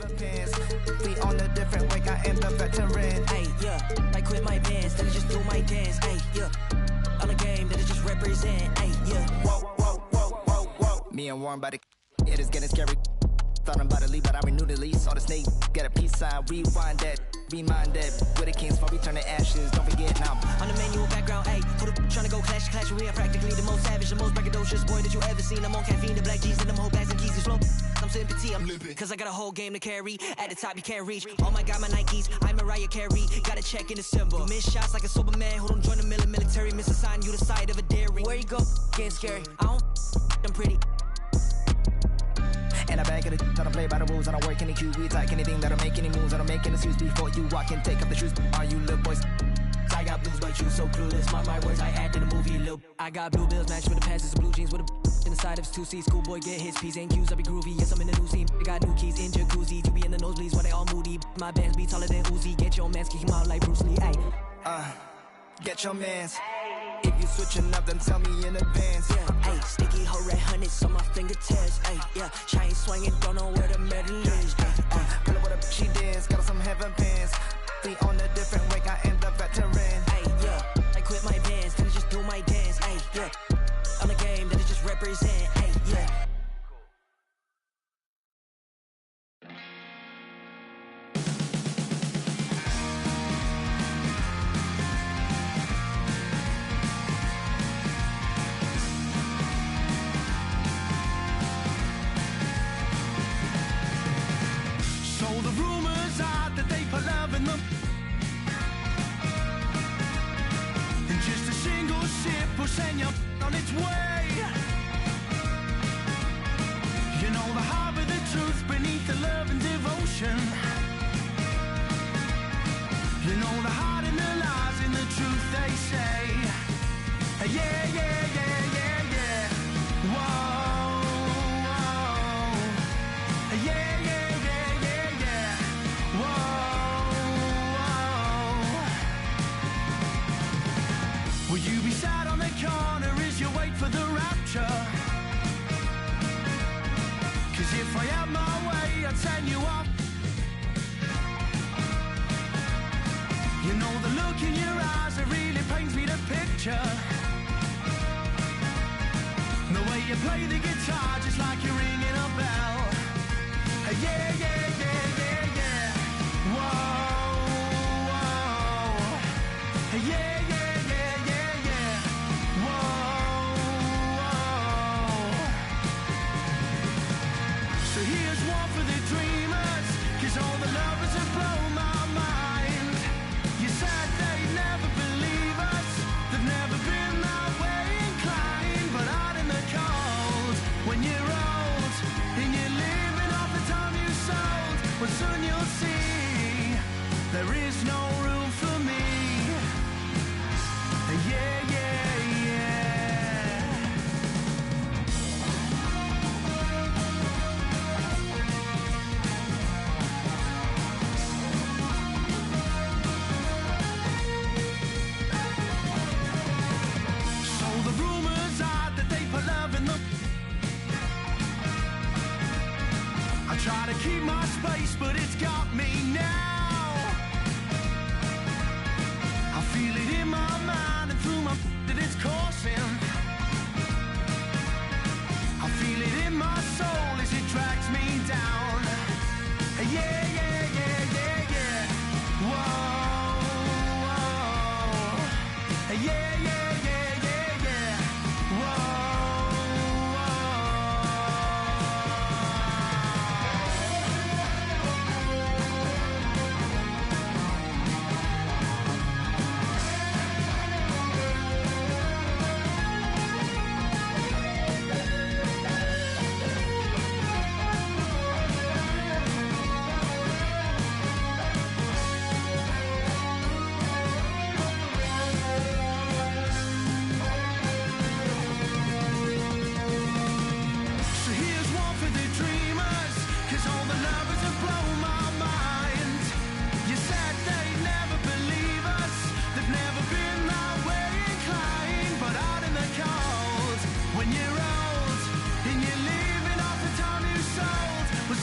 pants. We on a different wake, I am the veteran. Ay, yeah, like quit my bands, then I just do my dance. Ay, yeah, on the game, then I just represent. Ay, yeah. Whoa, whoa, whoa, whoa, whoa. Me and Warren by the it is getting scary. Thought I'm about to leave, but I renewed the lease. Saw the snake, get a peace sign, rewind that. Be minded, with the kings, before we turn to ashes. Don't forget now. On the manual background, ayy, who the tryna go clash? We are practically the most savage, the most braggadocious boy that you ever seen. I'm on caffeine, the black G's, and them whole bags and keys is flow. I'm sympathy, I'm limping, cause I got a whole game to carry. At the top, you can't reach. Oh my god, my Nikes, I'm Mariah Carey. Got a check in December. You miss shots like a Superman who don't join the military. Miss a sign, you the side of a dairy. Where you go? Getting scary. I don't, I'm pretty. And I back of it, I don't play by the rules, I don't work any QB. Like anything that'll make any moves, I don't make any excuse before you walk and take off the shoes. Are you little boys? I got blues, but you so clueless. My words, I act in a movie, lil. I got blue bills matched with the pants, blue jeans with a in the side of his 2C. Schoolboy get his P's and Q's, I be groovy. Yes, I'm in the new scene. I got new keys in jacuzzi. You be in the nosebleeds while they all moody. My bands be taller than Uzi. Get your mans, kick him out like Bruce Lee. Ay. Get your mans. If you switching up, then tell me in advance. Yeah, ayy, sticky hoe red hundreds on my fingertips. Ayy, yeah, chain swinging, don't know where the medal is. Pull up with a she dance, got some heaven pants. We on a different wake, I am the veteran. Ayy, yeah, I quit my bands, then I just do my dance. Ayy, yeah, on the game, then I just represent. Ayy, yeah. Will send you on its way. You know the heart of the truth beneath the love and devotion. You know the heart and the lies in the truth they say. Yeah, yeah, yeah, yeah, yeah. Whoa, whoa. Yeah, yeah, yeah, yeah, yeah. Whoa, whoa. Will you be sad on the corner as you wait for the rapture? Cause if I had my way, I'd send you off. You know the look in your eyes, it really paints me the picture. The way you play the guitar, just like you're ringing a bell. Yeah, yeah, yeah, yeah, yeah. Whoa, whoa. Yeah. All the lovers have blown my mind. You said they'd never believe us. They've never been that way inclined. But out in the cold, when you're old and you're living off the time you sold, well soon you'll see there is no room for me. Yeah, yeah, yeah. I try to keep my space, but it's got me now. I feel it in my mind and through my that it's coursing. I feel it in my soul as it drags me down. Yeah, yeah, yeah, yeah, yeah. Whoa, whoa. Yeah, yeah, yeah, yeah, yeah. Whoa.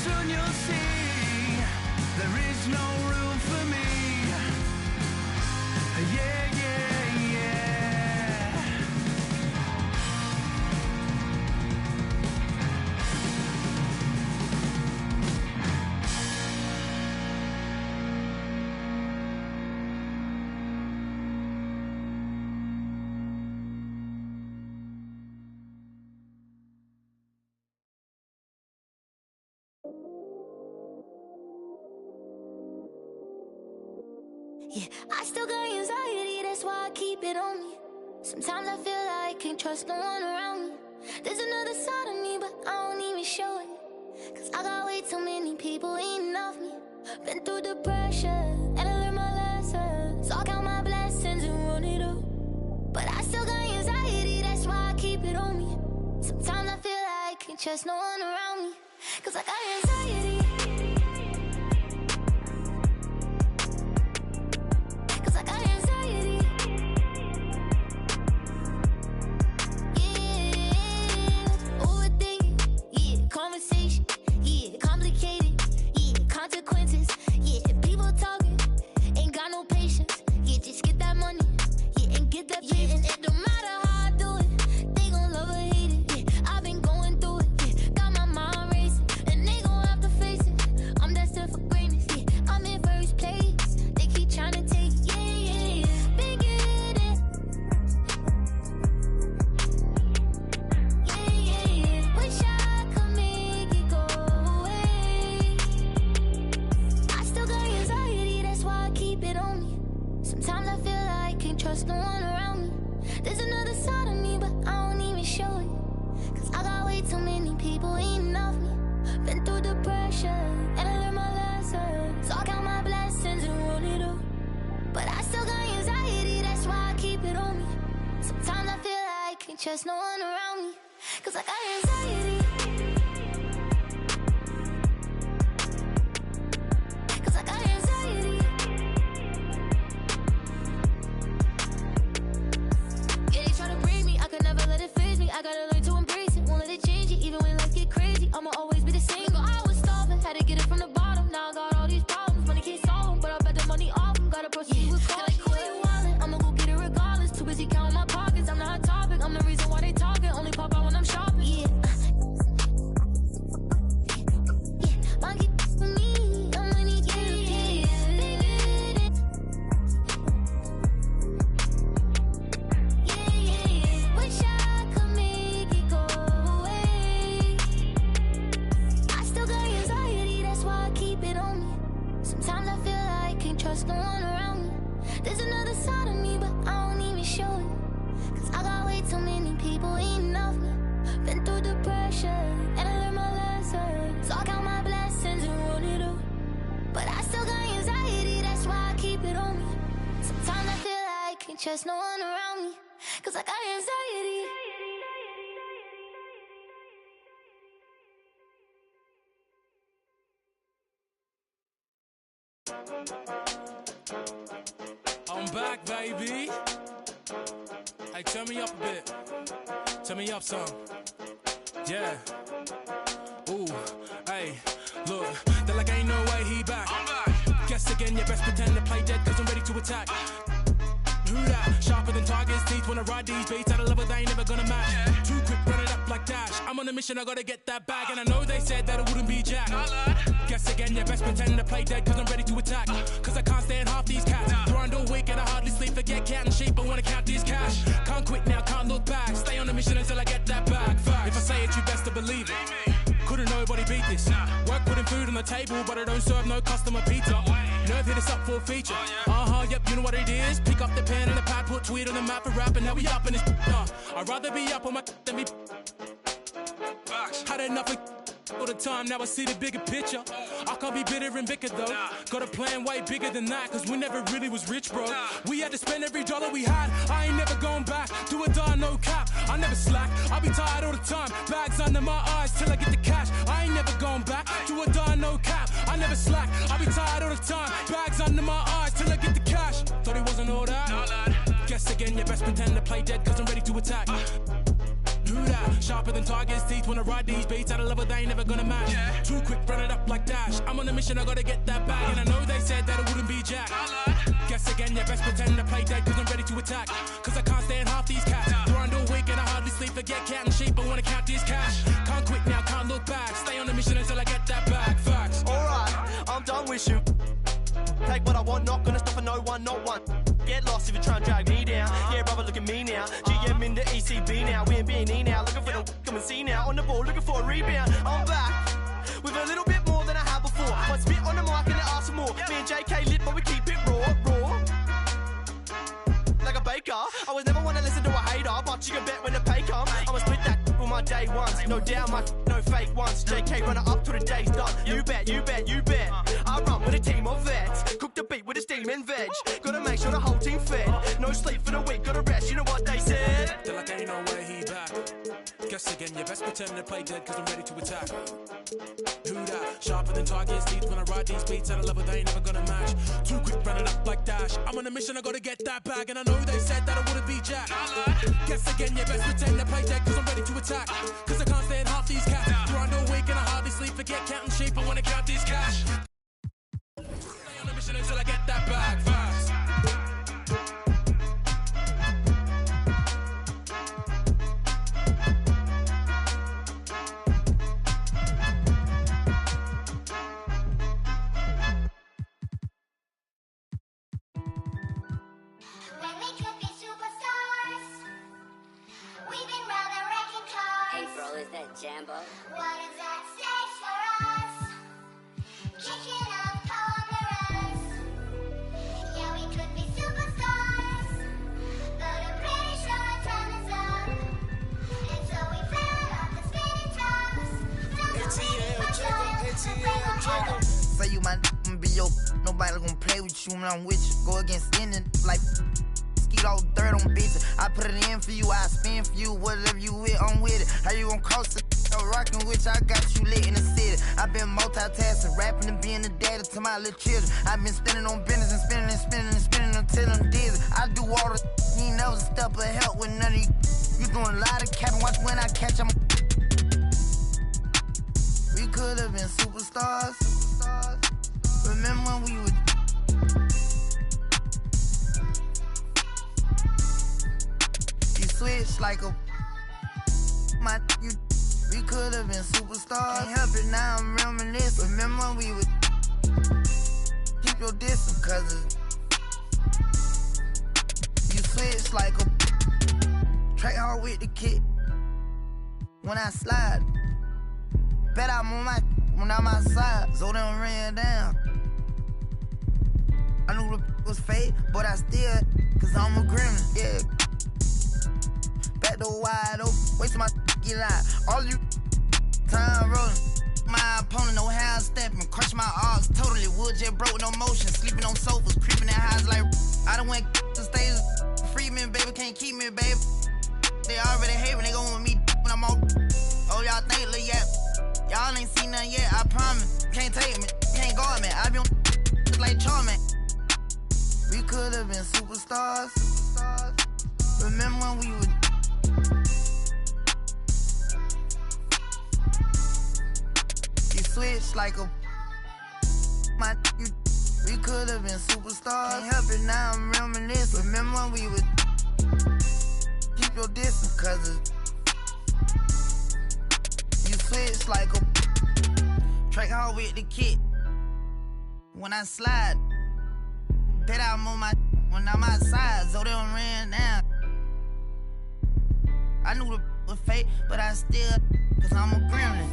Soon you'll see there's no room for me. Yeah, yeah, yeah. Yeah, I still got anxiety, that's why I keep it on me. Sometimes I feel like I can't trust no one around me. There's another side of me, but I don't even show it. Cause I got way too many people eating off me. Been through depression, and I learned my lessons. So I count my blessings and run it up. But I still got anxiety, that's why I keep it on me. Sometimes I feel like I can't trust no one around me. Cause I got anxiety. Conversation, yeah, complicated, yeah, consequences, yeah, people talking, ain't got no patience, yeah, just get that money, yeah, and get that yeah, and it don't matter how I do it, they gon' love or hate it, yeah, I've been going through it, yeah, got my mind racing, and they gon' have to face it, I'm destined for greatness, yeah, I'm in first place, they keep trying to take it, yeah, yeah, yeah, been getting it, yeah, yeah, yeah, wish I sometimes I feel like I can't trust no one around me. There's another side of me, but I don't even show it. Cause I got way too many people eating off me. Been through depression, and I learned my lessons. So I count my blessings and run it up. But I still got anxiety, that's why I keep it on me. Sometimes I feel like I can't trust no one around me. Cause I got anxiety. I gotta learn to embrace it, won't let it change it. Even when life get crazy, I'ma always be the same. But I was starving, had to get it from the bottom. Now I got all these problems, money can't solve them, but I bet the money off them. Gotta proceed with caution. Like, quit wildin', I'ma go get it regardless. Too busy counting my pockets, I'm the hot topic. I'm the reason why they talking, only pop out when I'm shopping. Yeah, yeah, monkey for me, I'm money, yeah, yeah, yeah, yeah, yeah. Wish I sometimes I feel like I can't trust no one around me. There's another side of me, but I don't even show it. Cause I got way too many people eating off me. Been through depression, and I learned my lessons. So I count my blessings and run it up. But I still got anxiety, that's why I keep it on me. Sometimes I feel like I can't trust no one around me. Cause I got anxiety. I'm back, baby. Hey, turn me up a bit. Turn me up some. Yeah. Ooh, hey, look. They're like, ain't no way he back. I'm back. Guess again, you best pretend to play dead, cause I'm ready to attack. Who that? Sharper than Tiger's teeth when I ride these beats. At a level they ain't never gonna match. Yeah. Too quick, run it up like Dash. I'm on a mission, I gotta get that bag. And I know they said that it wouldn't be Jack. Guess again, you best pretend to play dead, cause I'm ready to attack. Cause I can't stand half these cats. Grind all week and I hardly sleep. Forget cat and sheep, I wanna count this cash. Can't quit now, can't look back. Stay on a mission until I get that bag. Fact. If I say it, you best to believe it. Couldn't nobody beat this. Work putting food on the table, but I don't serve no customer pizza. Nerve hit us up for a feature. Yep, you know what it is. Pick up the pen and the pad, put tweet on the map and rap, and now we up in this. I'd rather be up on my than be. Had enough of all the time, now I see the bigger picture. I can't be bitter and bicker though. Got a plan way bigger than that, cause we never really was rich, bro. We had to spend every dollar we had. I ain't never going back. Do or die, no cap. I never slack. I be tired all the time. Bags under my eyes till I get the cash. I ain't never going back. Do or die, no cap. I never slack. I be tired all the time. Bags under my eyes till I get the cash. Thought it wasn't all that. No, lad. Guess again, you best pretend to play dead, cause I'm ready to attack. Who that? Sharper than Tiger's teeth when I ride these beats. At a level they ain't never gonna match. Too quick, run it up up like Dash. I'm on a mission, I gotta get that bag. And I know they said that it wouldn't be Jack. Guess again, yeah, best pretend to play dead, cause I'm ready to attack. Cause I can't stand half these cats. Grind all week and I hardly sleep, forget cat and sheep, I wanna count this cash. Can't quit now, can't look back. Stay on the mission until I get that bag. Facts. Alright, I'm done with you. Take what I want, not gonna stop for no one, not one. Get lost if you try and drag me down. Yeah, brother, look at me now. GM in the ECB now. We ain't being E now. Looking for the come and see now. On the ball, looking for a rebound. I'm back with a little bit more than I had before. One spit on the mic and they ask for more. Me and JK lit, but we keep it raw, raw. Like a baker. I was never one to listen to a hater, but you can bet when the pay comes, I'ma split that with my day ones. No doubt, no fake ones. JK running up till the day's done. You bet, you bet, you bet. I run with a team of vets. Cook the beat with a steam and veg. Gotta make sure the whole team fed. No sleep for the week, gotta rest. You know what they said? They're like, ain't no way he back. Guess again, you best pretend to play dead, cause I'm ready to attack. Who that? Sharper than target speeds when I ride these beats at a level they ain't never gonna match. Too quick running up like Dash. I'm on a mission, I gotta get that bag. And I know they said that I wouldn't be Jack. Guess again, you best pretend to play dead, cause I'm ready to attack. Cause I can't stand half these cats. Grind all week and I hardly sleep, forget counting sheep, I wanna count this cash. Stay on a mission until I get that bag. Fast. Is that Jambo? What is that stage for us? Kicking up corners. Yeah, we could be superstars, but I'm pretty sure our time is up. And so we fell off the spinning tops. ATL, say you my n***, be your nobody gonna play with you when I'm with you. Go against any like skeet all dirt on bitches. I put it in for you, I spin for you. Whatever you with, I'm with it. How you gon' cross the rockin' with I got you lit in the city. I been multitasking, rapping and being the daddy to my little children. I been spinning on business and spinning and spinning and spinning until I'm dizzy. I do all the you ain't never step of help with none of you. You doing a lot of capping, watch when I catch them. We could have been superstars. Remember when we were switch like a my you. We could have been superstars. Can't help it now, I'm reminiscing. Remember when we would keep your distance, cause you switch like a track hard with the kid. When I slide, bet I'm on my when I'm outside, so they don't ran down. I knew the was fake, but I still, cause I'm a gremlin, yeah. Back door wide open, wasting my get out. All you time rolling. My opponent no how stepping, crush my arms totally. Wood jet broke, no motion. Sleeping on sofas, creeping in highs like I done went to stages. Free me, baby, can't keep me, baby. They already hate when they gon' want me when I'm on. Oh, y'all think, look, yeah. Y'all ain't seen nothing yet, I promise. Can't take me, can't guard me. I been like Charmin. We could have been superstars. Remember when we would. You switch like a my you. We could have been superstars. Can't help it now, I'm reminiscing. Remember when we would keep your distance, cause you switch like a track hard with the kid. When I slide, bet I'm on my when I'm outside, so they don't ran down. I knew the was fake, but I still, cause I'm a gremlin.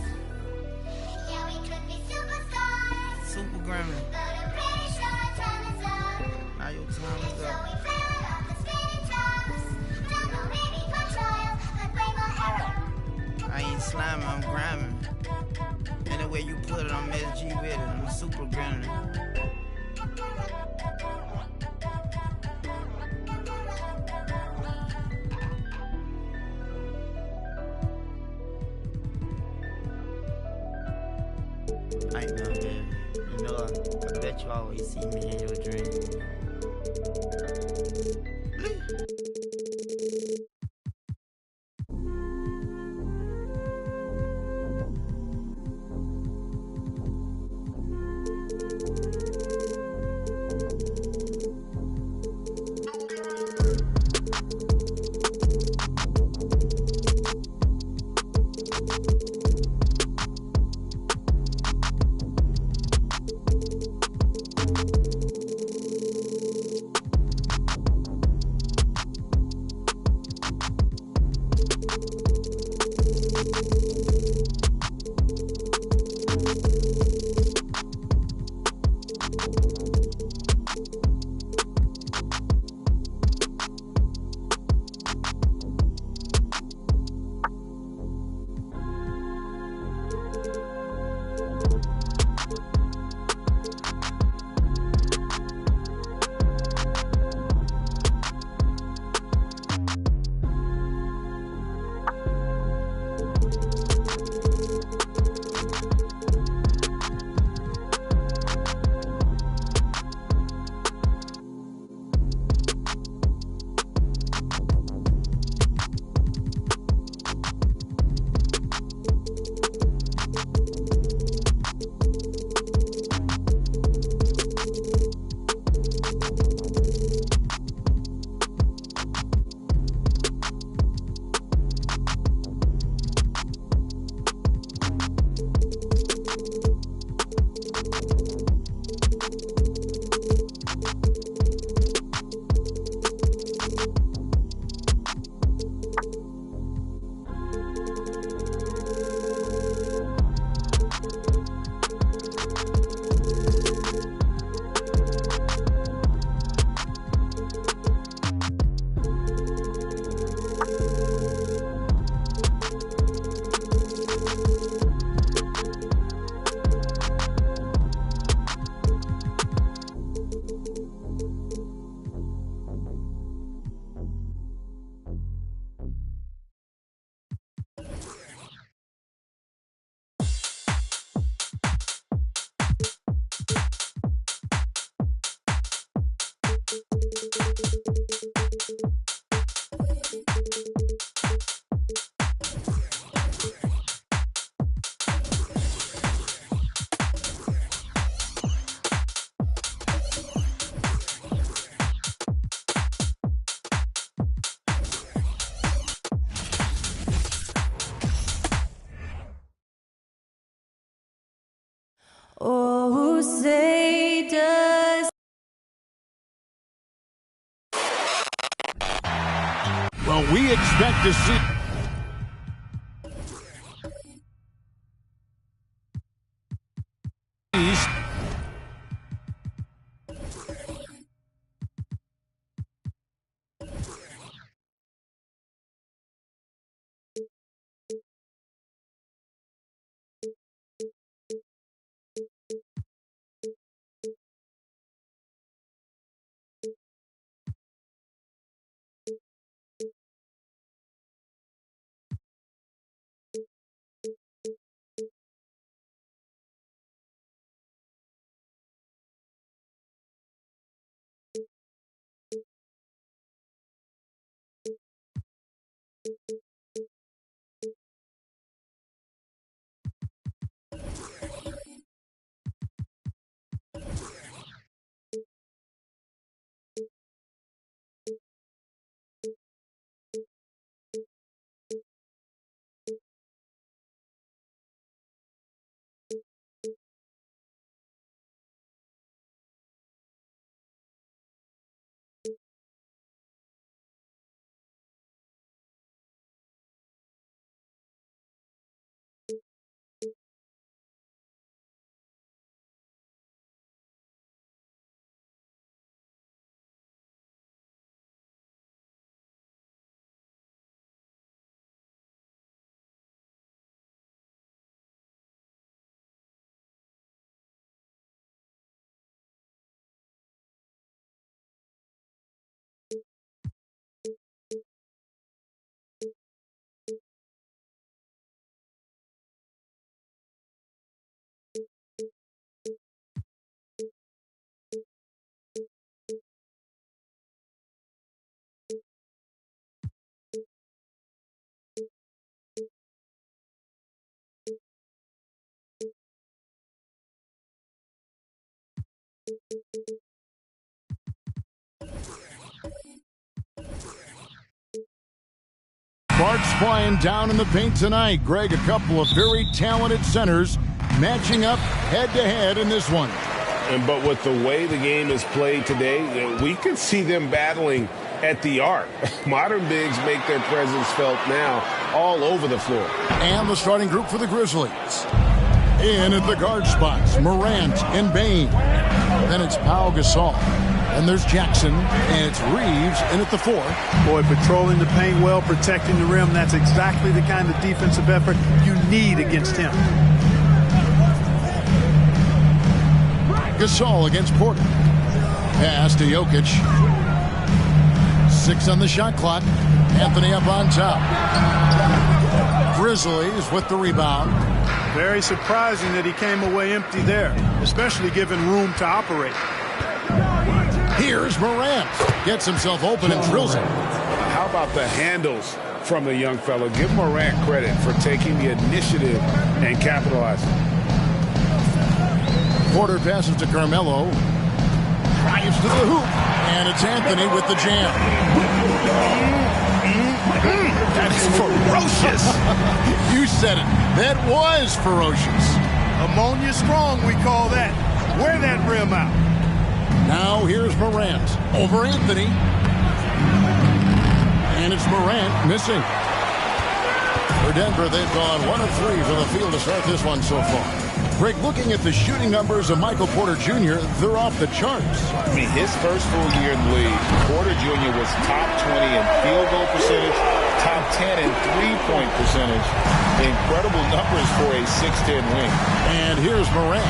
Yeah, we could be superstars, Super gremlin. but I'm pretty sure our time is up. Now your time And is so up. we fell off the spinning tops. Don't know maybe for trial, but way more error. I ain't sliming, I'm grinding. Anyway you put it, I'm SG with it. I'm a super gremlin. I know, man. You know, I bet you always see me in your dreams. Oh, say does. Well, we expect to see. Clark's flying down in the paint tonight. Greg, a couple of very talented centers matching up head-to-head in this one. But with the way the game is played today, we could see them battling at the arc. Modern bigs make their presence felt now all over the floor. And the starting group for the Grizzlies. In at the guard spots, Morant and Bain. Then it's Pau Gasol. And there's Jackson, and it's Reeves in at the 4. Boy, patrolling the paint well, protecting the rim. That's exactly the kind of defensive effort you need against him. Gasol against Porter. Pass to Jokic. 6 on the shot clock. Anthony up on top. Grizzlies with the rebound. Very surprising that he came away empty there, especially given room to operate. Here's Morant. Gets himself open and drills it. How about the handles from the young fellow? Give Morant credit for taking the initiative and capitalizing. Porter passes to Carmelo. Drives to the hoop. And it's Anthony with the jam. That's ferocious. You said it. That was ferocious. Ammonia strong, we call that. Wear that rim out. Now here's Morant over Anthony. And it's Morant missing. For Denver, they've gone 1 of 3 from the field to start this one so far. Greg, looking at the shooting numbers of Michael Porter Jr., they're off the charts. I mean, his first full year in the league, Porter Jr. was top 20 in field goal percentage, top 10 in three-point percentage. Incredible numbers for a 6'10 wing. And here's Morant.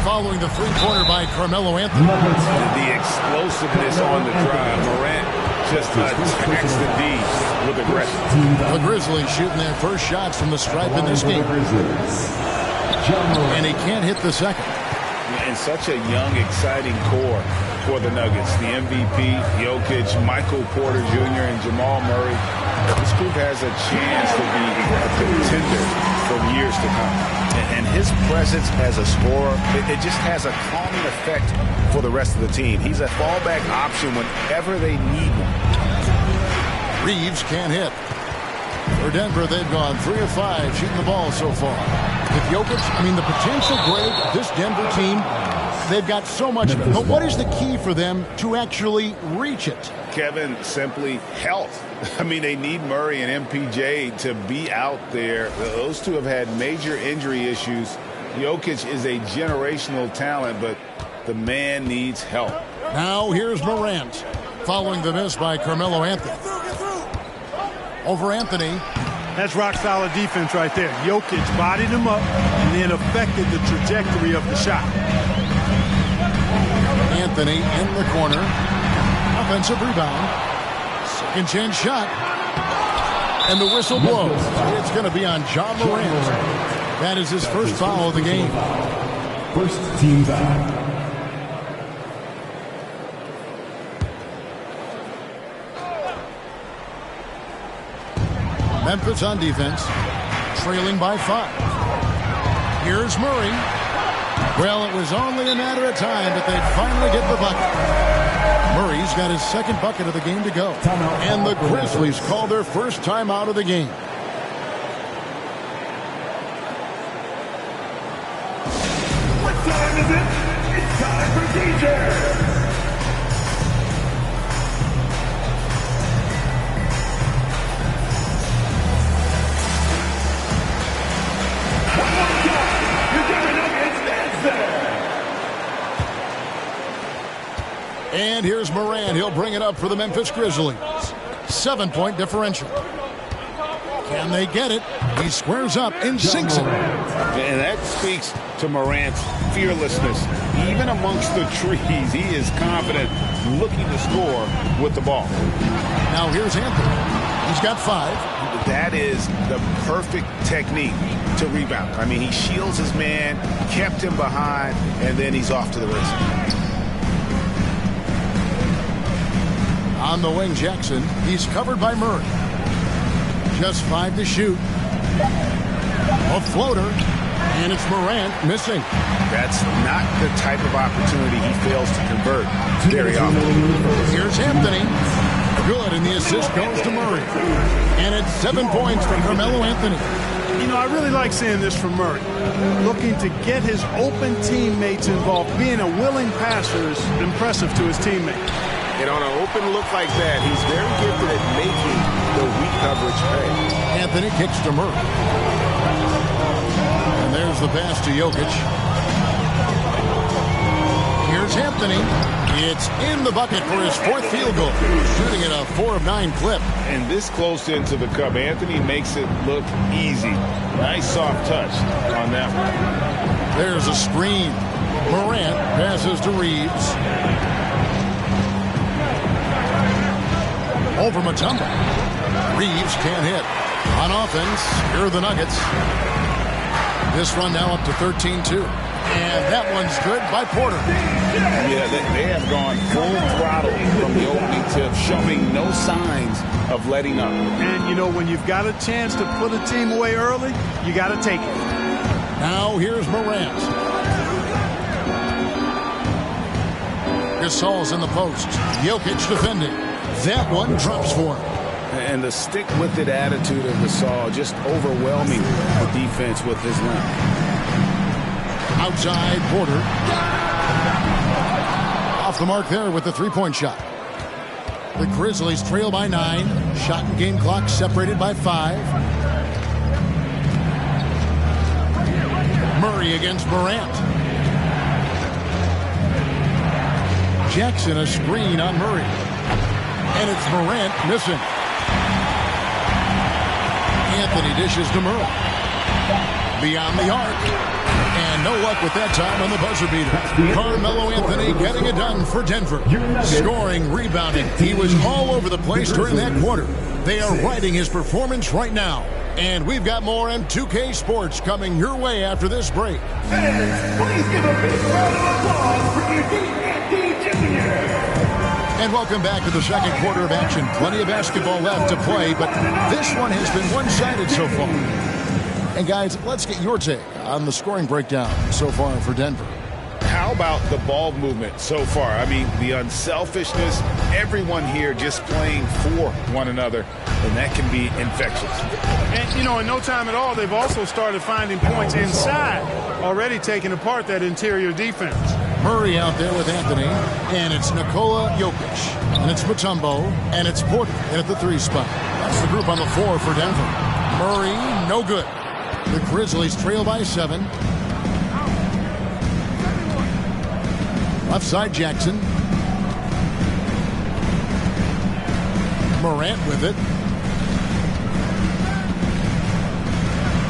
Following the three-pointer by Carmelo Anthony. The explosiveness on the drive. Morant just attacks the D with aggression. The Grizzlies shooting their first shots from the stripe in this game. And he can't hit the second. And such a young, exciting core for the Nuggets. The MVP, Jokic, Michael Porter Jr., and Jamal Murray. This group has a chance to be a contender for years to come. And his presence as a scorer, it just has a calming effect for the rest of the team. He's a fallback option whenever they need one. Reeves can't hit. For Denver, they've gone 3 of 5 shooting the ball so far. With Jokic, I mean, the potential, Greg, of this Denver team, they've got so much of it. But what is the key for them to actually reach it? Kevin, simply health. I mean, they need Murray and MPJ to be out there. Those two have had major injury issues. Jokic is a generational talent, but the man needs help. Now here's Morant, following the miss by Carmelo Anthony. Over Anthony. That's rock-solid defense right there. Jokic bodied him up and then affected the trajectory of the shot. Anthony in the corner. Offensive rebound. Second chance shot. And the whistle blows. It's going to be on John Morant. That is his first foul of the game. First team foul. Memphis on defense, trailing by 5. Here's Murray. Well, it was only a matter of time, but they'd finally get the bucket. Murray's got his second bucket of the game to go. And the Grizzlies call their first timeout of the game. What time is it? It's time for DJ. And here's Morant. He'll bring it up for the Memphis Grizzlies. 7-point differential. Can they get it? He squares up and sinks it. And that speaks to Morant's fearlessness. Even amongst the trees, he is confident, looking to score with the ball. Now here's Anthony. He's got 5. That is the perfect technique to rebound. I mean, he shields his man, kept him behind, and then he's off to the races. On the wing, Jackson. He's covered by Murray. Just 5 to shoot. A floater. And it's Morant missing. That's not the type of opportunity he fails to convert very often. Here's Anthony. Good, and the assist goes to Murray. And it's 7 points for Carmelo Anthony. You know, I really like seeing this from Murray. Looking to get his open teammates involved. Being a willing passer is impressive to his teammates. And on an open look like that, he's very gifted at making the weak coverage pay. Anthony kicks to Murray. And there's the pass to Jokic. Here's Anthony. It's in the bucket for his 4th field goal. Shooting at a 4 of 9 clip. And this close into the cup, Anthony makes it look easy. Nice soft touch on that one. There's a screen. Morant passes to Reeves. Over Mutombo. Reeves can't hit. On offense, here are the Nuggets. This run now up to 13-2. And that one's good by Porter. Yeah, they have gone full throttle from the opening tip, showing no signs of letting up. And, you know, when you've got a chance to put a team away early, you got to take it. Now here's Morant. Gasol's in the post. Jokic defending. That one drops for him. And the stick-with-it attitude of Gasol just overwhelming the defense with his length. Outside, Porter. Off the mark there with the 3-point shot. The Grizzlies trail by 9. Shot and game clock separated by 5. Murray against Morant. Jackson a screen on Murray. And it's Morant missing. Anthony dishes to Murray. Beyond the arc. And no luck with that time on the buzzer beater. Carmelo Anthony getting it done for Denver. Scoring, rebounding. He was all over the place during that quarter. They are riding his performance right now. And we've got more M2K Sports coming your way after this break. Fans, please give a big round of applause for ED Jr. And welcome back to the second quarter of action. Plenty of basketball left to play, but this one has been one-sided so far. And guys, let's get your take on the scoring breakdown so far for Denver. How about the ball movement so far? I mean, the unselfishness, everyone here just playing for one another. and that can be infectious. And, you know, in no time at all, they've also started finding points inside, already taking apart that interior defense. Murray out there with Anthony, and it's Nikola Jokic, and it's Mutombo, and it's Porter in at the 3 spot. That's the group on the floor for Denver. Murray, no good. The Grizzlies trail by 7. Left side, Jackson. Morant with it.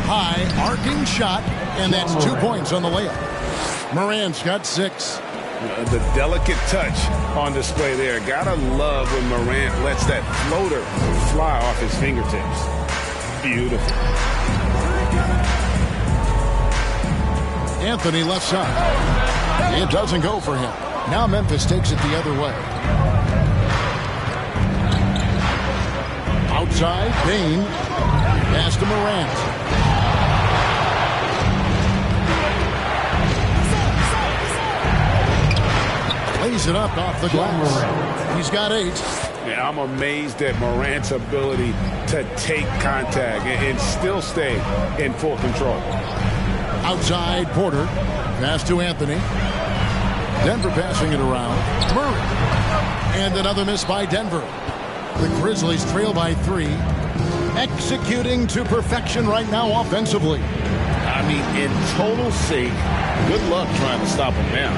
High, arcing shot, and that's 2 points on the layup. Morant's got 6. The delicate touch on display there. Gotta love when Morant lets that floater fly off his fingertips. Beautiful. Anthony left side. It doesn't go for him. Now Memphis takes it the other way. Outside, Bain. Pass to Morant. Lays it up off the glass. He's got 8. Yeah, I'm amazed at Morant's ability to take contact and still stay in full control. Outside, Porter. Pass to Anthony. Denver passing it around. Murray. And another miss by Denver. The Grizzlies trail by 3. Executing to perfection right now offensively. I mean, in total sync. Good luck trying to stop him now.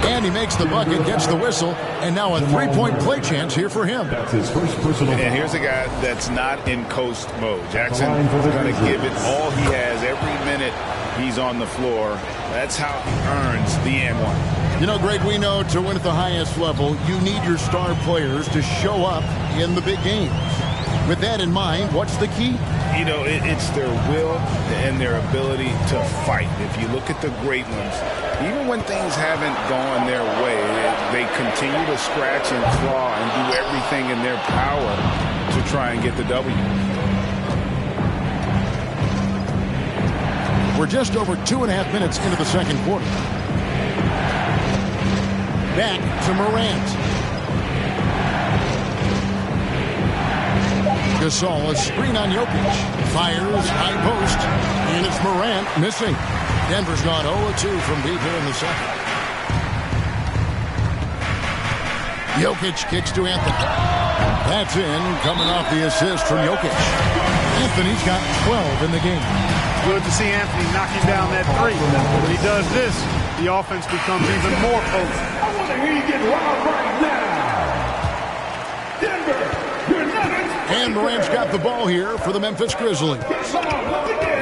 And he makes the bucket, gets the whistle, and now a 3-point play chance here for him. That's his first personal. And here's a guy that's not in coast mode. Jackson is going to give it all he has every minute he's on the floor. That's how he earns the and one. You know, Greg, we know to win at the highest level, you need your star players to show up in the big games. With that in mind, what's the key? You know, it's their will and their ability to fight. If you look at the great ones, even when things haven't gone their way, they continue to scratch and claw and do everything in their power to try and get the W. We're just over 2.5 minutes into the second quarter. Back to Morant. Gasol, a screen on Jokic. Fires, high post. And it's Morant missing. Denver's gone 0-2 from deep here in the second. Jokic kicks to Anthony. That's in, coming off the assist from Jokic. Anthony's got 12 in the game. Good to see Anthony knocking down that 3. When he does this, the offense becomes even more potent. I want to hear you get loud right now. Denver, your Nuggets. And Morant's got the ball here for the Memphis Grizzlies.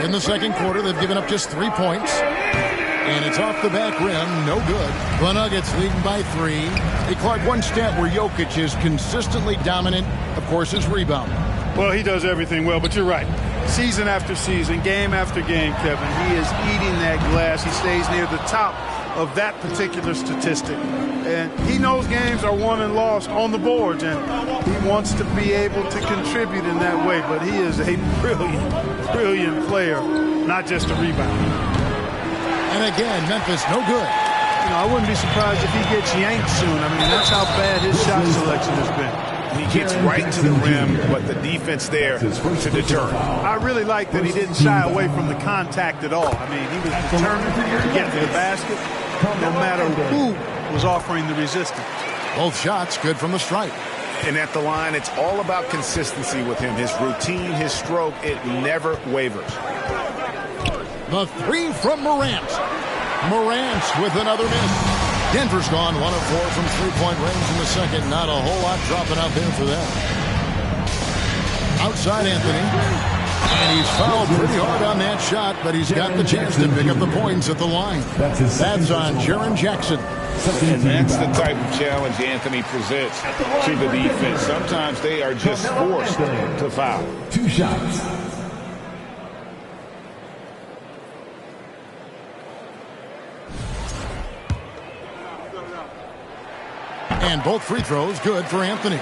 In the second quarter, they've given up just 3 points. And it's off the back rim, no good. The Nuggets leading by 3. Hey, Clark, one stat where Jokic is consistently dominant, of course, is rebounding. Well, he does everything well, but you're right. Season after season, game after game, Kevin, he is eating that glass. He stays near the top of that particular statistic. And he knows games are won and lost on the boards, and he wants to be able to contribute in that way. But he is a brilliant, brilliant player, not just a rebounder. And again, Memphis, no good. You know, I wouldn't be surprised if he gets yanked soon. I mean, that's how bad his shot selection has been. He gets right to the rim, but the defense there to deter him. I really like that he didn't shy away from the contact at all. I mean, he was determined to get to the basket no matter who was offering the resistance. Both shots good from the stripe. And at the line, it's all about consistency with him. His routine, his stroke, it never wavers. The 3 from Morant. Morant with another miss. Denver's gone 1 of 4 from 3-point range in the second. Not a whole lot dropping out there for them. Outside Anthony. And he's fouled pretty hard on that shot, but he's got the chance to pick up the points at the line. That's on Jaren Jackson. And that's the type of challenge Anthony presents to the defense. Sometimes they are just forced to foul. 2 shots. And both free throws good for Anthony.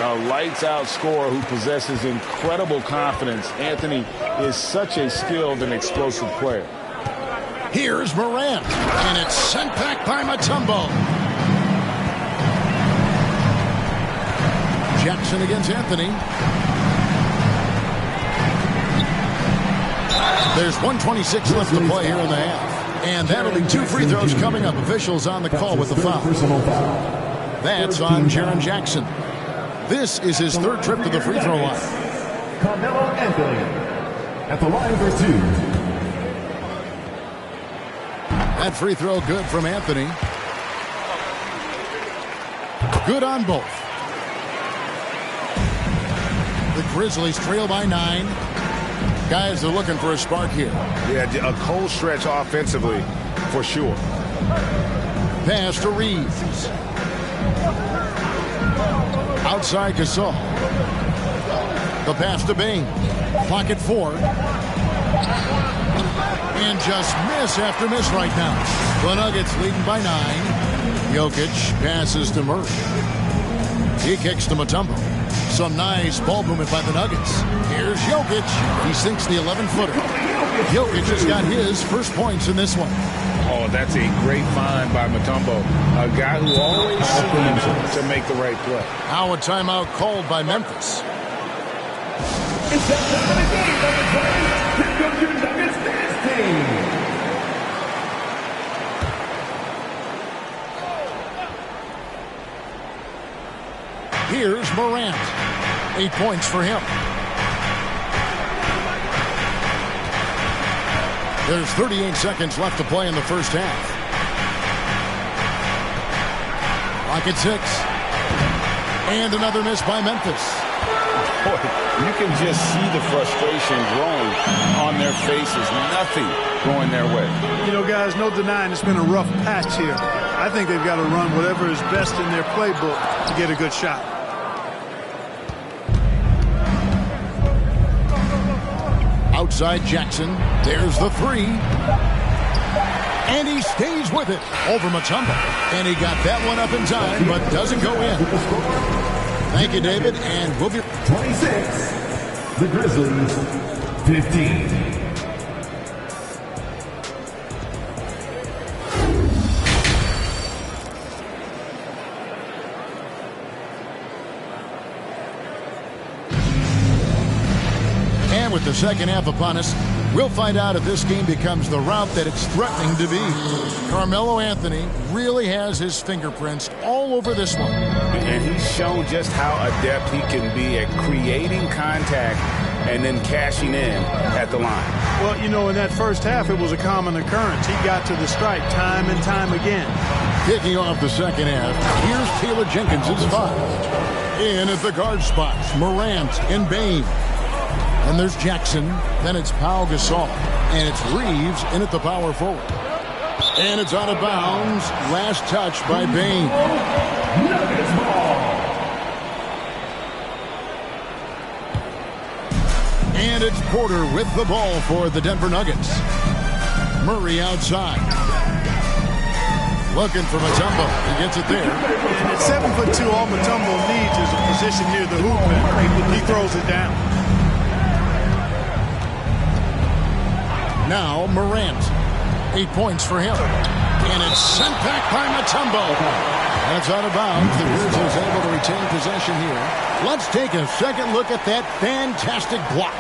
A lights-out scorer who possesses incredible confidence. Anthony is such a skilled and explosive player. Here's Morant, and it's sent back by Mutombo. Jackson against Anthony. There's 1:26 left to play here in the half. And that'll be 2 free throws coming up. Officials on the call with the foul. That's on Jaren Jackson. This is his 3rd trip to the free throw line. Carmelo Anthony at the line for 2. That free throw good from Anthony. Good on both. The Grizzlies trail by 9. Guys, they're looking for a spark here. Yeah, a cold stretch offensively, for sure. Pass to Reeves. Outside Gasol. The pass to Bain. Clock at 4. And just miss after miss right now. The Nuggets leading by 9. Jokic passes to Murray. He kicks to Mutombo. Some nice ball movement by the Nuggets. Here's Jokic. He sinks the 11-footer. Jokic has got his first points in this one. Oh, that's a great find by Mutombo. A guy who always seems to make the right play. Now a timeout called by Memphis. It's that time of the game, Nuggets. Here comes your Nuggets dance team. Here's Morant. 8 points for him. There's 38 seconds left to play in the first half. Clock at 6. And another miss by Memphis. Boy, you can just see the frustration growing on their faces. Nothing going their way. You know, guys, no denying it's been a rough patch here. I think they've got to run whatever is best in their playbook to get a good shot. Outside Jackson. There's the 3. And he stays with it over Mutombo. And he got that one up in time, but doesn't go in. Thank you, David. And we'll be 26. The Grizzlies, 15. With the second half upon us, we'll find out if this game becomes the route that it's threatening to be. Carmelo Anthony really has his fingerprints all over this one. And he's shown just how adept he can be at creating contact and then cashing in at the line. Well, you know, in that first half, it was a common occurrence. He got to the stripe time and time again. Kicking off the second half, here's Taylor Jenkins' 5. In at the guard spots, Morant and Bain. And there's Jackson, then it's Pau Gasol, and it's Reeves in at the power forward. And it's out of bounds. Last touch by Bain. Nuggets ball. And it's Porter with the ball for the Denver Nuggets. Murray outside. Looking for Mutombo. He gets it there. And at 7'2", all Mutombo needs is a position near the hoop, and he throws it down. Now Morant. 8 points for him. And it's sent back by Mutombo. That's out of bounds. The Grizzlies able to retain possession here. Let's take a second look at that fantastic block.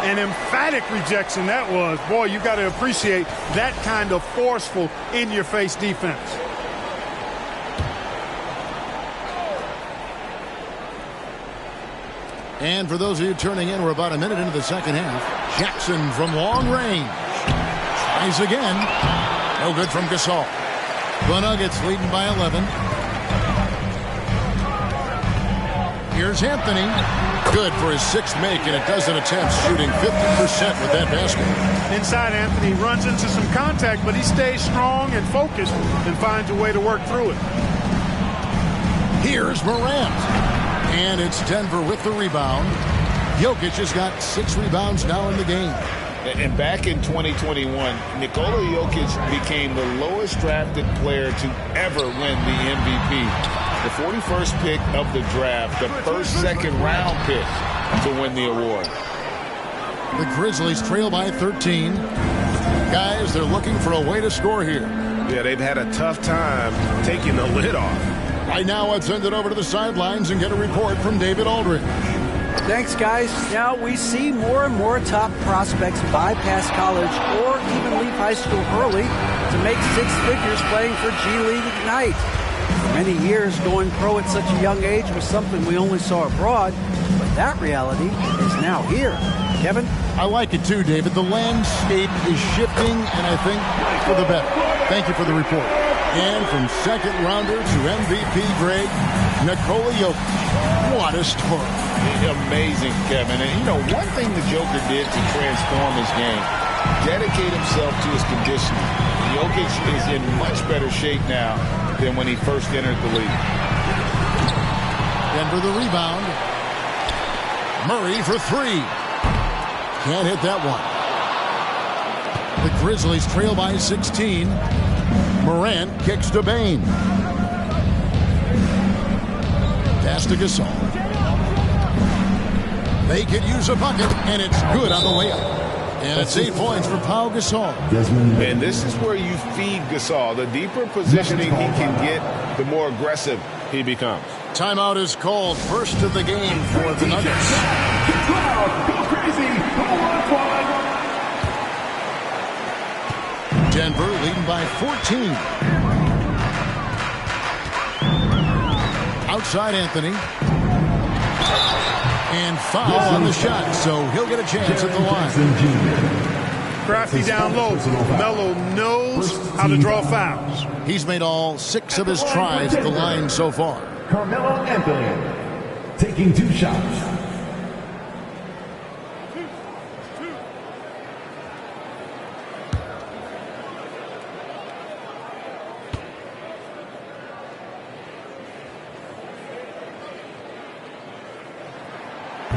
An emphatic rejection that was. Boy, you got to appreciate that kind of forceful, in-your-face defense. And for those of you turning in, we're about a minute into the second half. Jackson from long range. Tries again. No good from Gasol. The Nuggets leading by 11. Here's Anthony. Good for his 6th make, and a dozen attempts, shooting 50% with that basket. Inside, Anthony runs into some contact, but he stays strong and focused and finds a way to work through it. Here's Morant. And it's Denver with the rebound. Jokic has got 6 rebounds now in the game. And back in 2021, Nikola Jokic became the lowest drafted player to ever win the MVP. The 41st pick of the draft, the first second-round pick to win the award. The Grizzlies trail by 13. Guys, they're looking for a way to score here. Yeah, they've had a tough time taking the lid off. Right now, let's send it over to the sidelines and get a report from David Aldridge. Thanks, guys. Now we see more and more top prospects bypass college or even leave high school early to make six figures playing for G League Ignite. For many years, going pro at such a young age was something we only saw abroad, but that reality is now here. Kevin? I like it too, David. The landscape is shifting, and I think for the better. Thank you for the report. And from second rounder to MVP grade, Nikola Jokic. What a story. Amazing, Kevin. And, you know, one thing the Joker did to transform his game, dedicate himself to his conditioning. Jokic is in much better shape now than when he first entered the league. Denver the rebound. Murray for three. Can't hit that one. The Grizzlies trail by 16. Morant kicks to Bane. Pass to Gasol. They could use a bucket, and it's good on the layup. And it's 8 points for Pau Gasol. And this is where you feed Gasol. The deeper positioning he can get, the more aggressive he becomes. Timeout is called. First of the game for the Nuggets. Go crazy. Denver leading by 14. Outside Anthony. And foul on the shot, so he'll get a chance at the line. Crafty down low. Melo knows how to draw fouls. He's made all 6 of his tries at the line so far. Carmelo Anthony taking 2 shots.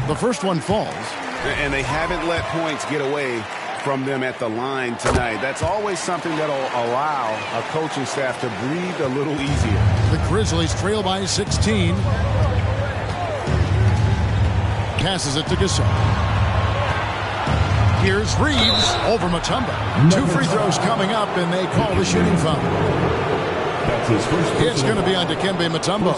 The first one falls. And they haven't let points get away from them at the line tonight. That's always something that'll allow a coaching staff to breathe a little easier. The Grizzlies trail by 16. Passes it to Gasol. Here's Reeves over Mutombo. 2 free throws coming up, and they call the shooting foul. It's going to be on Dikembe Mutombo.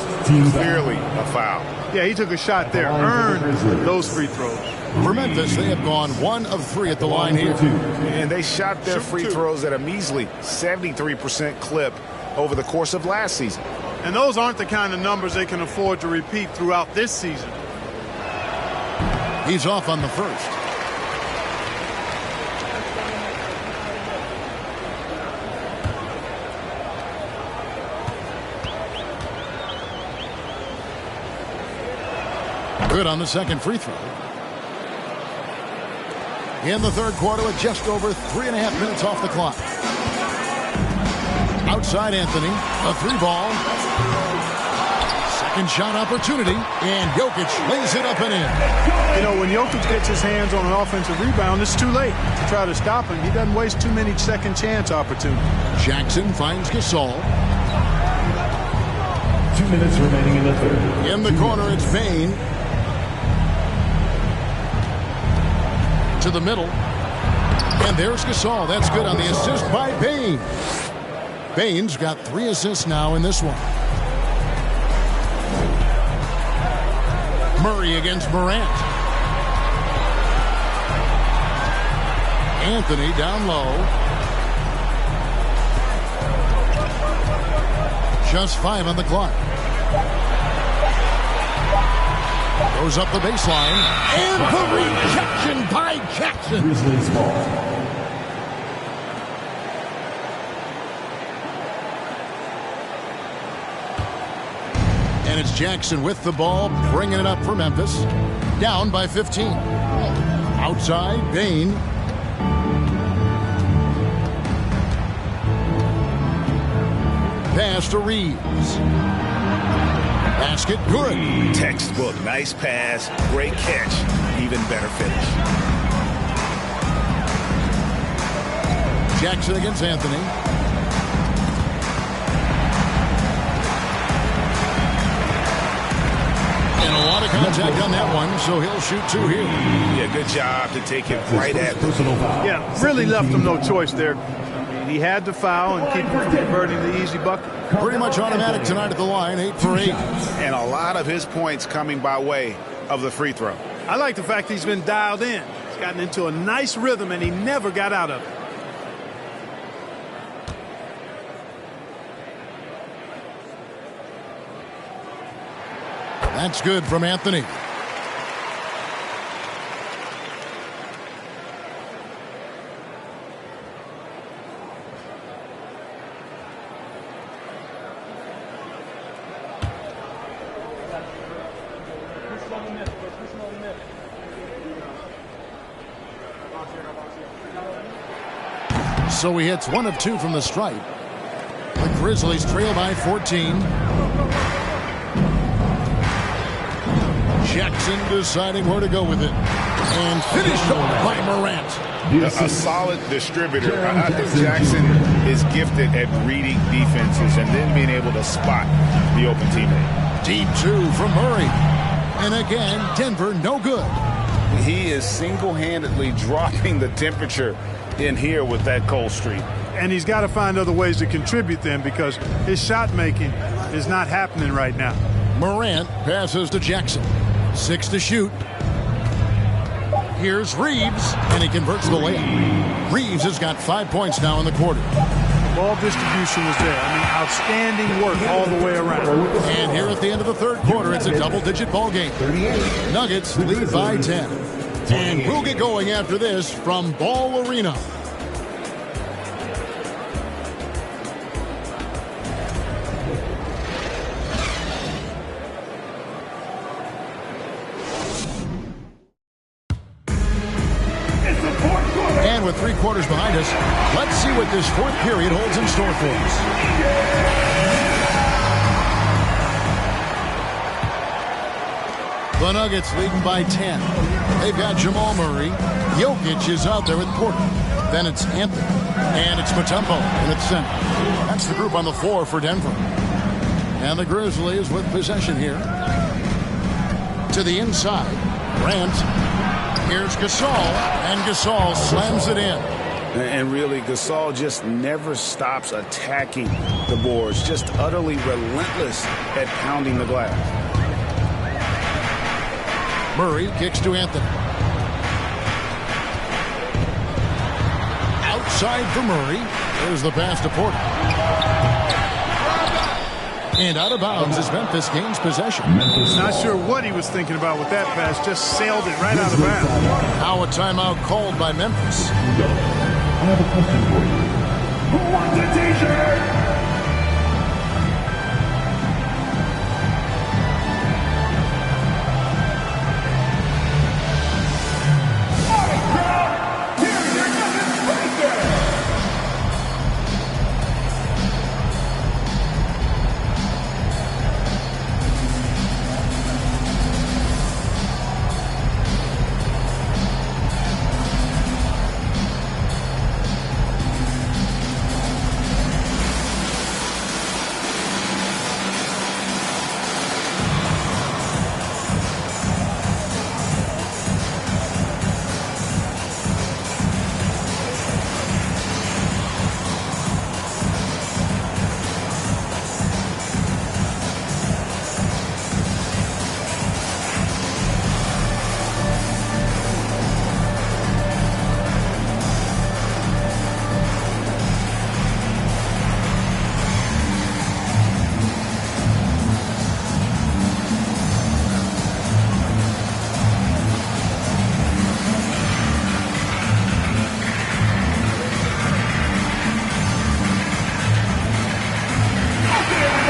Clearly a foul. Yeah, he took a shot there, earned those free throws. For Memphis, they have gone 1 of 3 at the line here. And they shot their free throws at a measly 73% clip over the course of last season. And those aren't the kind of numbers they can afford to repeat throughout this season. He's off on the first. Good on the second free throw. In the third quarter with just over 3.5 minutes off the clock. Outside Anthony, a 3-ball. Second shot opportunity, and Jokic lays it up and in. You know, when Jokic gets his hands on an offensive rebound, it's too late to try to stop him. He doesn't waste too many second chance opportunities. Jackson finds Gasol. 2 minutes remaining in the third. In the corner, it's Bane. To the middle. And there's Gasol. That's good on the assist by Bane. Bane's got 3 assists now in this one. Murray against Morant. Anthony down low. Just 5 on the clock. Goes up the baseline. And the rejection by Jackson. Grizzlies ball. And it's Jackson with the ball, bringing it up for Memphis. Down by 15. Outside, Bane. Pass to Reeves. Basket, good. Textbook, nice pass, great catch, even better finish. Jackson against Anthony. And a lot of contact on that one, so he'll shoot 2 here. Yeah, good job to take it right at him. Yeah, really left him no choice there. He had to foul and keep him from converting the easy bucket. Pretty much automatic tonight at the line, 8 for 8. And a lot of his points coming by way of the free throw. I like the fact he's been dialed in. He's gotten into a nice rhythm, and he never got out of it. That's good from Anthony. So he hits 1 of 2 from the stripe. The Grizzlies trail by 14. Jackson deciding where to go with it. And finished off by Morant. A solid distributor. I think Jackson is gifted at reading defenses and then being able to spot the open teammate. Deep 2 from Murray. And again, Denver no good. He is single-handedly dropping the temperature in here with that cold streak. And he's got to find other ways to contribute then, because his shot making is not happening right now. Morant passes to Jackson. 6 to shoot. Here's Reeves, and he converts the layup. Reeves has got 5 points now in the quarter. Ball distribution was there. I mean, outstanding work all the way around. And here at the end of the third quarter, it's a double-digit ball game. Nuggets lead by 10. And we'll get going after this from Ball Arena. And with 3 quarters behind us, let's see what this fourth period holds in store for us. The Nuggets leading by 10. They've got Jamal Murray. Jokic is out there with Porter. Then it's Anthony. And it's Mutombo in its center. That's the group on the floor for Denver. And the Grizzlies with possession here. To the inside. Grant. Here's Gasol. And Gasol slams it in. And really, Gasol just never stops attacking the boards. Just utterly relentless at pounding the glass. Murray kicks to Anthony. Outside for Murray. There's the pass to Porter. And out of bounds as Memphis gains possession. Not sure what he was thinking about with that pass. Just sailed it right out of bounds. Now a timeout called by Memphis. I have a question for you. Who wants a t-shirt?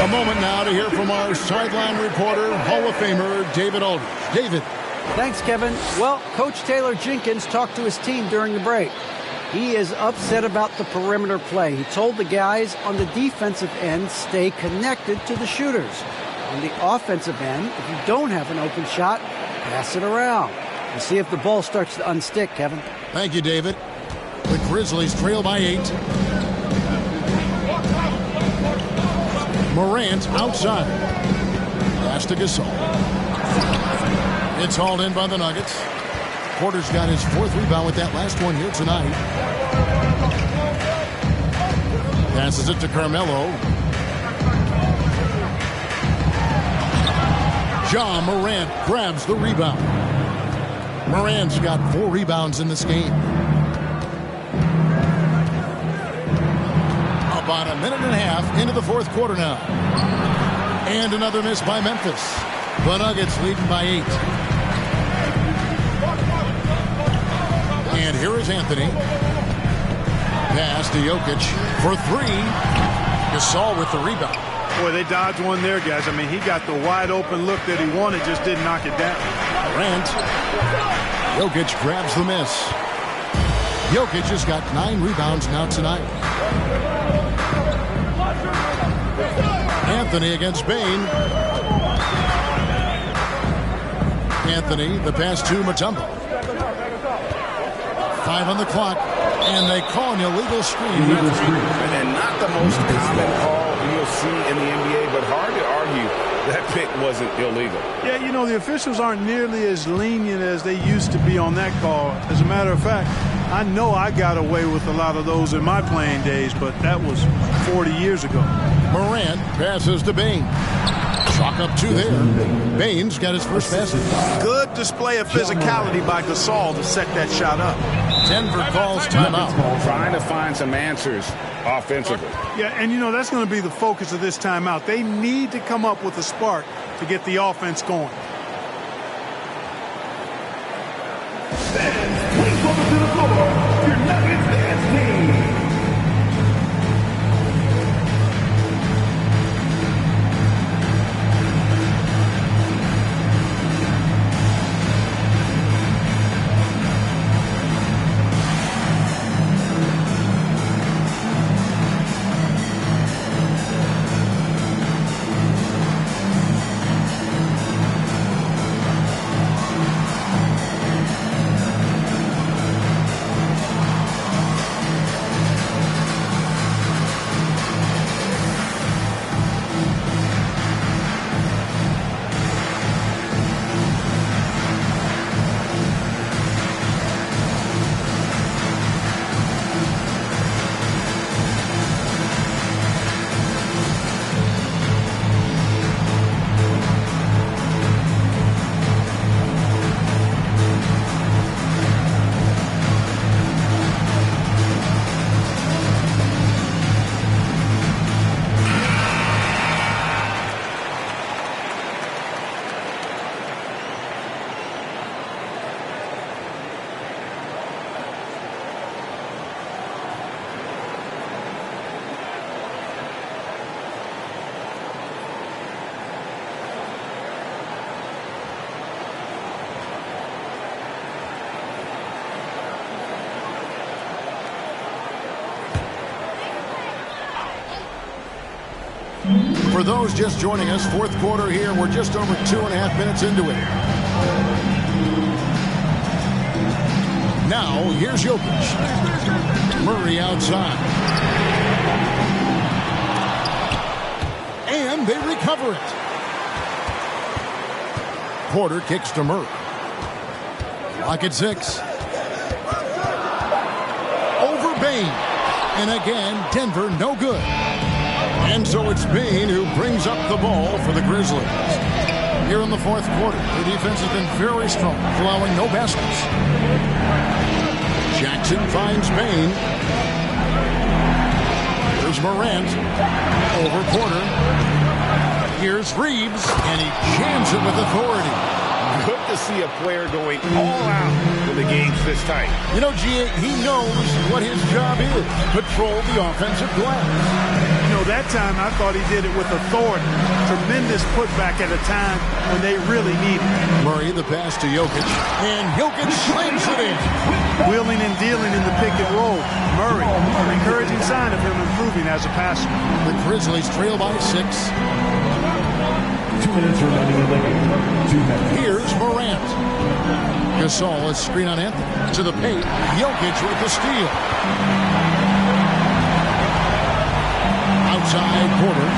A moment now to hear from our sideline reporter, Hall of Famer David Aldridge. David. Thanks, Kevin. Well, Coach Taylor Jenkins talked to his team during the break. He is upset about the perimeter play. He told the guys on the defensive end, stay connected to the shooters. On the offensive end, if you don't have an open shot, pass it around. We'll see if the ball starts to unstick, Kevin. Thank you, David. The Grizzlies trail by 8. Morant outside. Pass to Gasol. It's hauled in by the Nuggets. Porter's got his 4th rebound with that last one here tonight. Passes it to Carmelo. John Morant grabs the rebound. Morant's got 4 rebounds in this game. About a minute and a half into the fourth quarter now. And another miss by Memphis. The Nuggets leading by 8. And here is Anthony. Pass to Jokic for 3. Gasol with the rebound. Boy, they dodged one there, guys. I mean, he got the wide open look that he wanted, just didn't knock it down. Durant. Jokic grabs the miss. Jokic has got 9 rebounds now tonight. Anthony against Bane. Anthony, the pass to Mutombo. 5 on the clock, and they call an illegal screen. And not the most common call you'll see in the NBA, but hard to argue that pick wasn't illegal. Yeah, you know, the officials aren't nearly as lenient as they used to be on that call. As a matter of fact, I know I got away with a lot of those in my playing days, but that was 40 years ago. Morant passes to Bane. Chalk up 2 there. Bane's got his first pass. Good display of physicality by Gasol to set that shot up. Denver calls timeout. Trying to find some answers offensively. Yeah, and you know, that's going to be the focus of this timeout. They need to come up with a spark to get the offense going. Fans, please welcome to the floor your Nuggets dance team. For those just joining us, fourth quarter here. We're just over 2.5 minutes into it. Now, here's Jokic. Murray outside. And they recover it. Porter kicks to Murray. Clock at 6. Over Bane. And again, Denver no good. And so it's Bane who brings up the ball for the Grizzlies. Here in the fourth quarter, the defense has been very strong, allowing no baskets. Jackson finds Bane. Here's Morant. Over Porter. Here's Reeves, and he jams it with authority. Good to see a player going all out when the game's this tight. You know, G.A., he knows what his job is. Patrol the offensive glass. You know, that time I thought he did it with authority. Tremendous putback at a time when they really need it. Murray, the pass to Jokic. And Jokic slams it in. Wheeling and dealing in the pick and roll. Murray, an encouraging sign of him improving as a passer. The Grizzlies trail by 6. 2 minutes remaining in the game. 2 minutes. Here's Morant. Gasol, a screen on Anthony. To the paint. Jokic with the steal. Outside Porter.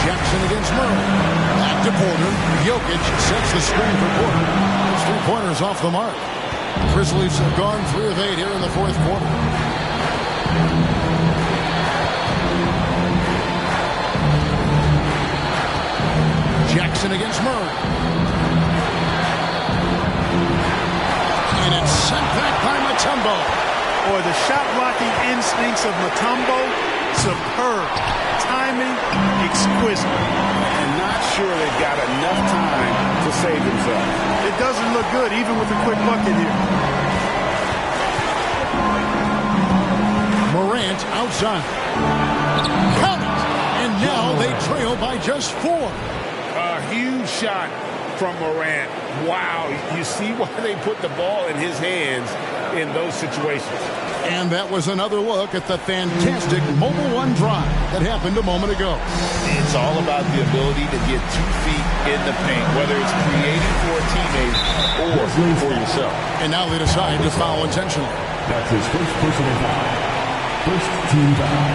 Jackson against Murray. Back to Porter. Jokic sets the screen for Porter. Those 3 pointers off the mark. Grizzlies have gone 3 of 8 here in the fourth quarter. Jackson against Murray. And it's sent back by Mutombo. Or the shot-blocking instincts of Mutombo, superb. Timing, exquisite. And not sure they've got enough time to save themselves. It doesn't look good, even with a quick bucket here. Morant outside. Count it! And now they trail by just 4. A huge shot from Morant. Wow, you see why they put the ball in his hands in those situations. And that was another look at the fantastic Mobile One drive that happened a moment ago. It's all about the ability to get 2 feet in the paint, whether it's creating for a teammate or for yourself. And now they decide to foul intentionally. That's his first personal foul. First team foul.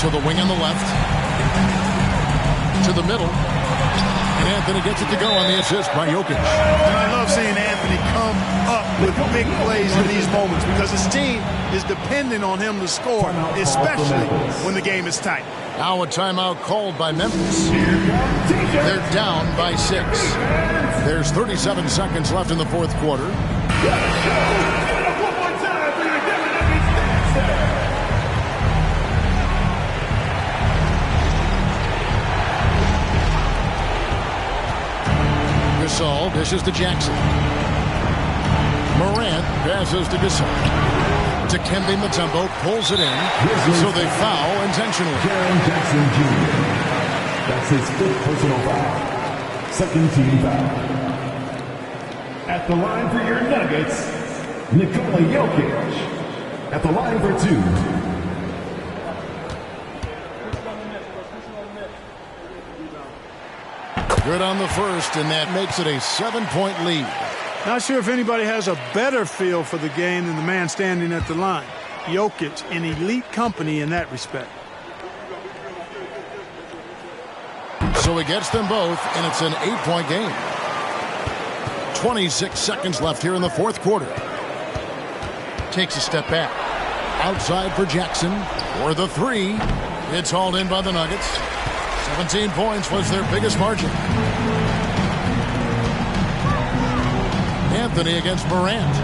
To the wing on the left. To the middle. And Anthony gets it to go on the assist by Jokic. And I love seeing Anthony come up with big plays in these moments because his team is depending on him to score, especially when the game is tight. Now a timeout called by Memphis. They're down by 6. There's 37 seconds left in the fourth quarter. Gasol dishes to Jackson. Morant passes to Gasol. To Kembe Mutombo, pulls it in, so they foul intentionally. Jaren Jackson Jr. That's his 5th personal foul. Second team foul. At the line for your Nuggets, Nikola Jokic. At the line for 2. Good on the first, and that makes it a 7-point lead. Not sure if anybody has a better feel for the game than the man standing at the line. Jokic in elite company in that respect. So he gets them both, and it's an 8-point game. 26 seconds left here in the fourth quarter. Takes a step back. Outside for Jackson for the 3. It's hauled in by the Nuggets. 17 points was their biggest margin. Anthony against Morant.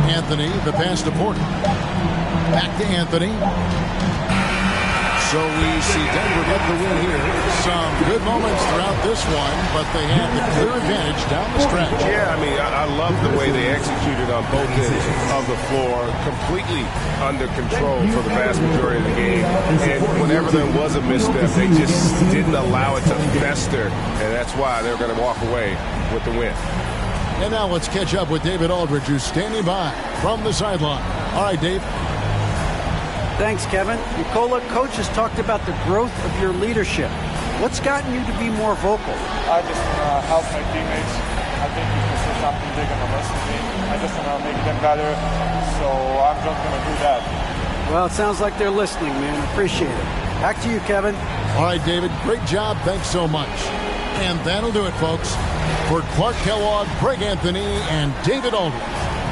Anthony, the pass to Porter. Back to Anthony. So we see Denver get the win here. Some good moments throughout this one, but they had the clear advantage down the stretch. Yeah, I mean, I love the way they executed on both ends of the floor, completely under control for the vast majority of the game. And whenever there was a misstep, they just didn't allow it to fester, and that's why they're going to walk away with the win. And now let's catch up with David Aldridge, who's standing by from the sideline. All right, Dave. Thanks, Kevin. Nikola, coach has talked about the growth of your leadership. What's gotten you to be more vocal? I just help my teammates. I think this is something they're going to listen to me. I just want to make them better, so I'm just going to do that. Well, it sounds like they're listening, man. Appreciate it. Back to you, Kevin. All right, David. Great job. Thanks so much. And that'll do it, folks. For Clark Kellogg, Greg Anthony, and David Aldridge,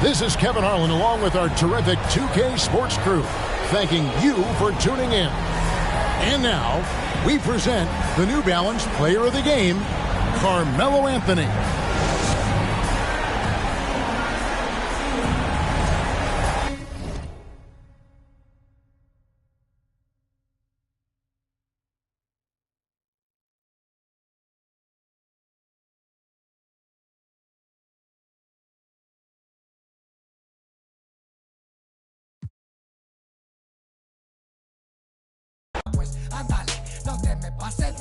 this is Kevin Harlan along with our terrific 2K Sports crew, thanking you for tuning in. And now, we present the New Balance Player of the Game, Carmelo Anthony. Ándale, no te me pases.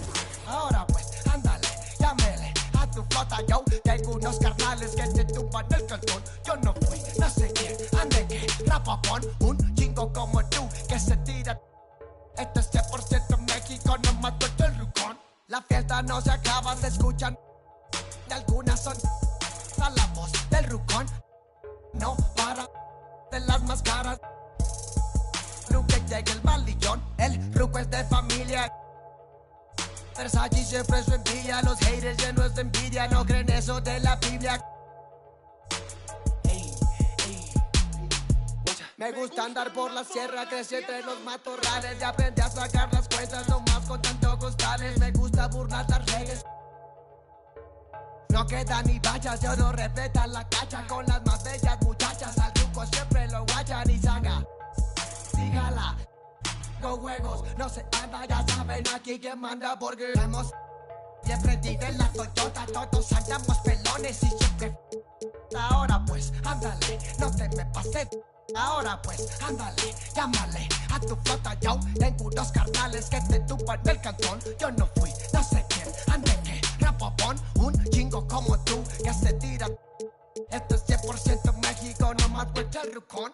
Ahora pues, ándale, llámele a tu flota. Yo tengo unos carnales que te tumban el calzón. Yo no fui, no sé quién, ande que rapa con un chingo como tú que se tira. Este es 100% México, no mato el rucón. La fiesta no se acaba, se escuchan. Algunas son a la voz del rucón. No para de las máscaras. Que llegue el malillón, el ruco es de familia. Versace siempre su envidia, los haters llenos de envidia, no creen eso de la Biblia. Hey, hey. Me gusta andar por la sierra, crecí entre los matorrales y aprendí a sacar las cuentas, no más con tanto costales, me gusta burlar las reglas. No quedan ni vallas, yo no respetan la cacha. Con las más bellas muchachas, al truco siempre lo guachan y saca. Dígala, con juegos, no se anda, ya saben aquí quién manda porque hemos siempre viven la Toyota, todos andamos pelones y siempre. Ahora pues, ándale, no te me pases. Ahora pues, ándale, llámale a tu flota, yo tengo unos carnales que te tupan el cantón. Yo no fui, no sé quién, ande que rapopón, un chingo como tú que se tira. Esto es 100% México, no más vuelta el rucón.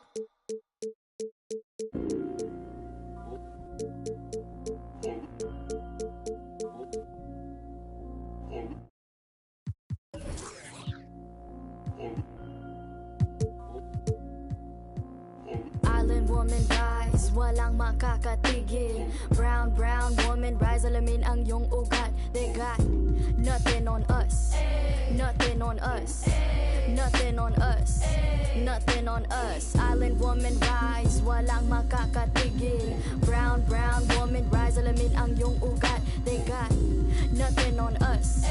Island woman rise, walang makakatigil. Brown, brown woman rise, alamin ang iyong ugat. They got nothing on us, nothing on us, nothing on us, nothing on us. Island woman rise, walang makakatigil. Brown, brown woman rise, alamin ang iyong ugat. They got nothing on us,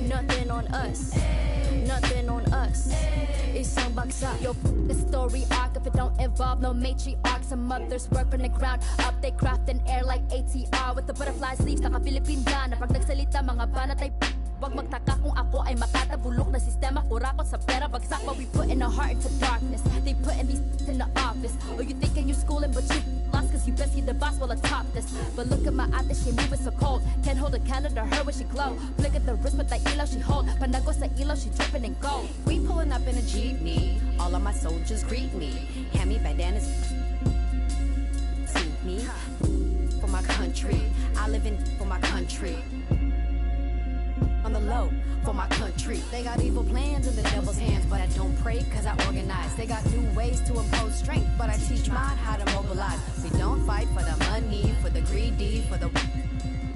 nothing on us, nothing on us. Isang bagsak. Yo, the story arc if it don't involve no matriarch. Some mothers work from the ground up, they craft an air like ATR with the butterfly sleeves. Naka-Philippine na pag nagsalita mga banat ay wag magtaka kung ako ay makatabulok na sistema. Kurakot sa pera bagsak, but we put in our heart into darkness. They putting these in the office. Or you thinking you schooling but you lost cause you best see the boss while atop this. But look at my ate, she moving so cold. Can't hold a candle to her when she glow. Flick at the wrist with that ilaw she hold. Panago sa ilaw, she dripping in gold. We pulling up in a jeepney. All of my soldiers greet me. Hand me bandanas. See me for my country. I live in for my country. On the low for my country. They got evil plans in the devil's hands, but I don't pray cause I organize. They got new ways to impose strength, but I teach mine how to mobilize. We don't fight for the money, for the greedy, for the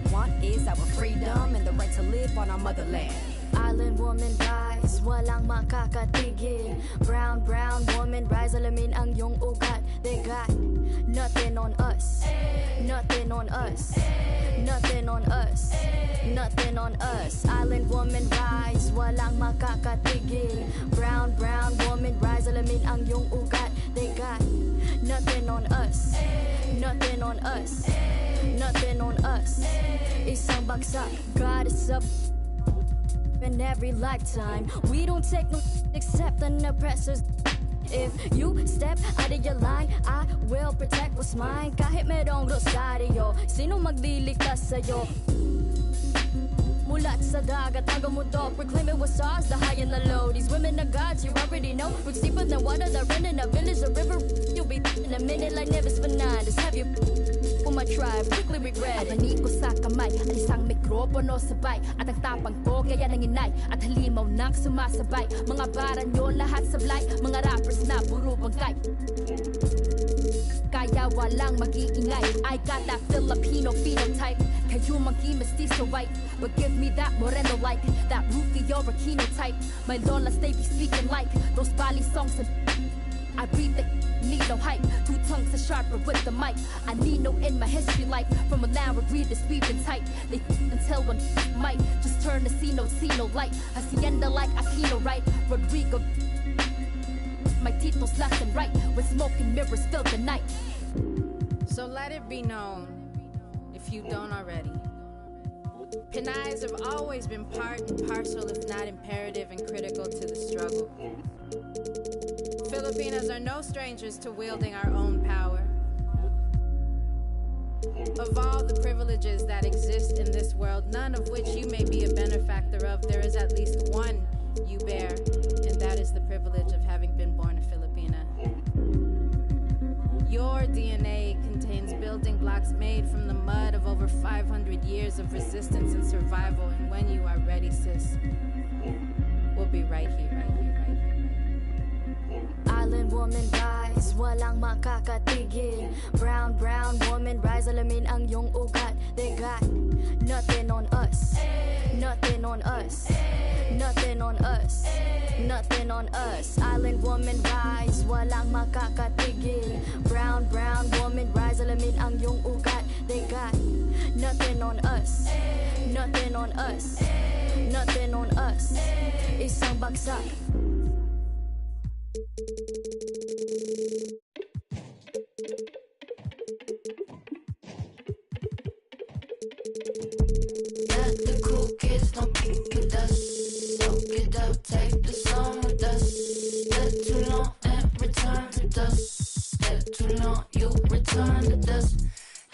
want is our freedom and the right to live on our motherland. Island woman rise, walang makakatigil. Brown, brown woman rise, alamin ang iyong ugat. They got nothing on us, nothing on us, nothing on us, nothing on us. Island woman rise, walang makakatigil. Brown, brown woman rise, alamin ang iyong ugat. They got nothing on us, nothing on us, nothing on us. Isang bagsak, God is up in every lifetime. We don't take no except an oppressor's. If you step out of your line, I will protect what's mine. Kahit merong rosaryo, sino magliligtas sa'yo? Mulat sa dagat hanggang mundo, proclaim it was ours, the high and the low. These women are gods, you already know. Roots deeper than water, they're in a village, a river. You'll be in a minute like Nevis Fernandez. Have you for my tribe, quickly regret it. Abani ko sa kamay, at isang mikropono sabay. At ang tapang ko, kaya nanginay. At halimaw nang sumasabay. Mga baran yun, lahat sablay. Mga rappers na puro bangkay. Kaya walang mag-iingay. I got that Filipino phenotype. Kayo monkey mestizo white, but give me that moreno like that Rufio Aquino type. My lolas they be speaking like those Bali songs and I breathe the need no hype. Two tongues are sharper with the mic. I need no in my history like from a loud readers weaving tight. They until one might just turn the see no light. Hacienda like Aquino right. Rodrigo my titles left and right when smoking mirrors fill the night. So let it be known, if you don't already, Pinays have always been part and parcel, if not imperative and critical to the struggle. Filipinos are no strangers to wielding our own power. Of all the privileges that exist in this world, none of which you may be a benefactor of, there is at least one you bear, and that is the privilege of having been born a Filipina. Your DNA contains building blocks made from the mud of over 500 years of resistance and survival, and when you are ready, sis, we'll be right here, right here, right here. Island woman rise, walang makakatigil. Brown, brown woman rise, alamin ang iyong ugat. They got nothing on us, nothing on us, nothing on us, nothing on us. Island woman rise, walang makakatigil. Brown, brown woman rise, alamin ang iyong ugat. They got nothing on us. Nothing on us. Isang bagsak. Let the cool kids don't with us. Soak it up, take the song with us. Stay too long and return to dust. Stay too long, you return to dust.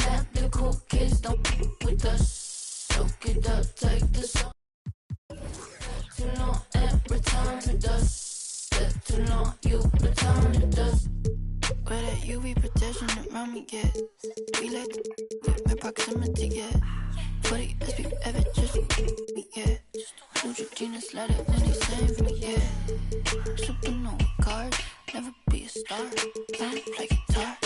Let the cool kids don't with us. Soak it up, take the song. Too long and return to dust. Stay too long, you return to dust. Where that UV protection around me get? We like with my proximity get. 40 SB ever just me yeah. Neutrogena let it when he saved me yeah. Supernova card, never be a star. Can't play guitar.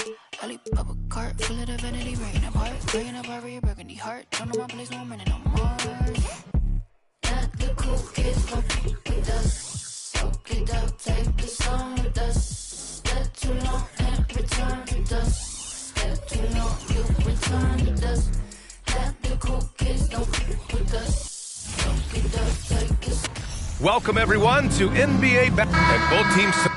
Lollipop a cart, full of divinity, breaking apart for your burgundy heart. Don't know my place, no I'm running on Mars. Let the cool kids go with us. Soak it up, take the song with us. Stay too long and return to dust. Stay too long, you return to dust. Let the cool kids go with us. Soak it up, take the song. Welcome everyone to NBA and both teams tonight.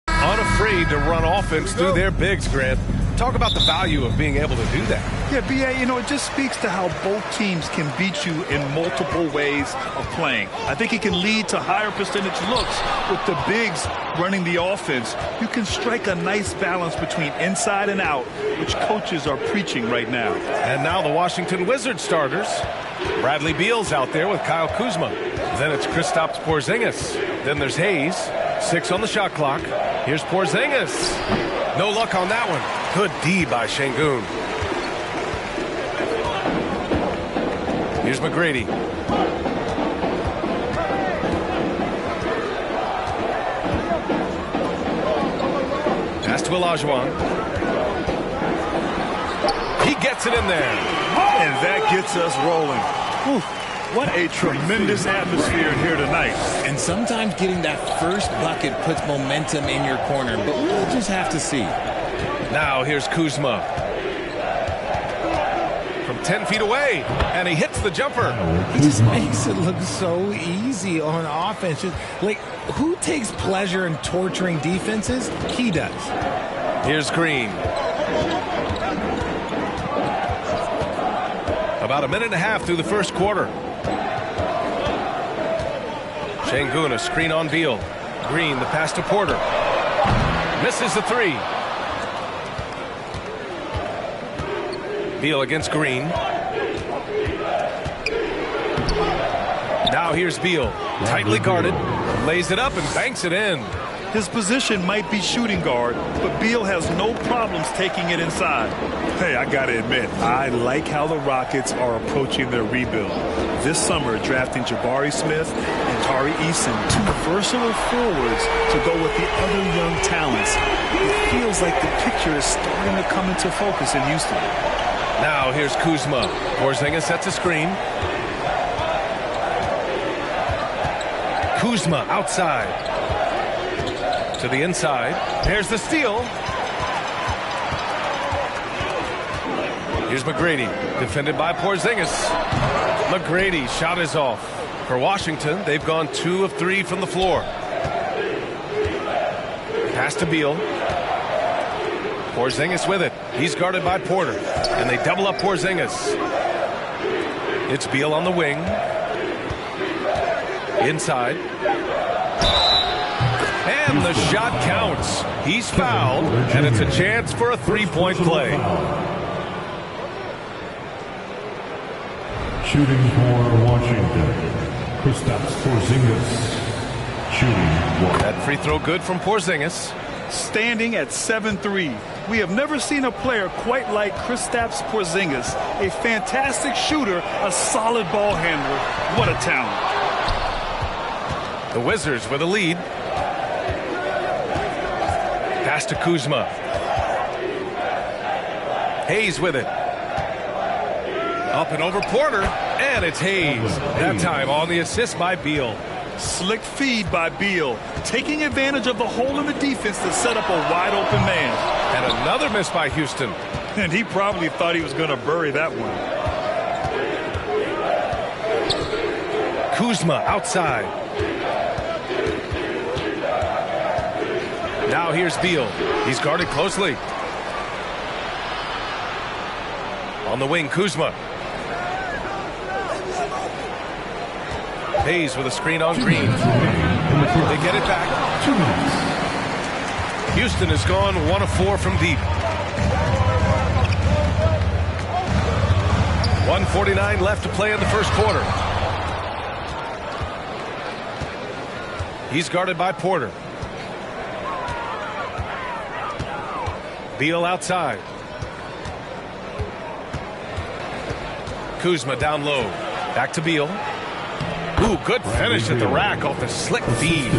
Unafraid to run offense through their bigs, Grant. Talk about the value of being able to do that. Yeah, B.A., you know, it just speaks to how both teams can beat you in multiple ways of playing. I think it can lead to higher percentage looks with the bigs running the offense. You can strike a nice balance between inside and out, which coaches are preaching right now. And now the Washington Wizards starters. Bradley Beal's out there with Kyle Kuzma. Then it's Kristaps Porzingis. Then there's Hayes. 6 on the shot clock. Here's Porzingis. No luck on that one. Good D by Şengün. Here's McGrady. Pass to Olajuwon. He gets it in there. And that gets us rolling. Whew. What a tremendous atmosphere here tonight. And sometimes getting that first bucket puts momentum in your corner, but we'll just have to see. Now here's Kuzma. From 10 feet away, and he hits the jumper. He just makes it look so easy on offense. Like, who takes pleasure in torturing defenses? He does. Here's Green. About a minute and a half through the first quarter. Şengün, a screen on Beal. Green, the pass to Porter. Misses the three. Beal against Green. Now here's Beal. Tightly guarded. Lays it up and banks it in. His position might be shooting guard, but Beal has no problems taking it inside. Hey, I gotta admit, I like how the Rockets are approaching their rebuild. This summer, drafting Jabari Smith and Tari Eason, two versatile forwards to go with the other young talents. It feels like the picture is starting to come into focus in Houston. Now here's Kuzma. Porzingis sets a screen. Kuzma outside. To the inside. There's the steal. Here's McGrady. Defended by Porzingis. McGrady shot is off. For Washington, they've gone 2 of 3 from the floor. Pass to Beal. Porzingis with it. He's guarded by Porter. And they double up Porzingis. It's Beal on the wing. Inside. And the shot counts. He's fouled, and it's a chance for a three-point play. Shooting for Washington, Kristaps Porzingis. Shooting one. That free throw good from Porzingis. Standing at 7'3", we have never seen a player quite like Kristaps Porzingis. A fantastic shooter, a solid ball handler. What a talent. The Wizards with a lead. Pass to Kuzma. Hayes with it. Up and over Porter, and it's Hayes. That time on the assist by Beal. Slick feed by Beal, taking advantage of the hole in the defense to set up a wide open man. And another miss by Houston. And he probably thought he was going to bury that one. Kuzma outside. Now here's Beal. He's guarded closely. On the wing, Kuzma. Hayes with a screen on Green. They get it back. 2 minutes. Houston has gone 1 of 4 from deep. 1:49 left to play in the first quarter. He's guarded by Porter. Beal outside. Kuzma down low. Back to Beal. Ooh, good finish at the rack off the slick feed.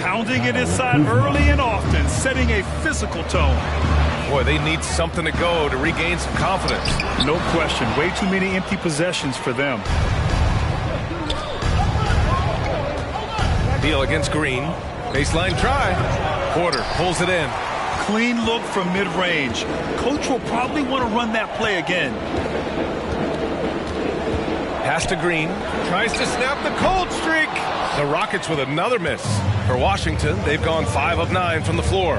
Pounding it inside early and often, setting a physical tone. Boy, they need something to go to regain some confidence. No question. Way too many empty possessions for them. Beal against Green. Baseline try. Porter pulls it in. Clean look from mid-range. Coach will probably want to run that play again. Pass to Green. Tries to snap the cold streak. The Rockets with another miss. For Washington, they've gone 5 of 9 from the floor.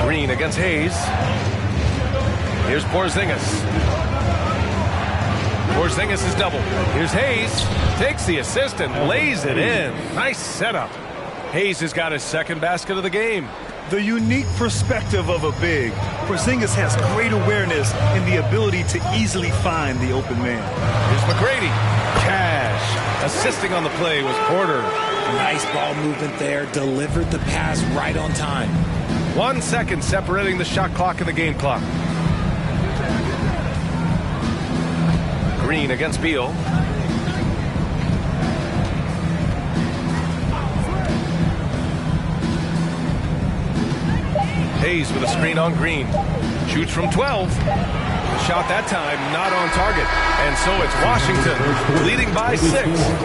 Green against Hayes. Here's Porzingis. Porzingis is double. Here's Hayes. Takes the assist and lays it in. Nice setup. Hayes has got his second basket of the game. The unique perspective of a big. Porzingis has great awareness and the ability to easily find the open man. Here's McGrady. Cash. Assisting on the play was Porter. Nice ball movement there. Delivered the pass right on time. 1 second separating the shot clock and the game clock. Green against Beal. Hayes with a screen on Green. Shoots from 12. Shot that time, not on target. And so it's Washington leading by 6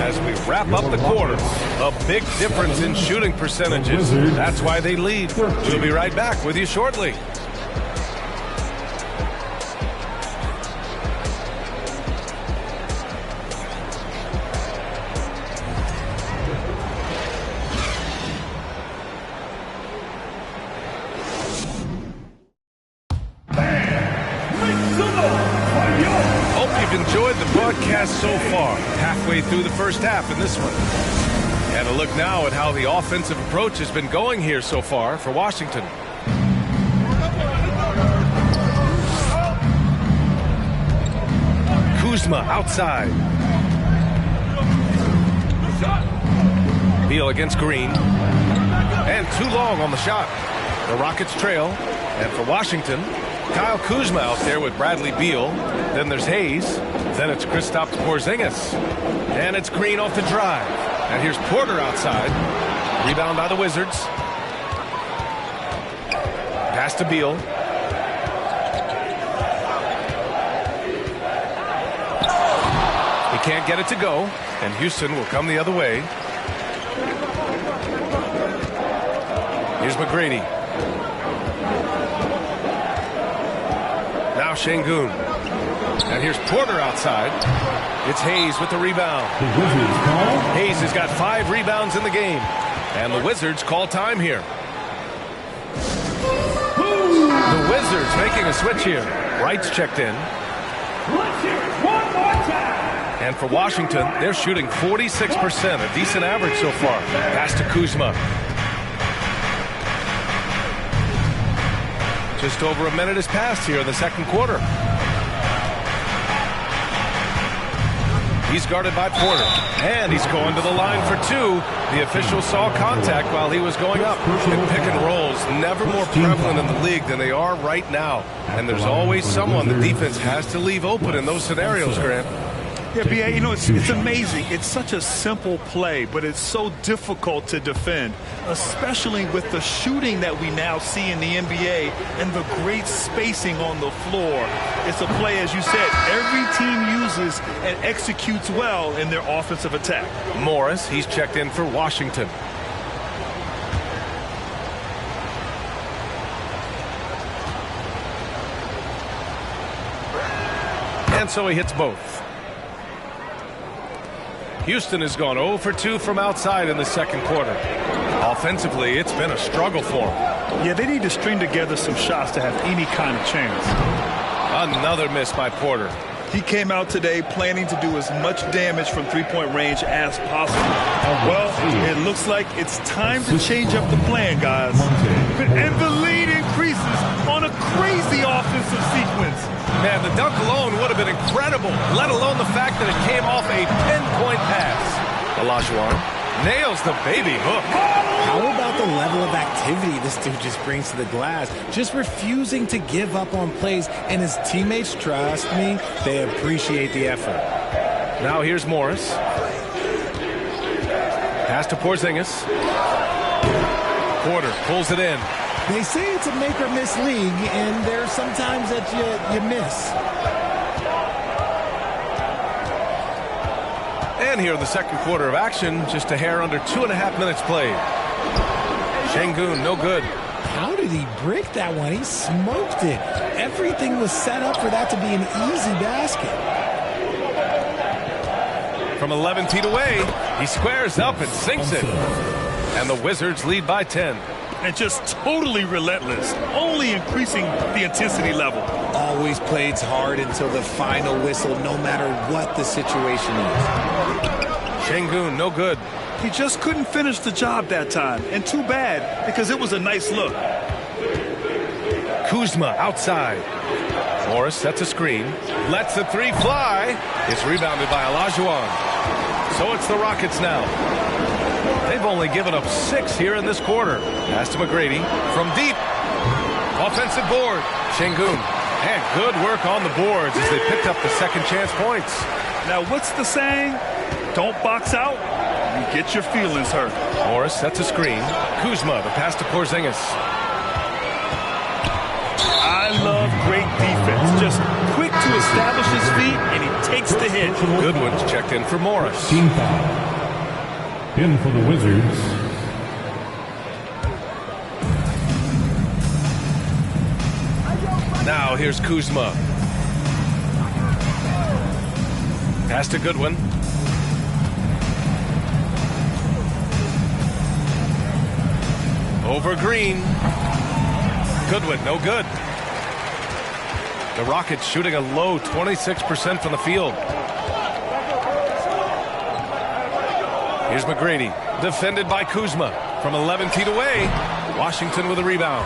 as we wrap up the quarter. A big difference in shooting percentages. That's why they lead. We'll be right back with you shortly. Enjoyed the broadcast so far, halfway through the first half in this one. And a look now at how the offensive approach has been going here so far for Washington. Kuzma outside. Beal against Green. And too long on the shot. The Rockets trail. And for Washington, Kyle Kuzma out there with Bradley Beal. Then there's Hayes. Then it's Kristaps Porzingis. And it's Green off the drive. And here's Porter outside. Rebound by the Wizards. Pass to Beal. He can't get it to go. And Houston will come the other way. Here's McGrady. Now Şengün. And here's Porter outside. It's Hayes with the rebound. Hayes has got 5 rebounds in the game. And the Wizards call time here. The Wizards making a switch here. Wright's checked in. And for Washington, they're shooting 46%, a decent average so far. Pass to Kuzma. Just over a minute has passed here in the second quarter. He's guarded by Porter. And he's going to the line for 2. The official saw contact while he was going up. And pick and rolls, never more prevalent in the league than they are right now. And there's always someone the defense has to leave open in those scenarios, Grant. Yeah, B.A., you know, it's amazing. It's such a simple play, but it's so difficult to defend, especially with the shooting that we now see in the NBA and the great spacing on the floor. It's a play, as you said, every team uses and executes well in their offensive attack. Morris, he's checked in for Washington. And so he hits both. Houston has gone 0 for 2 from outside in the second quarter. Offensively, it's been a struggle for them. Yeah, they need to string together some shots to have any kind of chance. Another miss by Porter. He came out today planning to do as much damage from three-point range as possible. Well, it looks like it's time to change up the plan, guys. And the lead increases on a crazy offensive sequence. Man, the dunk alone would have been incredible, let alone the fact that it came off a pinpoint pass. Olajuwon nails the baby hook. How about the level of activity this dude just brings to the glass? Just refusing to give up on plays, and his teammates, trust me, they appreciate the effort. Now here's Morris. Pass to Porzingis. Porter pulls it in. They say it's a make-or-miss league, and there's sometimes that you miss. And here in the second quarter of action, just a hair under 2.5 minutes played. Şengün, no good. How did he break that one? He smoked it. Everything was set up for that to be an easy basket. From 11 feet away, he squares up and sinks it. And the Wizards lead by 10. And just totally relentless, only increasing the intensity level. Always plays hard until the final whistle, no matter what the situation is. Şengün, no good. He just couldn't finish the job that time, and too bad, because it was a nice look. Kuzma outside. Morris sets a screen, lets the 3 fly. It's rebounded by Olajuwon. So it's the Rockets now. They've only given up 6 here in this quarter. Pass to McGrady from deep. Offensive board. Şengün And good work on the boards as they picked up the second chance points. Now, what's the saying? Don't box out, you get your feelings hurt. Morris sets a screen. Kuzma, the pass to Porzingis. I love great defense. Just quick to establish his feet, and he takes the hit. Goodwin's checked in for Morris. Team foul. In for the Wizards. Now here's Kuzma. Pass to Goodwin. Over Green. Goodwin, no good. The Rockets shooting a low 26% from the field. Here's McGrady, defended by Kuzma from 11 feet away. Washington with a rebound.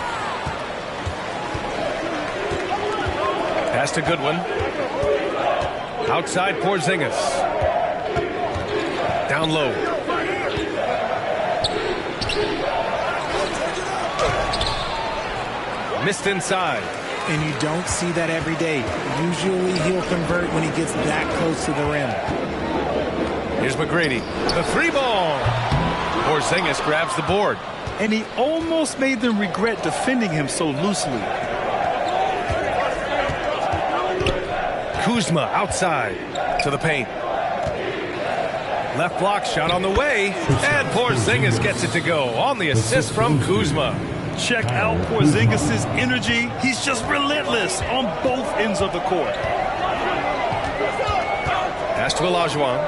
Pass to Goodwin. Outside Porzingis. Down low. Missed inside. And you don't see that every day. Usually he'll convert when he gets that close to the rim. Here's McGrady. The three ball. Porzingis grabs the board. And he almost made them regret defending him so loosely. Kuzma outside to the paint. Left block shot on the way. And Porzingis gets it to go on the assist from Kuzma. Check out Porzingis' energy. He's just relentless on both ends of the court. Pass to Olajuwon.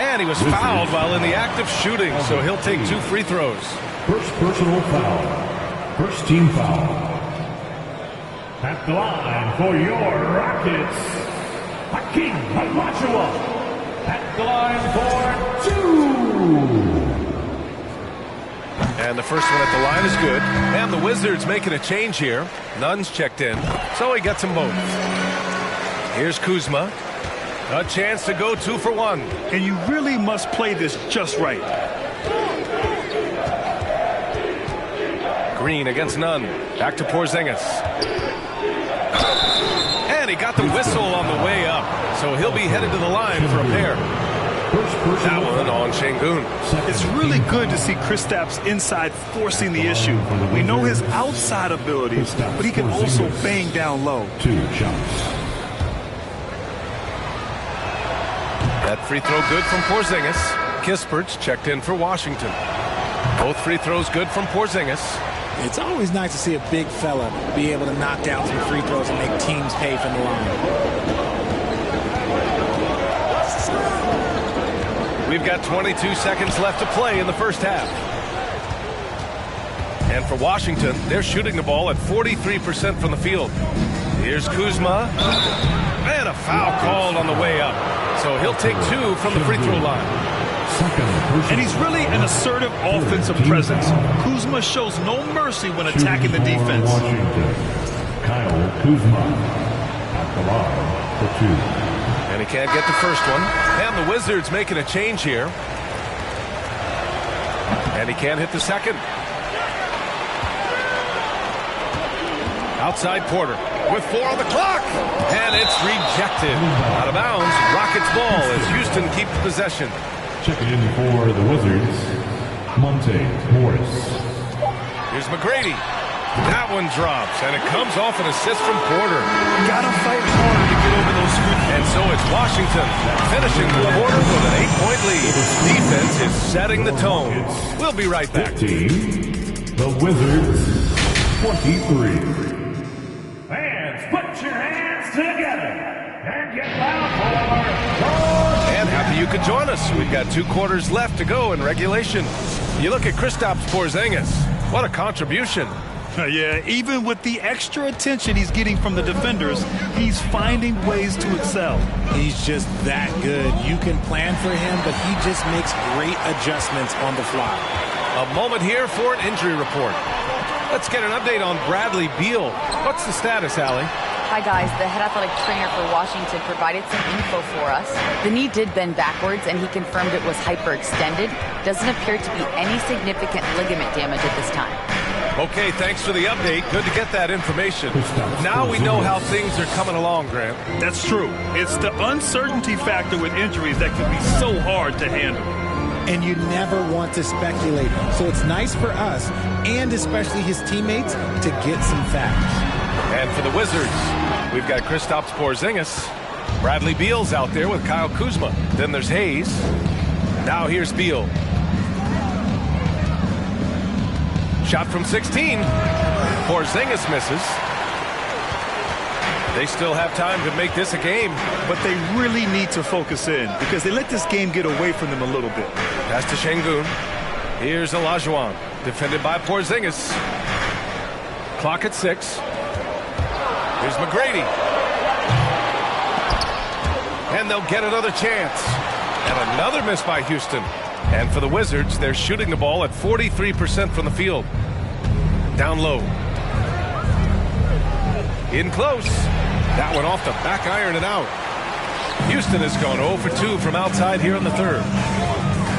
And he was fouled while in the act of shooting, so he'll take 2 free throws. First personal foul. First team foul. At the line for your Rockets, Hakeem Olajuwon. At the line for 2. And the first one at the line is good. And the Wizards making a change here. Nunn's checked in, so he gets them both. Here's Kuzma. A chance to go 2 for 1. And you really must play this just right. Green against Nunn. Back to Porzingis. And he got the whistle on the way up, so he'll be headed to the line for a pair. That one on Şengün. It's really good to see Kristaps inside forcing the issue. We know his outside abilities, but he can also bang down low. 2 shots. That free throw good from Porzingis. Kispert's checked in for Washington. Both free throws good from Porzingis. It's always nice to see a big fella be able to knock down some free throws and make teams pay from the line. We've got 22 seconds left to play in the first half. And for Washington, they're shooting the ball at 43% from the field. Here's Kuzma. And a foul called on the way up. So he'll take 2 from the free throw line. And he's really an assertive offensive presence. Kuzma shows no mercy when attacking the defense. Kyle Kuzma at the line for 2. And he can't get the first one. And the Wizards making a change here. And he can't hit the second. Outside Porter with 4 on the clock. And it's rejected. Out of bounds. Rockets ball as Houston keeps possession. Checking in for the Wizards, Monte Morris. Here's McGrady. That one drops, and it comes off an assist from Porter. Gotta fight harder to get over those screens. And so it's Washington finishing the quarter with an 8-point lead. Defense is setting the tone. We'll be right back. 15, the Wizards, 23. Fans, put your hands together and get loud for And happy you could join us. We've got 2 quarters left to go in regulation. You look at Kristaps Porzingis. What a contribution. Yeah, even with the extra attention he's getting from the defenders, he's finding ways to excel. He's just that good. You can plan for him, but he just makes great adjustments on the fly. A moment here for an injury report. Let's get an update on Bradley Beal. What's the status, Allie? Hi, guys. The head athletic trainer for Washington provided some info for us. The knee did bend backwards, and he confirmed it was hyperextended. Doesn't appear to be any significant ligament damage at this time. Okay, thanks for the update. Good to get that information. Now we know how things are coming along, Grant. That's true. It's the uncertainty factor with injuries that can be so hard to handle. And you never want to speculate. So it's nice for us, and especially his teammates, to get some facts. And for the Wizards, we've got Kristaps Porzingis. Bradley Beal's out there with Kyle Kuzma. Then there's Hayes. Now here's Beal. Shot from 16. Porzingis misses. They still have time to make this a game. But they really need to focus in because they let this game get away from them a little bit. Pass to Şengün. Here's Olajuwon. Defended by Porzingis. Clock at 6. Here's McGrady. And they'll get another chance. And another miss by Houston. And for the Wizards, they're shooting the ball at 43% from the field. Down low. In close. That one off the back iron and out. Houston has gone 0 for 2 from outside here in the third.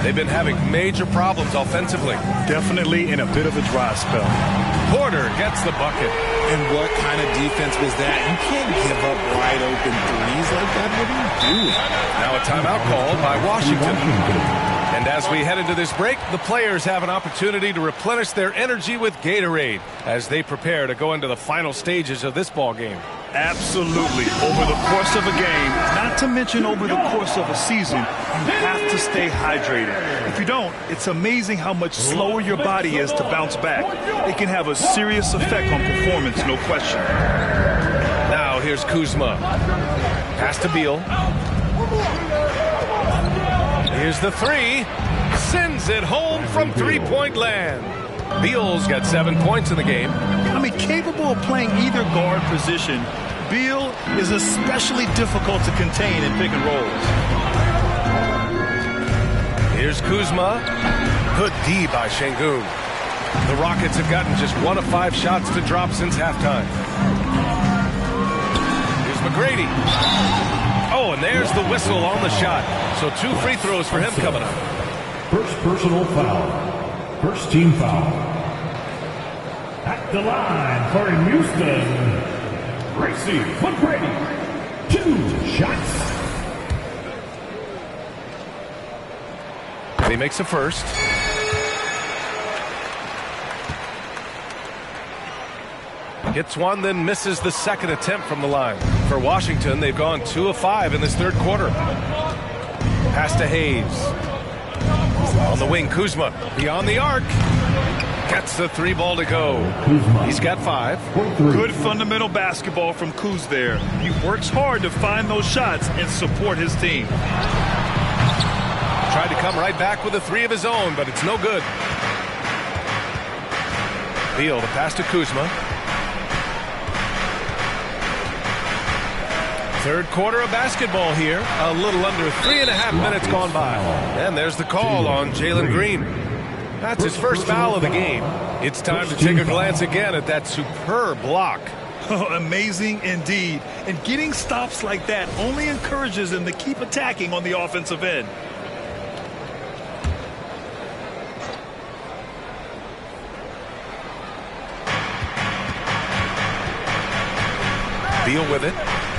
They've been having major problems offensively. Definitely in a bit of a dry spell. Porter gets the bucket. And what kind of defense was that? You can't give up wide open threes like that. What are you doing? Now a timeout called by Washington. And as we head into this break, the players have an opportunity to replenish their energy with Gatorade as they prepare to go into the final stages of this ball game. Absolutely. Over the course of a game, not to mention over the course of a season, you have to stay hydrated. If you don't, it's amazing how much slower your body is to bounce back. It can have a serious effect on performance, no question. Now here's Kuzma. Pass to Beal. Here's the three. Sends it home from three-point land. Beal's got 7 points in the game. I mean, capable of playing either guard position, Beal is especially difficult to contain in pick and rolls. Here's Kuzma. Good D by Şengün. The Rockets have gotten just 1 of 5 shots to drop since halftime. Here's McGrady. Oh, and there's the whistle on the shot. So 2 free throws for him coming up. First personal foul. First team foul. At the line for Houston, Gracie McGrady. 2 shots. And he makes a first. Gets one, then misses the second attempt from the line. For Washington, they've gone 2 of 5 in this third quarter. Pass to Hayes. On the wing, Kuzma. Beyond the arc. Gets the 3 ball to go. He's got 5. Good fundamental basketball from Kuz there. He works hard to find those shots and support his team. Tried to come right back with a 3 of his own, but it's no good. Beal, the pass to Kuzma. Third quarter of basketball here. A little under 3.5 minutes gone by. And there's the call on Jalen Green. That's his first foul of the game. It's time to take a glance again at that superb block. Oh, amazing indeed. And getting stops like that only encourages them to keep attacking on the offensive end. Beal with it.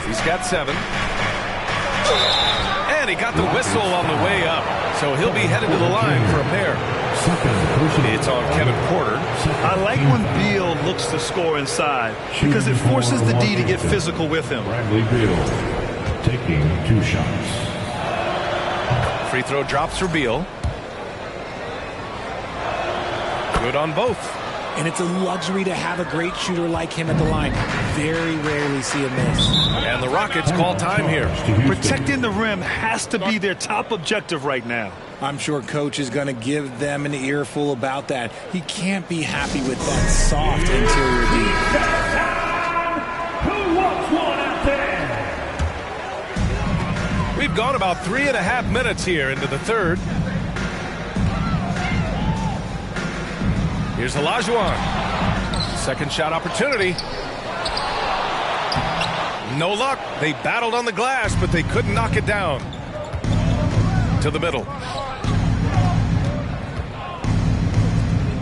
He's got 7. And he got the whistle on the way up. So he'll be headed to the line for a pair. It's on Kevin Porter. I like when Beal looks to score inside because it forces the D to get physical with him. Bradley Beal taking 2 shots. Free throw drops for Beal. Good on both. And it's a luxury to have a great shooter like him at the line. Very rarely see a miss. And the Rockets call time here. Protecting the rim has to be their top objective right now. I'm sure Coach is going to give them an earful about that. He can't be happy with that soft interior D. Who wants one out there? We've gone about 3.5 minutes here into the third. Here's Olajuwon. Second shot opportunity. No luck. They battled on the glass, but they couldn't knock it down. To the middle.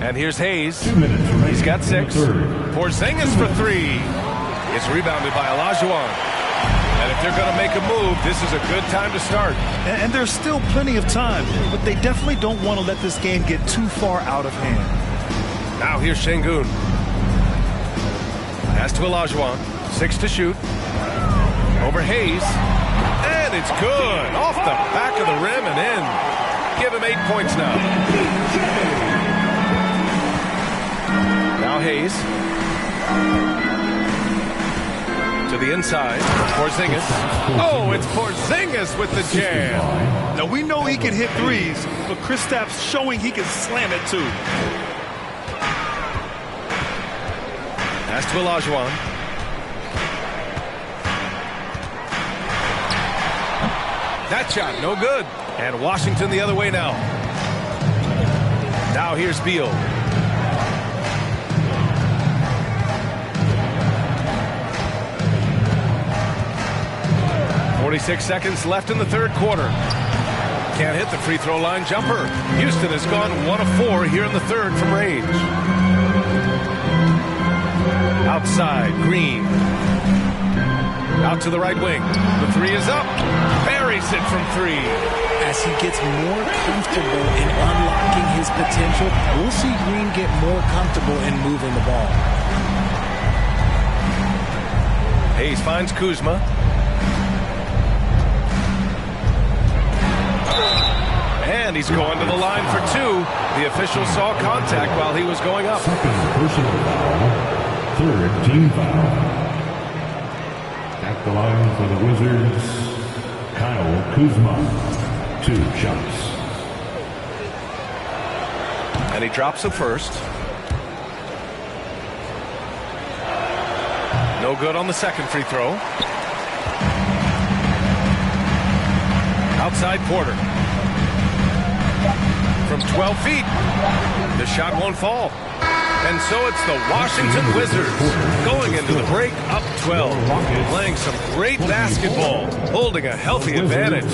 And here's Hayes. 2 minutes remaining. He's got 6. Third. Porzingis for 3. It's rebounded by Olajuwon. And if they're going to make a move, this is a good time to start. And there's still plenty of time, but they definitely don't want to let this game get too far out of hand. Now here's Şengün. Pass to Olajuwon. 6 to shoot. Over Hayes. And it's good. Off the back of the rim and in. Give him 8 points now. Now Hayes. To the inside. Porzingis. Oh, it's Porzingis with the jam. Now we know he can hit threes, but Kristaps showing he can slam it too. Pass to Olajuwon. That shot, no good. And Washington the other way now. Now here's Beal. .46 seconds left in the third quarter. Can't hit the free throw line jumper. Houston has gone 1 of 4 here in the third from range. Outside, Green. Out to the right wing. The 3 is up. Buries it from 3. As he gets more comfortable in unlocking his potential, we'll see Green get more comfortable in moving the ball. Hayes finds Kuzma. And he's going to the line for 2. The official saw contact while he was going up. Second personal foul. Third team foul. At the line for the Wizards, Kyle Kuzma. 2 shots. And he drops the first. No good on the second free throw. Outside Porter. From 12 feet. The shot won't fall. And so it's the Washington Wizards going into the break up 12. Playing some great basketball. Holding a healthy advantage.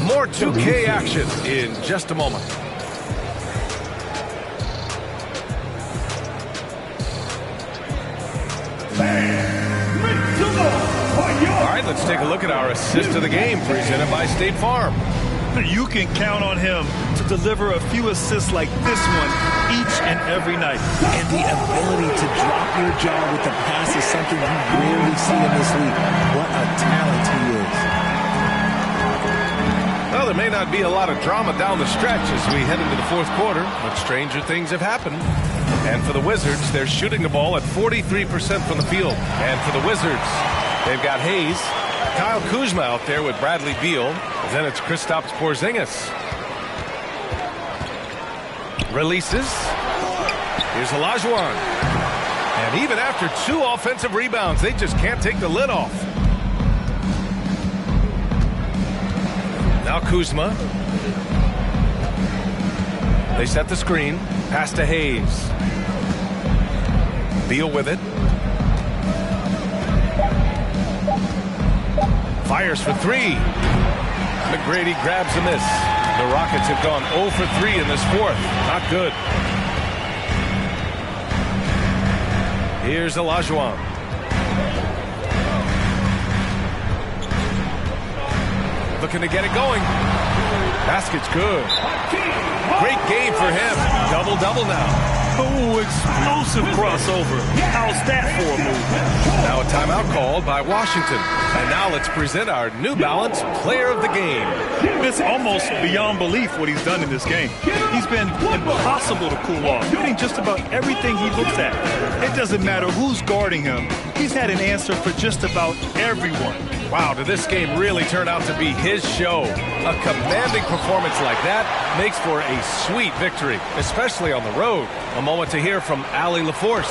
More 2K action in just a moment. All right, let's take a look at our assist of the game presented by State Farm. You can count on him to deliver a few assists like this one each and every night. And the ability to drop your jaw with the pass is something you rarely see in this league. What a talent he is. Well, there may not be a lot of drama down the stretch as we head into the fourth quarter, but stranger things have happened. And for the Wizards, they're shooting the ball at 43% from the field. And for the Wizards, they've got Hayes, Kyle Kuzma out there with Bradley Beal. Then it's Kristaps Porzingis. Releases. Here's Olajuwon. And even after 2 offensive rebounds, they just can't take the lid off. Now Kuzma. They set the screen. Pass to Hayes. Beal with it. Fires for 3. McGrady grabs a miss. The Rockets have gone 0 for 3 in this fourth. Not good. Here's Olajuwon. Looking to get it going. Basket's good. Great game for him. Double-double now. Oh, explosive crossover. How's that for a move? Now a timeout called by Washington. And now let's present our New Balance Player of the Game. It's almost beyond belief what he's done in this game. He's been impossible to cool off, hitting just about everything he looks at. It doesn't matter who's guarding him. He's had an answer for just about everyone. Wow, did this game really turn out to be his show? A commanding performance like that makes for a sweet victory, especially on the road. A moment to hear from Allie LaForce.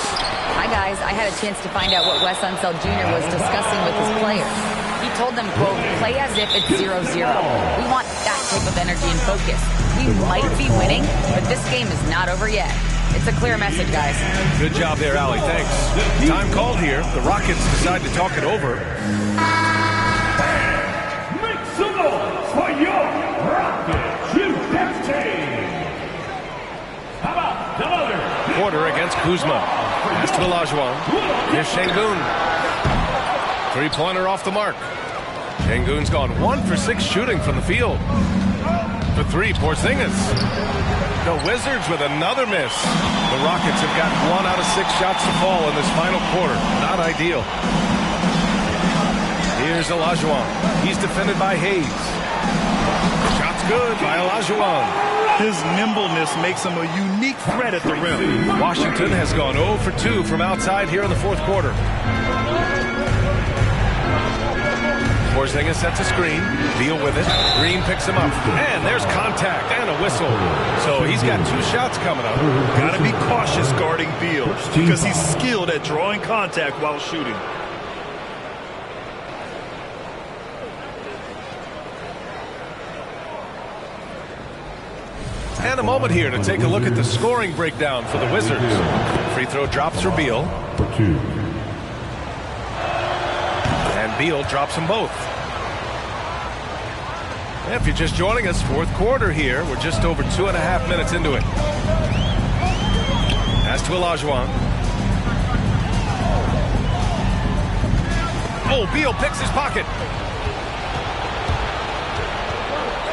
Hi, guys. I had a chance to find out what Wes Unseld Jr. was discussing with his players. He told them, quote, play as if it's 0-0. We want that type of energy and focus. We might be winning, but this game is not over yet. It's a clear message, guys. Good job there, Allie. Thanks. Time called here. The Rockets decide to talk it over. Make some noise for your Rockets USA. How about the mother? Kuzma. Pass to Olajuwon. Here's Şengün. Three-pointer off the mark. Şengün's gone 1 for 6 shooting from the field. For three, Porzingis. The Wizards with another miss. The Rockets have got 1 out of 6 shots to fall in this final quarter. Not ideal. Here's Olajuwon. He's defended by Hayes. Shot's good by Olajuwon. His nimbleness makes him a unique threat at the rim. Washington has gone 0 for 2 from outside here in the fourth quarter. Porzingis sets a screen. Beal with it. Green picks him up. And there's contact and a whistle. So he's got 2 shots coming up. Got to be cautious guarding Beal because he's skilled at drawing contact while shooting. And a moment here to take a look at the scoring breakdown for the Wizards. Free throw drops for Beal. For 2. And Beal drops them both. If you're just joining us, fourth quarter here. We're just over 2.5 minutes into it. Pass to Olajuwon. Oh, Beal picks his pocket.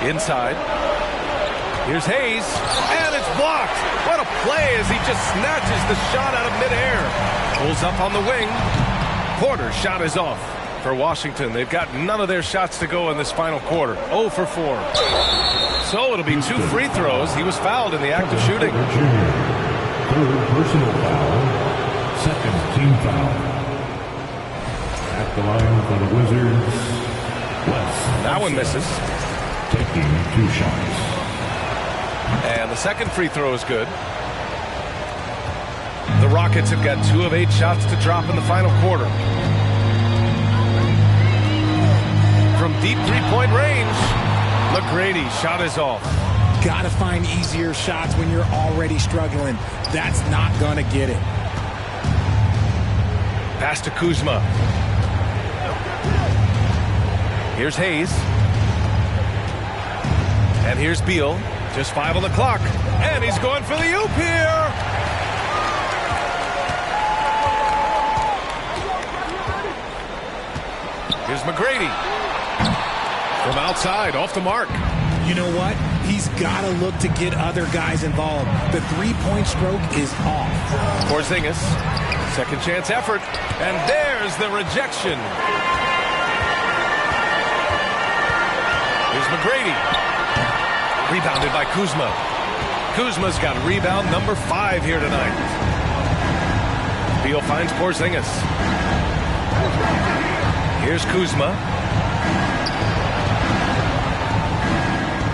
Inside. Here's Hayes, and it's blocked. What a play as he just snatches the shot out of midair. Pulls up on the wing. Porter's shot is off for Washington. They've got none of their shots to go in this final quarter. 0 for 4. So it'll be 2 free throws. He was fouled in the act of shooting. Third personal foul. Second team foul. At the line for the Wizards, Wes. That one misses. Taking 2 shots. And the second free throw is good. The Rockets have got 2 of 8 shots to drop in the final quarter. From deep three-point range, McGrady shot is off. Gotta find easier shots when you're already struggling. That's not gonna get it. Pass to Kuzma. Here's Hayes. And here's Beal. Just 5 on the clock. And he's going for the oop here. Here's McGrady. From outside, off the mark. You know what? He's got to look to get other guys involved. The three-point stroke is off. Porzingis. Second chance effort. And there's the rejection. Here's McGrady. Rebounded by Kuzma. Kuzma's got rebound number 5 here tonight. Beal finds Porzingis. Here's Kuzma.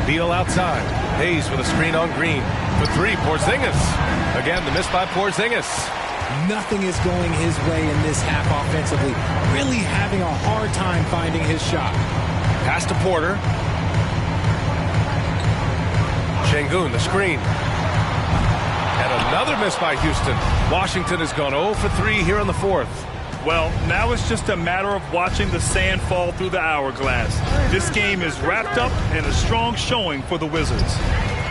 Beal outside. Hayes with a screen on Green. For 3, Porzingis. Again, the miss by Porzingis. Nothing is going his way in this half offensively. Really having a hard time finding his shot. Pass to Porter. Şengün, the screen. And another miss by Houston. Washington has gone 0 for 3 here in the fourth. Well, now it's just a matter of watching the sand fall through the hourglass. This game is wrapped up in a strong showing for the Wizards.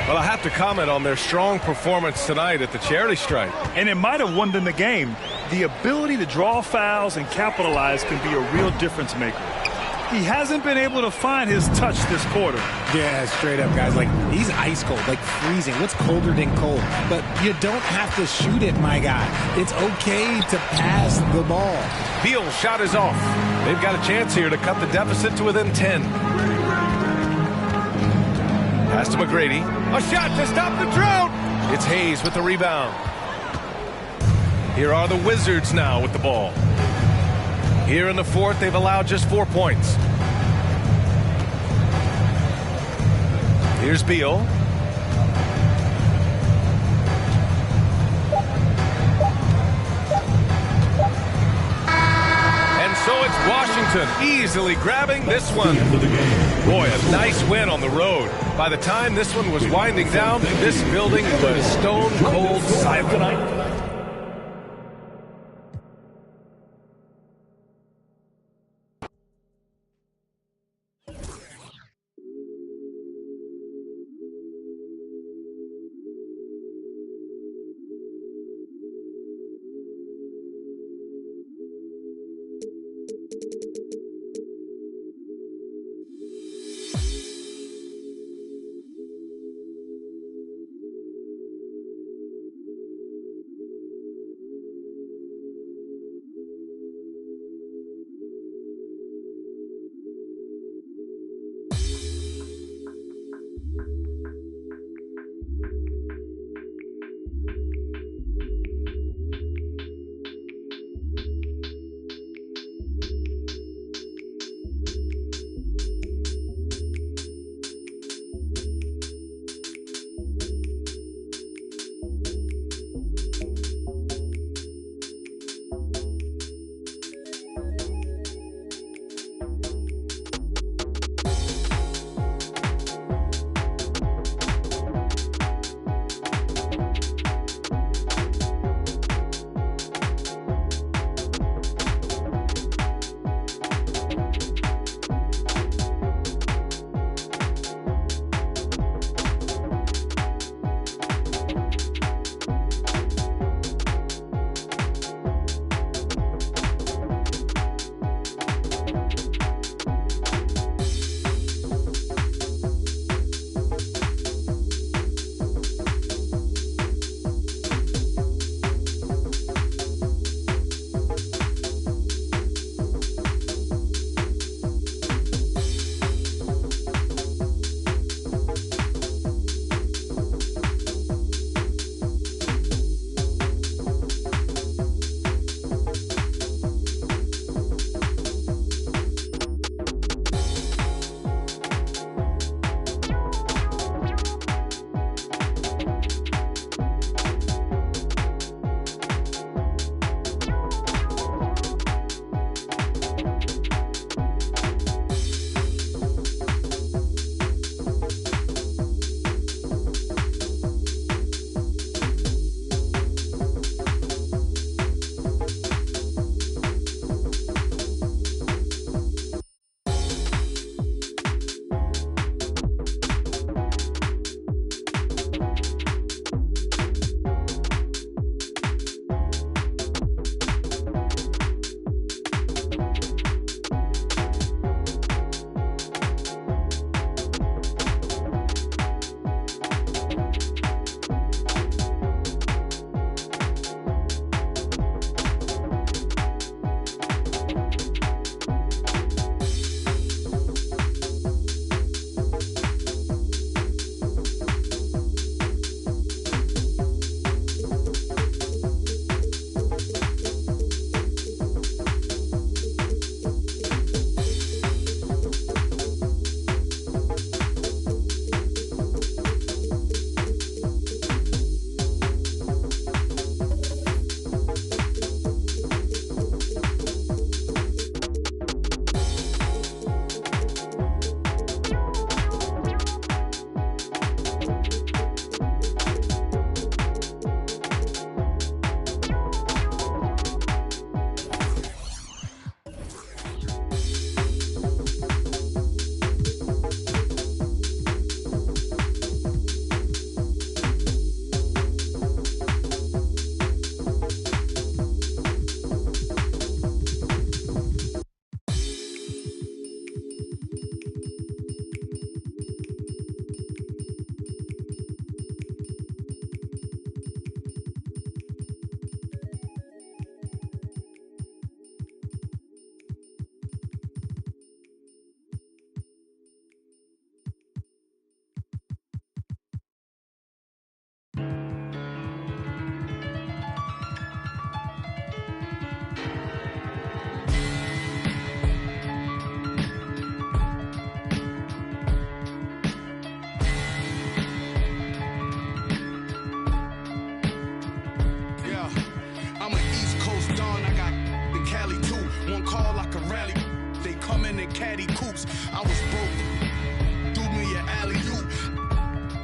Well, I have to comment on their strong performance tonight at the charity stripe. And it might have won them the game. The ability to draw fouls and capitalize can be a real difference maker. He hasn't been able to find his touch this quarter. Yeah, straight up, guys. Like, he's ice cold, like freezing. What's colder than cold? But you don't have to shoot it, my guy. It's okay to pass the ball. Beal's shot is off. They've got a chance here to cut the deficit to within 10. Pass to McGrady. A shot to stop the drought. It's Hayes with the rebound. Here are the Wizards now with the ball. Here in the fourth, they've allowed just 4 points. Here's Beal. And so it's Washington easily grabbing this one. Boy, a nice win on the road. By the time this one was winding down, this building was stone cold silent. caddy coops. I was broke, threw me an alley-oop.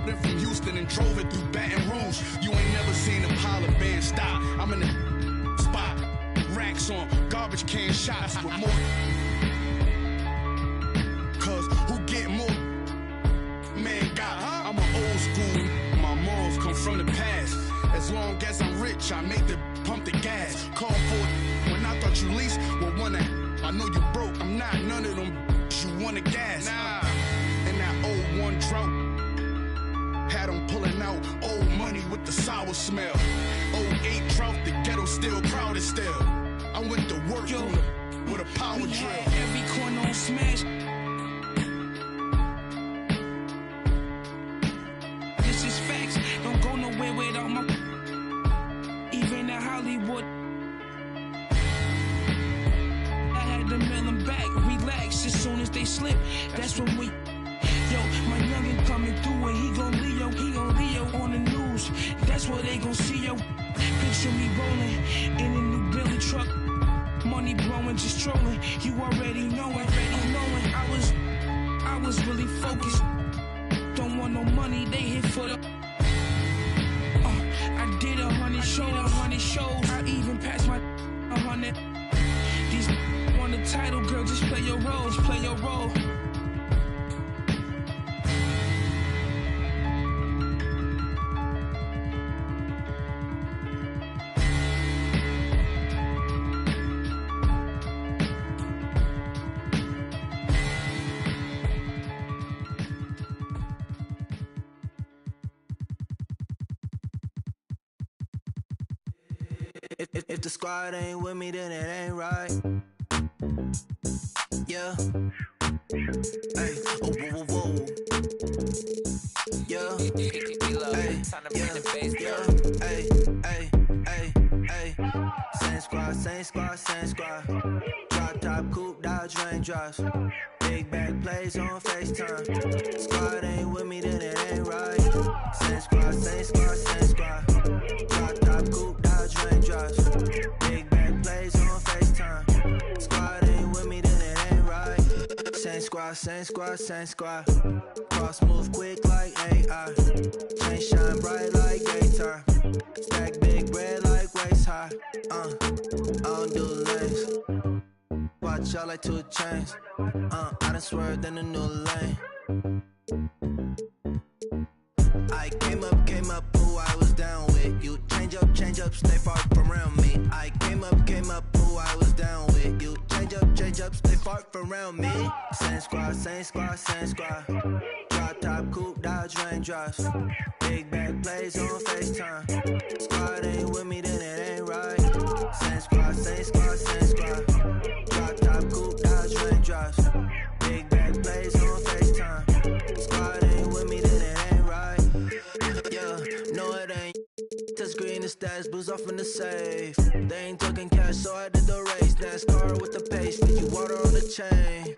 Went from Houston and drove it through Baton Rouge. You ain't never seen a Polar Band stop. I'm in the spot, racks on garbage can shots with more. Cause who get more? Man got, I'm an old school. My morals come from the past. As long as I'm rich, I make the pump the gas. Call for it when I thought you leased. Well, one I know you broke. I'm not none of them. You want a gas? Nah. And that 01 drought had them pulling out old money with the sour smell. 08 drought, the ghetto still crowded still. I went to work with a power drill. Every corner on smash. This is facts. Don't go nowhere without my. Even in Hollywood. I had to mail them back. Relax as soon as they slip. That's when we. Yo, my youngin' coming through and he gon' Leo on the news. That's what they gon' see, yo. Picture me rolling in a new Billy truck. Money blowing, just trolling. You already knowin'. I was really focused. Don't want no money, they hit for the. I did 100 shows. I even passed my 100. These want the title, girl, just play your role. If the squad ain't with me, then it ain't right. Yeah. Hey, oh, whoa, whoa, whoa. Yeah. Hey, yeah. Hey. Same squad. Drop top, coupe, Dodge raindrops. Big back plays on FaceTime. Squad ain't with me, then it ain't right. Same squad. Drop top, coupe, Dodge raindrops. Big back plays on FaceTime. Squad ain't with me, then it ain't right. Same squad. Cross move quick like AI. Chain shine bright like guitar. Stack big bread like waist high. I don't do lanes. Watch out like 2 chains. I done swerved in a new lane. I came up, who I was down with. You change up, stay far from around me. I came up, who I was down with. You change up, stay far from around me. Same squad. Drop top, coupe, Dodge raindrops. Big back plays on FaceTime. Squad ain't with me, then it ain't right. Same squad. Drop top, coupe, Dodge raindrops. Big back plays on FaceTime. Squad ain't with me, then it ain't right. Yeah, no it ain't. Touchscreen and stats, booze off in the safe. They ain't talking cash, so I did the race. NASCAR with the pace, feed you water on the chain.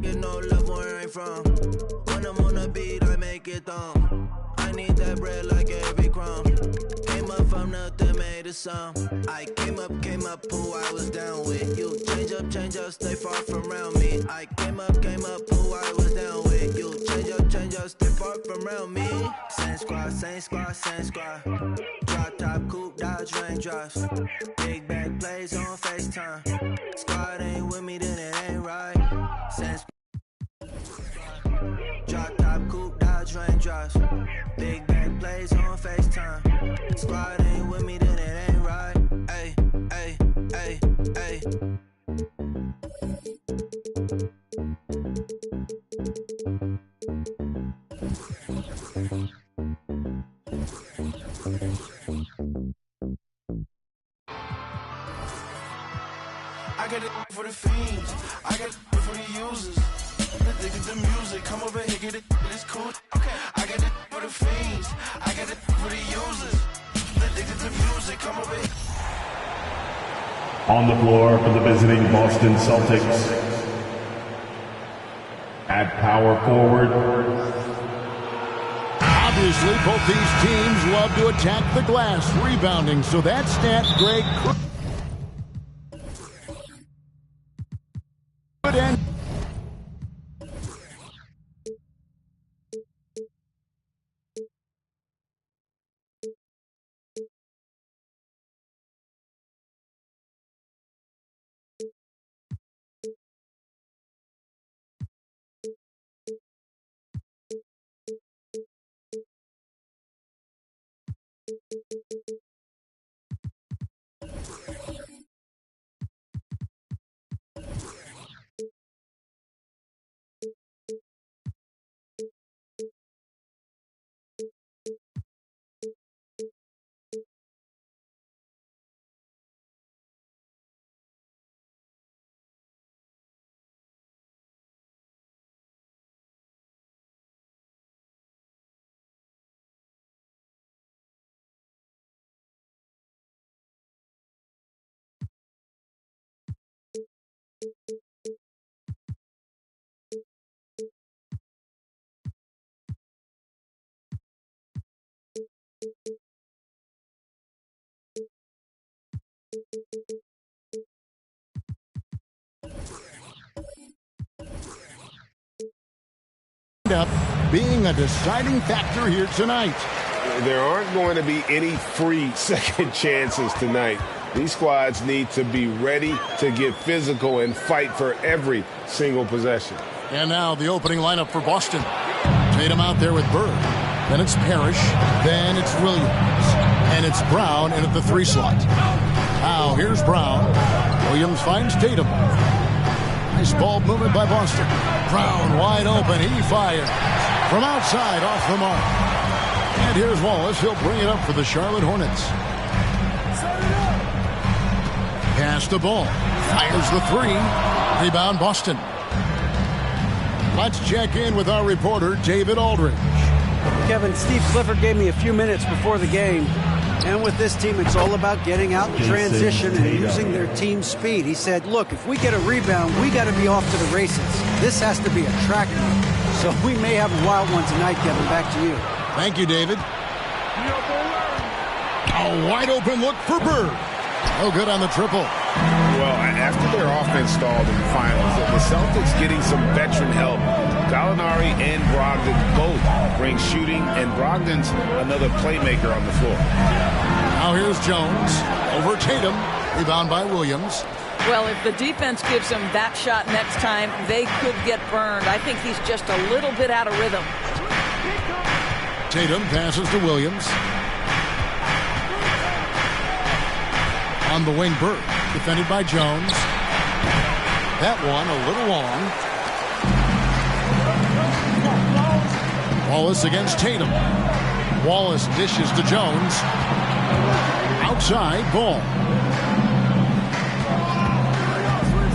You know love where I ain't from. When I'm on the beat, I make it thumb. I need that bread like every crumb. Came up from nothing, made a sum. I came up, who I was down with. You change up, stay far from around me. I came up, who I was down with. You change up, stay far from around me. Same squad. Drop top, coupe, Dodge raindrops. Big back plays on FaceTime. Squad ain't with me, then it ain't right. Same drop top, coupe, Dodge raindrops. Big back plays on FaceTime. Squad ain't with me, then it ain't right. Ay. I got it for the fiends. I got it for the users. The niggas, the music. Come over here, get it. It's cool. Okay. I got it for the fiends. I got it for the users. The niggas, the music. Come over here. On the floor for the visiting Boston Celtics. At power forward. Obviously, both these teams love to attack the glass, rebounding, so that stat, Greg, could end Up being a deciding factor here tonight. There aren't going to be any free second chances tonight. These squads need to be ready to get physical and fight for every single possession. And now the opening lineup for Boston. Tatum out there with Bird. Then it's Parrish. Then it's Williams. And it's Brown in at the 3 slot. Now here's Brown. Williams finds Tatum. Nice ball movement by Boston. Brown wide open. He fires from outside off the mark. And here's Wallace. He'll bring it up for the Charlotte Hornets. Pass the ball. Fires the 3. Rebound Boston. Let's check in with our reporter, David Aldridge. Kevin, Steve Clifford gave me a few minutes before the game. And with this team, it's all about getting out in transition and using their team speed. He said, look, if we get a rebound, we got to be off to the races. This has to be a track meet. So we may have a wild one tonight, Kevin. Back to you. Thank you, David. A wide open look for Bird. No good on the triple. Well, after their offense stalled in the finals, the Celtics getting some veteran help. Gallinari and Brogdon both bring shooting, and Brogdon's another playmaker on the floor. Now here's Jones over Tatum. Rebound by Williams. Well, if the defense gives him that shot next time, they could get burned. I think he's just a little bit out of rhythm. Tatum passes to Williams. On the wing, Bird. Defended by Jones. That one a little long. Wallace against Tatum. Wallace dishes to Jones. Outside, ball.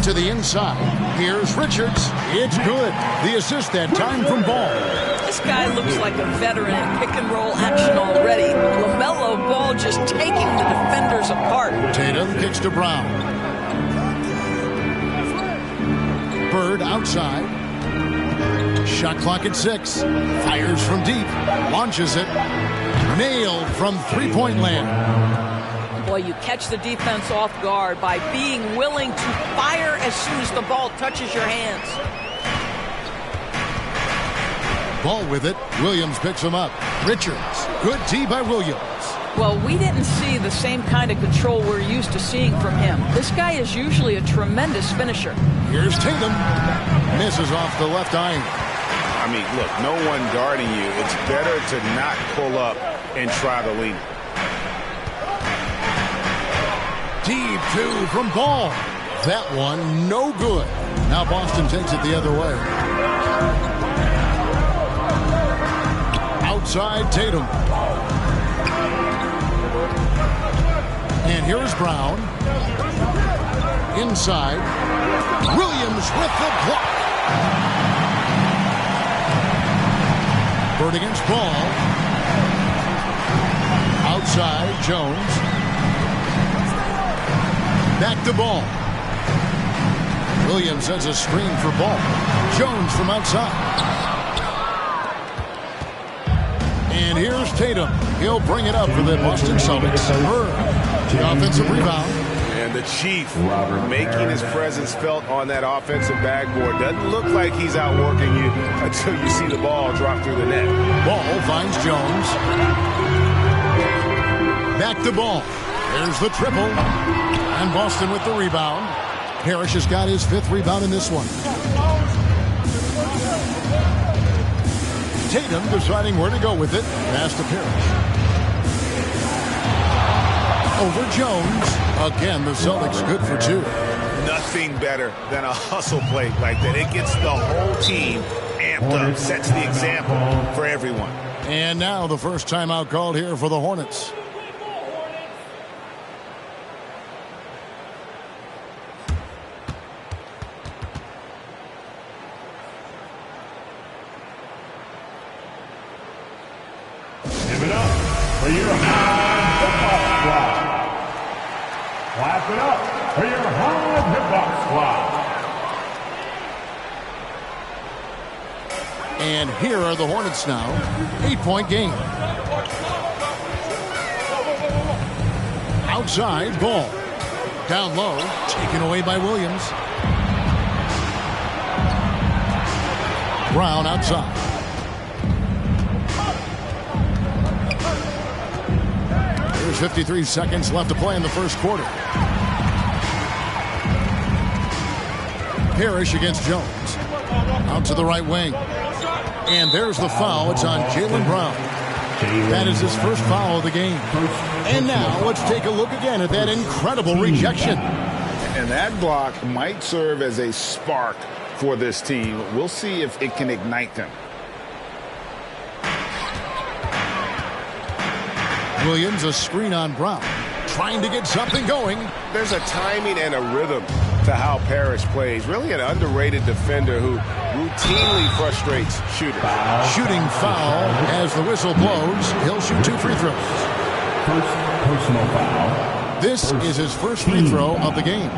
To the inside. Here's Richards. It's good. The assist that time from Ball. This guy looks like a veteran in pick-and-roll action already. LaMelo Ball just taking the defenders apart. Tatum kicks to Brown. Bird outside. Shot clock at 6. Fires from deep. Launches it. Nailed from three-point land. Boy, you catch the defense off guard by being willing to fire as soon as the ball touches your hands. Ball with it. Williams picks him up. Richards. Good D by Williams. Well, we didn't see the same kind of control we're used to seeing from him. This guy is usually a tremendous finisher. Here's Tatum. Misses off the left iron. I mean, look, no one guarding you. It's better to not pull up and try to lean. Deep 2 from Ball. That one no good. Now Boston takes it the other way. Outside Tatum. And here's Brown. Inside. Williams with the block. Bird against Ball. Outside Jones. Back to Ball. Williams sends a screen for Ball. Jones from outside. And here's Tatum. He'll bring it up for the Boston Celtics. Bird, the offensive rebound. And the Chief making his presence felt on that offensive backboard. Doesn't look like he's outworking you until you see the ball drop through the net. Ball finds Jones. Back to Ball. There's the triple. And Boston with the rebound. Parrish has got his 5th rebound in this one. Tatum deciding where to go with it. Pass to Parrish. Over Jones. Again, the Celtics good for 2. Nothing better than a hustle play like that. It gets the whole team amped up, sets the example for everyone. And now the first timeout called here for the Hornets. Give it up for your hard hip-hop squad. Clap it up for your hard hip-hop squad. And here are the Hornets now. 8-point game. Outside, ball. Down low, taken away by Williams. Brown outside. There's 53 seconds left to play in the first quarter. Parrish against Jones. Out to the right wing. And there's the foul. It's on Jaylen Brown. That is his first foul of the game. And now let's take a look again at that incredible rejection. And that block might serve as a spark for this team. We'll see if it can ignite them. Williams, a screen on Brown. Trying to get something going. There's a timing and a rhythm to how Parrish plays. Really an underrated defender who routinely frustrates shooters. Shooting foul as the whistle blows. He'll shoot 2 free throws. First personal foul. This is his first free throw of the game.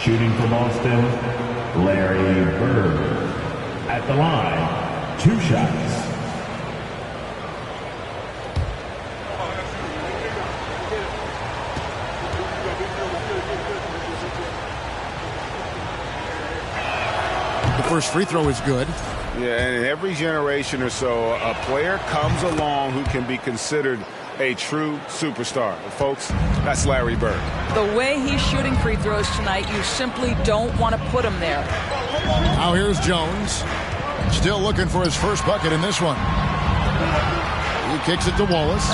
Shooting for Boston, Larry Bird. At the line, 2 shots. First free throw is good. Yeah, and in every generation or so, a player comes along who can be considered a true superstar. Folks, that's Larry Bird. The way he's shooting free throws tonight, you simply don't want to put him there. Now here's Jones. Still looking for his first bucket in this one. He kicks it to Wallace.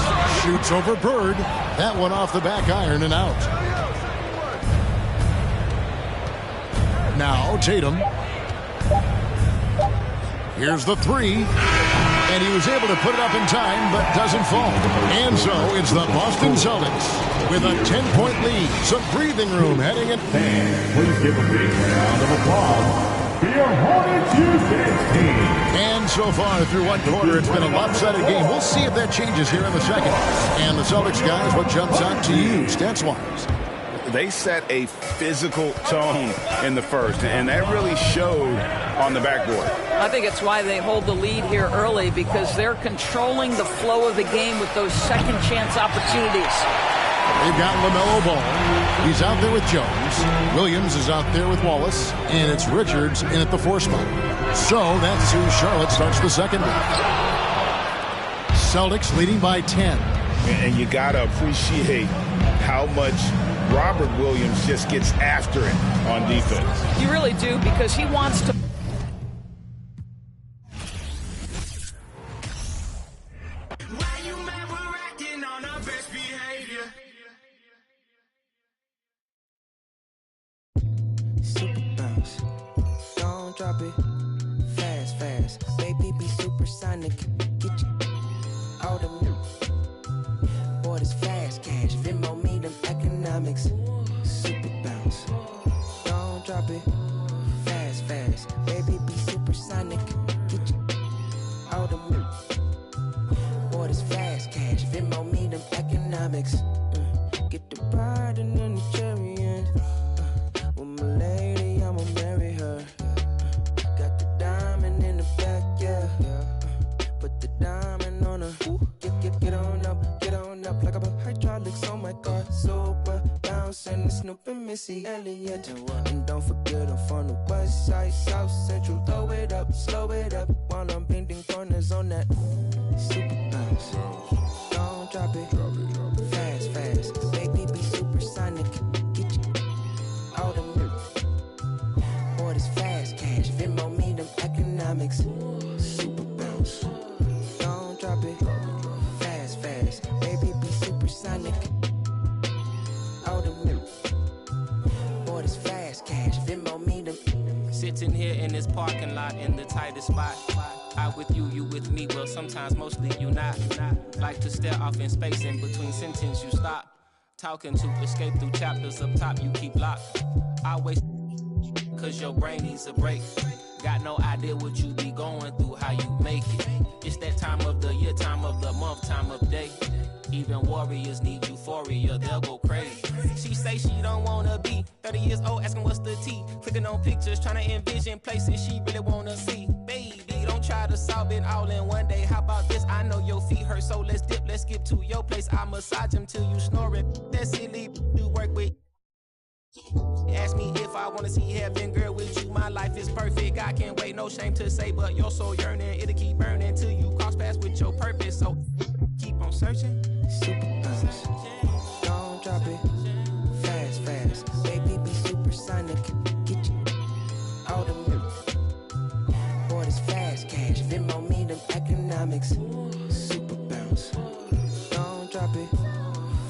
Shoots over Bird. That one off the back iron and out. Now Tatum. Here's the 3. And he was able to put it up in time, but doesn't fall. And so it's the Boston Celtics with a 10-point lead. Some breathing room heading in. Fans, please give a big round of applause for your Hornets Houston team. And so far through one quarter, it's been a lopsided game. We'll see if that changes here in the second. And the Celtics guys, what jumps out to you, stats-wise? They set a physical tone in the first, and that really showed on the backboard. I think it's why they hold the lead here early, because they're controlling the flow of the game with those second chance opportunities. They've got LaMelo Ball. He's out there with Jones. Williams is out there with Wallace. And it's Richards in at the 4 spot. So that's who Charlotte starts the second half. Celtics leading by 10. And you got to appreciate how much Robert Williams just gets after it on defense. You really do, because he wants to. Super bounce, don't drop it. Fast, fast, baby, be supersonic. Get you out of me. Boy, this fast cash, Venmo me them economics. Super bounce, don't drop it. Fast, fast, baby, be supersonic. Get you out of me. Boy, this fast cash, Venmo me them economics. Get the bride and then the chariot. With my lady, I'ma marry her. Got the diamond in the back, yeah. Put the diamond on her. Get on up like a hydraulics on my car. Super bouncing, the Snoop and Missy Elliott. And don't forget I'm from the west side, south central. Throw it up, slow it up while I'm bending corners on that super bounce. Don't drop it, fast, fast. Baby, be supersonic. Get you out of me. Boy, this fast cash, Venmo me them economics. Super bounce. Don't drop it. Fast, fast. Baby, be supersonic. Out of me. Boy, this fast cash, Venmo me them. Sitting here in this parking lot in the tightest spot. I with you, you with me, well sometimes mostly you not. Like to stare off in space, in between sentence you stop. Talking to escape through chapters up top you keep locked. I waste cause your brain needs a break. Got no idea what you be going through, how you make it. It's that time of the year, time of the month, time of day. Even warriors need euphoria, they'll go crazy. She say she don't wanna be 30 years old, asking what's the T. Clicking on pictures, trying to envision places she really wanna see. Baby, try to solve it all in one day. How about this? I know your feet hurt, so let's dip. Let's skip to your place. I massage them till you snoring. That's silly. Do work with. Ask me if I wanna see heaven, girl, with you. My life is perfect. I can't wait, no shame to say, but you're so yearning. It'll keep burning till you cross paths with your purpose. So keep on searching. Super bounce. Don't drop it. Fast, fast. Baby, be supersonic. Get you all the boy, this fast cash. Venmo me them economics. Super bounce. Don't drop it.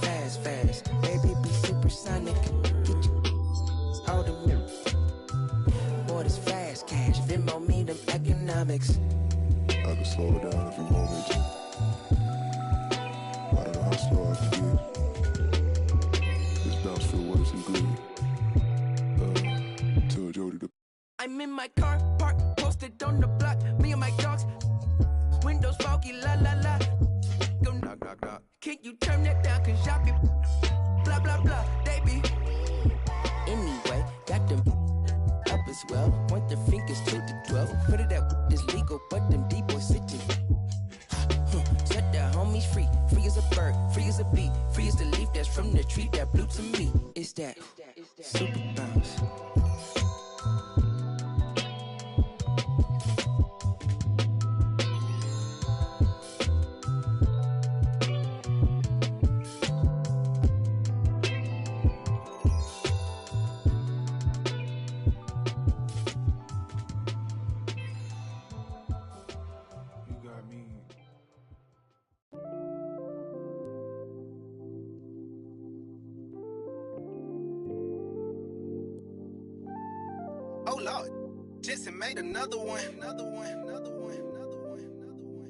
Fast, fast. Baby, be supersonic. Get you all the boy, this fast cash. Venmo me them economics. I can slow it down if you want me to. I don't know how slow I can get. This bounce feel worse than good. Tell Jody to. I'm in my car, park, posted on the block. Me and my dogs, windows foggy, la la la. Go knock, knock, knock. Can you turn that down? Cause y'all be blah, blah, blah. They be. Anyway, got them up as well. Point their fingers to the 12. Put it out, it's legal, but them D-boys sitting. Set the homies free. Free as a bird, free as a bee. Free as the leaf that's from the tree that blew to me. It's that super bounce. Oh Lord, Jetson made another one, another one, another one, another one, another one,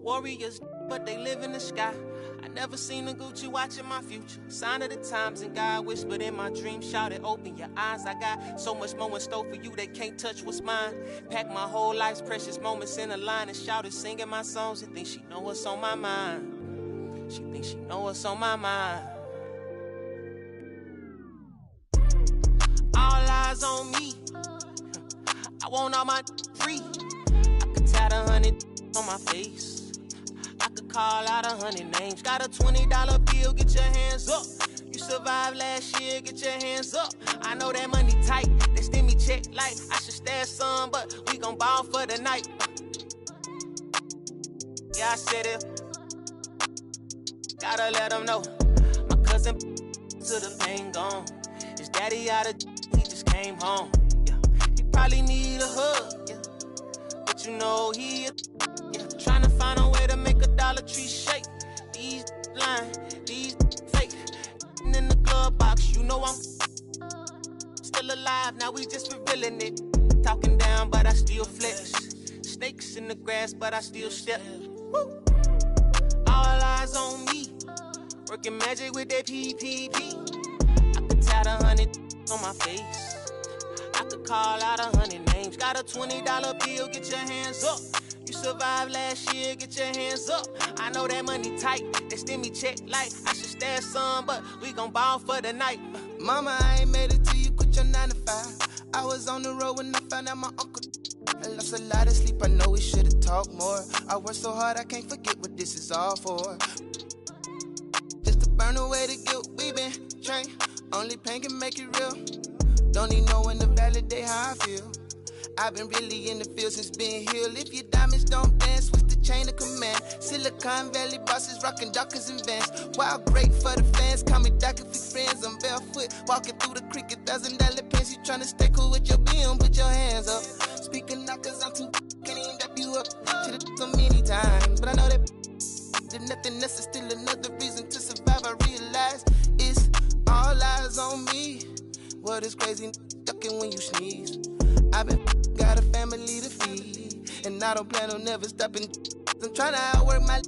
Warriors, but they live in the sky. I never seen a Gucci watching my future. Sign of the times, and God whispered in my dream, shouted, open your eyes. I got so much more in store for you, they can't touch what's mine. Pack my whole life's precious moments in a line and shouted, singing my songs and think she know what's on my mind. She thinks she know what's on my mind. All eyes on me. I want all my free. I could tat 100 on my face. I could call out 100 names. Got a $20 bill, get your hands up. You survived last year, get your hands up. I know that money tight, they send me check like I should stash some, but we gon' ball for the night. Yeah, I said it. Gotta let him know. My cousin to the pain gone. His daddy out of he just came home. Yeah. He probably need a hug. Yeah. But you know he trying to find a way to make a Dollar Tree shake. These lying, these fake. And in the glove box, you know I'm still alive. Now we just revealing it. Talking down, but I still flex. Snakes in the grass, but I still step. Woo. All eyes on me. Working magic with that PPP. I could tat 100 on my face. I could call out 100 names. Got a $20 bill, get your hands up. You survived last year, get your hands up. I know that money tight, they send me check like I should stash some, but we gon' ball for the night. Mama, I ain't made it till you quit your 9 to 5. I was on the road when I found out my uncle. I lost a lot of sleep, I know we should've talked more. I worked so hard, I can't forget what this is all for. Just to burn away the guilt, we been trained. Only pain can make it real. Don't need no one to validate how I feel. I've been really in the field since being healed. If your diamonds don't dance, what's the chain of command? Silicon Valley bosses rocking Dockers and Vans. Wild great for the fans, call me Doc if we friends. I'm barefoot, walking through the creek, $1,000 pants. You tryna stay cool with your BM, put your hands up. Speaking out cause I'm too can't even dap you up. Should've so many times, but I know that nothing else is still another reason to survive. I realize it's all eyes on me. What is crazy, ducking when you sneeze. I've been got a family to feed, and I don't plan on never stopping. I'm trying to outwork my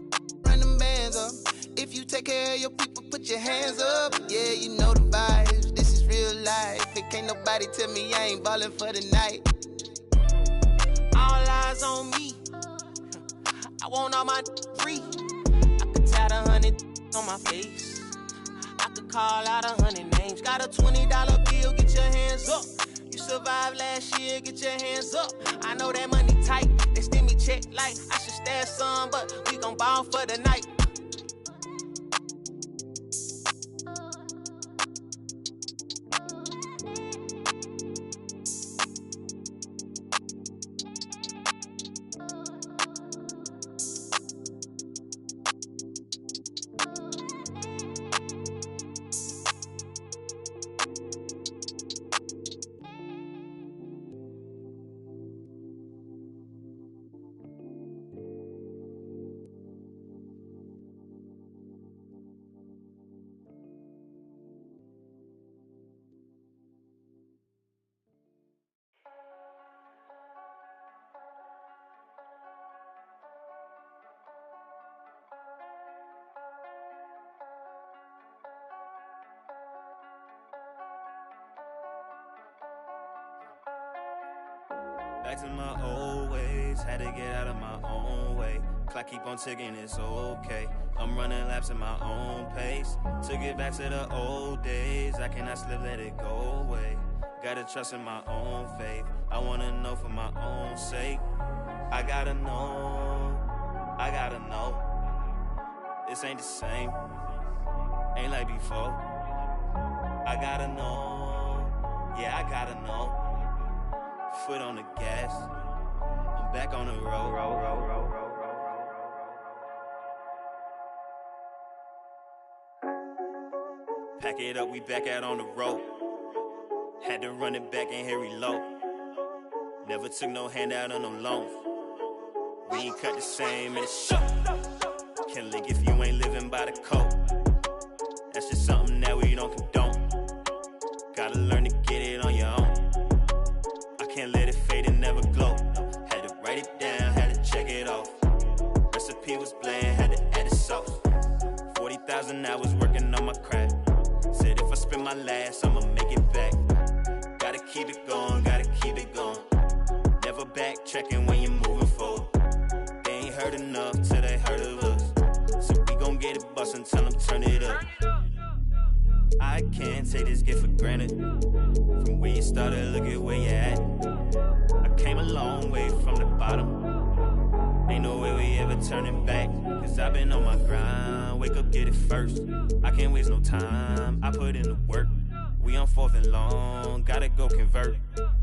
run them bands up. If you take care of your people, put your hands up. Yeah, you know the vibes. This is real life. It can't nobody tell me I ain't ballin' for the night. All eyes on me. I want all my free. I could tat 100 on my face. I could call out 100 names. Got a $20 bill, get your hands up. You survived last year, get your hands up. I know that money tight, they send me check like I should stash some, but we gon' ball for the night. Back to my old ways, had to get out of my own way. Clock keep on ticking, it's okay. I'm running laps at my own pace. Took it back to the old days, I cannot slip, let it go away. Gotta trust in my own faith, I wanna know for my own sake. I gotta know, this ain't the same, ain't like before. I gotta know, yeah, I gotta know. Foot on the gas, I'm back on the road. Pack it up, we back out on the road. Had to run it back and hit reload. Never took no handout on no loans. We ain't cut the same in the show. Can't link if you ain't living by the code. That's just something that we don't condone. Gotta learn to get it on your own. Can't let it fade and never glow. Had to write it down, had to check it off. Recipe was bland, had to add the sauce. 40,000 hours working on my craft. Said if I spend my last, I'ma make it back. Gotta keep it going, gotta keep it going. Never backtracking when you're moving forward. They ain't heard enough till they heard of us. So we gon' get it bustin', tell them turn it up. I can't take this gift for granted. From where you started, look at where you at. I came a long way from the bottom. Ain't no way we ever turning back. Cause I've been on my grind. Wake up, get it first. I can't waste no time. I put in the work. We on 4th and long. Gotta go convert.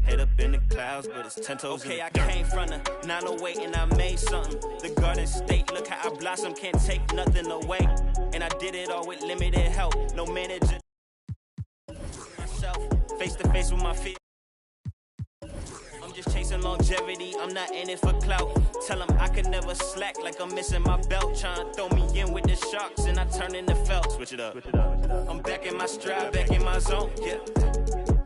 Head up in the clouds, but it's 10 toes okay, in I the dirt. came from the 908 and I made something. The Garden State, look how I blossom. Can't take nothing away. And I did it all with limited help. No manager. Face to face with my fear. I'm just chasing longevity, I'm not in it for clout. Tell them I could never slack like I'm missing my belt. Trying to throw me in with the sharks and I turn into felt. Switch it up. I'm back in my stride, back in my zone. Yeah,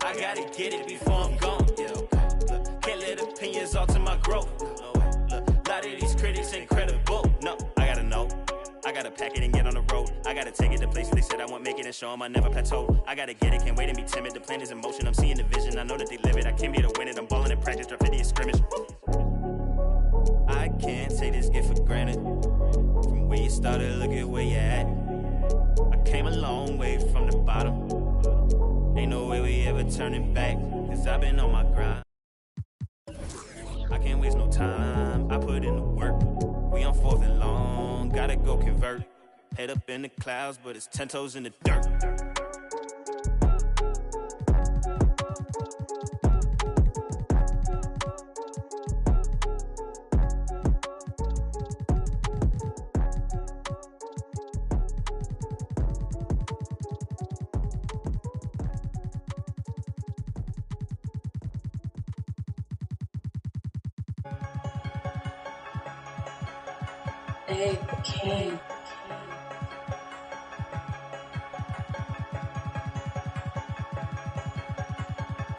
I gotta get it before I'm gone. Yeah, look, can't let opinions alter my growth. Look, a lot of these critics ain't credible. No, I gotta know. I gotta pack it and get on the road. I gotta take it to places they said I won't make it and show them I never plateau. I gotta get it, can't wait and be timid. The plan is in motion, I'm seeing the vision. I know that they live it, I came here to win it. I'm balling in practice, drop 50 in scrimmage. I can't take this gift for granted. From where you started, look at where you at. I came a long way from the bottom. Ain't no way we ever turning back. Cause I've been on my grind. I can't waste no time, I put in the work. We on 4th and long, gotta go convert. Head up in the clouds, but it's 10 toes in the dirt. King.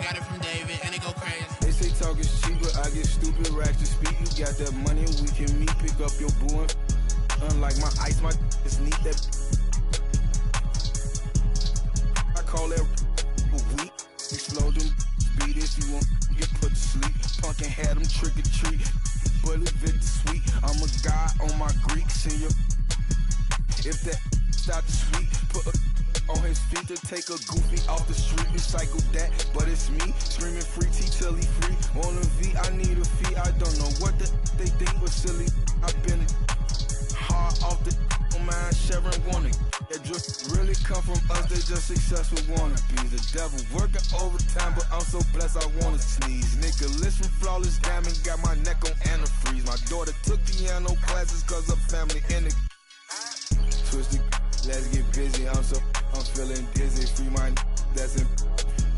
Got it from David, and it go crazy. They say talk is cheap, but I get stupid racks to speak. You got that money, we can meet, pick up your boo. Unlike my ice, my is neat. That I call that a week. Explode them, beat if you want, get put to sleep. Punk and had them trick or treat. Bullet Victor sweet. I'm a guy on my Greek senior. If that stop the sweet, put a on his feet to take a goofy off the street. Recycle that, but it's me screaming free T till he free. On a V, I need a fee. I don't know what they think was silly. I've been hard off the mind. Sharon wanna. That just really come from us. They just successful wannabes. The devil working overtime, but I'm so blessed I wanna sneeze. Nicholas from Flawless Diamond got my neck on antifreeze. My daughter took piano classes cause her family in it. Twisted, let's get busy. I'm feeling dizzy. Free my that's in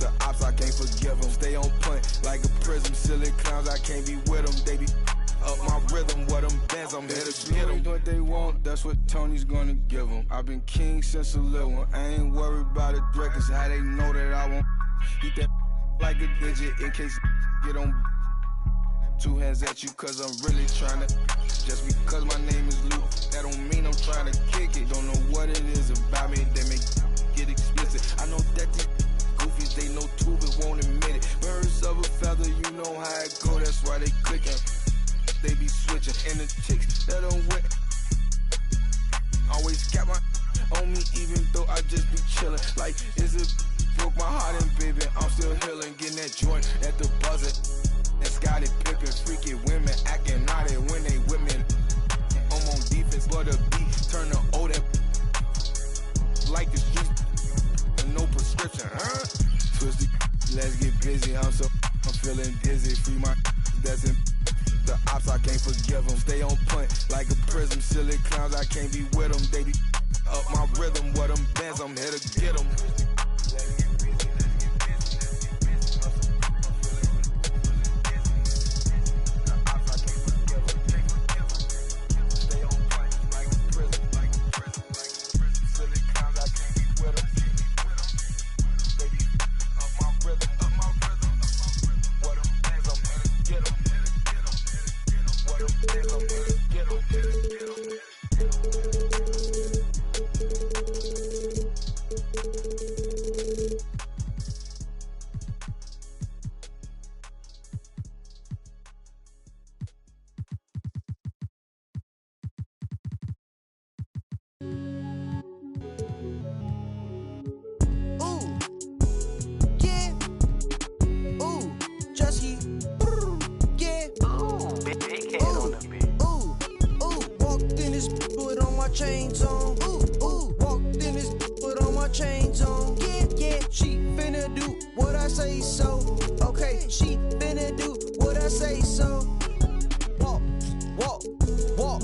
the ops. I can't forgive them. Stay on point like a prism. Silly clowns, I can't be with them. They be up my rhythm. What them bands, I'm here to get them. What they want, that's what Tony's gonna give them. I've been king since a little one. I ain't worried about the threat, cause how they know that I won't eat that like a digit in case get on. Two hands at you cause I'm really trying to. Just because my name is Luke, that don't mean I'm trying to kick it. Don't know what it is about me that make get explicit. I know that these goofies, they know too but won't admit it. Birds of a feather, you know how it go, that's why they clicking. They be switching, and the chicks that don't wet always got my on me even though I just be chilling. Like, is it broke my heart and baby, I'm still healing. Getting that joint at the buzzer. And Scotty Pippen, freaky women acting naughty when they with me. I'm on defense, but the beat turn the old like the streets, and no prescription, huh? Twisted, let's get busy. I'm feeling dizzy. Free my that's in the ops. I can't forgive them. Stay on point like a prism. Silly clowns, I can't be with them. They be up my rhythm. What them bands, I'm here to get them. Chains on, walked in this, put on my chains on. Yeah, she finna do what I say so. Okay, she finna do what I say so. Walk, walk, walk,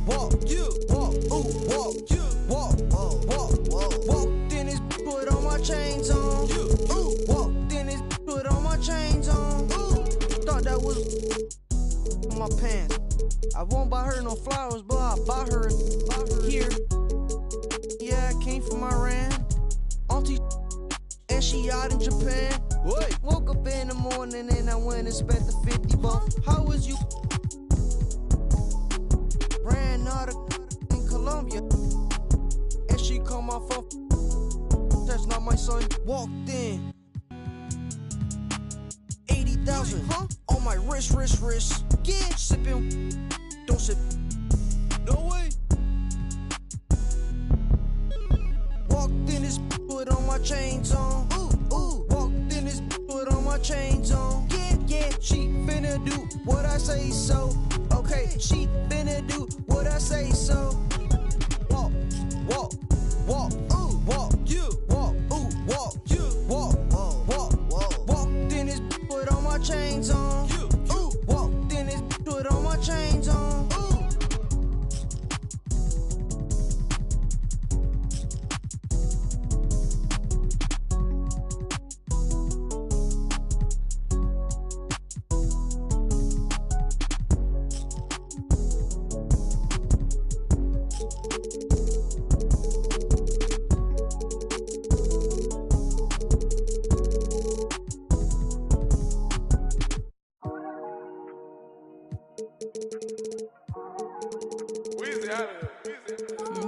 walk, you walk, walk, you walk, walked in this, put on my chains on. Walked in this, put on my chains on. Thought that was my pants. I won't buy her no flowers, but I'll buy her here. Yeah, I came from Iran. Auntie, and she out in Japan. Wait. Woke up in the morning and I went and spent the 50 bucks. How was you? Ran out of in Colombia. And she called my phone. That's not my son. Walked in. 80,000 on my wrist. Yeah, sipping. Don't sip. No way. Walked in this, put on my chains on. Walked in this, put on my chains on. Yeah, she finna do what I say so. Okay, she finna do what I say so. Walk, walk, walk, walk, you walk, walk, you walk, walk. Walked in this, put on my chains on. Walked in this, put on my chains on.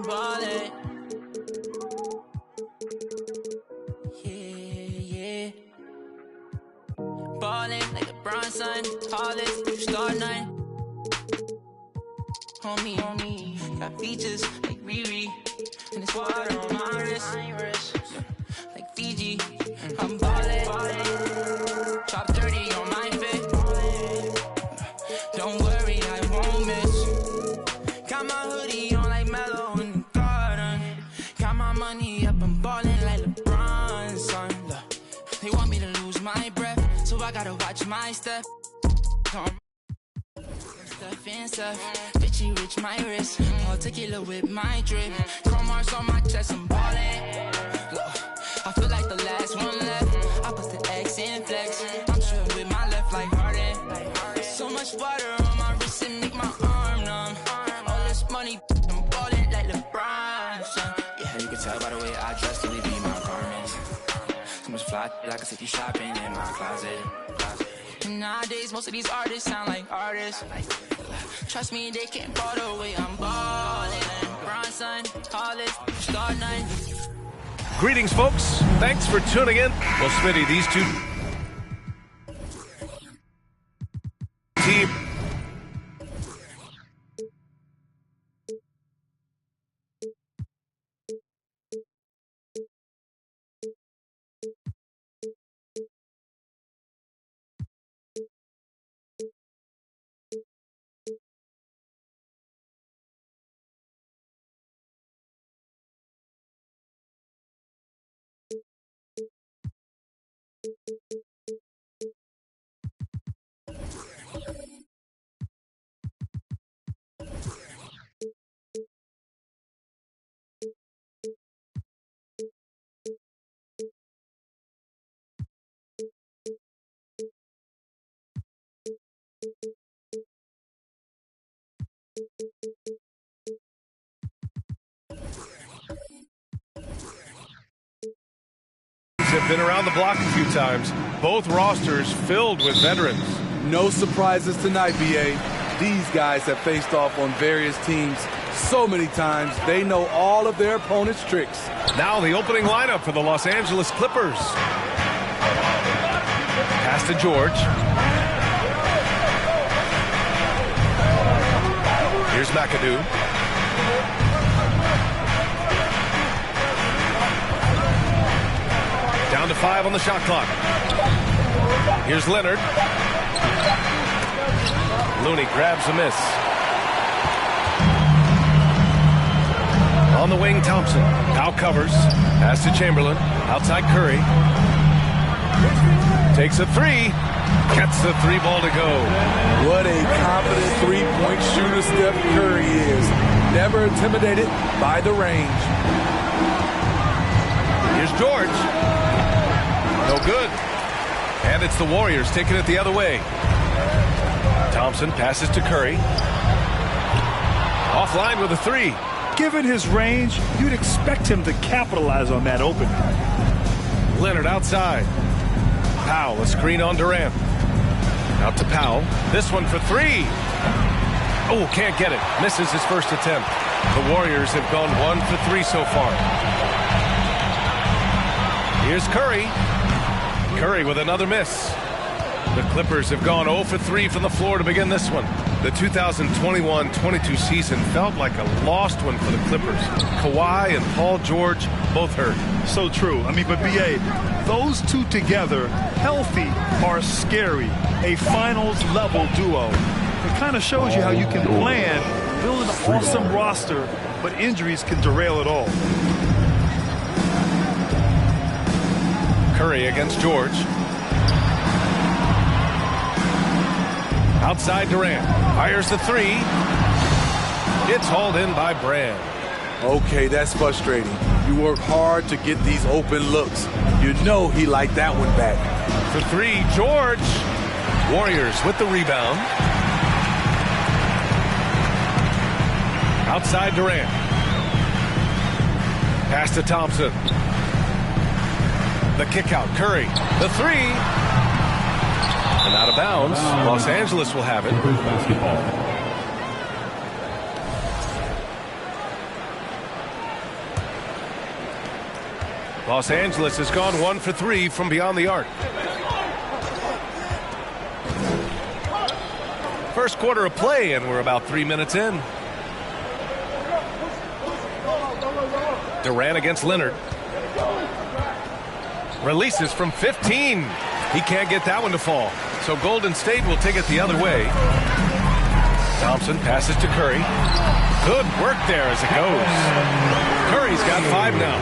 Ballin'. Yeah. Ballin' like LeBron, son. Tallest, star 9. Homie. Got features like Riri. And it's water on my wrist. Like Fiji, I'm ballin'. Chop 30 on my fit. Don't worry, I won't miss. Got my hoodie on like Mellow in the garden. Got my money up, I'm ballin' like LeBron, son. Look, they want me to lose my breath, so I gotta watch my step. Stuff and stuff, bitchy rich my wrist. All tequila with my drip. Chrome hearts on my chest, I'm ballin'. Look, I feel like the last one left. I put the X in flex. I'm shooting with my left like Harden. So much water on my wrist and make my arm numb. All this money, I'm ballin' like LeBron, son. Yeah, you can tell by the way I dress to leave me my garments. So much fly, like I could take you shopping in my closet. And nowadays, most of these artists sound like artists. Trust me, they can't ball the way I'm ballin'. Bronson, Hollis, star nine. Greetings, folks. Thanks for tuning in. Well, Smitty, these two team. Have been around the block a few times. Both rosters filled with veterans. No surprises tonight, BA. These guys have faced off on various teams so many times, they know all of their opponent's tricks. Now the opening lineup for the Los Angeles Clippers. Pass to George. Here's McAdoo. Down to 5 on the shot clock. Here's Leonard. Looney grabs a miss. On the wing, Thompson. Now covers. Pass to Chamberlain. Outside Curry. Takes a three. Gets the three ball to go. What a confident three-point shooter Steph Curry is. Never intimidated by the range. Here's George. No good. And it's the Warriors taking it the other way. Thompson passes to Curry. Offline with a three. Given his range, you'd expect him to capitalize on that opening. Leonard outside. Powell, a screen on Durant. Out to Powell. This one for three. Oh, can't get it. Misses his first attempt. The Warriors have gone 1 for 3 so far. Here's Curry. Curry with another miss. The Clippers have gone 0 for 3 from the floor to begin this one. The 2021-22 season felt like a lost one for the Clippers. Kawhi and Paul George both hurt. So true. I mean, but BA, those two together, healthy, are scary. A finals-level duo. It kind of shows you how you can plan, build an awesome roster, but injuries can derail it all. Curry against George. Outside Durant. Fires the three. It's hauled in by Brand. Okay, that's frustrating. You work hard to get these open looks. You know he liked that one back. For three, George. Warriors with the rebound. Outside Durant. Pass to Thompson. The kick out. Curry. The three. And out of bounds. Los Angeles will have it. Los Angeles has gone 1 for 3 from beyond the arc. First quarter of play, and we're about 3 minutes in. Durant against Leonard. Releases from 15. He can't get that one to fall. So Golden State will take it the other way. Thompson passes to Curry. Good work there as it goes. Curry's got 5 now.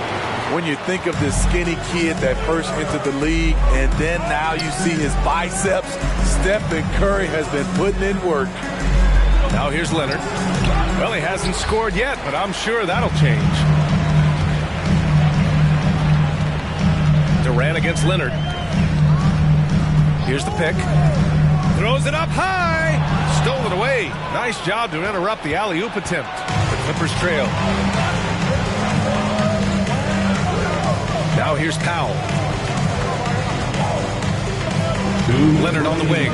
When you think of this skinny kid that first entered the league, and then now you see his biceps, Stephen Curry has been putting in work. Now here's Leonard. Well, he hasn't scored yet, but I'm sure that'll change. Durant against Leonard. Here's the pick. Throws it up high. Stole it away. Nice job to interrupt the alley-oop attempt. The Clippers trail. Now here's Powell. Leonard on the wing.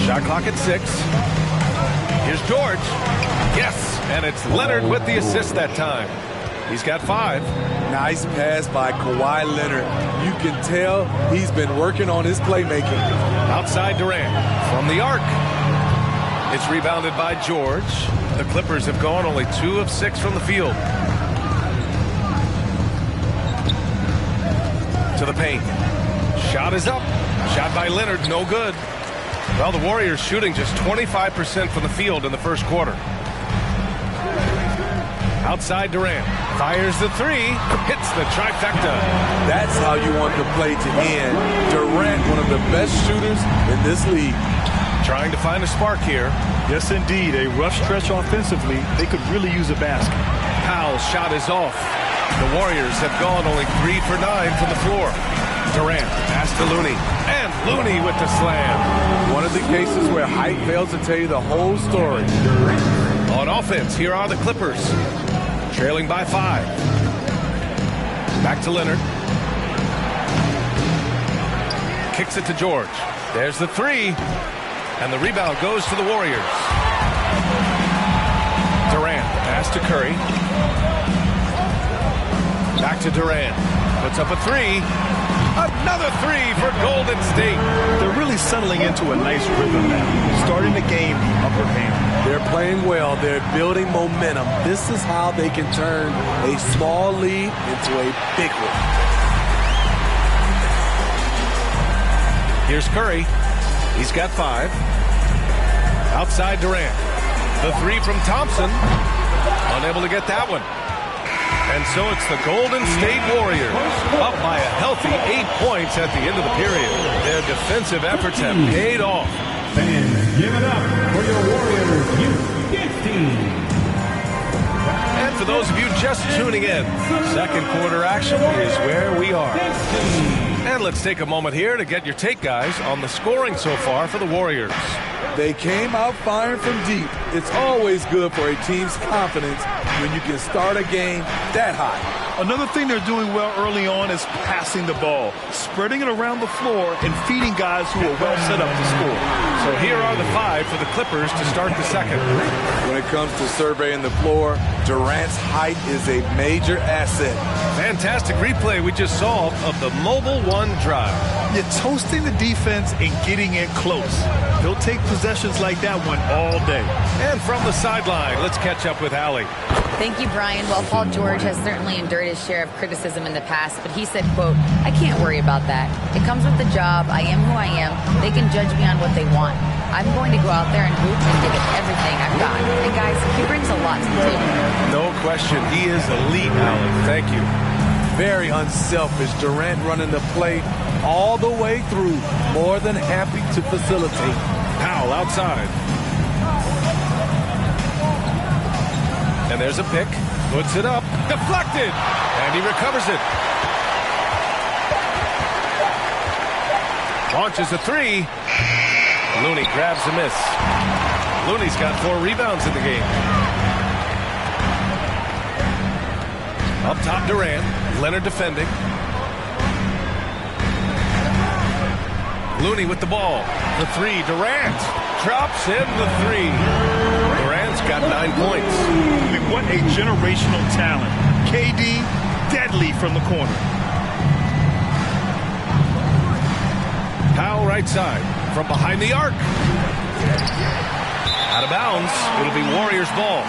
Shot clock at 6. Here's George. Yes, and it's Leonard with the assist that time. He's got 5. Nice pass by Kawhi Leonard. You can tell he's been working on his playmaking. Outside Durant from the arc. It's rebounded by George. The Clippers have gone only 2 of 6 from the field. To the paint. Shot is up. Shot by Leonard, no good. Well, the Warriors shooting just 25% from the field in the first quarter. Outside Durant. Fires the 3. Hits the trifecta. That's how you want the play to end. Durant, one of the best shooters in this league. Trying to find a spark here. Yes, indeed. A rough stretch offensively. They could really use a basket. Powell's shot is off. The Warriors have gone only 3 for 9 from the floor. Durant pass to Looney. And Looney with the slam. One of the cases where height fails to tell you the whole story. On offense, here are the Clippers. Trailing by 5. Back to Leonard. Kicks it to George. There's the 3. And the rebound goes to the Warriors. Durant pass to Curry. Back to Durant. Puts up a 3. Another 3 for Golden State. They're really settling into a nice rhythm now. Starting to gain the upper hand. They're playing well. They're building momentum. This is how they can turn a small lead into a big one. Here's Curry. He's got 5. Outside Durant. The 3 from Thompson. Unable to get that one. And so it's the Golden State Warriors up by a healthy 8 points at the end of the period. Their defensive efforts have paid off. Fans, give it up for your Warriors Youth team. And for those of you just tuning in, second quarter action is where we are. And let's take a moment here to get your take, guys, on the scoring so far for the Warriors. They came out firing from deep. It's always good for a team's confidence when you can start a game that high. Another thing they're doing well early on is passing the ball, spreading it around the floor and feeding guys who are well set up to score. So here are the 5 for the Clippers to start the second. When it comes to surveying the floor, Durant's height is a major asset. Fantastic replay we just saw of the mobile 1 drive. You're toasting the defense and getting in close. He'll take possessions like that one all day. And from the sideline, let's catch up with Allie. Thank you, Brian. Well, Paul George has certainly endured his share of criticism in the past, but he said, quote, "I can't worry about that. It comes with the job. I am who I am. They can judge me on what they want. I'm going to go out there and hoop and give it everything I've got." And guys, he brings a lot to the table. No question. He is elite, Allen. Thank you. Very unselfish. Durant running the play all the way through. More than happy to facilitate. Powell outside. And there's a pick. Puts it up. Deflected. And he recovers it. Launches a 3. Looney grabs the miss. Looney's got 4 rebounds in the game. Up top, Durant. Leonard defending. Looney with the ball. The 3. Durant drops in the 3. Durant's got 9 points. I mean, what a generational talent. KD, deadly from the corner. Powell right side. From behind the arc. Out of bounds. It'll be Warriors ball.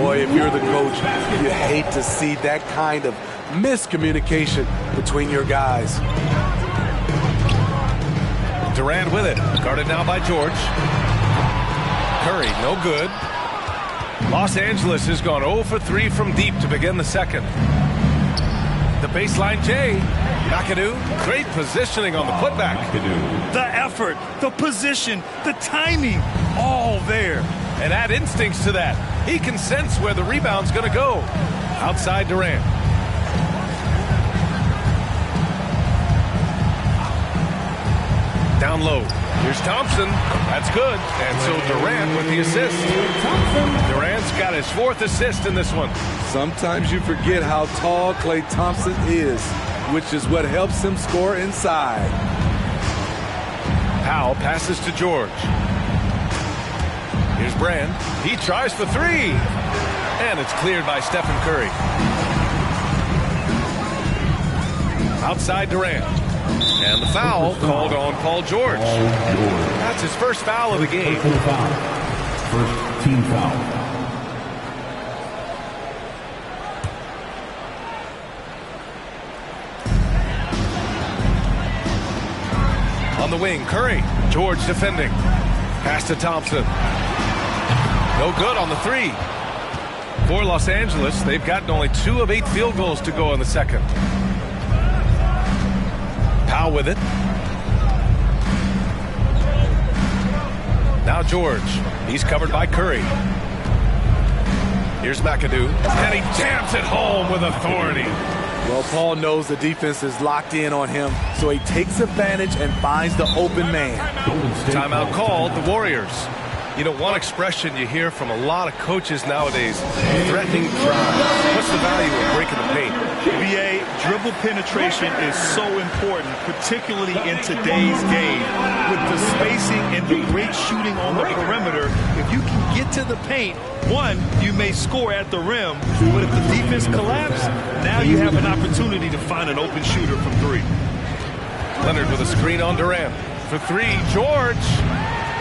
Boy, if you're the coach, you hate to see that kind of miscommunication between your guys. Durant with it. Guarded now by George. Curry, no good. Los Angeles has gone 0 for 3 from deep to begin the second. The baseline J. McAdoo, great positioning on the putback. The effort, the position, the timing, all there. And add instincts to that. He can sense where the rebound's going to go. Outside Durant. Down low. Here's Thompson. That's good. And so Durant with the assist. Durant's got his 4th assist in this one. Sometimes you forget how tall Klay Thompson is, which is what helps him score inside. Powell passes to George. Here's Brand. He tries for 3. And it's cleared by Stephen Curry. Outside Durant. And the foul called on Paul George. That's his first foul of the game. First team foul. On the wing, Curry. George defending. Pass to Thompson. No good on the 3. For Los Angeles, they've gotten only 2 of 8 field goals to go in the second. Powell with it. Now George. He's covered by Curry. Here's McAdoo. And he jams it home with authority. Well, Paul knows the defense is locked in on him, so he takes advantage and finds the open man. Timeout called, the Warriors. You know, one expression you hear from a lot of coaches nowadays, threatening drive. What's the value of breaking the paint? BA, dribble penetration is so important, particularly in today's game. With the spacing and the great shooting on the perimeter, if you can get to the paint, one, you may score at the rim, but if the defense collapses, now you have an opportunity to find an open shooter from 3. Leonard with a screen on Durant. For 3, George.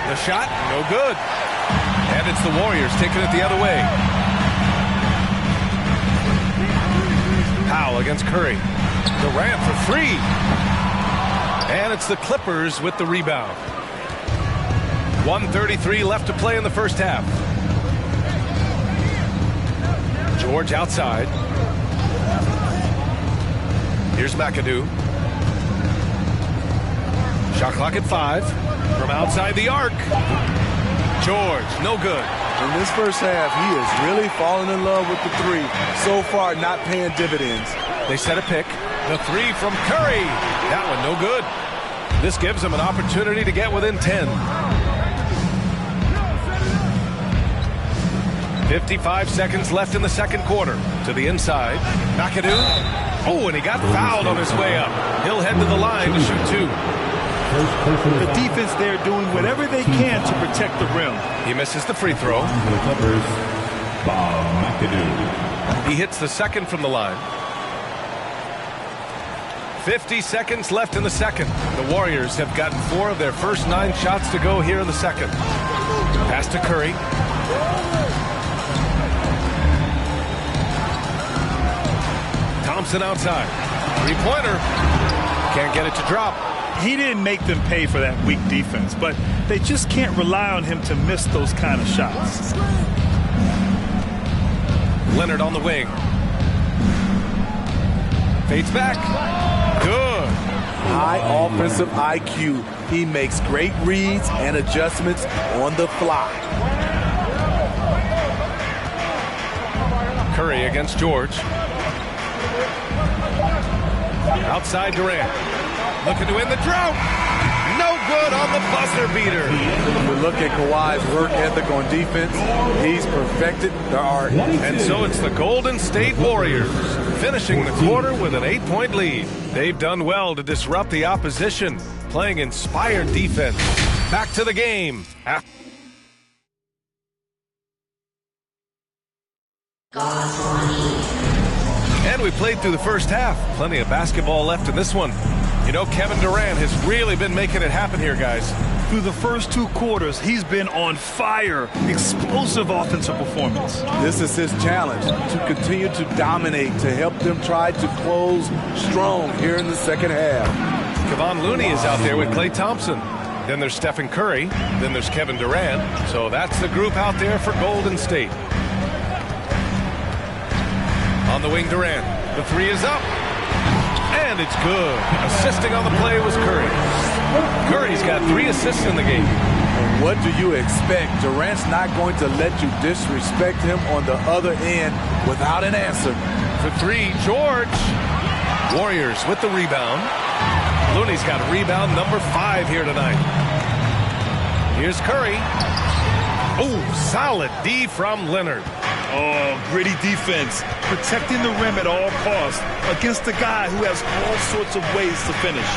The shot, no good. And it's the Warriors taking it the other way. Powell against Curry. Durant for 3. And it's the Clippers with the rebound. 1:33 left to play in the first half. George outside. Here's McAdoo. Shot clock at 5. From outside the arc. George, no good. In this first half, he is really falling in love with the 3. So far, not paying dividends. They set a pick. The 3 from Curry. That one no good. This gives them an opportunity to get within 10. 55 seconds left in the second quarter. To the inside. McAdoo. Oh, and he got fouled on his way up. He'll head to the line to shoot 2. The defense there doing whatever they can to protect the rim. He misses the free throw. He hits the second from the line. 50 seconds left in the second. The Warriors have gotten 4 of their first 9 shots to go here in the second. Pass to Curry. Thompson outside. 3-pointer. Can't get it to drop. He didn't make them pay for that weak defense, but they just can't rely on him to miss those kind of shots. Leonard on the wing. Fades back. Good. High offensive IQ. He makes great reads and adjustments on the fly. Curry against George. Outside Durant. Looking to win the drought. No good on the buzzer beater. When we look at Kawhi's work ethic on defense, he's perfected the art. And so it's the Golden State Warriors finishing the quarter with an 8-point lead. They've done well to disrupt the opposition, playing inspired defense. Back to the game. And we played through the first half. Plenty of basketball left in this one. You know, Kevin Durant has really been making it happen here, guys. Through the first 2 quarters, he's been on fire. Explosive offensive performance. This is his challenge, to continue to dominate, to help them try to close strong here in the second half. Kevon Looney is out there with Klay Thompson. Then there's Stephen Curry. Then there's Kevin Durant. So that's the group out there for Golden State. On the wing, Durant. The 3 is up. And it's good. Assisting on the play was Curry. Curry's got 3 assists in the game. And what do you expect? Durant's not going to let you disrespect him on the other end without an answer. For 3, George. Warriors with the rebound. Looney's got rebound number 5 here tonight. Here's Curry. Oh, solid D from Leonard. Oh, gritty defense. Protecting the rim at all costs against a guy who has all sorts of ways to finish.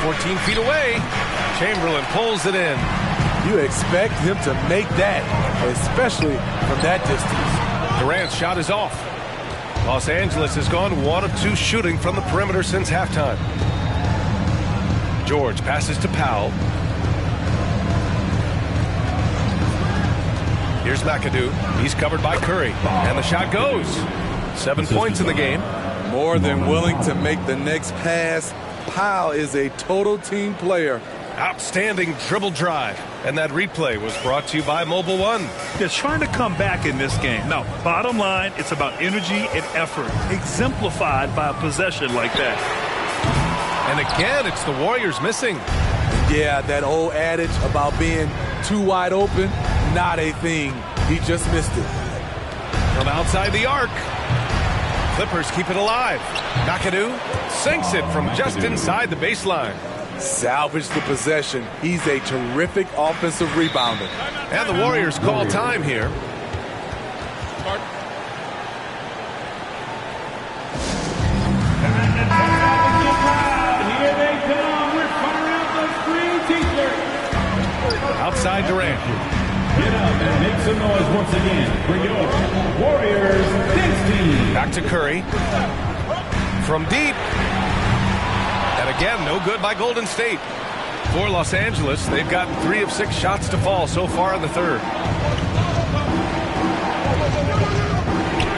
14 feet away. Chamberlain pulls it in. You expect him to make that, especially from that distance. Durant's shot is off. Los Angeles has gone 1 of 2 shooting from the perimeter since halftime. George passes to Powell. Here's McAdoo. He's covered by Curry. And the shot goes. 7 points in the game. More than willing to make the next pass. Powell is a total team player. Outstanding dribble drive. And that replay was brought to you by Mobile One. They're trying to come back in this game. Now, bottom line, it's about energy and effort, exemplified by a possession like that. And again, it's the Warriors missing. Yeah, that old adage about being too wide open, not a thing. He just missed it. From outside the arc. Clippers keep it alive. McAdoo sinks it from just inside the baseline. Salvage the possession. He's a terrific offensive rebounder. And the Warriors call time here. Outside Durant. Get up and make some noise once again for your Warriors dance team. Back to Curry. From deep. And again, no good by Golden State. For Los Angeles, they've gotten 3 of 6 shots to fall so far in the third.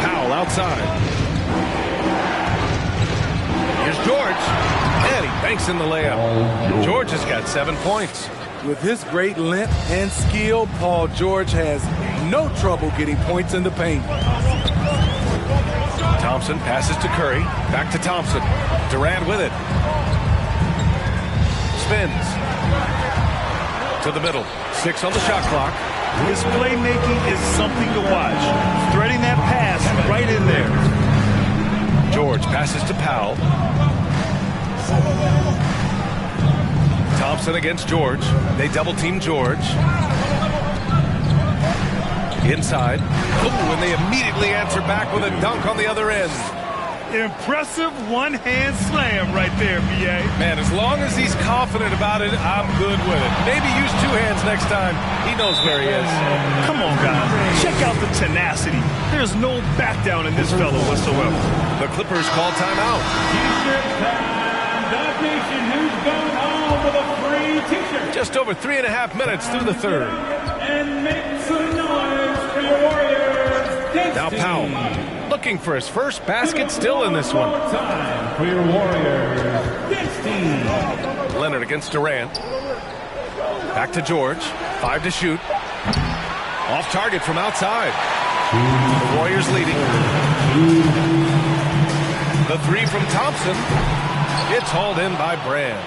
Powell outside. Here's George. And he banks in the layup. George has got 7 points. With his great length and skill, Paul George has no trouble getting points in the paint. Thompson passes to Curry. Back to Thompson. Durant with it. Spins. To the middle. 6 on the shot clock. His playmaking is something to watch. Threading that pass right in there. George passes to Powell. Thompson against George. They double team George. Inside. Oh, and they immediately answer back with a dunk on the other end. Impressive one-hand slam right there, B.A. Man, as long as he's confident about it, I'm good with it. Maybe use 2 hands next time. He knows where he is. Come on, guys. Check out the tenacity. There's no back down in this fellow whatsoever. The Clippers call timeout. Who's going home with a free t-shirt? Just over 3.5 minutes through the third. And make some noise for your Warriors. Now Powell looking for his first basket still in this one. Time for your Warriors. Dance team. Leonard against Durant. Back to George. 5 to shoot. Off target from outside. The Warriors leading. The 3 from Thompson. It's hauled in by Brand.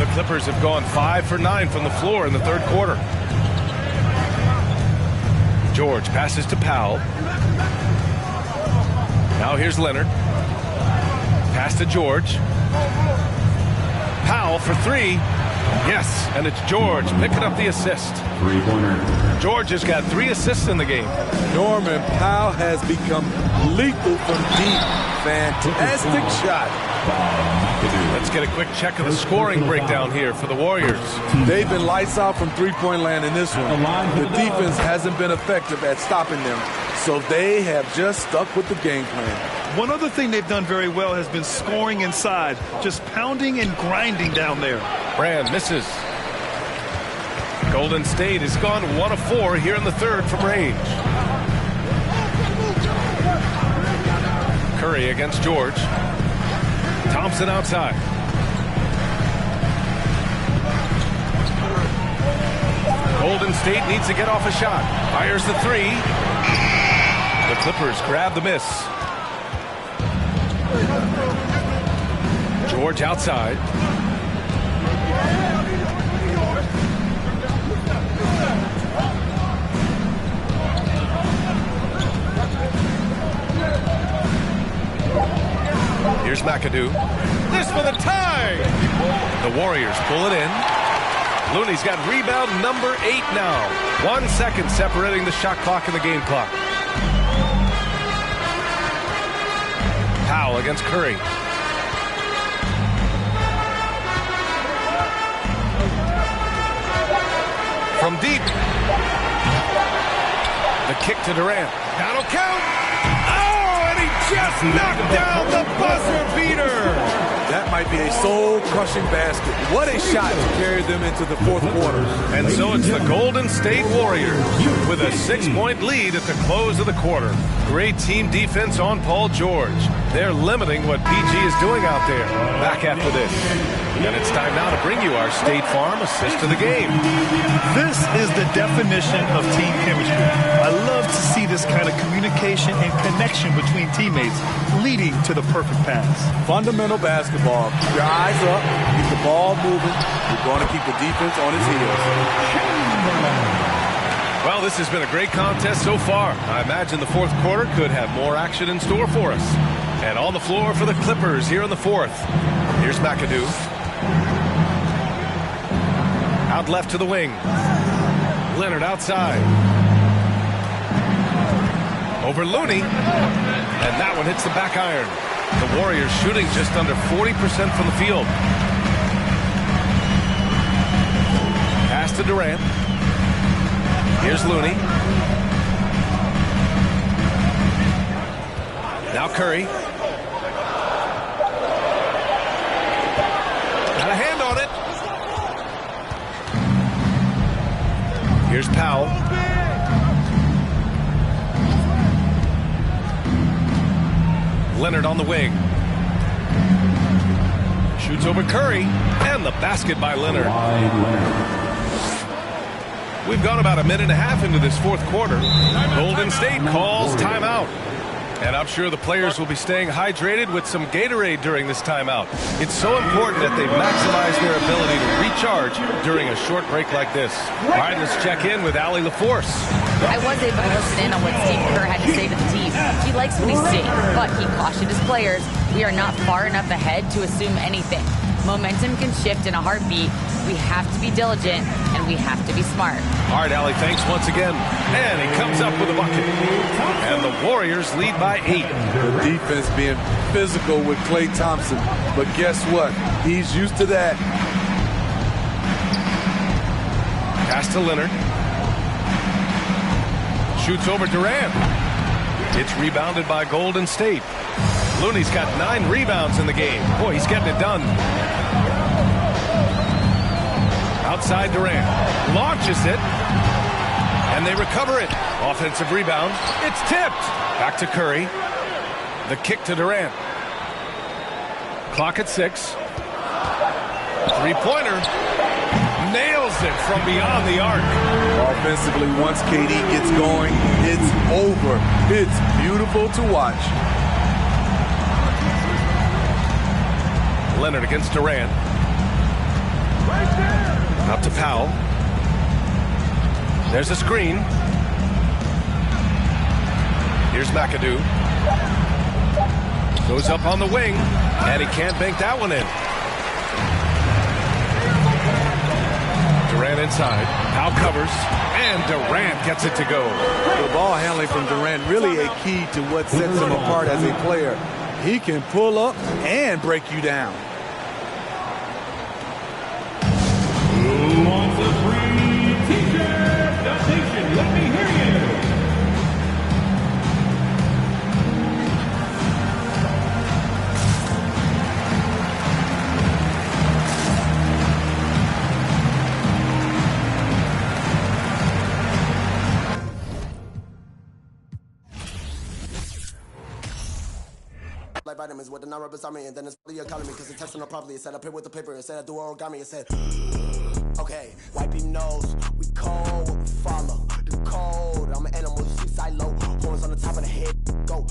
The Clippers have gone 5 for 9 from the floor in the third quarter. George passes to Powell. Now here's Leonard. Pass to George. Powell for 3. Yes, and it's George picking up the assist. 3-pointer. George has got 3 assists in the game. Norman Powell has become lethal from deep. Fantastic shot. Let's get a quick check of the scoring breakdown here for the Warriors. They've been lights out from three-point land in this one. The defense hasn't been effective at stopping them. So they have just stuck with the game plan. One other thing they've done very well has been scoring inside, just pounding and grinding down there. Brand misses. Golden State has gone 1 of 4 here in the third from range. Curry against George. Thompson outside. Golden State needs to get off a shot. Fires the three. The Clippers grab the miss. George outside. Here's McAdoo. This for the tie! The Warriors pull it in. Looney's got rebound number 8 now. 1 second separating the shot clock and the game clock. Powell against Curry. From deep. The kick to Durant. That'll count. Oh, and he just knocked down the buzzer beater. That might be a soul-crushing basket. What a shot to carry them into the fourth quarter. And so it's the Golden State Warriors with a 6-point lead at the close of the quarter. Great team defense on Paul George. They're limiting what PG is doing out there. Back after this. And it's time now to bring you our State Farm assist of the game. This is the definition of team chemistry. I love to see this kind of communication and connection between teammates leading to the perfect pass. Fundamental basketball. Keep your eyes up. Keep the ball moving. You're going to keep the defense on its heels. Well, this has been a great contest so far. I imagine the fourth quarter could have more action in store for us. And on the floor for the Clippers here in the fourth. Here's McAdoo. Out left to the wing. Leonard outside. Over Looney. And that one hits the back iron. The Warriors shooting just under 40% from the field. Pass to Durant. Here's Looney. Now Curry. Got a hand on it. Here's Powell. Leonard on the wing. Shoots over Curry. And the basket by Leonard. We've gone about a minute and a half into this fourth quarter. Golden State calls timeout. And I'm sure the players will be staying hydrated with some Gatorade during this timeout. It's so important that they maximize their ability to recharge during a short break like this. All right, let's check in with Allie LaForce. I was able to listen in on what Steve Kerr had to say to the team. He likes what he's seeing, but he cautioned his players, we are not far enough ahead to assume anything. Momentum can shift in a heartbeat. We have to be diligent, and we have to be smart. All right, Allie, thanks once again. And he comes up with a bucket. And the Warriors lead by 8. The defense being physical with Klay Thompson. But guess what? He's used to that. Pass to Leonard. Shoots over Durant. It's rebounded by Golden State. Looney's got 9 rebounds in the game. Boy, he's getting it done. Outside Durant. Launches it. And they recover it. Offensive rebound. It's tipped. Back to Curry. The kick to Durant. Clock at 6. Three-pointer. Nails it from beyond the arc. Offensively, once KD gets going, it's over. It's beautiful to watch. Leonard against Durant. Up to Powell. There's a screen. Here's McAdoo. Goes up on the wing, and he can't bank that one in. Durant inside. Powell covers, and Durant gets it to go. The ball handling from Durant really a key to what sets him apart as a player. He can pull up and break you down. Who wants a free t-shirt? Donation, let me hear you. diamonds with the non-rappers army, and then it's the economy because it tested on properly. It said up here with the paper, it said I do origami, it said, okay, wipe your nose, we cold, what we follow, the code, I'm an animal, you see silo, horns on the top of the head, go,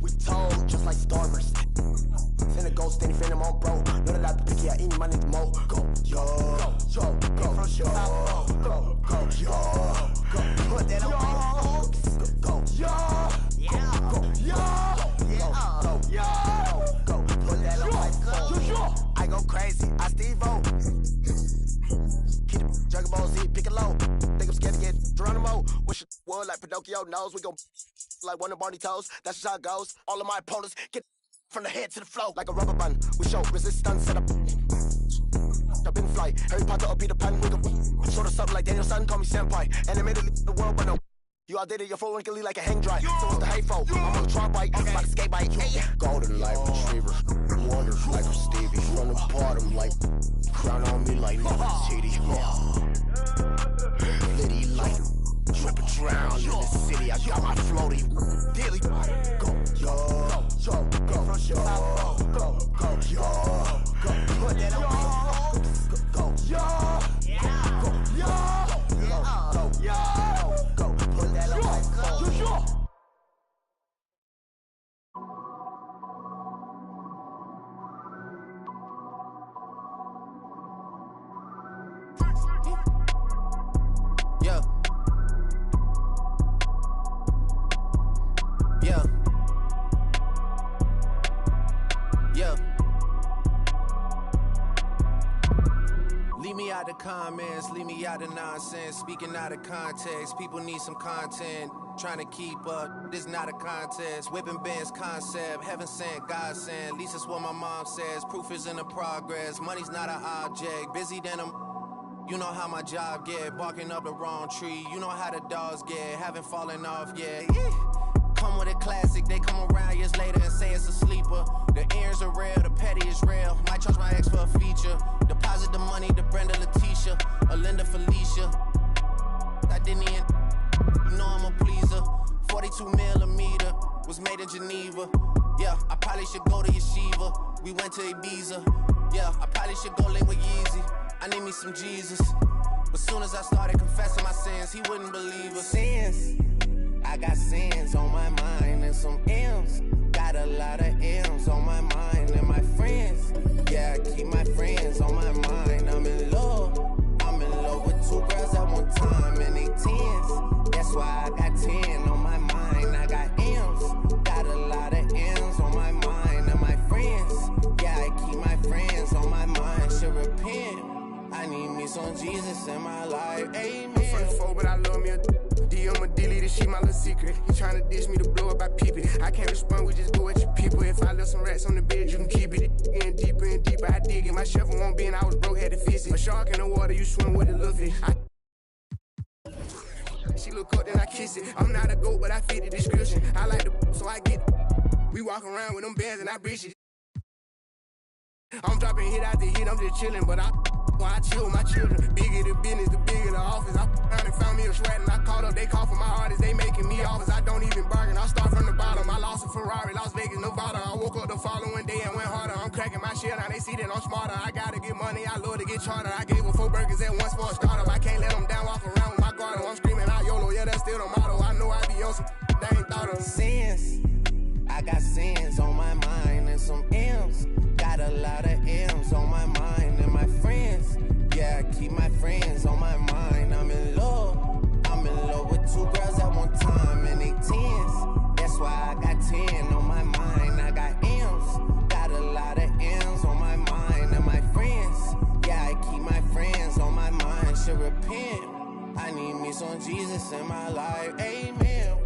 we told, just like starburst, send a ghost, any friend, I'm on bro, know that I be picky, I eat my need more, go, yo, yo, go, yo, go, yo, go, put that on my go, yo, yeah, go, yo, go, put that on my I go crazy, I Steve-O. Keep the Dragon Ball Z, pick it low. Think I'm scared to get Geronimo. Wish it would like Pinocchio knows. We gon' like one of Barney toes. That's just how it goes. All of my opponents get from the head to the flow. Like a rubber band, we show resistance, set up in flight. Harry Potter or Peter Pan, we gon' sort of something like Daniel-san, call me senpai. Animated the world, but no. You all did it, you're full wrinkly like a hang dry. So it's the hay-fo, I'm on the tron bike, like a skate bike. Hey. Golden light retriever, water like a Stevie. From the bottom, like crown on me like Nefertiti. Litty like trip and drown in the city. I got my floaty daily. Go, yo, yo, go, yo, go, yo, go, put that on me. Go, yo, go, yo, go, yo, go, put that on my phone. Yeah. Yeah. Yeah. Leave me out the comments, leave me out the nonsense. Speaking out of context, people need some content. Trying to keep up, this not a contest. Whipping bands concept, heaven sent, God sent. At least that's what my mom says. Proof is in the progress, money's not an object. Busy than I'm. You know how my job get, barking up the wrong tree. You know how the dogs get, haven't fallen off yet. Come with a classic, they come around years later and say it's a sleeper. The ears are real, the petty is real. Might charge my ex for a feature. Deposit the money to Brenda Letitia, or Linda Felicia. I didn't even, you know I'm a pleaser. 42 millimeter, was made in Geneva. Yeah, I probably should go to Yeshiva. We went to Ibiza. Yeah, I probably should go link with Yeezy. I need me some Jesus. But soon as I started confessing my sins, he wouldn't believe us. Sins, I got sins on my mind and some M's. Got a lot of M's on my mind and my friends. Yeah, I keep my friends on my mind. I'm in love with 2 girls at one time and they 10s. That's why I got 10 on my mind. I got M's. Got a lot of M's on my mind and my friends. Yeah, I keep my friends on my mind. Should repent. I need me some Jesus in my life, amen. I'm from the 4, but I love me a DM a delete this shit, my little secret. He tryna dish me to blow up, I peep it. I can't respond, we just go at your people. If I left some rats on the bed, you can keep it. Getting deeper and deeper, I dig it. My shovel won't be, and I was broke, had to fix it. A shark in the water, you swim with the little fish. She look up, then I kiss it. I'm not a goat, but I fit the description. I like the so I get it. We walk around with them bands and I breach it. I'm dropping hit after hit, I'm just chilling, but I chill with my children. Bigger the business, the bigger the office. I found and found me a sweat and I caught up. They call for my artists, they making me offers. I don't even bargain, I start from the bottom. I lost a Ferrari, Las Vegas, Nevada. I woke up the following day and went harder. I'm cracking my shit, now they see that I'm smarter. I gotta get money, I love to get charter. I gave her 4 burgers at once for a startup. I can't let them down, walk around with my guard. I'm screaming out YOLO, yeah, that's still the motto. I know I be on some they ain't thought of. Sins, I got sins on my mind and some M's. Got a lot of M's on my mind and my friends. Yeah, I keep my friends on my mind. I'm in love with 2 girls at one time and they 10s. That's why I got 10 on my mind. I got M's. Got a lot of M's on my mind and my friends. Yeah, I keep my friends on my mind. Should repent. I need me some Jesus in my life. Amen.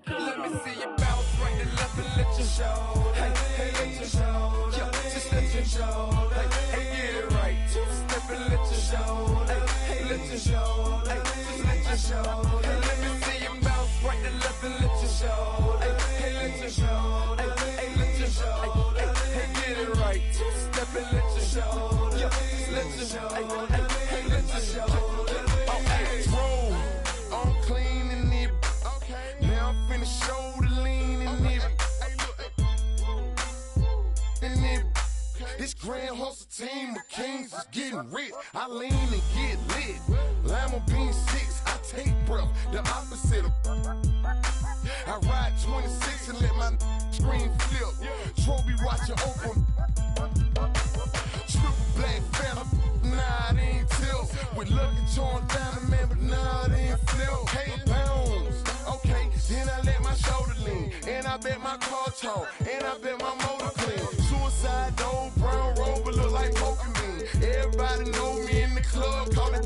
Let me see you bounce right to left and let you show. Hey, let you show. Yo, just let you show. Hey, get it right. 2-step and let you show. Hey, let you show. Hey, just let you show. Hey, let me see you bounce right to left and let you show. Hey, let you show. and let your shoulder. Let your shoulder. Hey, let your shoulder. Okay, roll. I'm clean in it. Okay. Now I'm finna show the lean in it. In it. This grand hustle team of kings is getting rich. I lean and get lit. Lima bean 6, I take breath. The opposite of. I ride 26 and let my screen flip. Trophy watching open. Triple black phantom. Nah, it ain't tilt. With Lucky Charm diamond man, but nah, it ain't flip. Hey, pounds. Okay, then I let my shoulder lean. And I bet my car talk. And I bet my motor clean. Suicide dope, brown rover, look like Pokemon. Everybody know me in the club, call it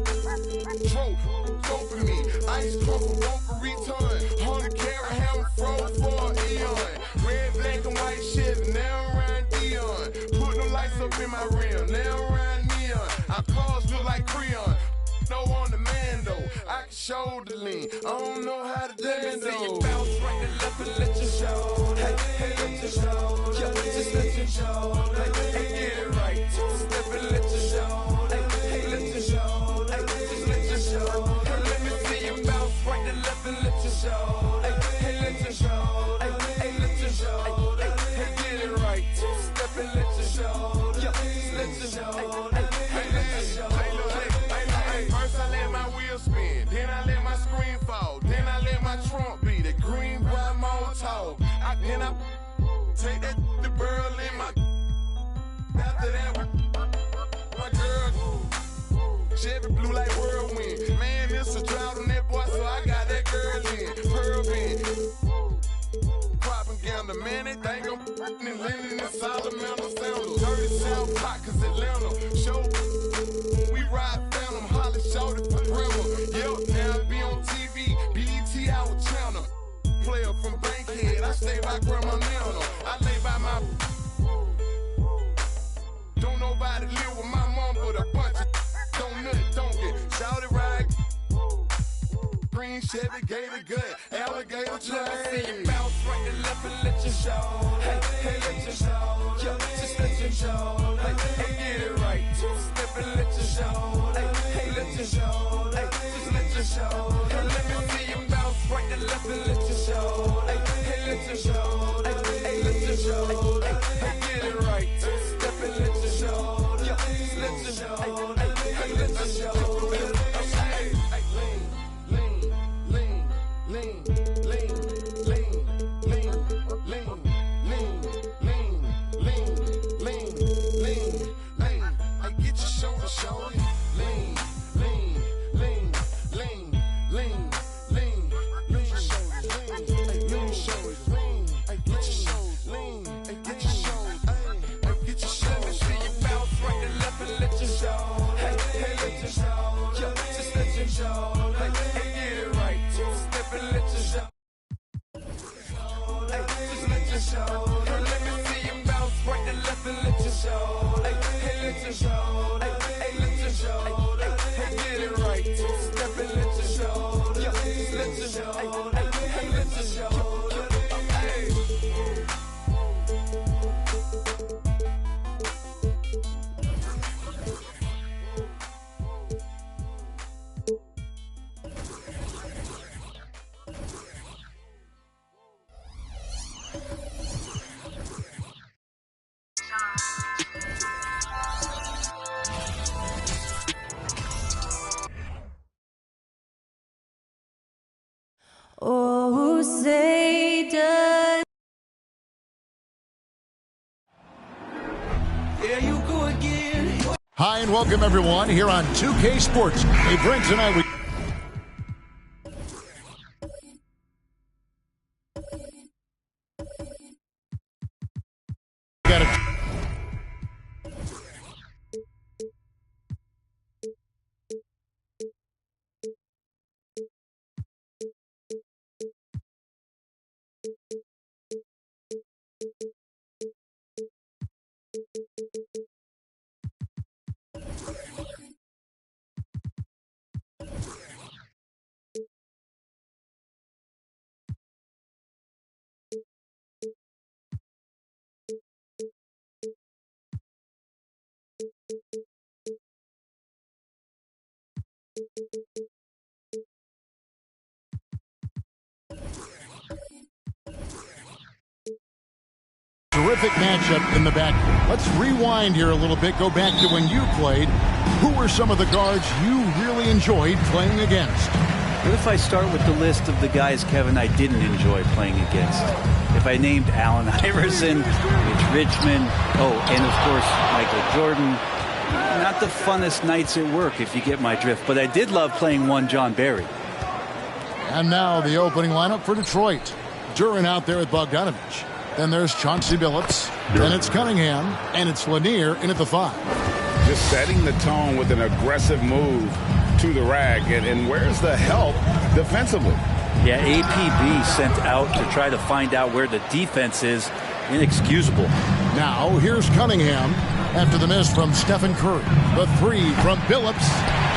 Tro, go for me. Ice crumble, one for return. 100 carat hammer, froze for an eon. Red, black, and white shit, now I'm around Dion. Put them lights up in my rim, now I'm around neon. Our cars look like Creon. No on the man though, I can shoulder lean. I don't know how to dance though. You bounce right to left and let your show. Hey, let your show. Just let your show. Hey, get it right. Step and let your show. Hey, let your show. Just let your show. Let me see you bounce right to left and let your show. Hey, let your show. Hey, let your show. Hey, get it right. Step and let your show. Just let your show. Hey, let your show. First I let my wheel spin, then I let my screen fall, then I let my trunk be the green bright Molotov. Then I take that the burl in my. After that, my girl Chevy blue like whirlwind. Man, it's a drought on that boy, so I got that girl in pearl in. Propaganda, man, they think I'm in Lennon and Solomon sandals. Dirty South pot, cause Atlanta show. We ride Phantom, Holly shouted for grandma. Yep, now I be on TV, BET our channel. Player from Bankhead, I stay by Grandma Nana. I lay by my. Don't nobody live with my mom, but a bunch of don't nut, don't get shouted right. Green Chevy, Gator gut, alligator train. See you bounce right to left and let your show. Hey, let your show. Just let your show. Hey, get it right. Step and let your show. Hey, let your show. Just let your show. Let me see you bounce right to left and let your show. Hey, let your show. Hey, let your show. Hey, get it right. Step and let your show. Just let your show. Hey, let your show. Oh, say does. There you go again. Hi and welcome everyone here on 2K Sports. Hey, Brent, tonight we got a Terrific matchup in the back. Let's rewind here a little bit. Go back to when you played. Who were some of the guards you really enjoyed playing against? What if I start with the list of the guys, Kevin, I didn't enjoy playing against? If I named Allen Iverson, Mitch Richmond, and of course, Michael Jordan. Not the funnest nights at work, if you get my drift. But I did love playing one John Barry. And now the opening lineup for Detroit. Duran out there with Bogdanovich. Then there's Chauncey Billups. Then it's Cunningham. And it's Lanier in at the 5. Just setting the tone with an aggressive move to the rack. And where's the help defensively? Yeah, APB sent out to try to find out where the defense is. Inexcusable. Now here's Cunningham after the miss from Stephen Curry. The 3 from Billups.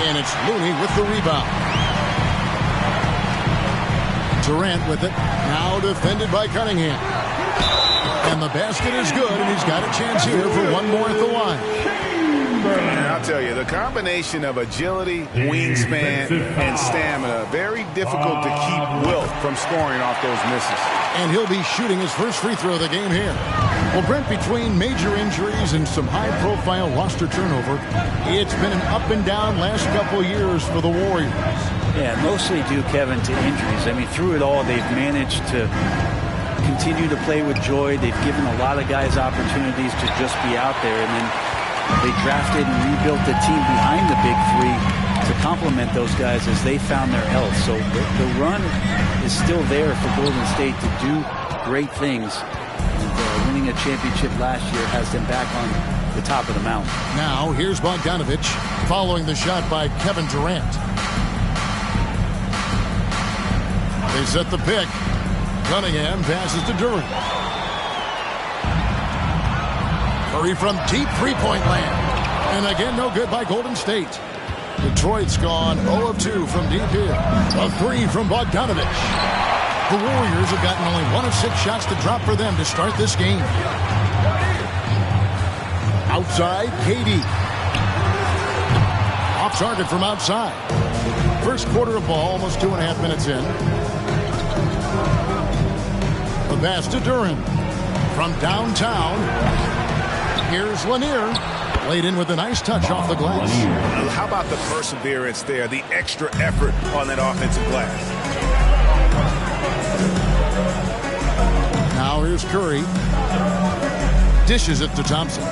And it's Looney with the rebound. Durant with it. Now defended by Cunningham. And the basket is good, and he's got a chance here for one more at the line. And I'll tell you, the combination of agility, wingspan, and stamina, very difficult to keep Wilt from scoring off those misses. And he'll be shooting his first free throw of the game here. Well, Brent, between major injuries and some high-profile roster turnover, it's been an up-and-down last couple years for the Warriors. Yeah, mostly due, Kevin, to injuries. I mean, through it all, they've managed to continue to play with joy. They've given a lot of guys opportunities to just be out there, and then they drafted and rebuilt the team behind the big 3 to complement those guys as they found their health. So the run is still there for Golden State to do great things. And winning a championship last year has them back on the top of the mountain. Now here's Bogdanovich following the shot by Kevin Durant. They set the pick. Cunningham passes to Duran. Curry from deep three-point land. And again, no good by Golden State. Detroit's gone 0 of 2 from deep here. A 3 from Bogdanovich. The Warriors have gotten only 1 of 6 shots to drop for them to start this game. Outside, KD. Off target from outside. First quarter of ball, almost 2.5 minutes in. The pass to Duran. From downtown, here's Lanier. Laid in with a nice touch off the glass. How about the perseverance there, the extra effort on that offensive glass? Now here's Curry. Dishes it to Thompson.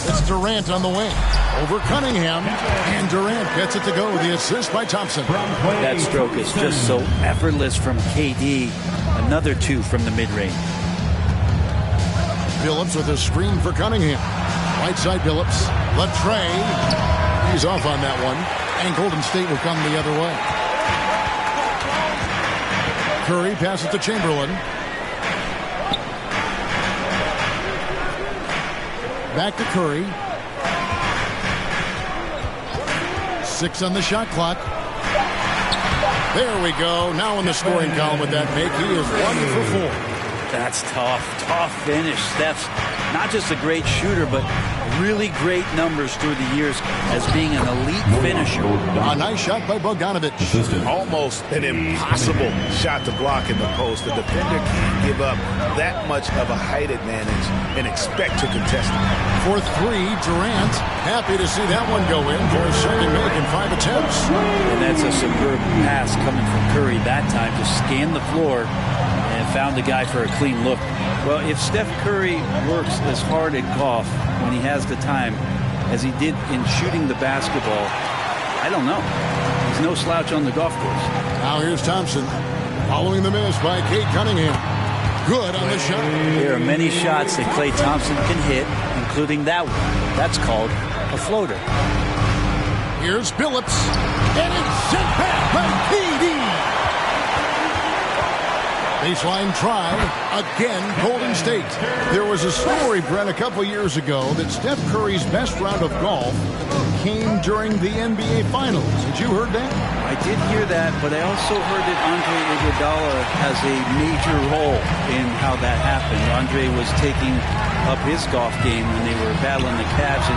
It's Durant on the wing. Over Cunningham. And Durant gets it to go. The assist by Thompson. That stroke is just so effortless from KD. Another 2 from the mid-range. Billups with a screen for Cunningham. Right side Billups. Latrey. He's off on that one. And Golden State will come the other way. Curry passes to Chamberlain. Back to Curry. 6 on the shot clock. There we go. Now in the scoring column with that make. He is 1 for 4. That's tough. Tough finish. Steph's not just a great shooter, but really great numbers through the years as being an elite finisher. A nice shot by Bogdanovich. Almost an impossible shot to block in the post. The defender can't give up that much of a height advantage and expect to contest it. For 3, Durant. Happy to see that one go in for a second make in 5 attempts. And that's a superb pass coming from Curry that time to scan the floor and found the guy for a clean look. Well, if Steph Curry works as hard at golf when he has the time as he did in shooting the basketball, I don't know. He's no slouch on the golf course. Now here's Thompson following the miss by Kate Cunningham. Good on the shot. There are many shots that Klay Thompson can hit, including that one. That's called a floater. Here's Billups. And it's sent back by KD. Baseline try. Again, Golden State. There was a story, Brent, a couple years ago that Steph Curry's best round of golf came during the NBA Finals. Had you heard that? I did hear that, but I also heard that Andre Iguodala has a major role in how that happened. Andre was taking up his golf game when they were battling the Cavs in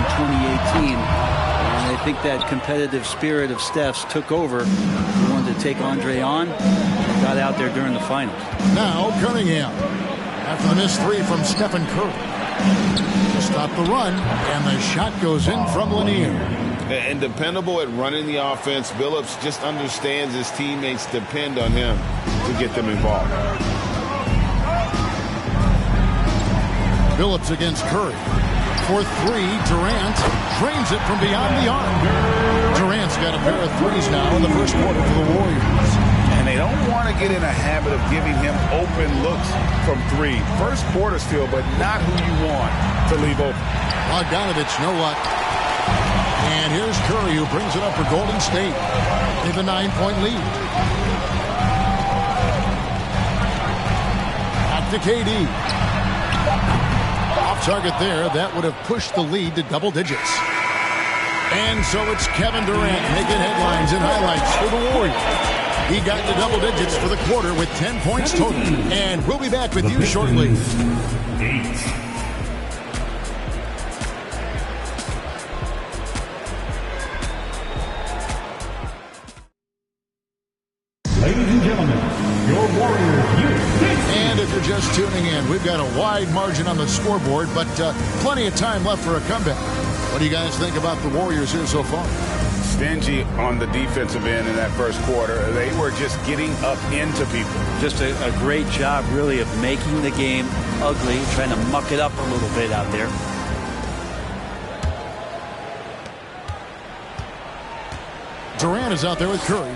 2018. And I think that competitive spirit of Steph's took over. He wanted to take Andre on and got out there during the finals. Now Cunningham. After the missed three from Stephen Curry. Stop the run, and the shot goes in from Lanier. And dependable at running the offense, Billups just understands his teammates depend on him to get them involved. Billups against Curry. For three, Durant drains it from beyond the arc. Durant's got a pair of threes now in the first quarter for the Warriors. And they don't want to get in a habit of giving him open looks from three. First quarter still, but not who you want to leave open. Bogdanovich, no luck. And here's Curry, who brings it up for Golden State. They have a 9-point lead. Back to KD. Off target there. That would have pushed the lead to double digits. And so it's Kevin Durant making headlines and highlights for the Warriors. He got to double digits for the quarter with 10 points total. And we'll be back with you shortly. Ladies and gentlemen, your Warriors. And if you're just tuning in, we've got a wide margin on the scoreboard, but plenty of time left for a comeback. What do you guys think about the Warriors here so far? Stingy on the defensive end in that first quarter. They were just getting up into people. Just a great job, really, of making the game ugly, trying to muck it up a little bit out there. Durant is out there with Curry.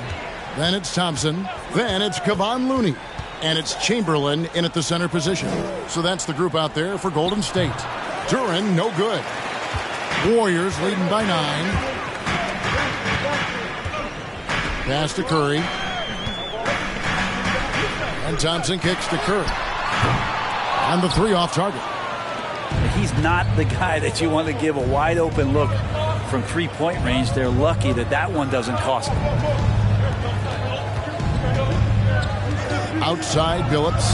Then it's Thompson. Then it's Kevon Looney. And it's Chamberlain in at the center position. So that's the group out there for Golden State. Duran, no good. Warriors leading by 9. Pass to Curry. And Thompson kicks to Curry. And the three off target. He's not the guy that you want to give a wide open look from three-point range. They're lucky that that one doesn't cost them. Outside Billups.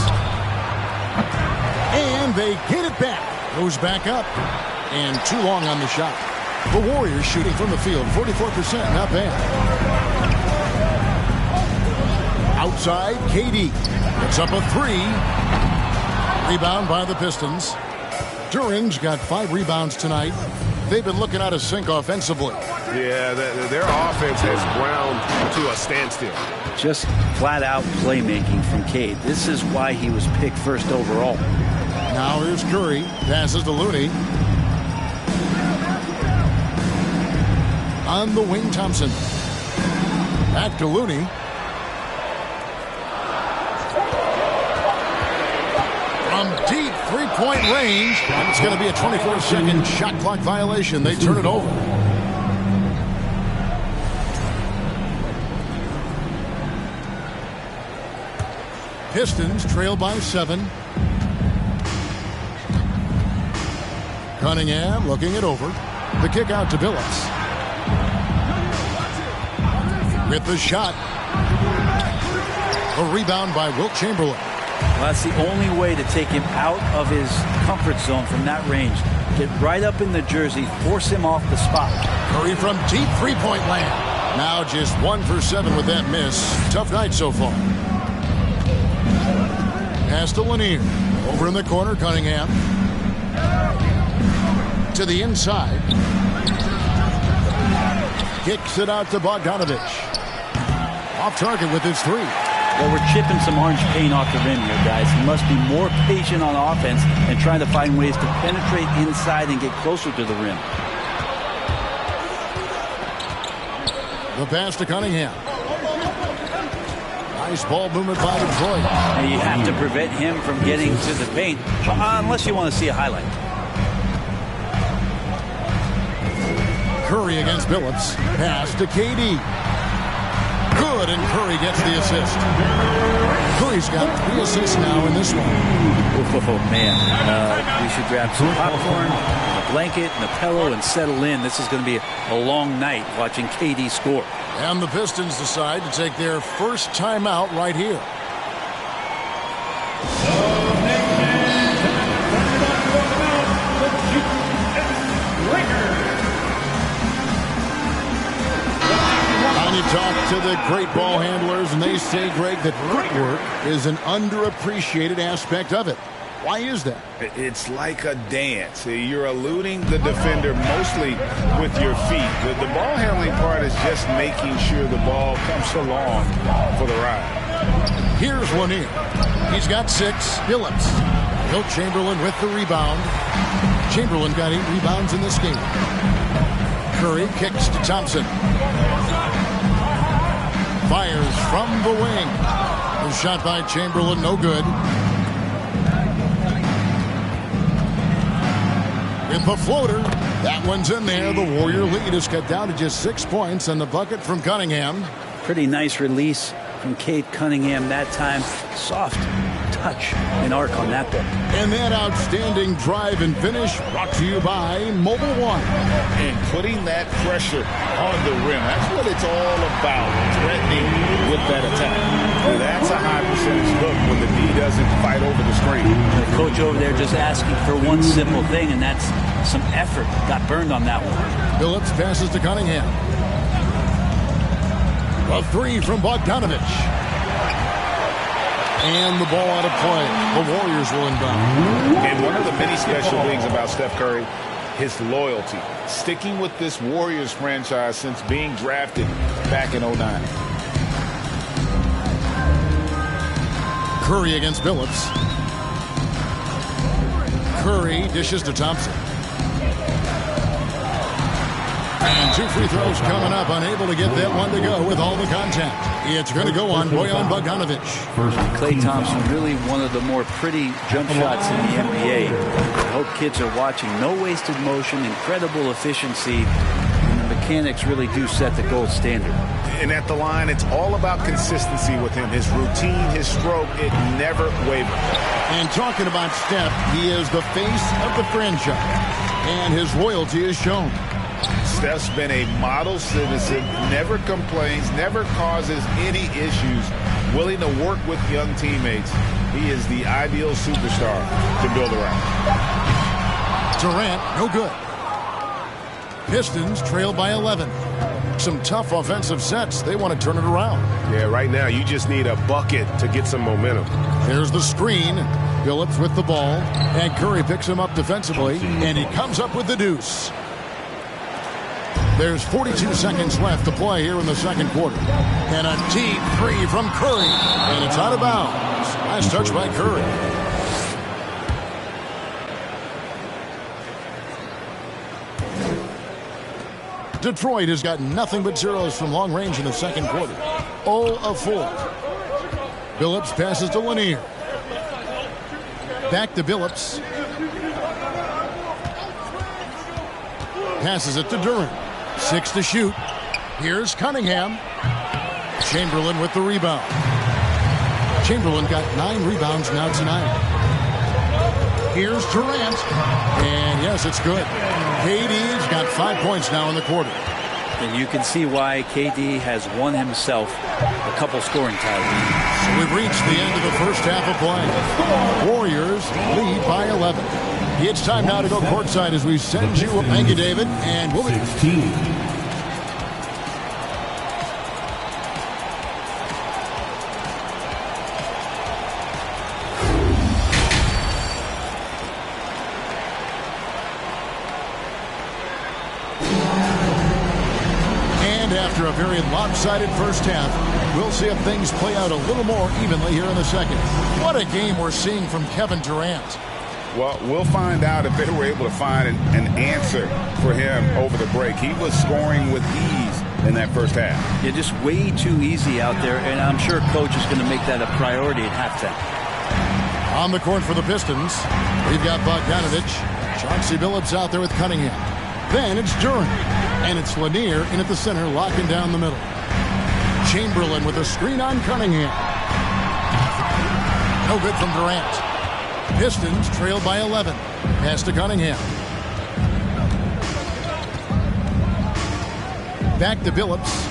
And they get it back. Goes back up. And too long on the shot. The Warriors shooting from the field. 44%. Not bad. Outside, KD. It's up a three. Rebound by the Pistons. Duran's got 5 rebounds tonight. They've been looking out of sync offensively. Yeah, their offense has ground to a standstill. Just flat-out playmaking from Cade. This is why he was picked first overall. Now here's Curry. Passes to Looney. On the wing, Thompson. Back to Looney. From deep three-point range. It's going to be a 24-second shot clock violation. They turn it over. Pistons trail by 7. Cunningham looking it over. The kick out to Billups. With the shot. A rebound by Wilt Chamberlain. Well, that's the only way to take him out of his comfort zone from that range. Get right up in the jersey, force him off the spot. Curry from deep three-point land. Now just 1 for 7 with that miss. Tough night so far. Pass to Lanier. Over in the corner, Cunningham. To the inside. Kicks it out to Bogdanovich. Off target with his three. Well, we're chipping some orange paint off the rim here, guys. He must be more patient on offense and trying to find ways to penetrate inside and get closer to the rim. The pass to Cunningham. Nice ball movement by Detroit. Now you have to prevent him from getting to the paint, unless you want to see a highlight. Curry against Billups. Pass to KD. Good, and Curry gets the assist. Curry's got 3 assists now in this one. Oh, man. We should grab some popcorn, a blanket, and a pillow, and settle in. This is going to be a long night watching KD score. And the Pistons decide to take their first timeout right here. You talk to the great ball handlers, and they say, Greg, that footwork is an underappreciated aspect of it. Why is that? It's like a dance. You're eluding the defender mostly with your feet. The ball handling part is just making sure the ball comes along for the ride. Here's Lanier. He's got 6. Phillips. Wilt Chamberlain with the rebound. Chamberlain got 8 rebounds in this game. Curry kicks to Thompson. Fires from the wing. The shot by Chamberlain, no good. In the floater, that one's in there. The Warrior lead is cut down to just 6 points, and the bucket from Cunningham. Pretty nice release from Cade Cunningham that time. Soft touch and arc on that one. And that outstanding drive and finish brought to you by Mobile One. And putting that pressure on the rim, that's what it's all about, threatening with that attack. Well, that's a high percentage look when the D doesn't fight over the screen. The coach over there just asking for one simple thing, and that's some effort. Got burned on that one. Phillips passes to Cunningham. A 3 from Bogdanovich. And the ball out of play. The Warriors will inbound. And one of the many special things about Steph Curry, his loyalty. Sticking with this Warriors franchise since being drafted back in 09. Curry against Phillips. Curry dishes to Thompson. And 2 free throws coming up. Unable to get that one to go with all the contact. It's going to go on Bojan Bogdanovic. Klay Thompson, really one of the more pretty jump shots in the NBA. I hope kids are watching. No wasted motion, incredible efficiency, and the mechanics really do set the gold standard. And at the line, it's all about consistency with him. His routine, his stroke, it never wavers. And talking about Steph, he is the face of the franchise, and his loyalty is shown. Steph's been a model citizen, never complains, never causes any issues, willing to work with young teammates. He is the ideal superstar to build around. Durant, no good. Pistons trail by 11. Some tough offensive sets. They want to turn it around. Yeah, right now you just need a bucket to get some momentum. There's the screen. Phillips with the ball. And Curry picks him up defensively. And he comes up with the deuce. There's 42 seconds left to play here in the second quarter. And a deep 3 from Curry. And it's out of bounds. Nice touch by Curry. Detroit has got nothing but zeros from long range in the second quarter. 0 of 4. Phillips passes to Lanier. Back to Phillips. Passes it to Durant. 6 to shoot. Here's Cunningham. Chamberlain with the rebound. Chamberlain got 9 rebounds now tonight. Here's Durant. And yes, it's good. KD's got 5 points now in the quarter. And you can see why KD has won himself a couple scoring titles. So we've reached the end of the first half of play. Warriors lead by 11. It's time now to go courtside as we send you. Thank you, David. And we'll be 16. After a very lopsided first half, we'll see if things play out a little more evenly here in the second. What a game we're seeing from Kevin Durant. Well, we'll find out if they were able to find an answer for him over the break. He was scoring with ease in that first half. Yeah, just way too easy out there, and I'm sure coach is going to make that a priority at halftime. On the court for the Pistons, we've got Bogdanovich. Chauncey Billups out there with Cunningham. Then it's Durant. And it's Lanier in at the center, locking down the middle. Chamberlain with a screen on Cunningham. No good from Durant. Pistons trail by 11. Pass to Cunningham. Back to Billups.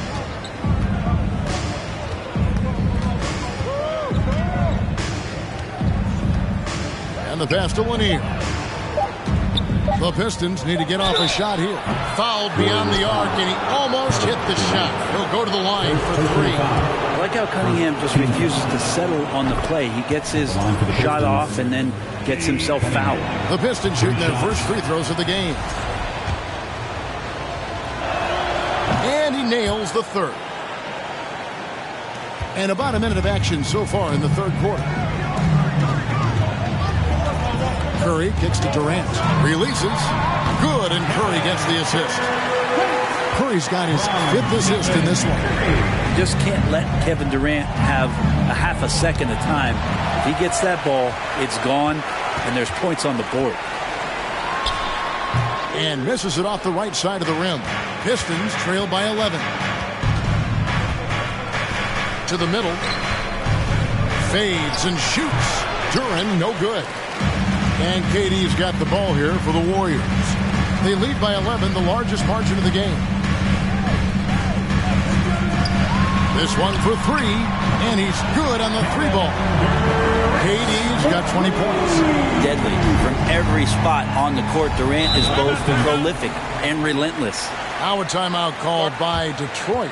And the pass to Lanier. The Pistons need to get off a shot here. Fouled beyond the arc, and he almost hit the shot. He'll go to the line for 3. I like how Cunningham just refuses to settle on the play. He gets his shot off and then gets himself fouled. The Pistons shooting their first free throws of the game. And he nails the third. And about a minute of action so far in the third quarter. Curry kicks to Durant. Releases. Good, and Curry gets the assist. Curry's got his 5th assist in this one. You just can't let Kevin Durant have a half a second of time. If he gets that ball, it's gone, and there's points on the board. And misses it off the right side of the rim. Pistons trail by 11. To the middle. Fades and shoots. Duran, no good. And KD's got the ball here for the Warriors. They lead by 11, the largest margin of the game. This one for 3, and he's good on the 3 ball. KD's got 20 points. Deadly. From every spot on the court, Durant is both prolific and relentless. Now a timeout called by Detroit.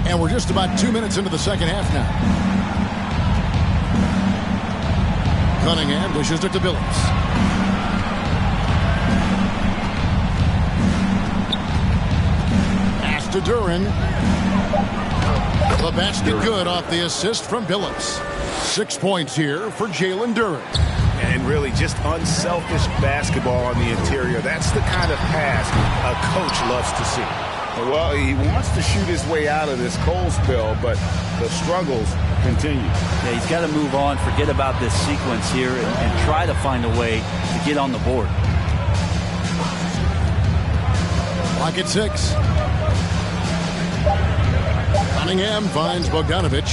And we're just about 2 minutes into the second half now. Cunningham dishes it to Billups. Pass to Duran. The basket good off the assist from Billups. 6 points here for Jalen Duran. And really just unselfish basketball on the interior. That's the kind of pass a coach loves to see. Well, he wants to shoot his way out of this cold spell, but the struggles continue. Yeah, he's got to move on, forget about this sequence here, and try to find a way to get on the board. Clock at 6. Cunningham finds Bogdanovich.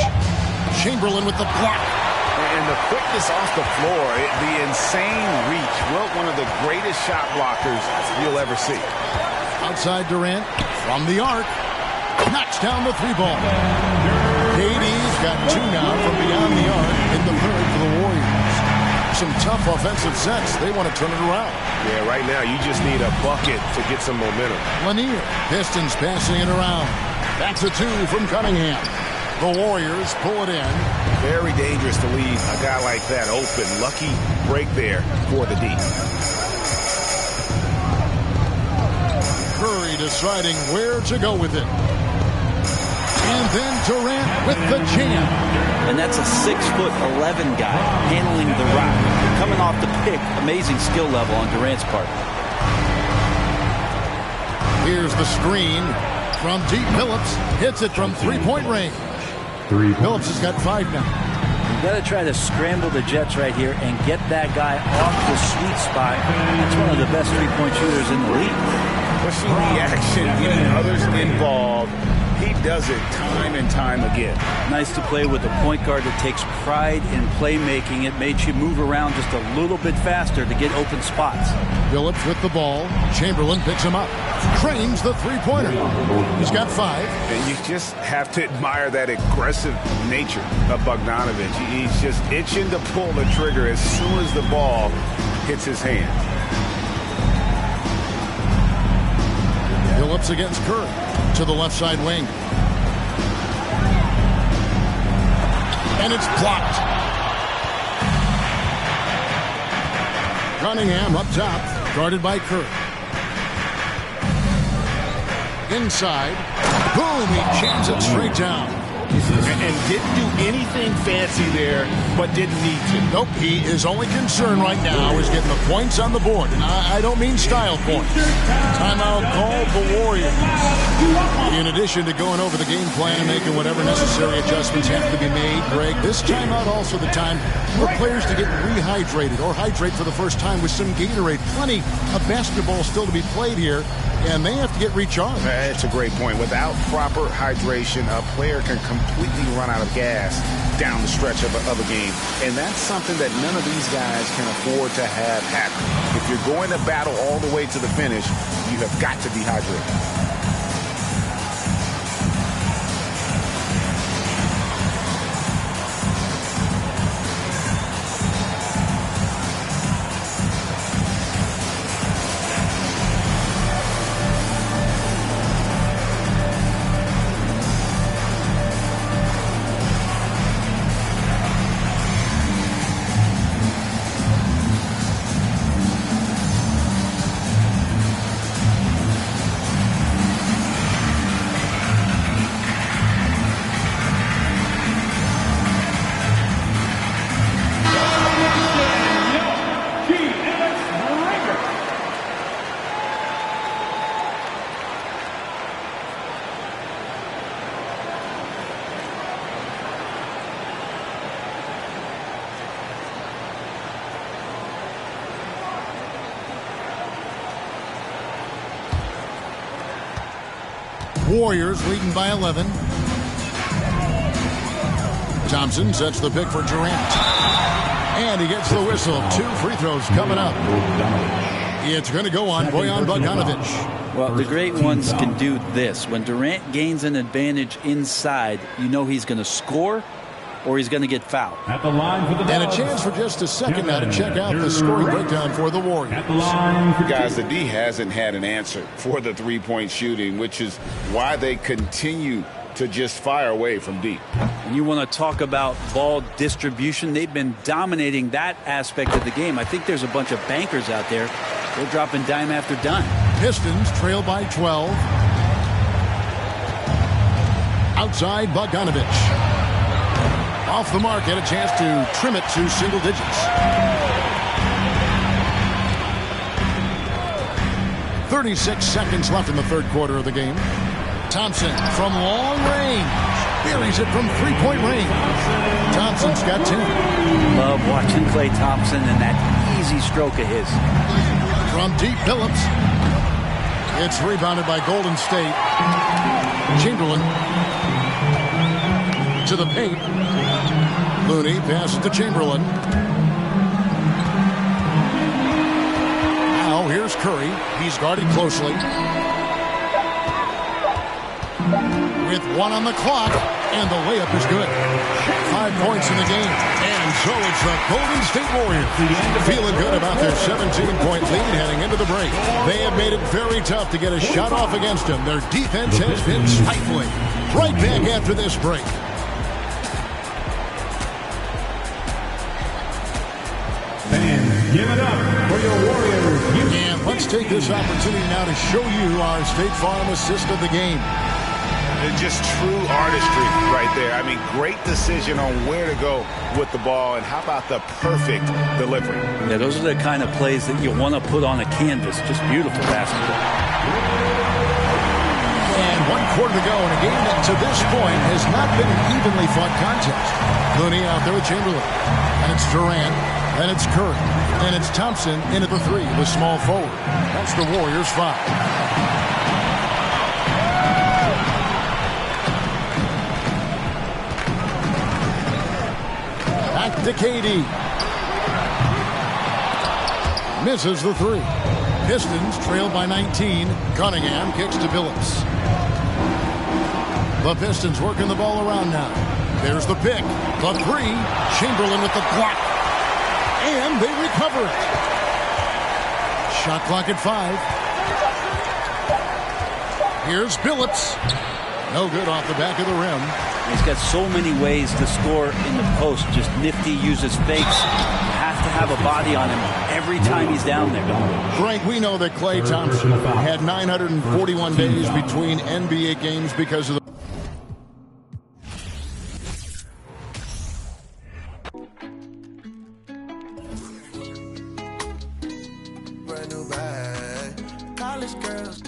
Chamberlain with the block. And the quickness off the floor, the insane reach. Well, one of the greatest shot blockers you'll ever see. Outside Durant, from the arc, knocks down the 3 ball. KD's got 2 now from beyond the arc in the third for the Warriors. Some tough offensive sets. They want to turn it around. Yeah, right now you just need a bucket to get some momentum. Lanier, Pistons passing it around. That's a 2 from Cunningham. The Warriors pull it in. Very dangerous to leave a guy like that open. Lucky break there for the D. Curry deciding where to go with it. And then Durant with the jam. And that's a 6'11" guy handling the rock. Coming off the pick, amazing skill level on Durant's part. Here's the screen from deep. Billups hits it from 3-point range. Billups has got 5 now. You've got to try to scramble the Jets right here and get that guy off the sweet spot. That's one of the best 3-point shooters in the league. Pushing the action, getting others involved. He does it time and time again. Nice to play with a point guard that takes pride in playmaking. It makes you move around just a little bit faster to get open spots. Billups with the ball. Chamberlain picks him up. Trains the 3-pointer. He's got 5. And you just have to admire that aggressive nature of Bogdanovich. He's just itching to pull the trigger as soon as the ball hits his hand. Billups against Curry to the left side wing. And it's blocked. Cunningham up top, guarded by Curry. Inside. Boom, he jams it straight down. And didn't do anything fancy there, but didn't need to. Nope, he is only concerned right now is getting the points on the board. And I don't mean style points. Timeout called the Warriors. In addition to going over the game plan and making whatever necessary adjustments have to be made, Greg, this timeout also the time for players to get rehydrated or hydrate for the first time with some Gatorade. Plenty of basketball still to be played here, and they have to get recharged. That's a great point. Without proper hydration, a player can completely run out of gas down the stretch of a game. And that's something that none of these guys can afford to have happen. If you're going to battle all the way to the finish, you have got to be hydrated. Warriors leading by 11. Thompson sets the pick for Durant. And he gets the whistle. 2 free throws coming up. It's going to go on Bojan Bogdanovic. Well, the great ones can do this. When Durant gains an advantage inside, you know he's going to score or he's going to get fouled. At the line for the and a chance for just a second now to check out the scoring breakdown for the Warriors. At the line for guys, the D hasn't had an answer for the three-point shooting, which is why they continue to just fire away from deep. And you want to talk about ball distribution. They've been dominating that aspect of the game. I think there's a bunch of bankers out there. They're dropping dime after dime. Pistons trail by 12. Outside Bogdanovic. Off the mark, had a chance to trim it to single digits. 36 seconds left in the third quarter of the game. Thompson from long range. Buries it from three-point range. Thompson's got 10. Love watching Klay Thompson and that easy stroke of his. From deep, Phillips. It's rebounded by Golden State. Chamberlain to the paint. Looney passes to Chamberlain. Now here's Curry. He's guarded closely. With 1 on the clock, and the layup is good. 5 points in the game. And so it's the Golden State Warriors feeling good about their 17-point lead heading into the break. They have made it very tough to get a shot off against them. Their defense has been stifling. Right back after this break. Fans, give it up for your Warriors. And let's take this opportunity now to show you our State Farm assist of the game. Just true artistry right there. I mean, great decision on where to go with the ball, and how about the perfect delivery? Yeah, those are the kind of plays that you want to put on a canvas. Just beautiful basketball. And 1 quarter to go in a game that to this point has not been an evenly fought contest. Looney out there with Chamberlain. And it's Durant. And it's Curry. And it's Thompson in at the 3, the small forward. That's the Warriors' 5. Back to KD. Misses the 3. Pistons trail by 19. Cunningham kicks to Billups. The Pistons working the ball around now. There's the pick. The 3. Chamberlain with the block. And they recover it. Shot clock at 5. Here's Billups. No good off the back of the rim. He's got so many ways to score in the post. Just nifty, uses fakes. You have to have a body on him every time he's down there. Frank, we know that Klay Thompson had 941 days between NBA games because of the brand new bag. College girls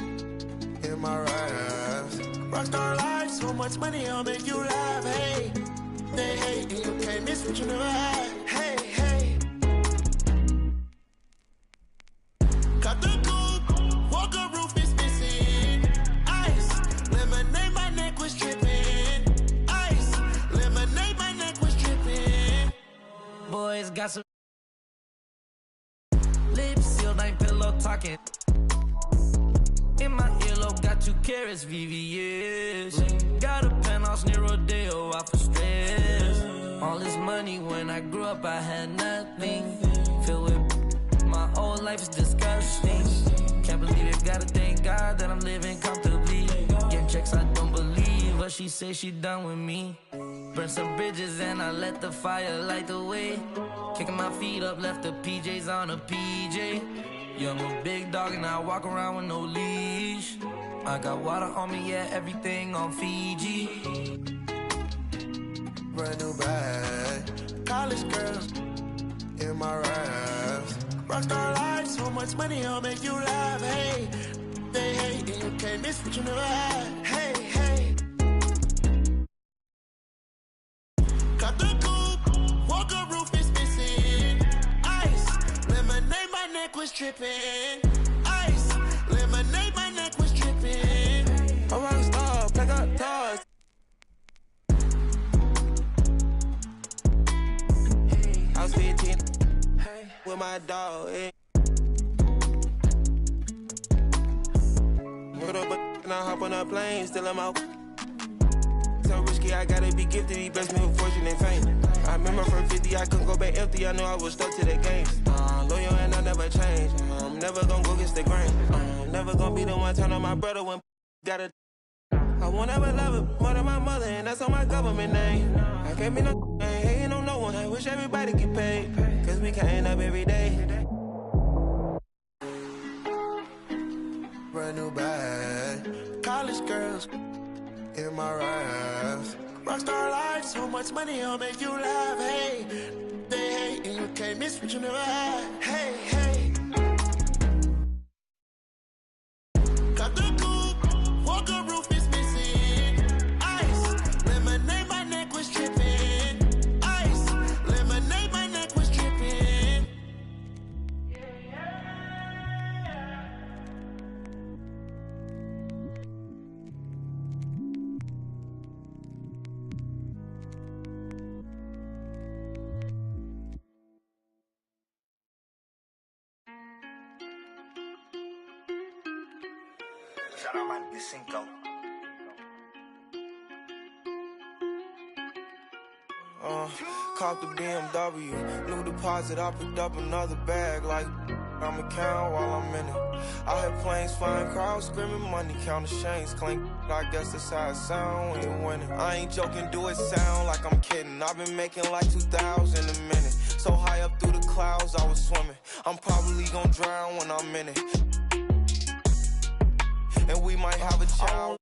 in my raps. Rockstar life, so much money, I'll make you laugh. Hey, they hate and you can't miss what you never had. Hey, hey. Got the coupe, Walker roof is missing. Ice, lemonade, my neck was dripping. Ice, lemonade, my neck was dripping. Boys got some lips sealed, ain't pillow talking. In my earlobe, got 2 carats, VVS. Got a penthouse near Rodeo, out for stress. All this money, when I grew up, I had nothing. Filled with my whole life is disgusting. Can't believe it, gotta thank God that I'm living comfortably. Getting checks, I don't believe, but she say she done with me. Burn some bridges and I let the fire light the way. Kicking my feet up, left the PJs on a PJ. Young a big dog and I walk around with no leash. I got water on me, yeah, everything on Fiji. Brand new bag. College girls in my raps. Rockstar life, so much money, I'll make you laugh. Hey, they hate and you can't miss what you never had. Hey, hey. Got the coupe, Walker roof is missing. Ice, lemonade, my neck was dripping. Ice, lemonade, my neck was dripping. A rockstar, pack up doors. I was 15 with my dog. Put up and I hop on a plane, still I'm out. So risky, I gotta be gifted, he blessed me with fortune and fame. I remember from 50, I couldn't go back empty, I knew I was stuck to the games. Loyal and I never change, I'm never gonna go against the grain. I'm never gonna be the one turn on my brother when gotta. I won't ever love it more than my mother, and that's on my government name. I can't be no ain't hating on no one, I wish everybody get paid, cause we can't up every day. Brand new bag, college girls in my raps. Rockstar life, so much money, I'll make you laugh. Hey, they hate and you can't miss what you never had. Hey, hey. Got the coupe, Walker roof is missing. Ice, lemonade, my neck was dripping. Ice, lemonade, my neck was dripping. Shout out my nigga Cinco. Caught the BMW, new deposit, I picked up another bag like I'm a count while I'm in it. I hear planes flying, crowds screaming, money, count the chains clink. I guess that's how it sound when you're winning. I ain't joking, do it sound like I'm kidding. I've been making like 2,000 a minute. So high up through the clouds, I was swimming. I'm probably gonna drown when I'm in it. And we might have a child.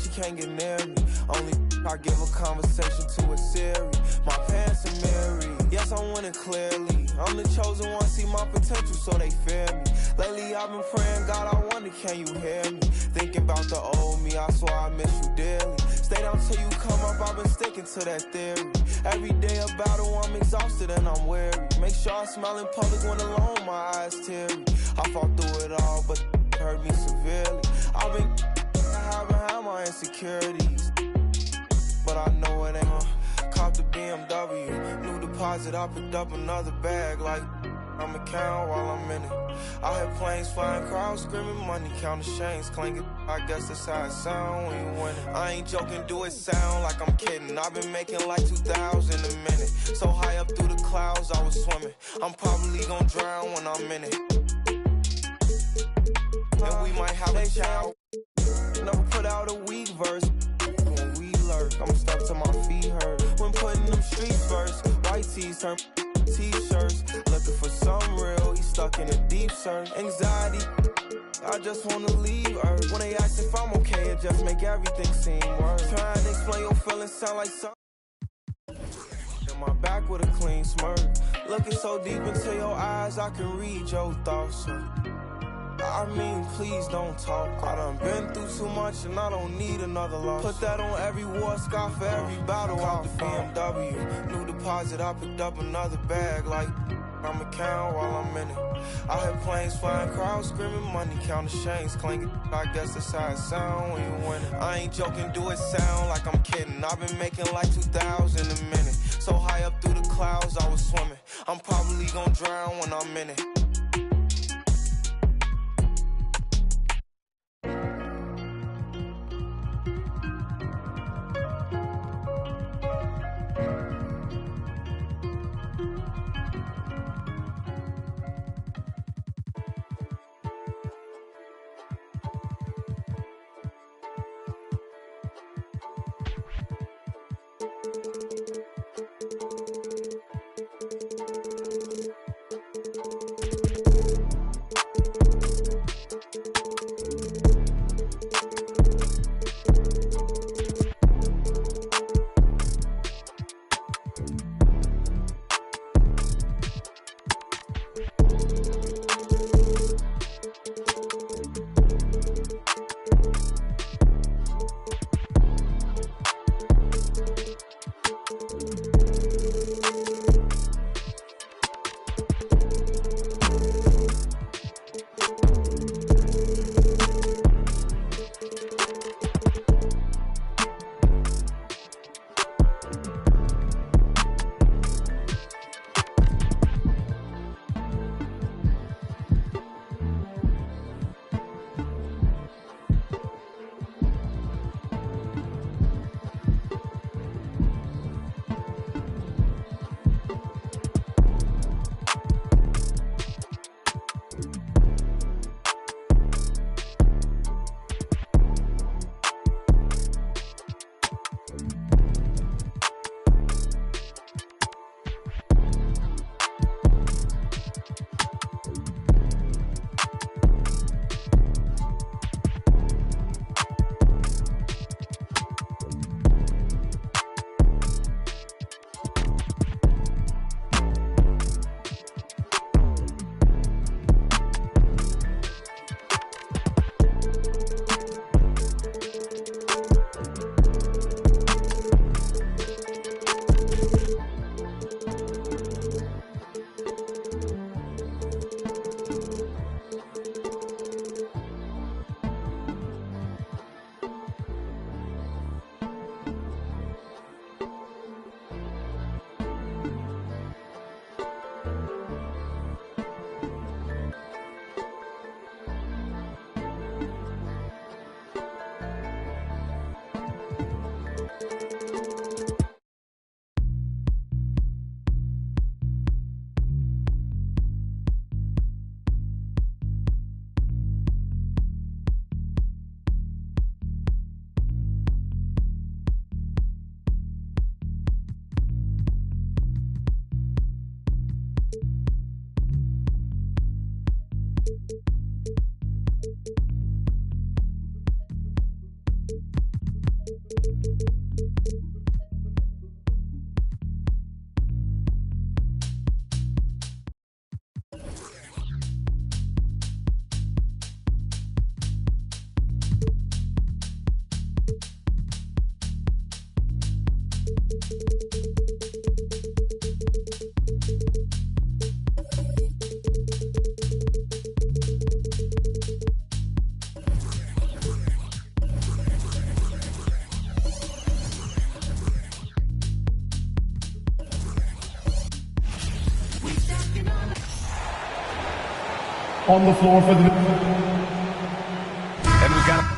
She can't get near me. Only I give a conversation to a Siri. My pants are married. Yes, I'm winning clearly. I'm the chosen one, see my potential, so they fear me. Lately, I've been praying, God, I wonder, can you hear me? Thinking about the old me, I swear I miss you dearly. Stay down till you come up, I've been sticking to that theory. Every day a battle, I'm exhausted and I'm weary. Make sure I smile in public when alone, my eyes teary. I fought through it all, but hurt me severely. I've been hiding behind my insecurities, but I know it ain't. Caught the BMW, new deposit, I picked up another bag like I'm a count while I'm in it. I hear planes flying, crowds screaming, money, count the chains clinking. I guess that's how it sound when you winning. I ain't joking, do it sound like I'm kidding. I've been making like 2,000 a minute. So high up through the clouds, I was swimming. I'm probably gonna drown when I'm in it. And we might have a child. Never put out a weak verse. When we lurk, I'm stuck till my feet hurt. When putting them streets first, white tees turn t-shirt. looking for some real. He stuck in a deep surf. Anxiety, I just wanna leave Earth. When they ask if I'm okay, it just make everything seem worse. Trying to explain your feelings sound like something. In my back with a clean smirk. Looking so deep into your eyes, I can read your thoughts. I mean, please don't talk. I done been through too much and I don't need another loss. Put that on every war scar for every battle. Out the BMW, new deposit, I picked up another bag like I'm a count while I'm in it. I hear planes flying, crowds screaming, money counting, chains clanking. I guess that's how it sound when you win it. I ain't joking, do it sound like I'm kidding. I've been making like 2,000 a minute. So high up through the clouds, I was swimming. I'm probably gonna drown when I'm in it. On the floor for the... And we got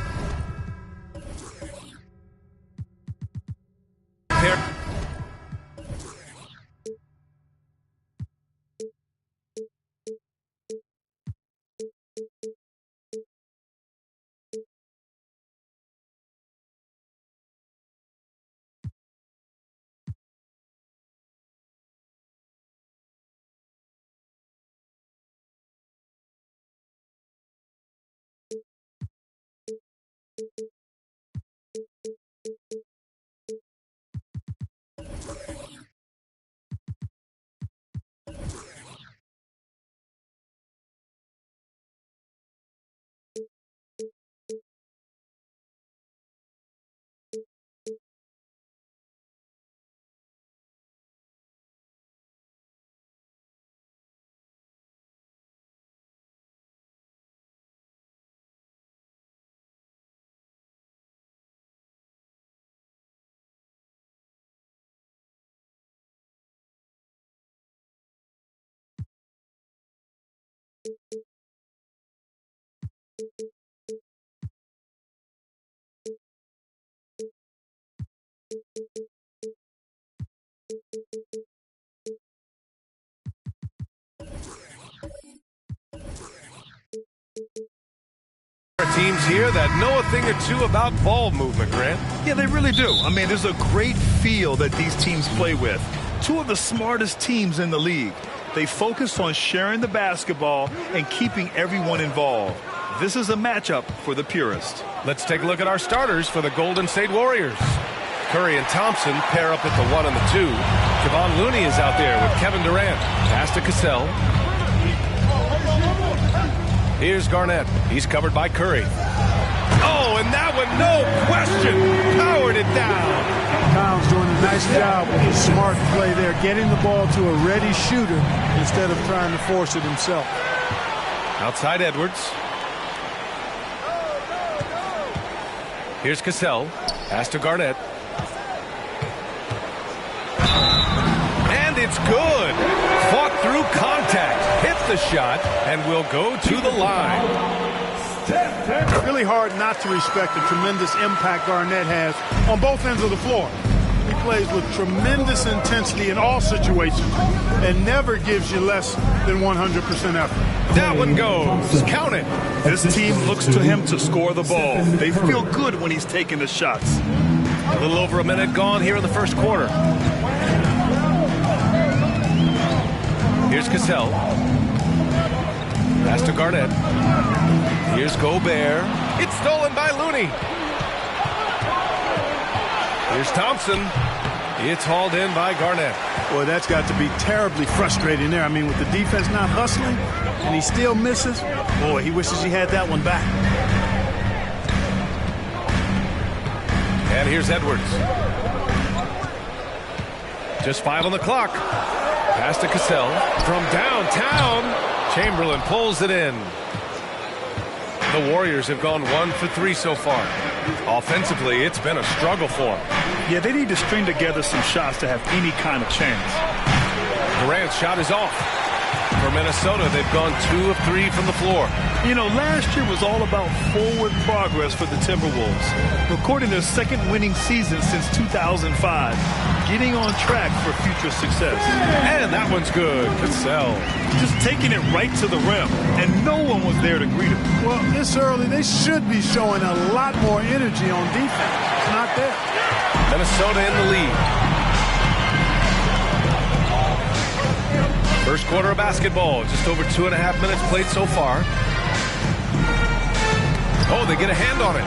Teams here that know a thing or two about ball movement, Grant. Yeah, they really do. I mean, there's a great feel that these teams play with. Two of the smartest teams in the league. They focus on sharing the basketball and keeping everyone involved. This is a matchup for the purist. Let's take a look at our starters for the Golden State Warriors. Curry and Thompson pair up at the 1 and the 2. Kevon Looney is out there with Kevin Durant. Pass to Cassell. Here's Garnett. He's covered by Curry. Oh, and that one, no question, powered it down. Kyle's doing a nice job with a smart play there, getting the ball to a ready shooter instead of trying to force it himself. Outside Edwards. Here's Cassell. Pass to Garnett. And it's good. Fought through contact. Hit the shot and will go to the line. Really hard not to respect the tremendous impact Garnett has on both ends of the floor. He plays with tremendous intensity in all situations and never gives you less than 100% effort. That one goes. Count it. This team looks to him to score the ball. They feel good when he's taking the shots. A little over a minute gone here in the first quarter. Here's Cassell. Pass to Garnett. Here's Gobert. It's stolen by Looney. Here's Thompson. It's hauled in by Garnett. Boy, that's got to be terribly frustrating there. I mean, with the defense not hustling and he still misses, boy, he wishes he had that one back. And here's Edwards. Just 5 on the clock. Pass to Cassell. From downtown, Chamberlain pulls it in. The Warriors have gone 1 for 3 so far. Offensively, it's been a struggle for them. Yeah, they need to string together some shots to have any kind of chance. Durant's shot is off. For Minnesota, they've gone 2 of 3 from the floor. You know, last year was all about forward progress for the Timberwolves. Recording their second winning season since 2005. Getting on track for future success. And that one's good. Cassell. Just taking it right to the rim. And no one was there to greet him. Well, this early, they should be showing a lot more energy on defense. It's not there. Minnesota in the lead. First quarter of basketball. Just over 2.5 minutes played so far. Oh, they get a hand on it.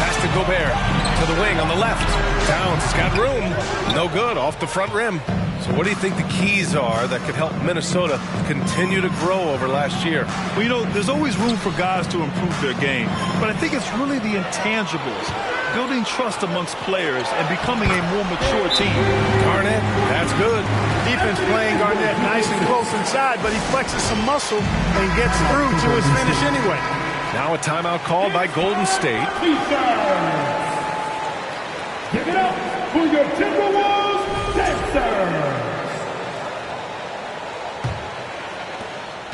Pass to Gobert. To the wing on the left. Towns has got room. No good. Off the front rim. So what do you think the keys are that could help Minnesota continue to grow over last year? Well, you know, there's always room for guys to improve their game. But I think it's really the intangibles. Building trust amongst players and becoming a more mature team. Garnett, that's good. Defense playing Garnett nice and close inside, but he flexes some muscle and gets through to his finish anyway. Now a timeout called by Golden State. Give it up for your Timberwolves Dancers!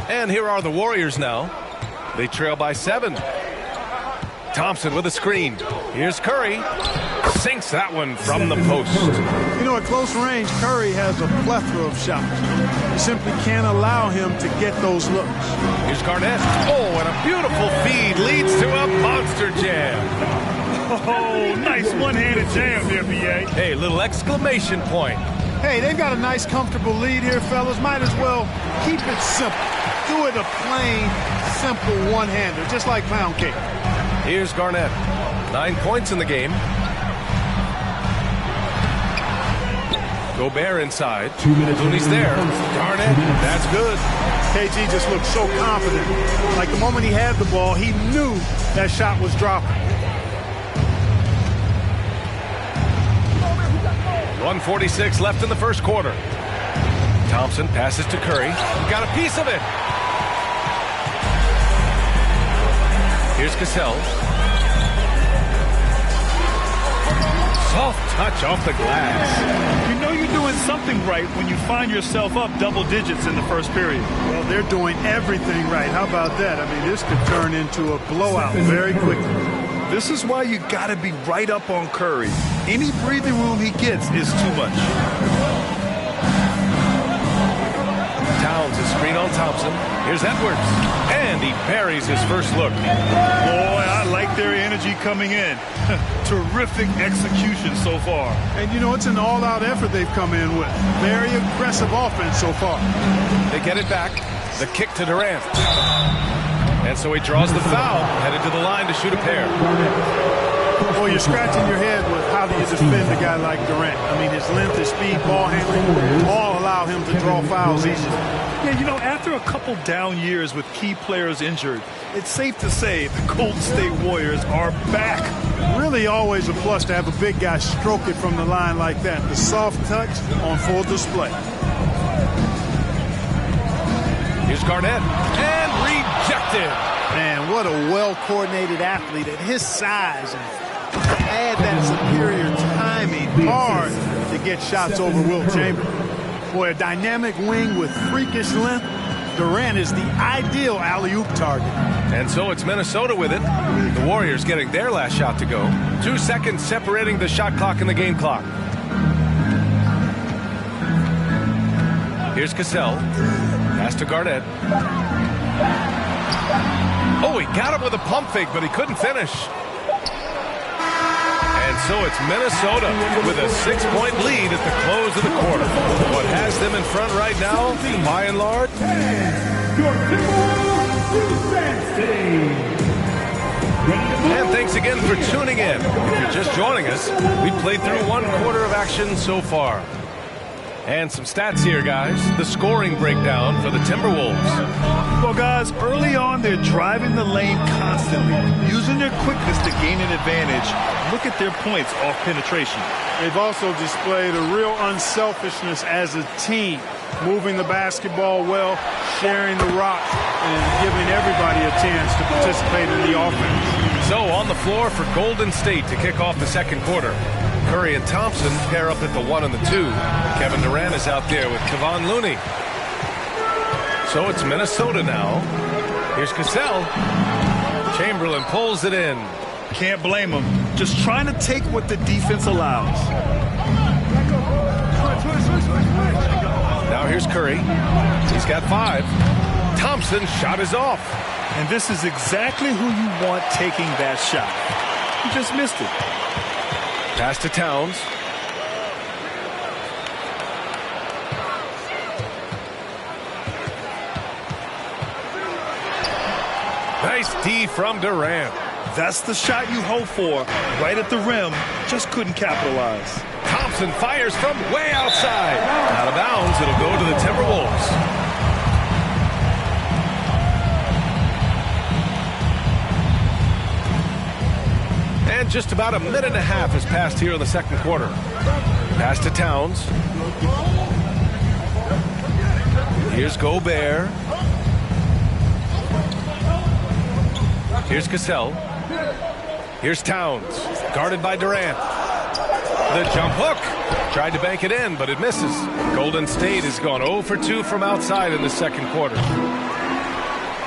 And here are the Warriors now. They trail by 7. Thompson with a screen. Here's Curry. Sinks that one from the post. You know, at close range, Curry has a plethora of shots. You simply can't allow him to get those looks. Here's Garnett. Oh, and a beautiful feed leads to a monster jam. Oh, nice one-handed jam there, B.A. Hey, little exclamation point. Hey, they've got a nice, comfortable lead here, fellas. Might as well keep it simple. Do it a plain, simple one-hander, just like pound cake. Here's Garnett. 9 points in the game. Gobert inside. Looney's there. Garnett, that's good. KG just looked so confident. Like the moment he had the ball, he knew that shot was dropping. 1:46 left in the first quarter. Thompson passes to Curry. Got a piece of it. Here's Cassell. Soft touch off the glass. You know you're doing something right when you find yourself up double digits in the first period. Well, they're doing everything right. How about that? I mean, this could turn into a blowout very quickly. This is why you got to be right up on Curry. Any breathing room he gets is too much. Towns is screen on Thompson. Here's Edwards. And he buries his first look. Boy, I like their energy coming in. Terrific execution so far. And, you know, it's an all-out effort they've come in with. Very aggressive offense so far. They get it back. The kick to Durant. And so he draws the foul, headed to the line to shoot a pair. Well, you're scratching your head with how do you defend a guy like Durant. I mean, his length, his speed, ball handling, all allow him to draw fouls easily. Yeah, you know, after a couple down years with key players injured, it's safe to say the Golden State Warriors are back. Really always a plus to have a big guy stroke it from the line like that. The soft touch on full display. Here's Garnett. And rejected. Man, what a well-coordinated athlete at his size. And add that superior timing. Hard to get shots over Wilt Chamberlain. Boy, a dynamic wing with freakish length. Durant is the ideal alley-oop target. And so it's Minnesota with it. The Warriors getting their last shot to go. 2 seconds separating the shot clock and the game clock. Here's Cassell. Pass to Garnett. Oh, he got him with a pump fake, but he couldn't finish. And so it's Minnesota with a 6-point lead at the close of the quarter. What has them in front right now, by and large? And thanks again for tuning in. If you're just joining us, we played through 1 quarter of action so far. And some stats here, guys. The scoring breakdown for the Timberwolves. Well, guys, early on, they're driving the lane constantly, using their quickness to gain an advantage. Look at their points off penetration. They've also displayed a real unselfishness as a team, moving the basketball well, sharing the rock, and giving everybody a chance to participate in the offense. So on the floor for Golden State to kick off the second quarter. Curry and Thompson pair up at the 1 and the 2. Kevin Durant is out there with Kevon Looney. So it's Minnesota now. Here's Cassell. Chamberlain pulls it in. Can't blame him. Just trying to take what the defense allows. Now here's Curry. He's got 5. Thompson's shot is off. And this is exactly who you want taking that shot. He just missed it. Pass to Towns. Nice D from Durant. That's the shot you hope for. Right at the rim. Just couldn't capitalize. Thompson fires from way outside. Out of bounds. It'll go to the Timberwolves. And just about a minute and a half has passed here in the second quarter. Pass to Towns. Here's Gobert. Here's Cassell. Here's Towns. Guarded by Durant. The jump hook. Tried to bank it in, but it misses. Golden State has gone 0 for 2 from outside in the second quarter.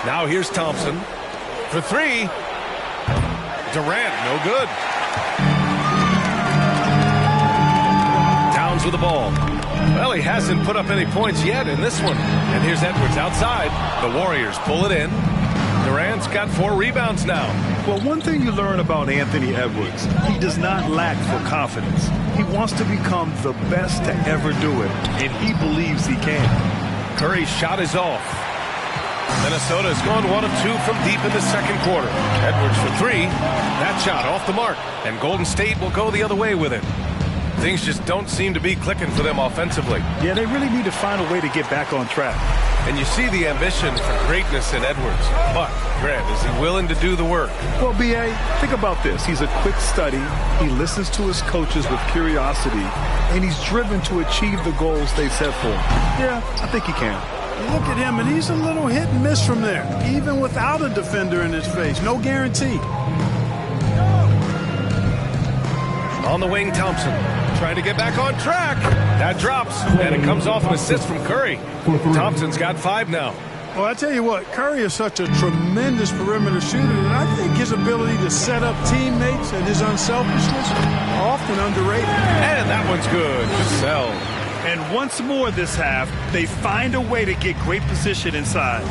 Now here's Thompson. For 3. Durant, no good. Towns with the ball. Well, he hasn't put up any points yet in this one. And here's Edwards outside. The Warriors pull it in. Durant's got 4 rebounds now. Well, one thing you learn about Anthony Edwards, he does not lack for confidence. He wants to become the best to ever do it, and he believes he can. Curry's shot is off. Minnesota has gone 1 of 2 from deep in the second quarter. Edwards for 3. That shot off the mark, and Golden State will go the other way with it. Things just don't seem to be clicking for them offensively. Yeah, they really need to find a way to get back on track. And you see the ambition for greatness in Edwards. But, Grant, is he willing to do the work? Well, B.A., think about this. He's a quick study. He listens to his coaches with curiosity, and he's driven to achieve the goals they set for him. Yeah, I think he can. Look at him, and he's a little hit and miss from there, even without a defender in his face. No guarantee. On the wing, Thompson trying to get back on track. That drops, and it comes off an assist from Curry. Thompson's got 5 now. Well, I tell you what, Curry is such a tremendous perimeter shooter, and I think his ability to set up teammates and his unselfishness are often underrated. And that one's good. Cassell. And once more this half, they find a way to get great position inside.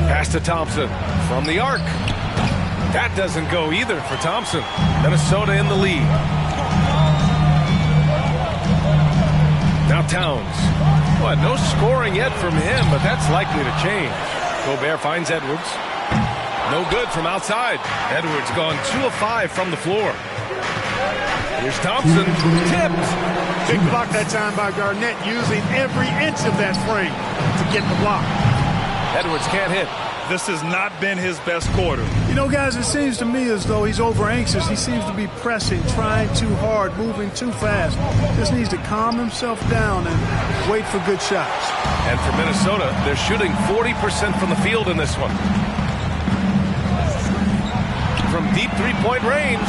Pass to Thompson from the arc. That doesn't go either for Thompson. Minnesota in the lead. Now Towns. Well, no scoring yet from him, but that's likely to change. Gobert finds Edwards. No good from outside. Edwards gone 2 of 5 from the floor. Here's Thompson. Tipped. Big block that time by Garnett, using every inch of that frame to get the block. Edwards can't hit. This has not been his best quarter. You know, guys, it seems to me as though he's over anxious. He seems to be pressing, trying too hard, moving too fast. Just needs to calm himself down and wait for good shots. And for Minnesota, they're shooting 40% from the field in this one. From deep three-point range,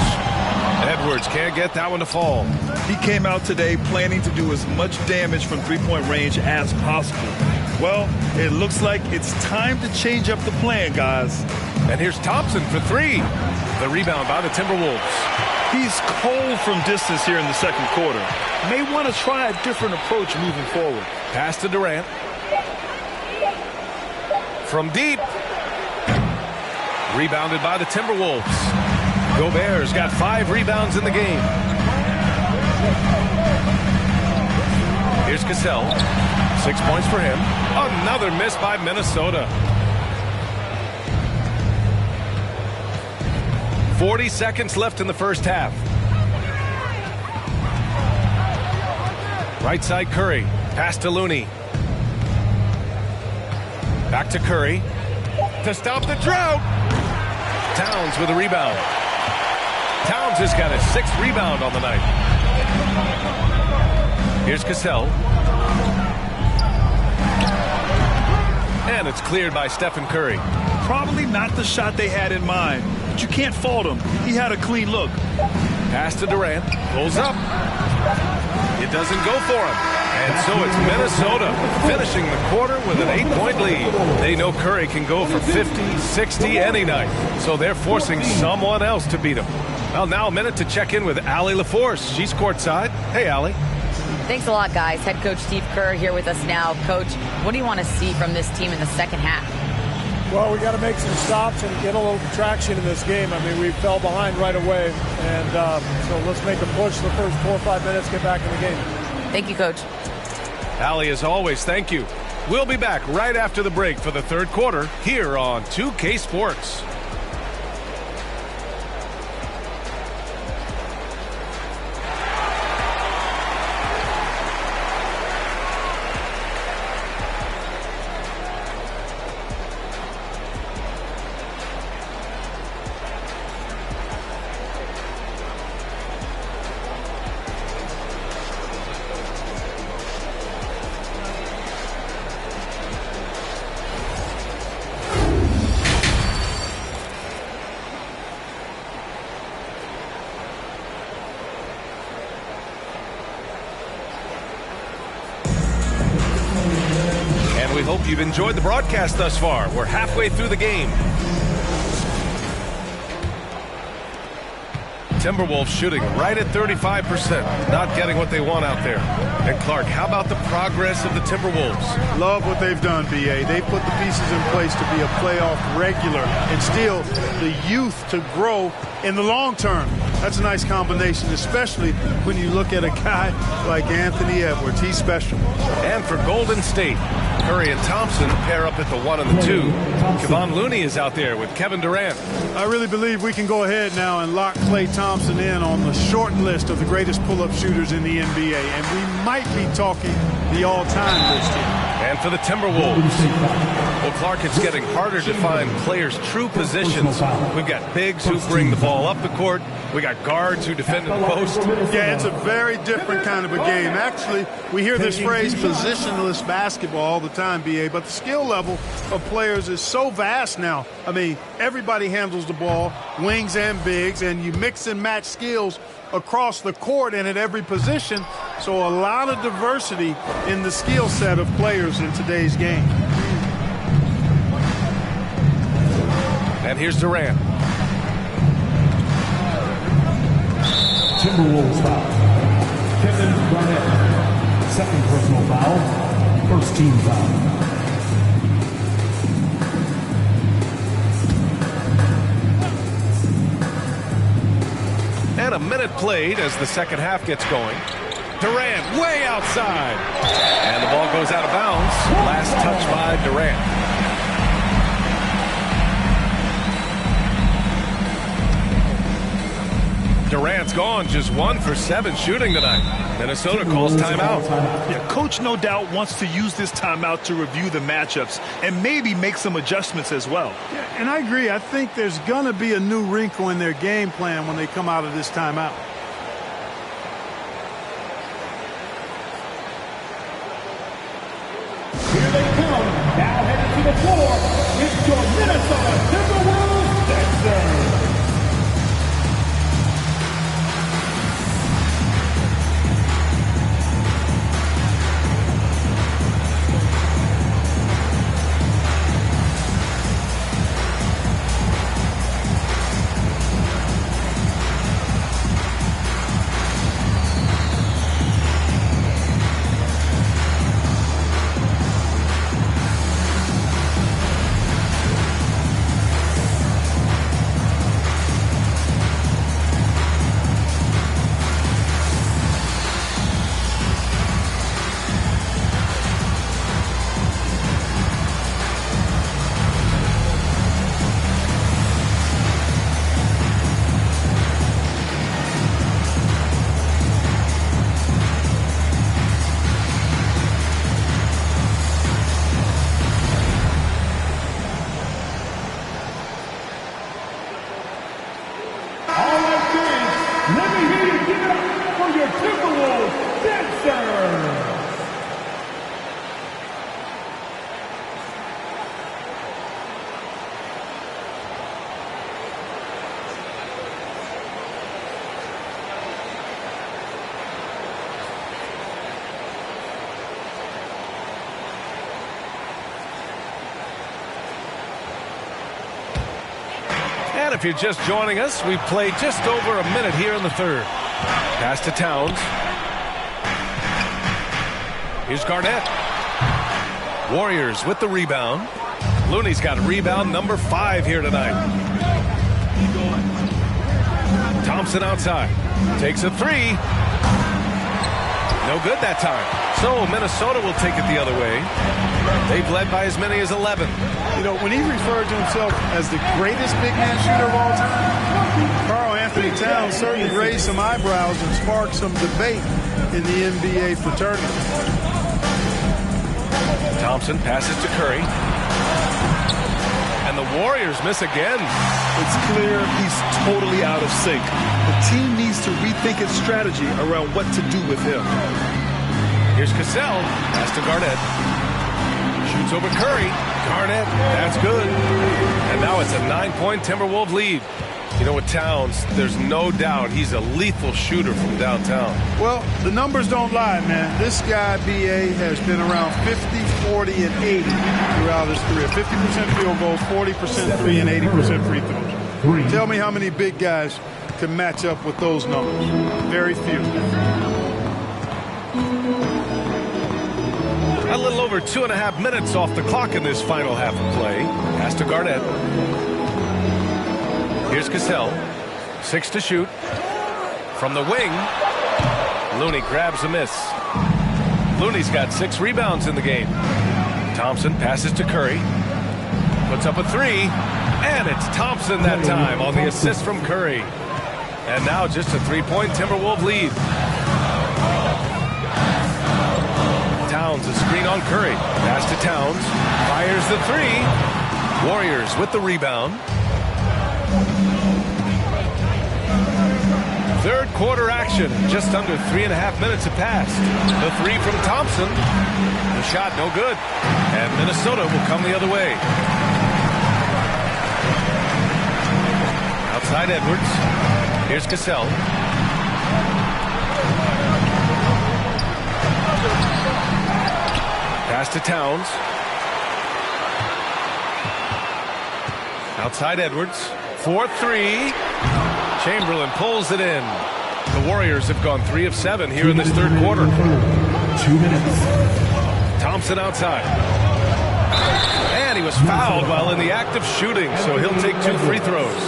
Edwards can't get that one to fall. He came out today planning to do as much damage from three-point range as possible. Well, it looks like it's time to change up the plan, guys. And here's Thompson for 3. The rebound by the Timberwolves. He's cold from distance here in the second quarter. May want to try a different approach moving forward. Pass to Durant. From deep. Rebounded by the Timberwolves. Gobert's got 5 rebounds in the game. Here's Cassell. 6 points for him. Another miss by Minnesota. 40 seconds left in the first half. Right side Curry. Pass to Looney. Back to Curry. To stop the drought. Towns with a rebound. Towns has got a 6th rebound on the night. Here's Cassell. And it's cleared by Stephen Curry. Probably not the shot they had in mind, but you can't fault him. He had a clean look. Pass to Durant. Pulls up. It doesn't go for him. And so it's Minnesota finishing the quarter with an 8-point lead. They know Curry can go for 50, 60 any night. So they're forcing someone else to beat him. Well, now a minute to check in with Allie LaForce. She's courtside. Hey, Allie. Thanks a lot, guys. Head coach Steve Kerr here with us now. Coach, what do you want to see from this team in the second half? Well, we got to make some stops and get a little traction in this game. I mean, we fell behind right away, and so let's make a push the first 4 or 5 minutes, get back in the game. Thank you, Coach. Allie, as always, thank you. We'll be back right after the break for the third quarter here on 2K Sports. Hope you've enjoyed the broadcast thus far. We're halfway through the game. Timberwolves shooting right at 35%. Not getting what they want out there. And Clark, how about the progress of the Timberwolves? Love what they've done, B.A. They put the pieces in place to be a playoff regular and still the youth to grow in the long term. That's a nice combination, especially when you look at a guy like Anthony Edwards. He's special. And for Golden State, Curry and Thompson pair up at the 1 and the 2. Kevon Looney is out there with Kevin Durant. I really believe we can go ahead now and lock Klay Thompson in on the short list of the greatest pull-up shooters in the NBA, and we might be talking the all-time list here. And for the Timberwolves, well, Clark, it's getting harder to find players' true positions. We've got bigs who bring the ball up the court. We got guards who defend in the post. Yeah, it's a very different kind of a game. Actually, we hear this phrase positionless basketball all the time, B.A., but the skill level of players is so vast now. I mean, everybody handles the ball, wings and bigs, and you mix and match skills across the court and at every position. So a lot of diversity in the skill set of players in today's game. And here's Durant. Timberwolves foul. Kevin Garnett. Second personal foul. First team foul. And a minute played as the second half gets going. Durant way outside. And the ball goes out of bounds. Last touch by Durant. Durant's gone, just 1 for 7 shooting tonight. Minnesota calls timeout. Yeah, coach no doubt wants to use this timeout to review the matchups and maybe make some adjustments as well. Yeah, and I agree. I think there's going to be a new wrinkle in their game plan when they come out of this timeout. Here they come. Now headed to the floor. It's your Minnesota Timberwolves Sixers. And if you're just joining us, we've played just over a minute here in the third. Pass to Towns. Here's Garnett. Warriors with the rebound. Looney's got rebound number 5 here tonight. Thompson outside. Takes a 3. No good that time. So Minnesota will take it the other way. They've led by as many as 11. You know, when he referred to himself as the greatest big man shooter of all time, Karl Anthony Towns certainly raised some eyebrows and sparked some debate in the NBA fraternity. Thompson passes to Curry. And the Warriors miss again. It's clear he's totally out of sync. The team needs to rethink its strategy around what to do with him. Here's Cassell. Pass to Garnett. Shoots over Curry. Garnett, that's good. And now it's a 9-point Timberwolves lead. You know, with Towns, there's no doubt he's a lethal shooter from downtown. Well, the numbers don't lie, man. This guy, B.A., has been around 50, 40, and 80 throughout his career. 50% field goals, 40% three, and 80% free throws. Tell me how many big guys can match up with those numbers. Very few. A little over 2.5 minutes off the clock in this final half of play. Pass to Garnett. Here's Cassell. 6 to shoot. From the wing, Looney grabs a miss. Looney's got 6 rebounds in the game. Thompson passes to Curry. Puts up a 3. And it's Thompson that time on the assist from Curry. And now just a 3-point Timberwolves lead. Towns a screen on Curry. Pass to Towns. Fires the 3. Warriors with the rebound. Third quarter action. Just under 3.5 minutes have passed. The 3 from Thompson. The shot no good. And Minnesota will come the other way. Outside Edwards. Here's Cassell. Pass to Towns. Outside Edwards. 4-3. Chamberlain pulls it in. The Warriors have gone 3 of 7 here in this third quarter. 2 minutes. Thompson outside. And he was fouled while in the act of shooting, so he'll take 2 free throws.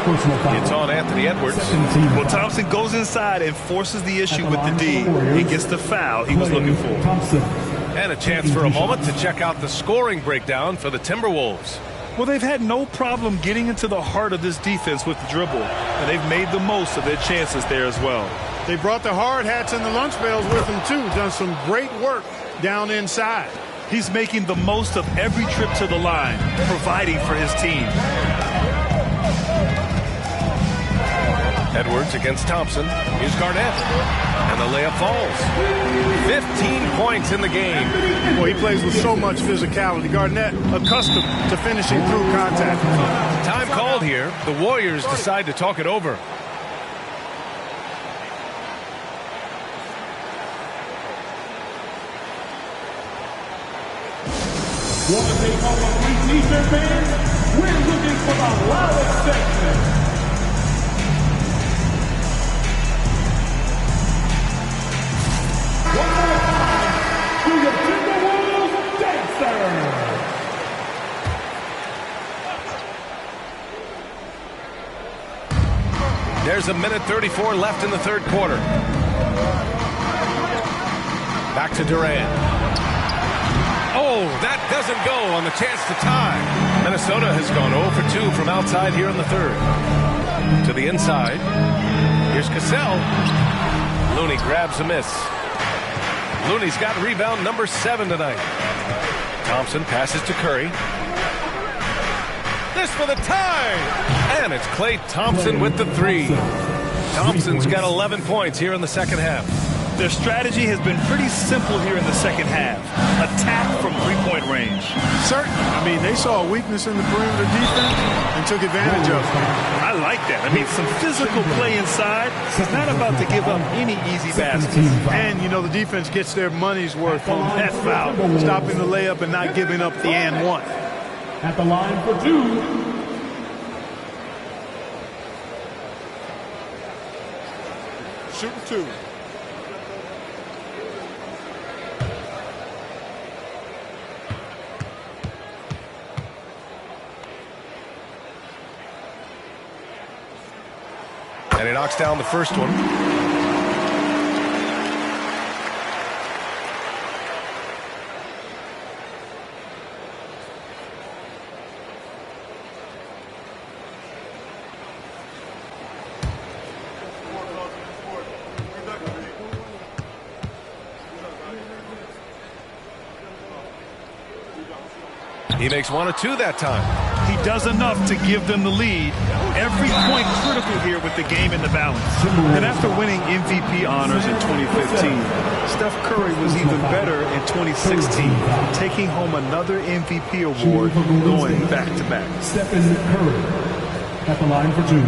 It's on Anthony Edwards. Well, Thompson goes inside and forces the issue with the D and gets the foul he was looking for. And a chance for a moment to check out the scoring breakdown for the Timberwolves. Well, they've had no problem getting into the heart of this defense with the dribble, and they've made the most of their chances there as well. They brought the hard hats and the lunch pails with them, too. Done some great work down inside. He's making the most of every trip to the line, providing for his team. Edwards against Thompson. Here's Garnett. And the layup falls. 15 points in the game. Well, he plays with so much physicality. Garnett accustomed to finishing through contact. Time called here. The Warriors decide to talk it over. Want to take home a free t-shirt, fans? We're looking for the loudest section. One more time to the Timberwolves dancer. There's a minute 34 left in the third quarter. Back to Durant. Oh, that doesn't go on the chance to tie. Minnesota has gone 0 for 2 from outside here in the third. To the inside. Here's Cassell. Looney grabs a miss. Looney's got rebound number 7 tonight. Thompson passes to Curry. This for the tie. And it's Klay Thompson with the 3. Thompson's got 11 points here in the second half. Their strategy has been pretty simple here in the second half. Attack from three-point range. Certainly. I mean, they saw a weakness in the perimeter defense and took advantage of it. I like that. I mean, some physical play inside. It's not about to give up any easy baskets. And, you know, the defense gets their money's worth on that foul, stopping the layup and not giving up the and one. At the line for 2. Shooting 2. And he knocks down the first one. He makes 1 or 2 that time. He does enough to give them the lead. Every point critical here with the game in the balance. And after winning MVP honors in 2015, Steph Curry was even better in 2016, taking home another MVP award going back-to-back. Stephen Curry at the line for 2.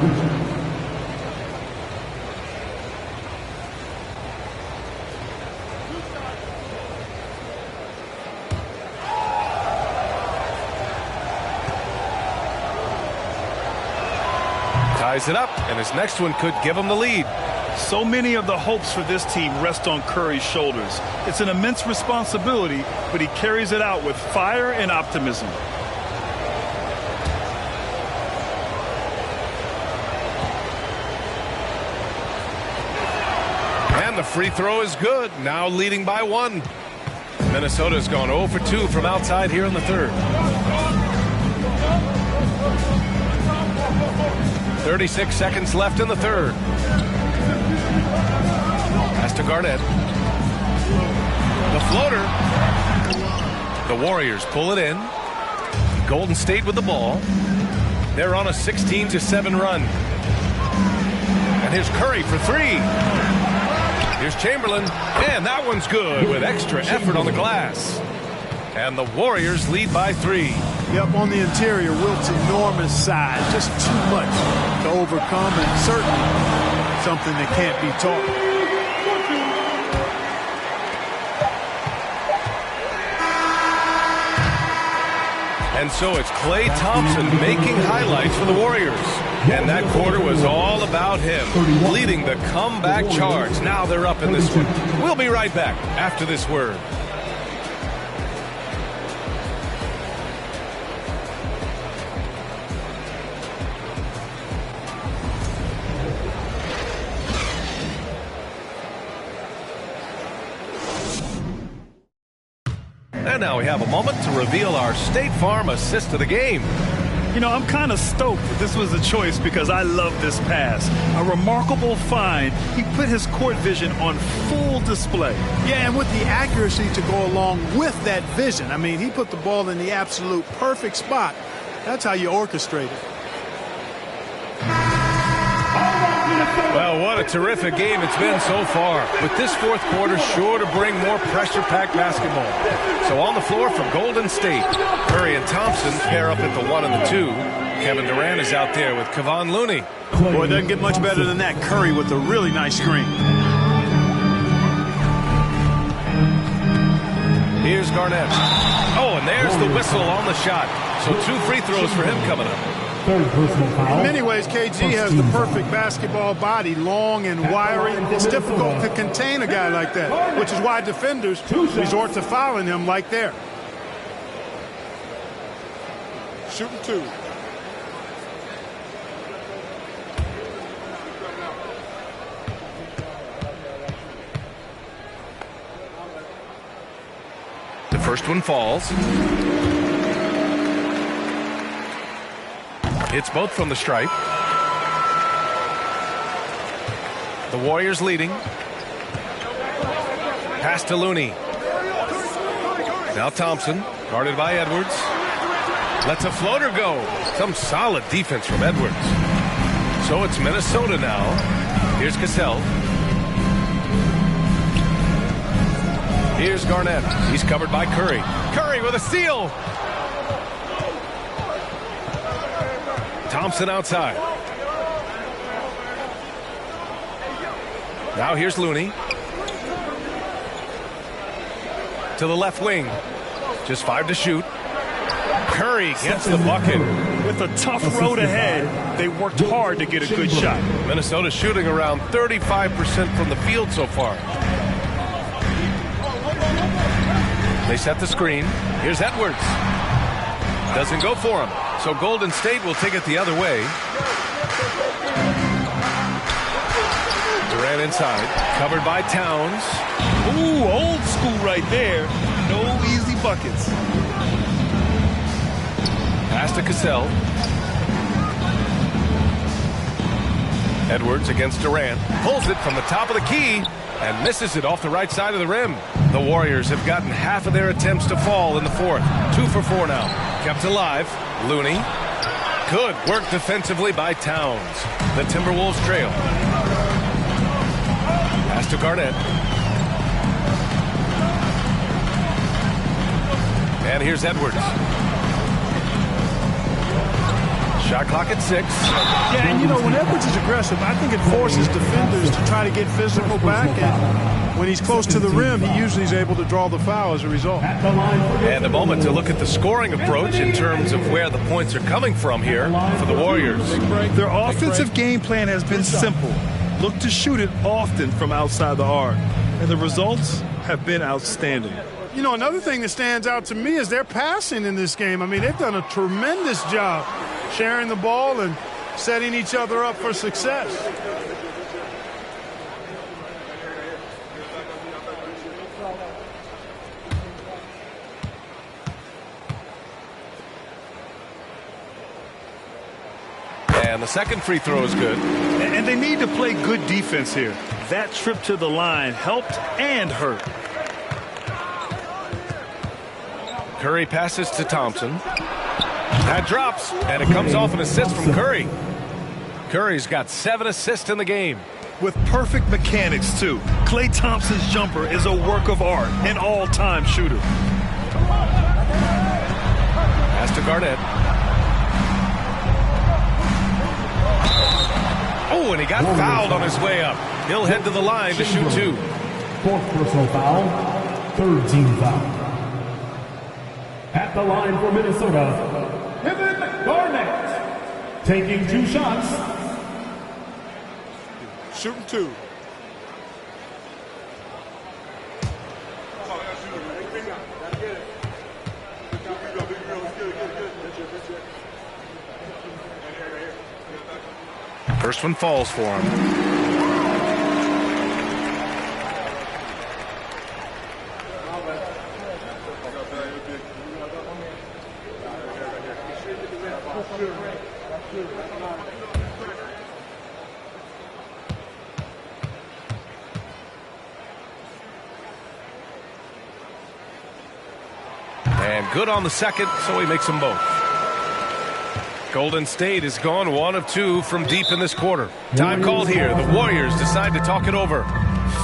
Ties it up, and his next one could give him the lead. So many of the hopes for this team rest on Curry's shoulders. It's an immense responsibility, but he carries it out with fire and optimism. the free throw is good. Now leading by 1. Minnesota's gone 0 for 2 from outside here in the third. 36 seconds left in the third. Pass to Garnett. The floater. The Warriors pull it in. Golden State with the ball. They're on a 16-7 run. And here's Curry for 3. Here's Chamberlain. And that one's good with extra effort on the glass. And the Warriors lead by 3. Yep, on the interior, Wilt's enormous size. Just too much to overcome, and certainly something that can't be taught. And so it's Klay Thompson making highlights for the Warriors. And that quarter was all about him, leading the comeback charge. Now they're up in this one. We'll be right back after this word. And now we have a moment to reveal our State Farm assist of the game. You know, I'm kind of stoked that this was a choice because I love this pass. A remarkable find. He put his court vision on full display. Yeah, and with the accuracy to go along with that vision. I mean, he put the ball in the absolute perfect spot. That's how you orchestrate it. Well, what a terrific game it's been so far. With this fourth quarter sure to bring more pressure-packed basketball. So on the floor for Golden State, Curry and Thompson pair up at the 1 and the 2. Kevin Durant is out there with Kevon Looney. Boy, it doesn't get much better than that. Curry with a really nice screen. Here's Garnett. Oh, and there's the whistle on the shot. So 2 free throws for him coming up. In many ways, KG has the perfect basketball body, long and wiry. It's difficult to contain a guy like that, which is why defenders resort to fouling him like there. Shooting 2. The first one falls. It's both from the stripe. The Warriors leading. Pass to Looney. Now Thompson, guarded by Edwards. Lets a floater go. Some solid defense from Edwards. So it's Minnesota now. Here's Cassell. Here's Garnett. He's covered by Curry. Curry with a steal. Thompson outside. Now here's Looney. To the left wing. Just 5 to shoot. Curry gets the bucket. With a tough road ahead, they worked hard to get a good shot. Minnesota shooting around 35% from the field so far. They set the screen. Here's Edwards. Doesn't go for him. So Golden State will take it the other way. Durant inside. Covered by Towns. Ooh, old school right there. No easy buckets. Pass to Cassell. Edwards against Durant. Pulls it from the top of the key and misses it off the right side of the rim. The Warriors have gotten half of their attempts to fall in the fourth. 2 for 4 now. Kept alive. Looney. Good work defensively by Towns. The Timberwolves trail. Pass to Garnett. And here's Edwards. Shot clock at 6. Yeah, and you know, when Edwards is aggressive, I think it forces defenders to try to get physical back. And when he's close to the rim, he usually is able to draw the foul as a result. And a moment to look at the scoring approach in terms of where the points are coming from here for the Warriors. Their offensive game plan has been simple. Look to shoot it often from outside the arc. And the results have been outstanding. You know, another thing that stands out to me is their passing in this game. I mean, they've done a tremendous job sharing the ball and setting each other up for success. And the second free throw is good. And they need to play good defense here. That trip to the line helped and hurt. Curry passes to Thompson. That drops, and it comes off an assist from Curry. Curry's got 7 assists in the game. With perfect mechanics, too. Klay Thompson's jumper is a work of art, an all-time shooter. Pass to Garnett. Oh, and he got fouled on his way up. He'll head to the line to shoot 2. 4th personal foul, 3rd team foul. At the line for Minnesota, Kevin Garnett, taking 2 shots. Shooting 2. First one falls for him. And good on the second, so he makes them both. Golden State has gone 1 of 2 from deep in this quarter. Time called here. The Warriors decide to talk it over.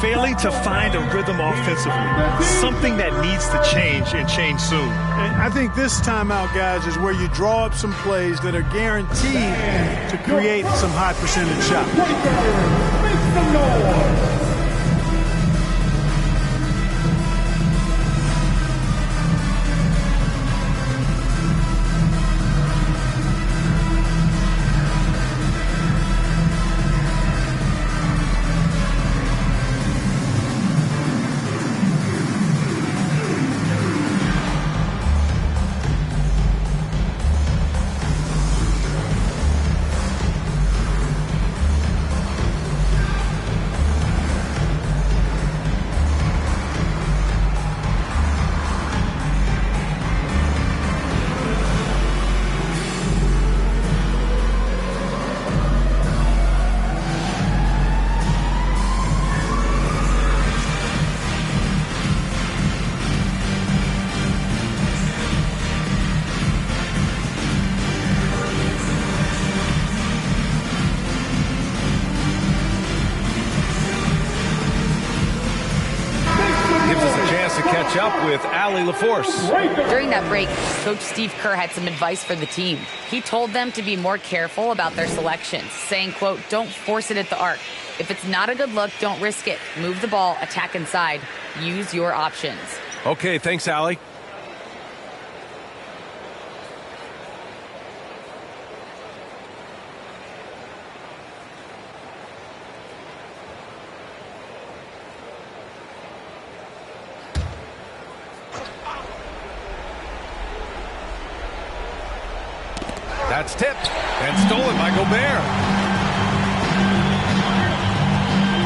Failing to find a rhythm offensively. Something that needs to change and change soon. And I think this timeout, guys, is where you draw up some plays that are guaranteed to create some high percentage shots. Make some noise. Up with Allie LaForce. During that break, Coach Steve Kerr had some advice for the team. He told them to be more careful about their selections, saying, quote, don't force it at the arc. If it's not a good look, don't risk it. Move the ball, attack inside. Use your options. Okay, thanks, Allie. That's tipped and stolen by Gobert.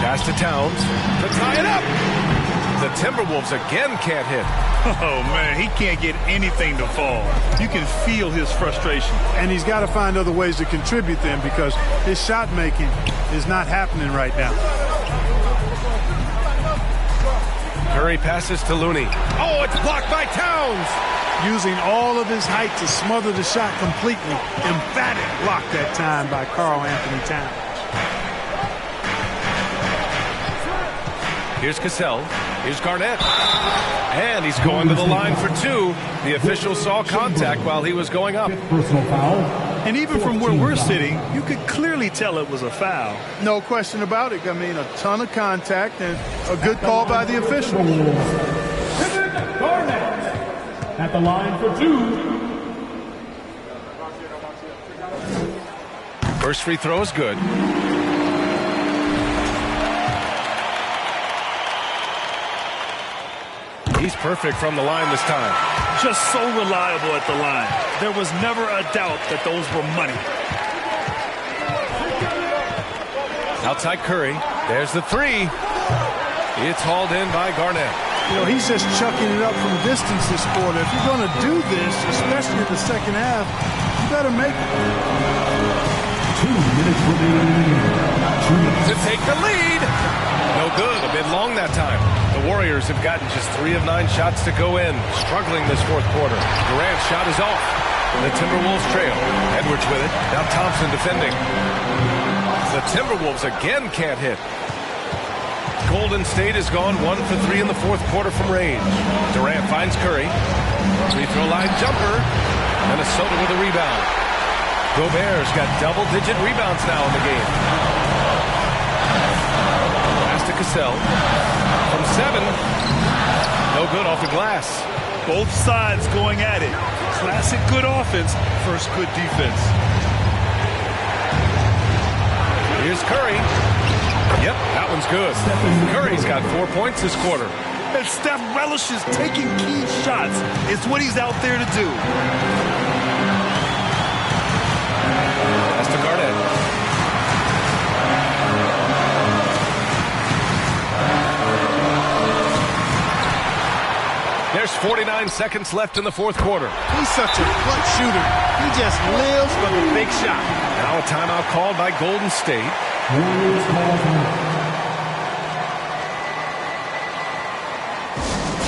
Pass to Towns to tie it up. The Timberwolves again can't hit. Oh, man, he can't get anything to fall. You can feel his frustration. And he's got to find other ways to contribute then because his shot making is not happening right now. Curry passes to Looney. Oh, it's blocked by Towns. Using all of his height to smother the shot completely. Emphatic block that time by Karl Anthony Towns. Here's Cassell. Here's Garnett. And he's going to the line for 2. The official saw contact while he was going up. Personal foul. And even from where we're sitting, you could clearly tell it was a foul. No question about it. I mean, a ton of contact and a good call by the official. Garnett at the line for 2. First free throw is good. He's perfect from the line this time. Just so reliable at the line. There was never a doubt that those were money. Outside Curry. There's the 3. It's hauled in by Garnett. You know, he's just chucking it up from distance this quarter. If you're going to do this, especially in the second half, you better make it. minutes remaining. To take the lead. No good. A bit long that time. The Warriors have gotten just 3 of 9 shots to go in. Struggling this fourth quarter. Durant's shot is off. The Timberwolves trail. Edwards with it. Now Thompson defending. The Timberwolves again can't hit. Golden State has gone 1 for 3 in the fourth quarter from range. Durant finds Curry. Free throw line jumper. Minnesota with a rebound. Gobert's got double-digit rebounds now in the game. Pass to Cassell. From 7. No good off the glass. Both sides going at it. Classic good offense, first good defense. Here's Curry. Yep, that one's good. Curry's got 4 points this quarter. And Steph relishes taking key shots. It's what he's out there to do. That's to Garnett. There's 49 seconds left in the fourth quarter. He's such a clutch shooter. He just lives for the big shot. Now a timeout called by Golden State. Warriors call time.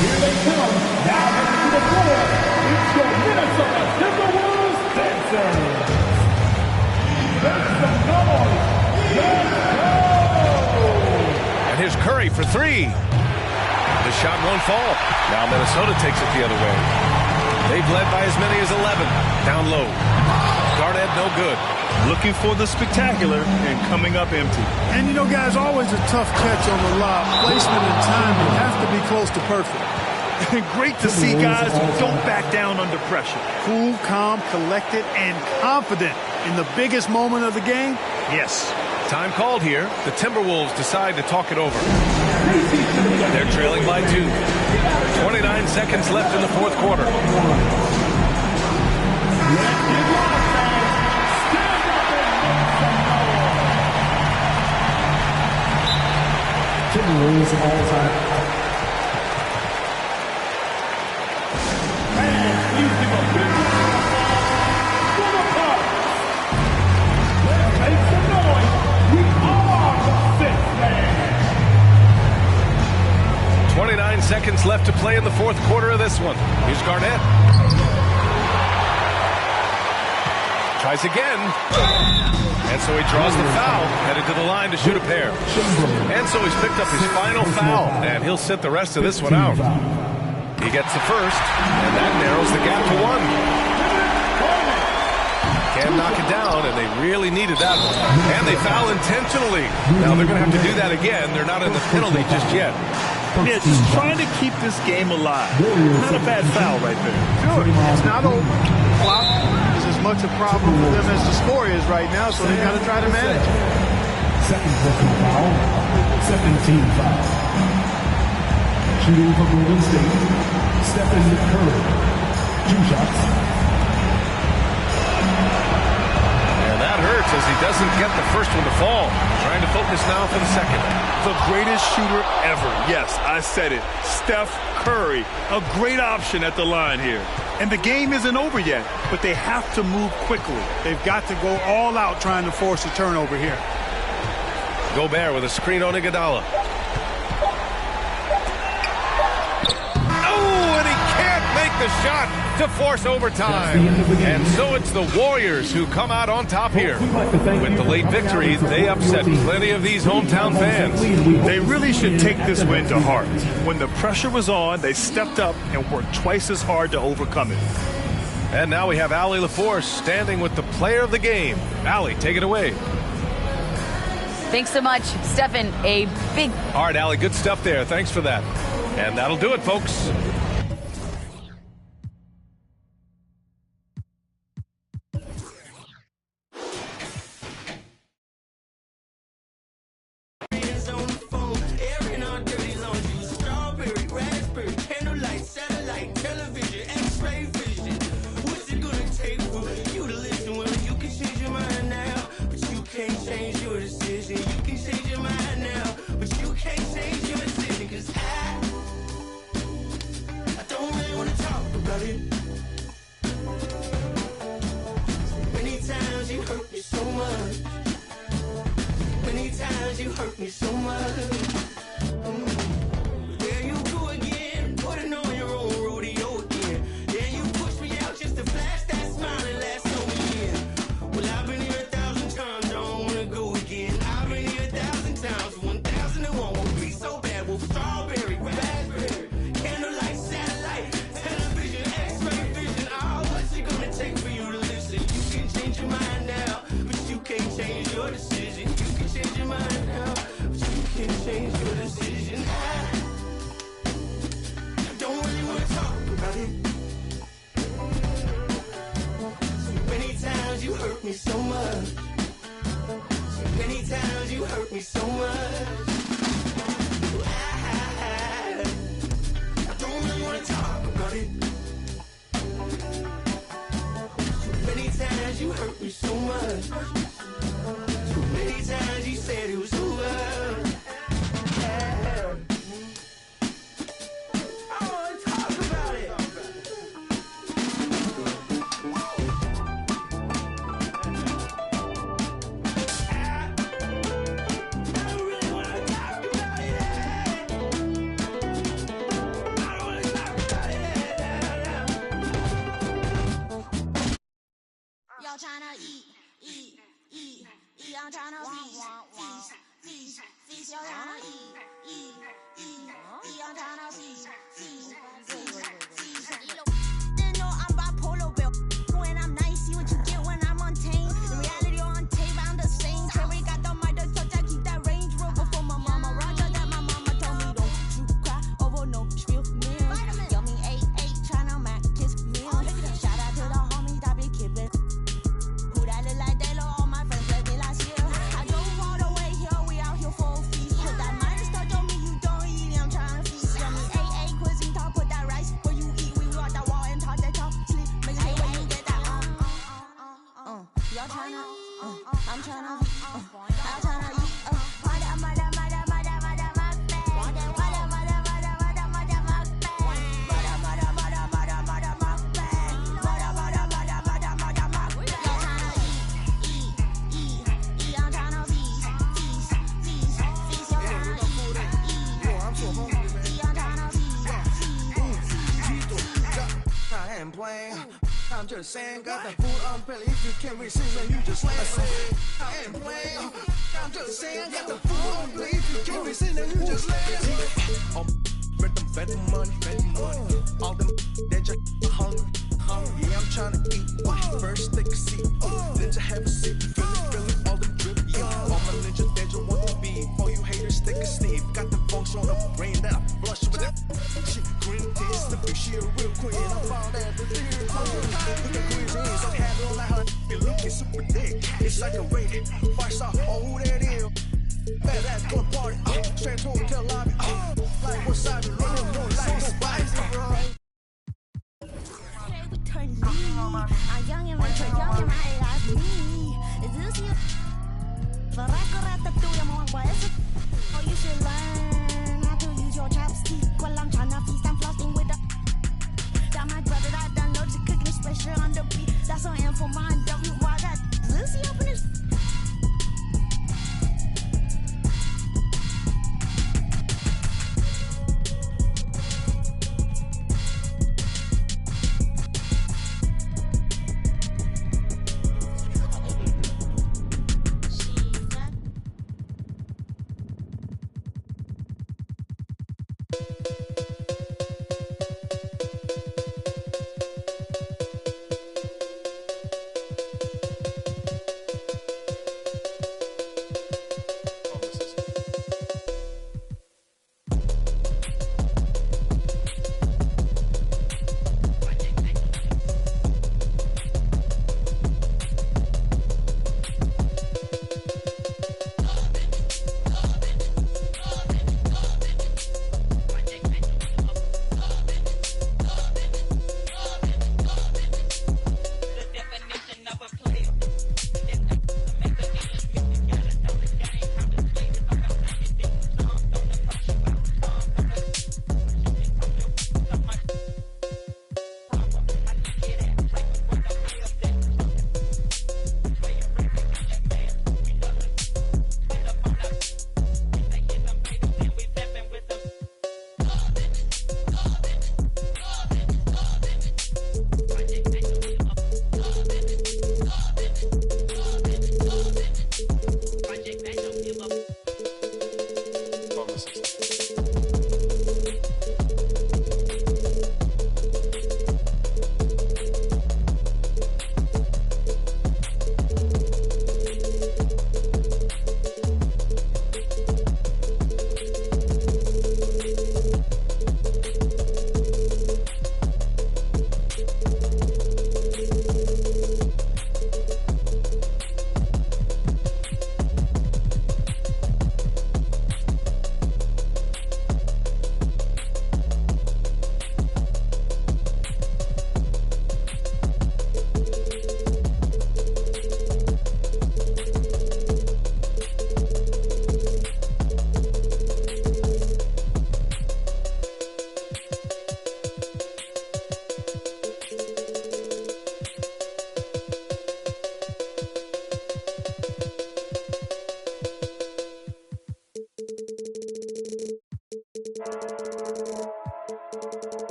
Here they come. Now back to the floor. It's your Minnesota Timberwolves dancers. Make some noise. Let's go. And here's Curry for 3. The shot won't fall. Now Minnesota takes it the other way. They've led by as many as 11. Down low. Garnett no good. Looking for the spectacular and coming up empty. And you know, guys, always a tough catch on the lob. Placement and timing have to be close to perfect. Great to see guys who don't back down under pressure. Cool, calm, collected, and confident in the biggest moment of the game. Yes. Time called here. The Timberwolves decide to talk it over. They're trailing by 2. 29 seconds left in the fourth quarter. Timberwolves all time. Seconds left to play in the fourth quarter of this one. Here's Garnett. Tries again. And so he draws the foul, headed to the line to shoot a pair. And so he's picked up his final foul, and he'll sit the rest of this one out. He gets the first, and that narrows the gap to 1. Can't knock it down, and they really needed that one. And they foul intentionally. Now they're going to have to do that again. They're not in the penalty just yet. Yeah, just trying to keep this game alive. Not a bad foul right there. Sure, it's not over. Clock is as much a problem for them as the score is right now, so they got to try to manage it. Second personal foul. Second team foul. Shooting for Golden State. Stephen Curry. 2 shots. Hurts as he doesn't get the first one to fall. Trying to focus now for the second. The greatest shooter ever. Yes, I said it. Steph Curry. A great option at the line here. And the game isn't over yet, but they have to move quickly. They've got to go all out trying to force a turnover here. Gobert with a screen on Iguodala. Oh, and he can't make the shot to force overtime. And so it's the Warriors who come out on top here. With the late victory, they upset plenty of these hometown fans. They really should take this win to heart. When the pressure was on, they stepped up and worked twice as hard to overcome it. And now we have Allie LaForce standing with the player of the game. Allie, take it away. Thanks so much, Stephen. A big... All right, Allie, good stuff there. Thanks for that. And that'll do it, folks. it's your decision. I don't really want to talk about it. So many times you hurt me so much. So many times you hurt me so much. I don't really want to talk about it. So many times you hurt me so much. So many times you said it was over. I want to talk about it. I don't really want to talk about it. I don't want to talk about it. Y'all tryna eat. Y'all tryna feast. Y'all tryna eat. Y'all tryna feast. They know I'm bipolar, Bill. When I'm nice, see what you get when I'm untamed. In reality, on tape, I'm the same. Terry got the mic, the touch, I keep that Range Rover for my mama. Roger that my mama told me, don't you cry over no spill meal. Yummy 8-8, tryna mac kiss meal. Shout out to the homies that be keeping. Who that look like they look all my friends left me last year. I drove all the way here, we out here for a feast. Put that minus touch on me, you don't eat it, I'm tryna feast. Yummy 8-8, cuisine talk, put that rice where you eat. We walk that wall and talk that talk, sleep. Make sure when you get that y'all tryna, I'm tryna, I'm tryna eat. I'm just saying, got the food on belly. If you can't receive it, you just lay it. I ain't playing. I'm just saying, got the food on belly. If you can't receive it, you just lay it. Bet the money. All them that just hungry. Yeah, I'm trying to eat. First take a seat, then to have a sip. Feeling all them drip. Yeah, all my ninjas that you want to be. For you haters, take a sniff. Got the funks on the brain that I flush with that shit. Green tea, slippery, she a real queen. I found that the theory queen. Look at cuisine, so handle like her. You looking super thick. It's like a raid. Fire off, who that is? Fat ass go party. Straight to hotel lobby. Like what's up? You know no life, no vibes, bro. I'm young and rich, young and right like me. Is this you? But I could have to do them on what is it? Oh, you should learn how to use your chopsticks. While I'm trying to feast, I'm flossing with the. Got my brother that done loads of cooking special on the beat. That's on info mind. W. Why that? Is this you open this?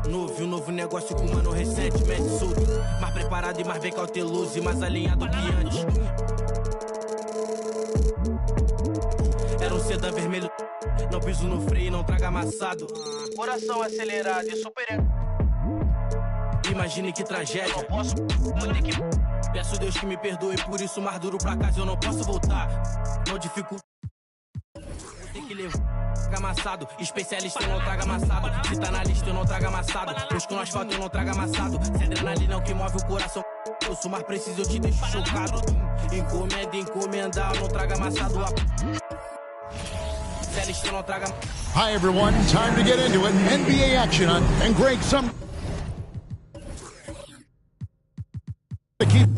Novo, novo negócio com mano recentemente solto. Mais preparado e mais bem cauteloso e mais alinhado que antes. Era sedã vermelho, não piso no freio, não traga amassado. Coração acelerado e super. Imagine que tragédia. Eu não posso, vou ter que. Peço Deus que me perdoe, por isso mais duro pra casa eu não posso voltar. Não dificulta. Vou ter que levar. Traga amassado, especialista eu não traga amassado. Se tá na lista eu não trago amassado. Busco no asfalto eu não trago amassado. Se adrenalina é o que move o coração. Eu sou mais preciso, eu te deixo chocado. Encomenda, encomendar, eu não trago amassado. Hi everyone, time to get into it. NBA action on and Greg some. Keep.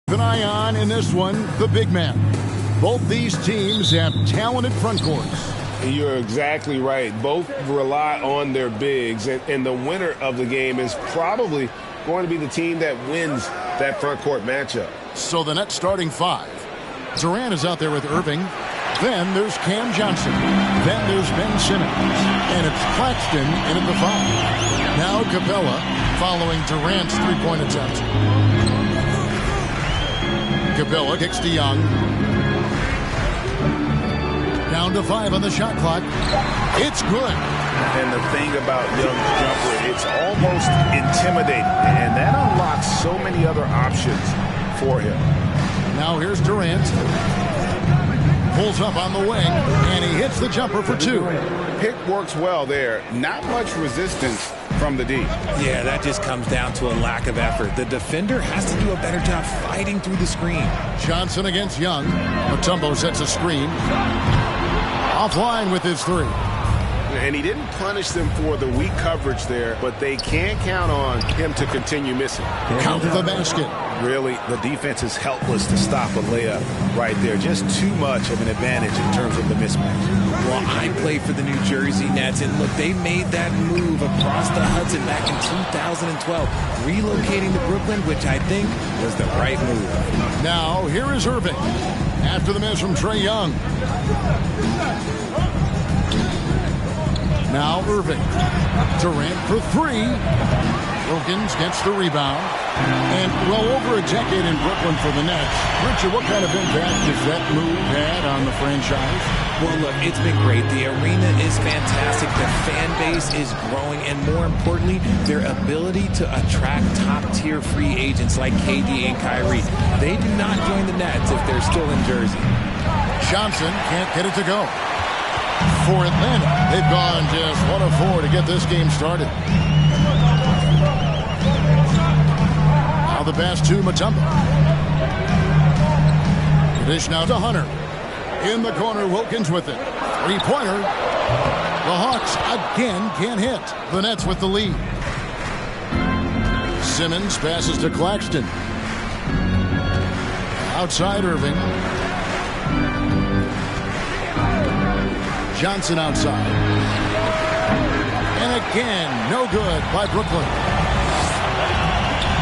An eye on in this one, the big man. Both these teams have talented front courts. You're exactly right. Both rely on their bigs, and the winner of the game is probably going to be the team that wins that front court matchup. So the Nets starting five. Durant is out there with Irving. Then there's Cam Johnson. Then there's Ben Simmons. And it's Claxton in at the five. Now Capella following Durant's three-point attempt. Capella kicks to Young. Down to 5 on the shot clock. It's good. And the thing about Young's jumper, it's almost intimidating. And that unlocks so many other options for him. Now here's Durant. Pulls up on the wing, and he hits the jumper for 2. Pick works well there. Not much resistance from the D. Yeah, that just comes down to a lack of effort. The defender has to do a better job fighting through the screen. Johnson against Young. Mutombo sets a screen. Offline with his 3. And he didn't punish them for the weak coverage there, but they can't count on him to continue missing. Count the basket. Really, the defense is helpless to stop a layup right there. Just too much of an advantage in terms of the mismatch. Well, I played for the New Jersey Nets, and look, they made that move across the Hudson back in 2012, relocating to Brooklyn, which I think was the right move. Now, here is Irving. After the miss from Trae Young. Now Irving. Durant for 3. Wilkins gets the rebound. And well over a decade in Brooklyn for the Nets. Richard, what kind of impact has that move had on the franchise? Well, look, it's been great. The arena is fantastic. The fan base is growing. And more importantly, their ability to attract top-tier free agents like KD and Kyrie. They do not join the Nets if they're still in Jersey. Johnson can't get it to go. For Atlanta, they've gone just 1 of 4 to get this game started. Now the pass to Mutombo. The dish now to Hunter. In the corner, Wilkins with it. Three-pointer. The Hawks again can't hit. The Nets with the lead. Simmons passes to Claxton. Outside Irving. Johnson outside. And again, no good by Brooklyn.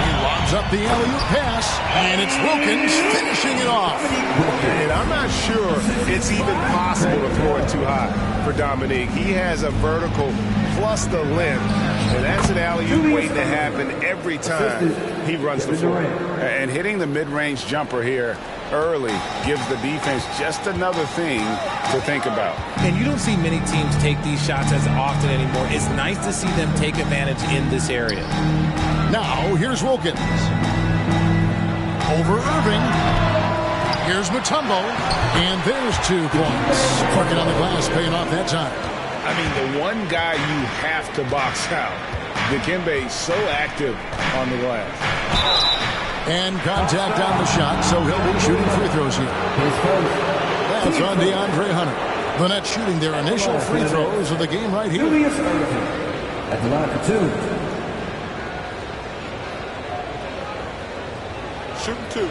He Gives up the alley-oop pass, and it's Wilkins finishing it off. And I'm not sure it's even possible to throw it too high for Dominique. He has a vertical plus the length, and that's an alley-oop waiting to happen every time he runs the floor. And hitting the mid-range jumper here early gives the defense just another thing to think about. And you don't see many teams take these shots as often anymore. It's nice to see them take advantage in this area. Now, here's Wilkins. Over Irving. Here's Mutombo. And there's 2 points. Parking on the glass, paying off that time. I mean, the one guy you have to box out. Dikembe so active on the glass. And contact on the shot, so he'll be shooting free throws here. That's on DeAndre Hunter. The Nets shooting their initial free throws of the game right here. At the line for 2. Shooting 2.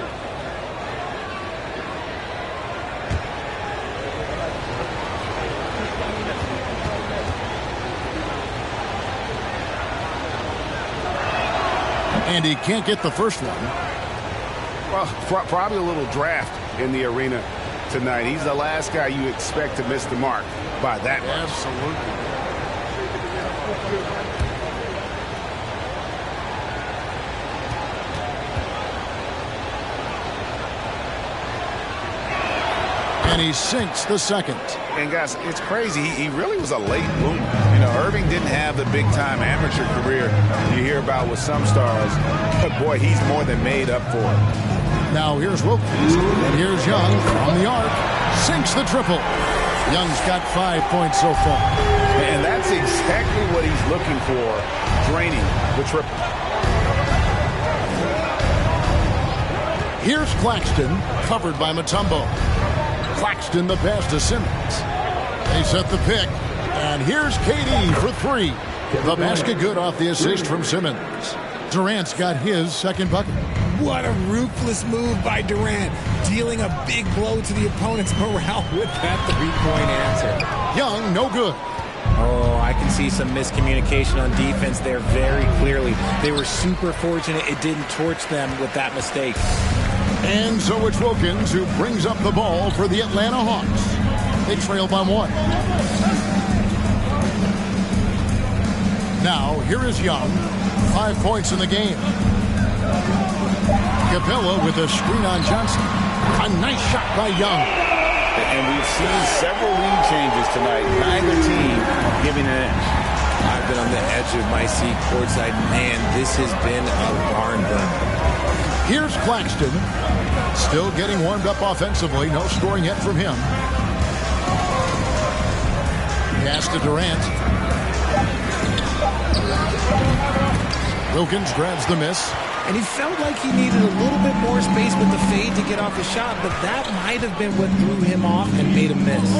And he can't get the first one. Well, probably a little draft in the arena tonight. He's the last guy you expect to miss the mark by that much. Absolutely. And he sinks the second. And guys, it's crazy. He really was a late bloomer. You know, Irving didn't have the big-time amateur career you hear about with some stars. But, boy, he's more than made up for it. Now here's Wilkins. And here's Young from the arc. Sinks the triple. Young's got 5 points so far. And that's exactly what he's looking for, draining the triple. Here's Claxton, covered by Mutombo. Claxton the pass to Simmons. They set the pick. And here's KD for 3. The basket good off the assist from Simmons. Durant's got his second bucket. What a ruthless move by Durant, dealing a big blow to the opponent's morale with that 3-point answer. Young, no good. Oh, I can see some miscommunication on defense there very clearly. They were super fortunate it didn't torch them with that mistake. And so it's Wilkins who brings up the ball for the Atlanta Hawks. They trail by 1. Now, here is Young. 5 points in the game. Capella with a screen on Johnson. A nice shot by Young. And we've seen several lead changes tonight. Neither team giving an edge. I've been on the edge of my seat courtside. Man, this has been a barn burner. Here's Claxton. Still getting warmed up offensively. No scoring yet from him. Pass to Durant. Wilkins grabs the miss. And he felt like he needed a little bit more space with the fade to get off the shot, but that might have been what threw him off and made him miss.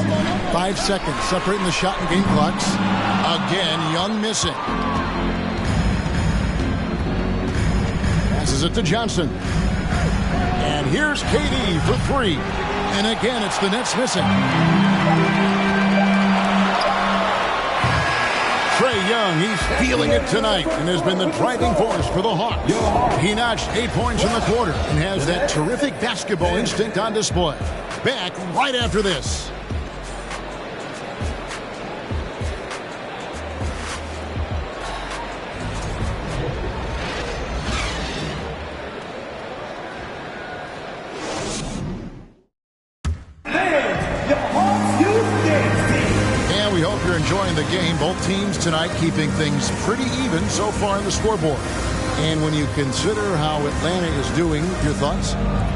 5 seconds separating the shot and game clocks. Again, Young missing. Passes it to Johnson. And here's KD for 3. And again, it's the Nets missing. Trae Young, he's feeling it tonight and has been the driving force for the Hawks. He notched 8 points in the quarter and has that terrific basketball instinct on display. Back right after this. We hope you're enjoying the game. Both teams tonight keeping things pretty even so far on the scoreboard. And when you consider how Atlanta is doing, your thoughts?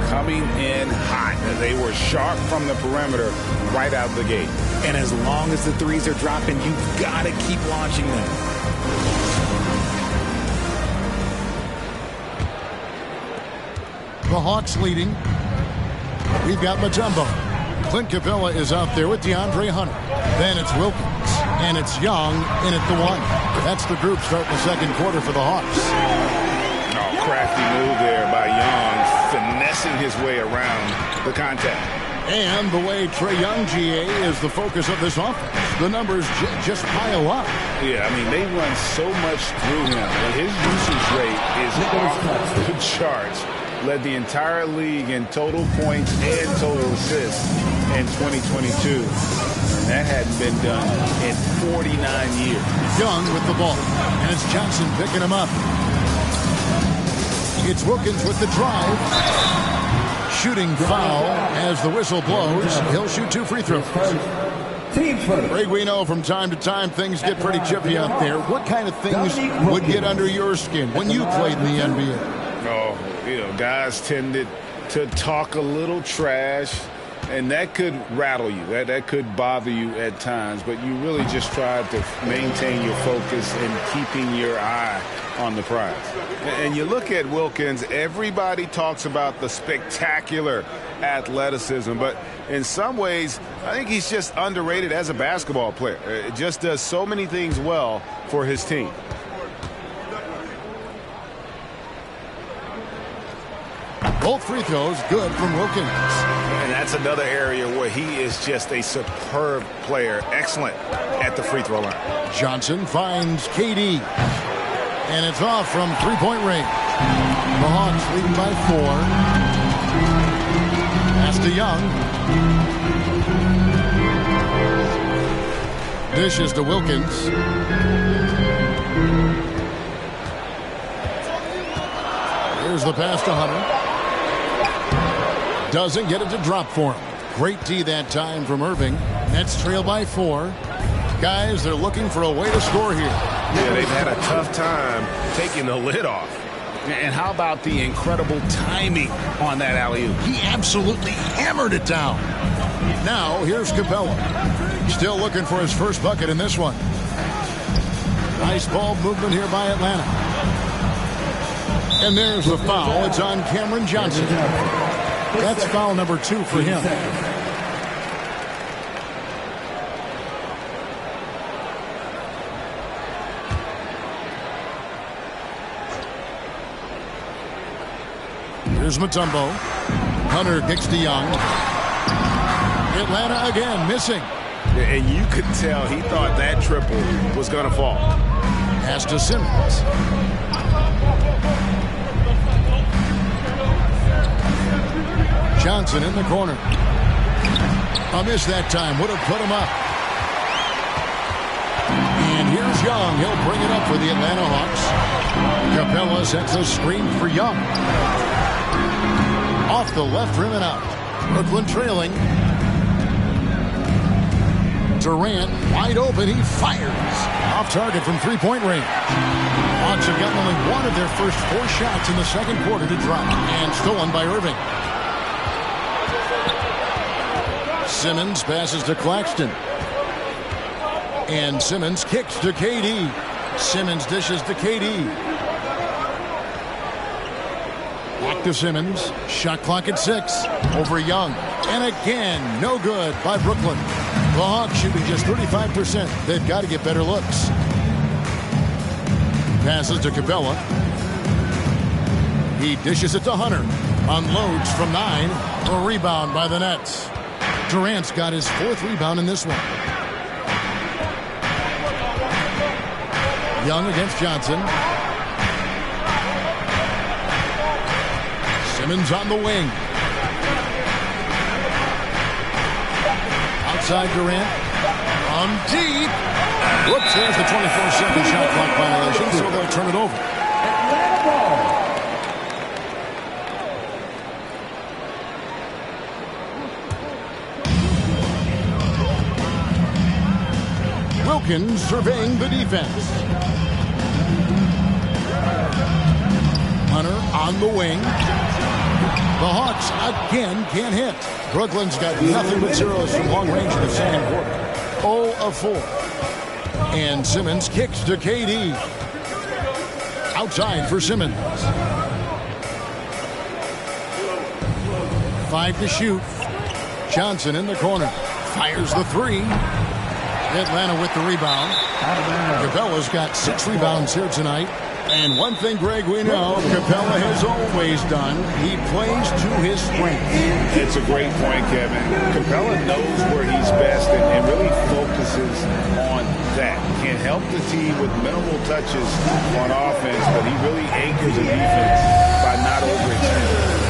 Coming in hot. They were sharp from the perimeter right out of the gate. And as long as the threes are dropping, you've got to keep launching them. The Hawks leading. We've got Mutombo. Clint Capella is out there with DeAndre Hunter. Then it's Wilkins, and it's Young in at the 1. That's the group starting the second quarter for the Hawks. Oh, crafty move there by Young, finessing his way around the contact. And the way Trae Young, GA, is the focus of this offense. The numbers just pile up. Yeah, I mean, they run so much through him. And his usage rate is off the charts. Led the entire league in total points and total assists in 2022. And that hadn't been done in 49 years. Young with the ball. And it's Johnson picking him up. It's Wilkins with the drive. Shooting foul as the whistle blows. He'll shoot 2 free throws. Greg, we know from time to time things get pretty chippy out there. What kind of things would get under your skin when you played in the NBA? Oh, guys tended to talk a little trash, and that could rattle you. That could bother you at times, but you really just tried to maintain your focus and keeping your eye on the prize. And you look at Wilkins, everybody talks about the spectacular athleticism, but in some ways, I think he's just underrated as a basketball player. It just does so many things well for his team. Both free throws good from Wilkins. And that's another area where he is just a superb player. Excellent at the free throw line. Johnson finds KD. And it's off from three-point range. The Hawks leading by 4. Pass to Young. Dishes to Wilkins. Here's the pass to Hunter. Doesn't get it to drop for him. Great D that time from Irving. Nets trail by 4. Guys, they're looking for a way to score here. Yeah, they've had a tough time taking the lid off. And how about the incredible timing on that alley-oop? He absolutely hammered it down. Now, here's Capella. Still looking for his first bucket in this one. Nice ball movement here by Atlanta. And there's the foul. It's on Cameron Johnson. That's foul number 2 for him. Here's Mutombo. Hunter kicks to Young. Atlanta again missing. And you could tell he thought that triple was going to fall. Pass to Simmons. Johnson in the corner. A miss that time. Would have put him up. And here's Young. He'll bring it up for the Atlanta Hawks. Capella sets a screen for Young. Off the left rim and out. Brooklyn trailing. Durant wide open. He fires. Off target from three-point range. Hawks have gotten only one of their first 4 shots in the second quarter to drop. And stolen by Irving. Simmons passes to Claxton. And Simmons kicks to KD. Simmons dishes to KD. Back to Simmons. Shot clock at 6. Over Young. And again, no good by Brooklyn. The Hawks shooting just 35%. They've got to get better looks. Passes to Capella. He dishes it to Hunter. Unloads from 9. A rebound by the Nets. Durant's got his 4th rebound in this one. Young against Johnson. Simmons on the wing. Outside Durant. On deep. Whoops, there's the 24-second shot clock violation, so they'll turn it over. Atlanta ball. Wilkins surveying the defense. Hunter on the wing. The Hawks again can't hit. Brooklyn's got nothing but zeros from long range in the second quarter. 0 of 4. And Simmons kicks to KD. Outside for Simmons. 5 to shoot. Johnson in the corner. Fires the 3. Atlanta with the rebound. Capella's got 6 rebounds here tonight. And one thing, Greg, we know Capella has always done, he plays to his strengths. It's a great point, Kevin. Capella knows where he's best and really focuses on that. Can help the team with minimal touches on offense, but he really anchors the defense by not overextending.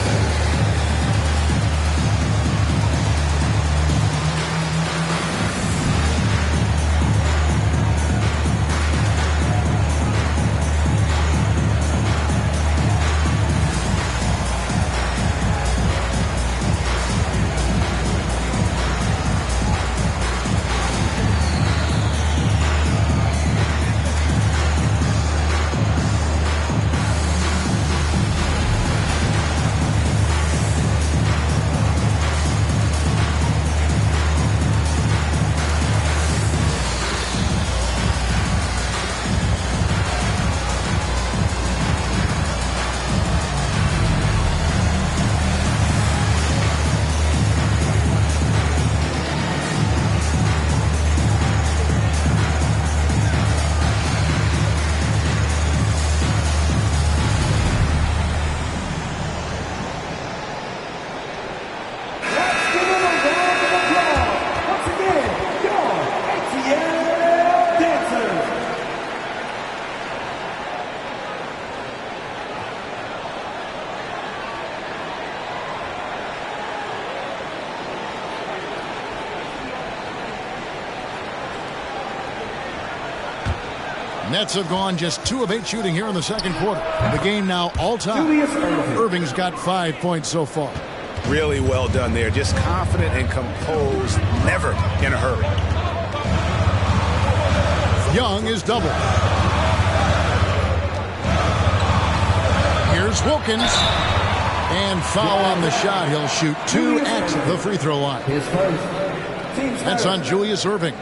Nets have gone just 2 of 8 shooting here in the second quarter. The game now all-time. Irving's got 5 points so far. Really well done there. Just confident and composed, never in a hurry. Young is double. Here's Wilkins. And foul on the shot. He'll shoot 2 at the free throw line. That's on Julius Irving.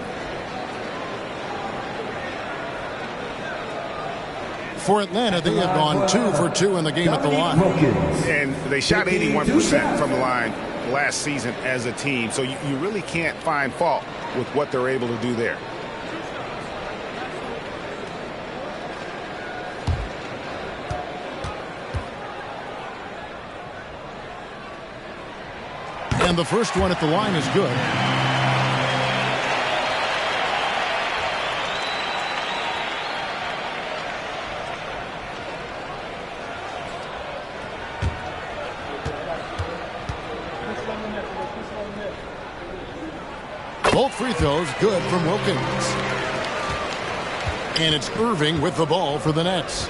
For Atlanta, they have gone 2 for 2 in the game at the line. And they shot 81% from the line last season as a team. So you really can't find fault with what they're able to do there. And the first one at the line is good. Both free throws good from Wilkins. And it's Irving with the ball for the Nets.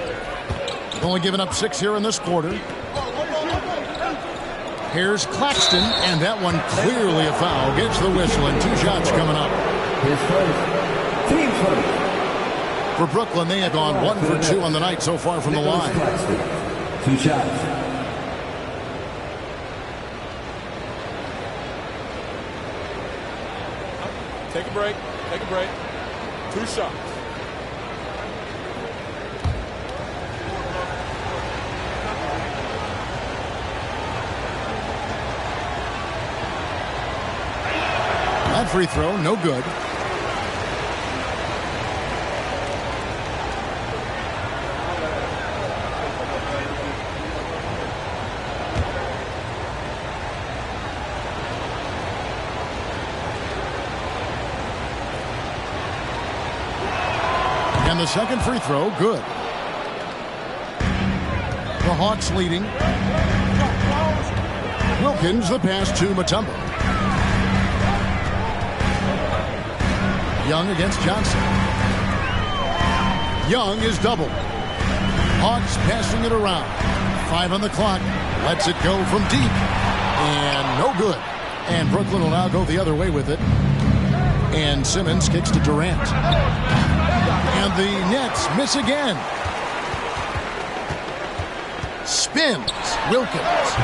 Only giving up 6 here in this quarter. Here's Claxton, and that one clearly a foul. Gets the whistle, and 2 shots coming up. His first. Team first. For Brooklyn, they have gone 1 for 2 on the night so far from the line. 2 shots. Take a break. Take a break. 2 shots. That free throw, no good. And the second free throw, good. The Hawks leading. Wilkins, the pass to Mutombo. Young against Johnson. Young is double. Hawks passing it around. 5 on the clock. Lets it go from deep. And no good. And Brooklyn will now go the other way with it. And Simmons kicks to Durant. And the Nets miss again. Spins. Wilkins.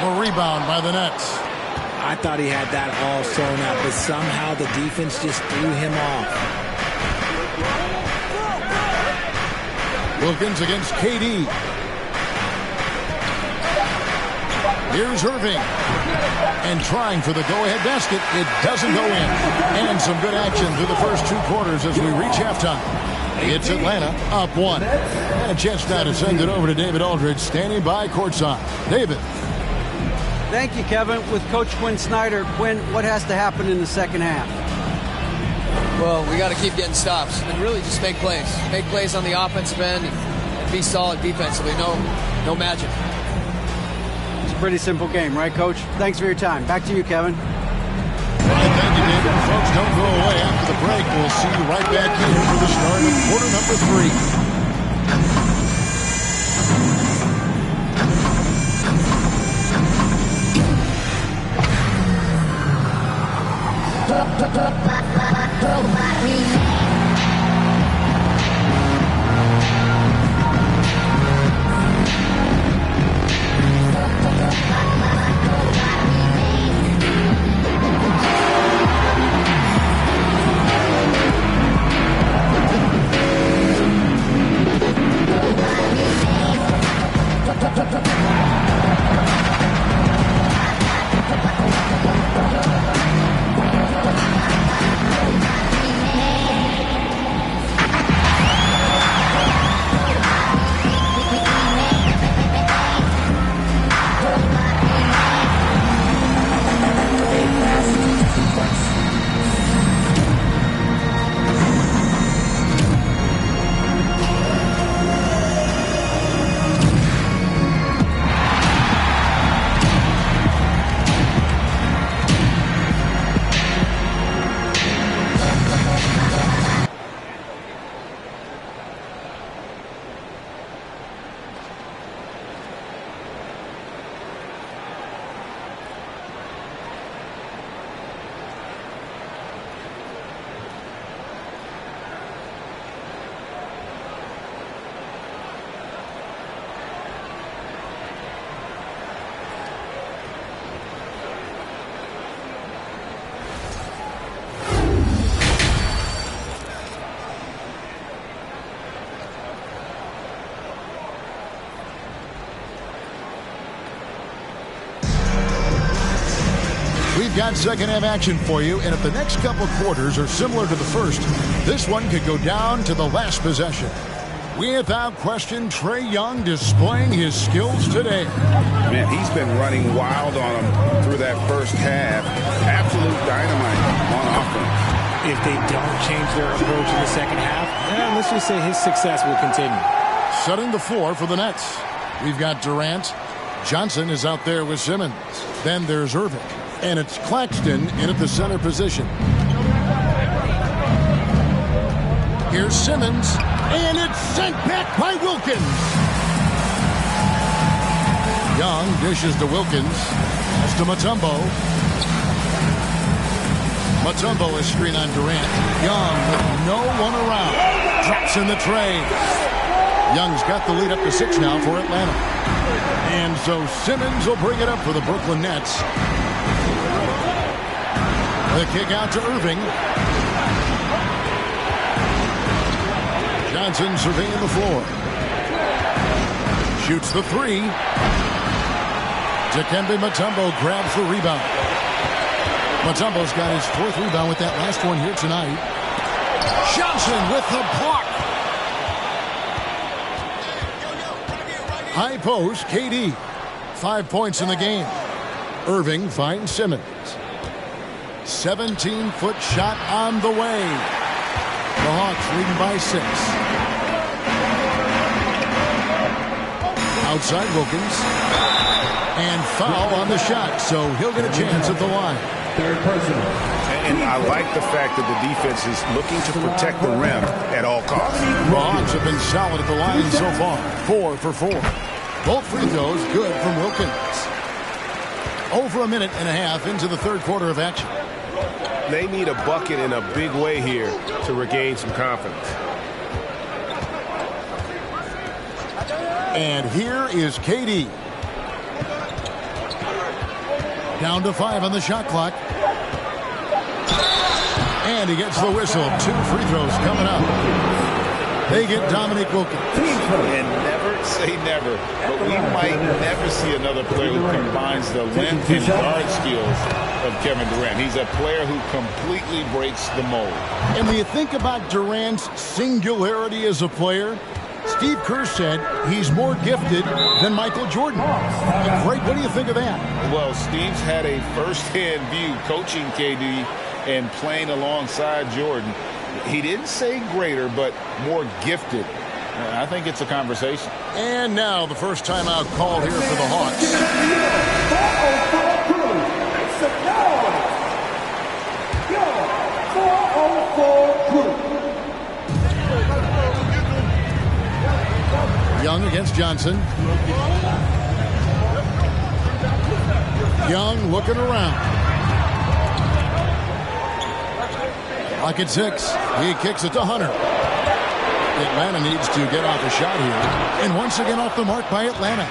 A rebound by the Nets. I thought he had that all sewn up, but somehow the defense just threw him off. Wilkins against KD. Here's Irving. And trying for the go-ahead basket. It doesn't go in. And some good action through the first 2 quarters as we reach halftime. It's Atlanta up 1. And a chance now to send it over to David Aldridge standing by courtside. David. Thank you, Kevin. With Coach Quinn Snyder, Quinn, what has to happen in the second half? Well, we got to keep getting stops and really just make plays. Make plays on the offensive end and be solid defensively. No magic. It's a pretty simple game, right, Coach? Thanks for your time. Back to you, Kevin. Thank you, David. Folks, don't go away after the break. We'll see you right back here for the start of quarter number 3. We've got second half action for you, and if the next couple quarters are similar to the first, this one could go down to the last possession. Without question, Trae Young displaying his skills today. Man, he's been running wild on him through that first half. Absolute dynamite on offense. If they don't change their approach in the second half, let's just say his success will continue. Setting the floor for the Nets. We've got Durant. Johnson is out there with Simmons. Then there's Irving. And it's Claxton in at the center position. Here's Simmons. And it's sent back by Wilkins. Young dishes to Wilkins. That's to Mutombo. Mutombo is screen on Durant. Young with no one around. Drops in the tray. Young's got the lead up to 6 now for Atlanta. And so Simmons will bring it up for the Brooklyn Nets. The kick out to Irving. Johnson surveying the floor. Shoots the 3. Dikembe Mutombo grabs the rebound. Mutombo's got his 4th rebound with that last one here tonight. Johnson with the block. High post, KD. 5 points in the game. Irving finds Simmons. 17-foot shot on the way. The Hawks leading by 6. Outside Wilkins. And foul on the shot, so he'll get a chance at the line. Third personal. And I like the fact that the defense is looking to protect the rim at all costs. The Hawks have been solid at the line so far. 4 for 4. Both free throws good from Wilkins. Over a minute and a half into the third quarter of action. They need a bucket in a big way here to regain some confidence. And here is KD. Down to 5 on the shot clock. And he gets the whistle. 2 free throws coming up. They get Dominique Wilkins. And never say say never, but we might never see another player who combines the length and guard skills of Kevin Durant. He's a player who completely breaks the mold. And when you think about Durant's singularity as a player, Steve Kerr said he's more gifted than Michael Jordan. Greg, what do you think of that? Well, Steve's had a first-hand view coaching KD and playing alongside Jordan. He didn't say greater, but more gifted. I think it's a conversation. And now the first timeout called here for the Hawks. Young against Johnson. Young looking around. Lock at 6. He kicks it to Hunter. Atlanta needs to get off a shot here. And once again off the mark by Atlanta.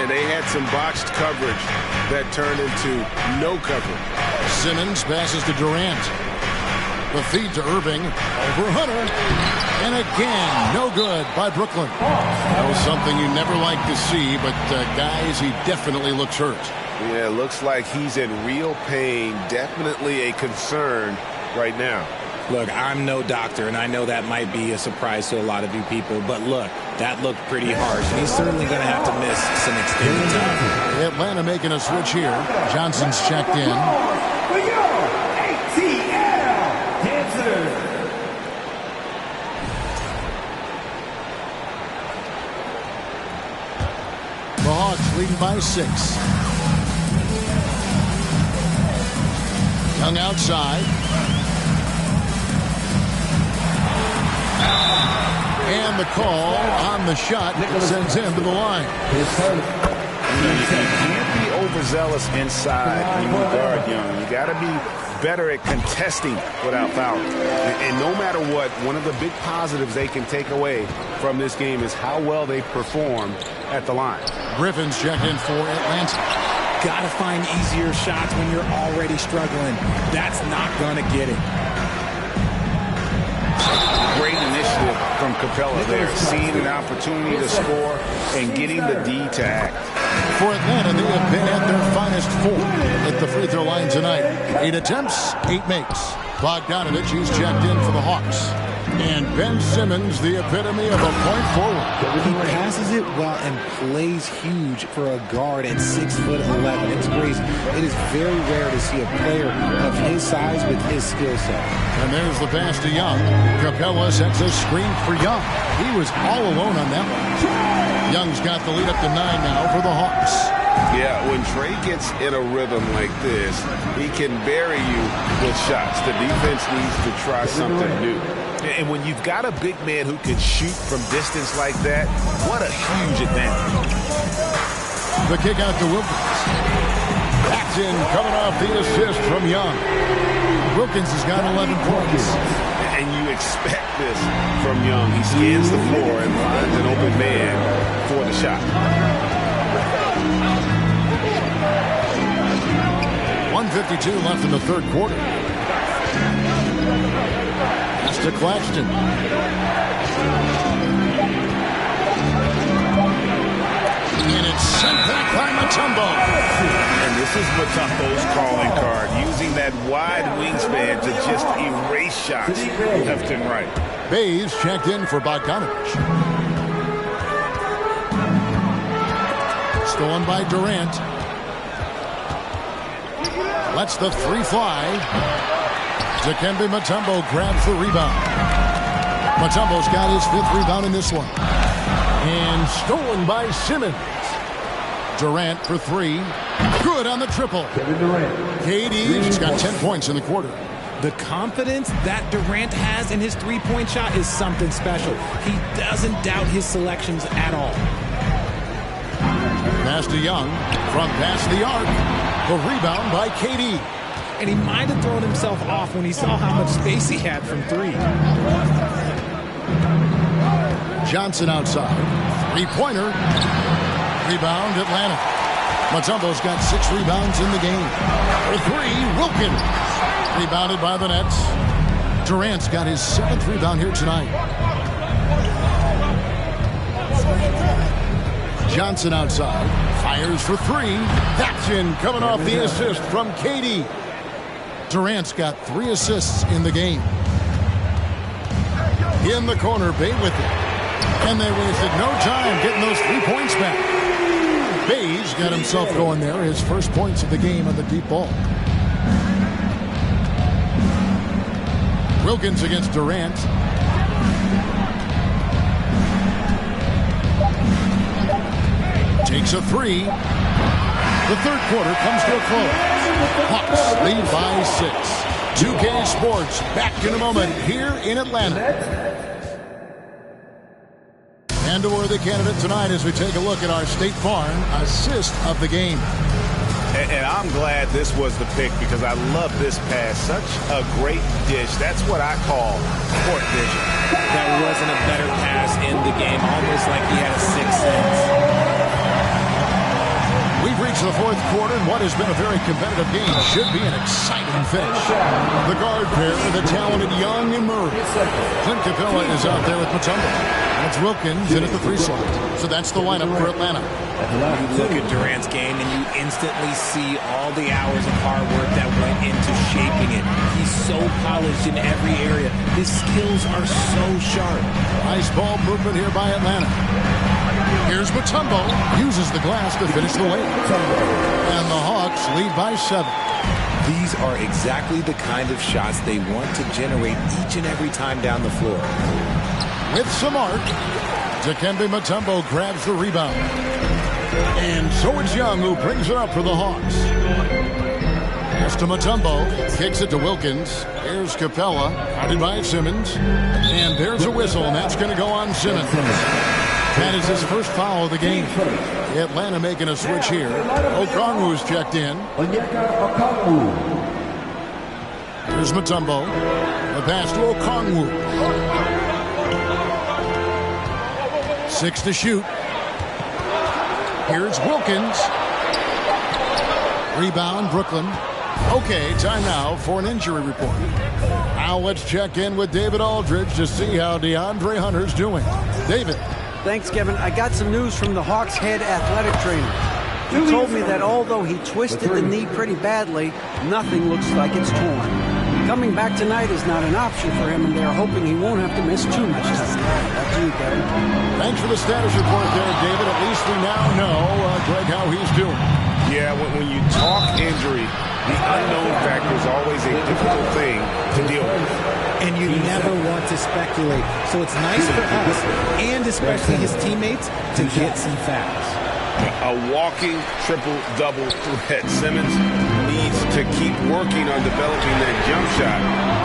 And they had some botched coverage that turned into no coverage. Simmons passes to Durant. The feed to Irving. Over Hunter. And again, no good by Brooklyn. That was something you never like to see, but guys, he definitely looks hurt. Yeah, looks like he's in real pain. Definitely a concern right now. Look, I'm no doctor, and I know that might be a surprise to a lot of you people, but look, that looked pretty harsh, and he's certainly going to have to miss some extended time. Atlanta making a switch here. Johnson's checked in. The Hawks leading by 6. Young outside. And the call on the shot that sends him to the line. You can't be overzealous inside when you guard Young. You got to be better at contesting without fouling. And no matter what, one of the big positives they can take away from this game is how well they perform at the line. Griffin's checked in for Atlanta. Got to find easier shots when you're already struggling. That's not going to get it. Great initiative from Capella there, seeing an opportunity to score and getting the D to act. For Atlanta, they have been at their finest 4 at the free throw line tonight. 8 attempts, 8 makes. Bogdanovich, he's checked in for the Hawks. And Ben Simmons, the epitome of a point forward. He passes it well and plays huge for a guard at 6'11". It's crazy. It is very rare to see a player of his size with his skill set. And there's the pass to Young. Capella sets a screen for Young. He was all alone on that one. Young's got the lead up to 9 now for the Hawks. Yeah, when Trey gets in a rhythm like this, he can bury you with shots. The defense needs to try something new. And when you've got a big man who can shoot from distance like that, what a huge advantage. The kick out to Wilkins. Paxton coming off the assist from Young. Wilkins has got 11 points. And you expect this from Young. He scans the floor and finds an open man for the shot. 1:52 left in the third quarter. That's to Claxton. And it's sent back by Mutombo. And this is Mutombo's calling card, using that wide wingspan to just erase shots left and right. Bays checked in for Bogdanovich. Stolen by Durant. Lets the 3 fly. Dikembe Mutombo grabs the rebound. Mutombo's got his 5th rebound in this one. And stolen by Simmons. Durant for 3. Good on the triple. KD's got 10 points in the quarter. The confidence that Durant has in his three-point shot is something special. He doesn't doubt his selections at all. Pass to Young from past the arc. The rebound by KD. And he might have thrown himself off when he saw how much space he had from 3. Johnson outside. 3-pointer. Rebound Atlanta. Mutombo's got 6 rebounds in the game. For 3, Wilkins. Rebounded by the Nets. Durant's got his 7th rebound here tonight. Johnson outside. Fires for three. That's in, coming off the assist from KD. Durant's got 3 assists in the game. In the corner, Bay with it. And they wasted no time getting those 3 points back. Bay's got himself going there. His first points of the game on the deep ball. Wilkins against Durant. Takes a 3. The third quarter comes to a close. Hawks lead by 6. 2K Sports back in a moment here in Atlanta. And a worthy candidate tonight as we take a look at our State Farm assist of the game. And I'm glad this was the pick because I love this pass. Such a great dish. That's what I call court vision. That wasn't a better pass in the game, almost like he had a sixth sense. We've reached the fourth quarter, and what has been a very competitive game should be an exciting finish. The guard pair with the talented Young and Murray. Clint Capella is out there with Mutombo. That's Wilkins in at the 3 slot. So that's the lineup for Atlanta. You look at Durant's game, and you instantly see all the hours of hard work that went into shaping it. He's so polished in every area. His skills are so sharp. Nice ball movement here by Atlanta. Here's Mutombo. Uses the glass to finish the lane. And the Hawks lead by 7. These are exactly the kind of shots they want to generate each and every time down the floor. With some arc, Dikembe Mutombo grabs the rebound. And so it's Young who brings it up for the Hawks. Pass to Mutombo, kicks it to Wilkins. Here's Capella, guarded by Simmons. And there's a whistle, and that's going to go on Simmons. That is his first foul of the game. Atlanta making a switch here. Okongwu's checked in. Here's Mutombo. The pass to Okongwu. 6 to shoot. Here's Wilkins. Rebound, Brooklyn. Okay, time now for an injury report. Now let's check in with David Aldridge to see how DeAndre Hunter's doing. David. Thanks, Kevin. I got some news from the Hawks head athletic trainer. He told me that although he twisted the knee pretty badly, nothing looks like it's torn. Coming back tonight is not an option for him, and they're hoping he won't have to miss too much time. Back to you, Kevin. Thanks for the status report there, David. At least we now know, Greg, how he's doing. Yeah, when you talk injury, the unknown factor is always a difficult thing to deal with. And you never want to speculate. So it's nice for us, and especially his teammates, to get some facts. A walking triple-double threat. Simmons needs to keep working on developing that jump shot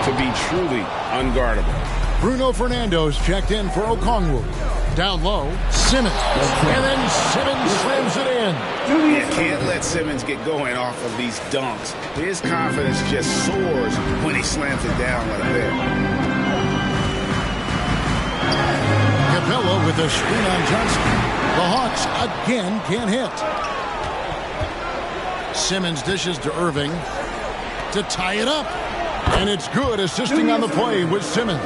to be truly unguardable. Bruno Fernando's checked in for Okongwu. Down low, Simmons. And then Simmons slams it in. You can't let Simmons get going off of these dunks. His confidence just soars when he slams it down like that. Capella with a screen on Johnson. The Hawks again can't hit. Simmons dishes to Irving to tie it up. And it's good, assisting on the play with Simmons.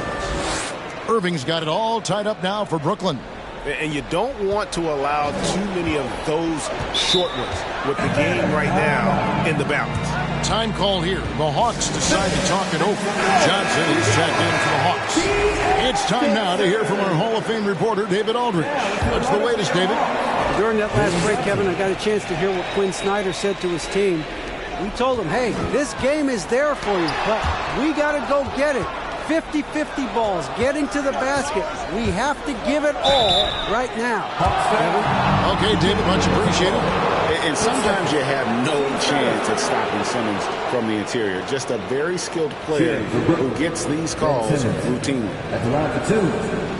Irving's got it all tied up now for Brooklyn. And you don't want to allow too many of those short ones with the game right now in the balance. Time call here. The Hawks decide to talk it over. Johnson is checked in for the Hawks. It's time now to hear from our Hall of Fame reporter, David Aldridge. What's the latest, David? During that last break, Kevin, I got a chance to hear what Quinn Snyder said to his team. We told him, hey, this game is there for you, but we got to go get it. 50-50 balls, getting to the basket. We have to give it all right now. Okay, David, much appreciated. And sometimes you have no chance at stopping Simmons from the interior. Just a very skilled player who gets these calls routinely. At the line for 2.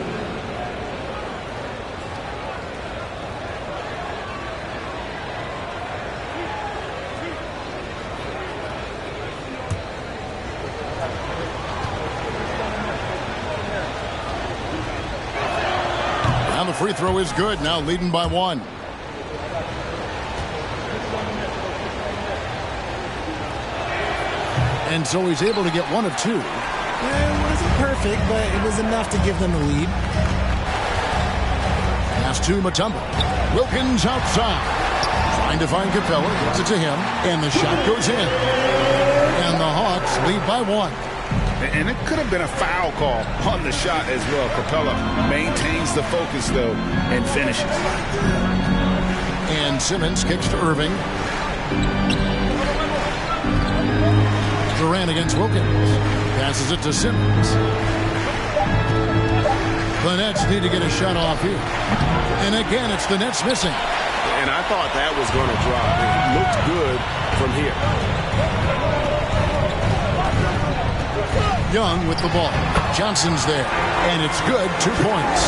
The free throw is good, now leading by 1. And so he's able to get 1 of 2. It wasn't perfect, but it was enough to give them the lead. Pass to Mutombo. Wilkins outside. Trying to find Capella. Gets it to him. And the shot goes in. And the Hawks lead by 1. And it could have been a foul call on the shot as well. Capella maintains the focus, though, and finishes. And Simmons kicks to Irving. Durant against Wilkins. Passes it to Simmons. The Nets need to get a shot off here. And again, it's the Nets missing. And I thought that was going to drop. It looked good from here. Young with the ball. Johnson's there. And it's good. 2 points.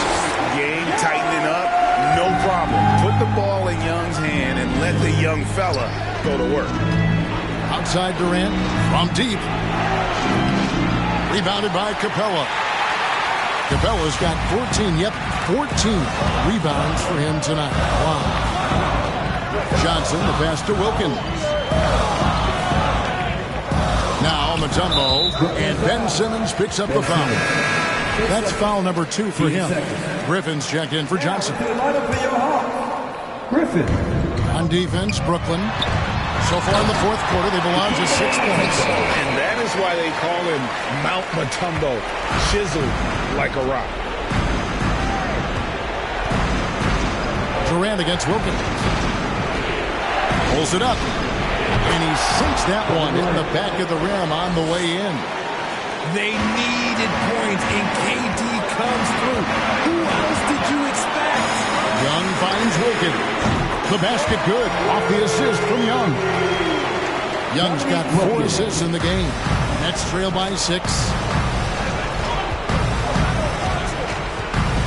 Game tightening up. No problem. Put the ball in Young's hand and let the young fella go to work. Outside Durant from deep. Rebounded by Capella. Capella's got 14 rebounds for him tonight. Wow. Johnson, the pass to Wilkins. Now Mutombo, and Ben Simmons picks up the foul. That's foul number 2 for him. Griffin's checked in for Johnson. Griffin. On defense, Brooklyn. So far in the fourth quarter, they belong to 6 points. And that is why they call him Mount Mutombo, chiseled like a rock. Durant against Wilkins. Pulls it up. And he sinks that one in the back of the rim on the way in. They needed points, and KD comes through. Who else did you expect? Young finds Wilkins. The basket good. Off the assist from Young. Young's got 4 assists in the game. Nets trail by 6.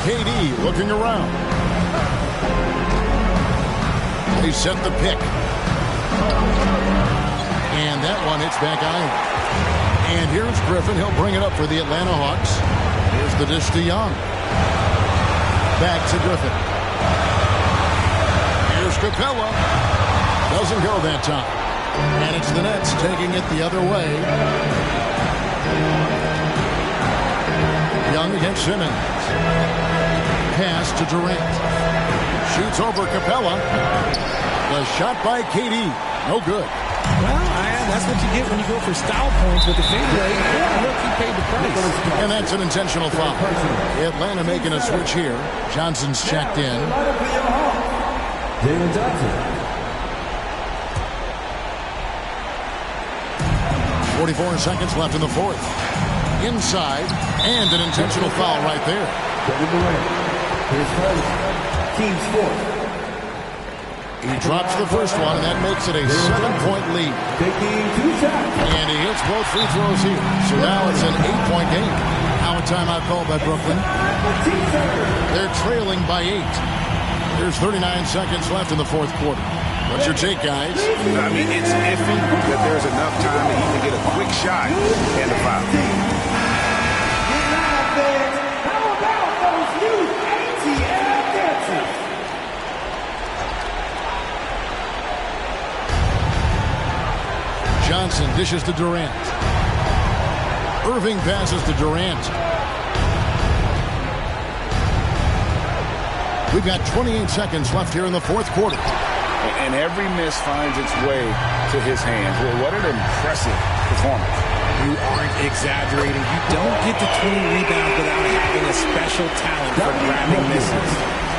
KD looking around. They set the pick. And that one hits back iron. And here's Griffin. He'll bring it up for the Atlanta Hawks. Here's the dish to Young. Back to Griffin. Here's Capella. Doesn't go that time. And it's the Nets taking it the other way. Young against Simmons. Pass to Durant. Shoots over Capella. The shot by KD. No good. Well, that's what you get when you go for style points with the fadeaway. Yeah, look, he paid the price. And that's an intentional foul. Atlanta making a switch here. Johnson's checked in. Jalen Johnson. 44 seconds left in the fourth. Inside, and an intentional foul right there. Kevin Durant. His first. Team's fourth. He drops the first one, and that makes it a 7-point lead. Taking 2 shots. And he hits both free throws here. So now it's an 8-point game. Now a timeout called by Brooklyn. They're trailing by 8. There's 39 seconds left in the fourth quarter. What's your take, guys? I mean, it's iffy that there's enough time to even get a quick shot and a foul. How about those new ATL dancers? Johnson dishes to Durant. Irving passes to Durant. We've got 28 seconds left here in the fourth quarter. And every miss finds its way to his hands. Well, what an impressive performance. You aren't exaggerating. You don't get to 20 rebounds without having a special talent for grabbing misses.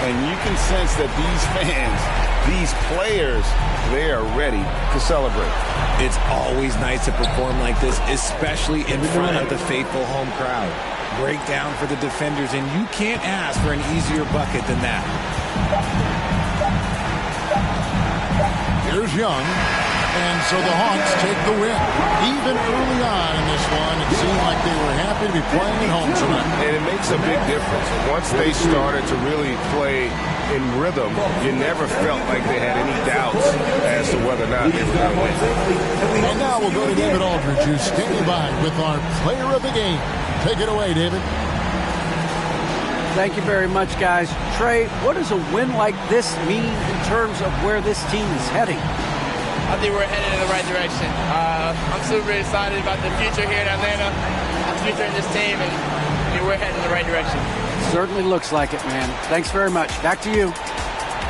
And you can sense that these fans, these players, they are ready to celebrate. It's always nice to perform like this, especially in front of the faithful home crowd. Breakdown for the defenders, and you can't ask for an easier bucket than that. Here's Young, and so the Hawks take the win. Even early on in this one, it seemed like they were happy to be playing at home tonight. And it makes a big difference. Once they started to really play in rhythm, you never felt like they had any doubts as to whether or not they were going to win. And now we'll go to David Aldridge, who's standing by with our player of the game. Take it away, David. Thank you very much, guys. Trey, what does a win like this mean in terms of where this team is heading? I think we're headed in the right direction. I'm super excited about the future here in Atlanta, the future in this team, and we're heading in the right direction. Certainly looks like it, man. Thanks very much. Back to you.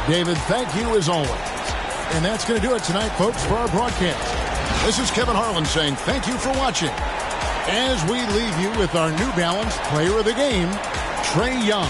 David, thank you as always. And that's going to do it tonight, folks, for our broadcast. This is Kevin Harlan saying thank you for watching. As we leave you with our New Balance Player of the Game, Trae Young.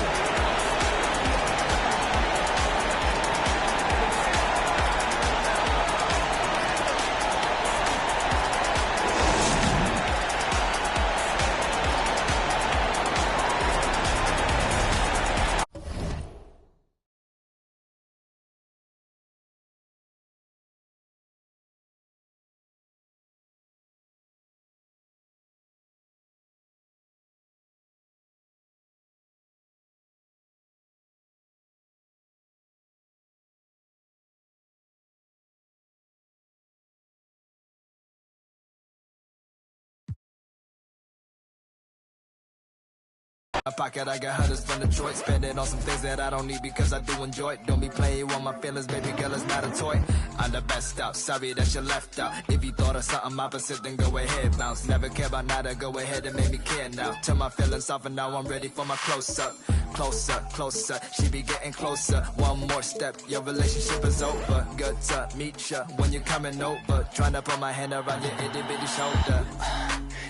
My pocket, I got hundreds from Detroit. Spend it on some things that I don't need because I do enjoy it. Don't be playing with my feelings, baby girl, it's not a toy. I'm the best out, sorry that you left out. If you thought of something opposite, then go ahead, bounce. Never care about nada, go ahead and make me care now. Till my feelings soften, now I'm ready for my close-up. Closer, closer, she be getting closer. One more step, your relationship is over. Good to meet ya when you're coming over. Trying to put my hand around your itty-bitty shoulder.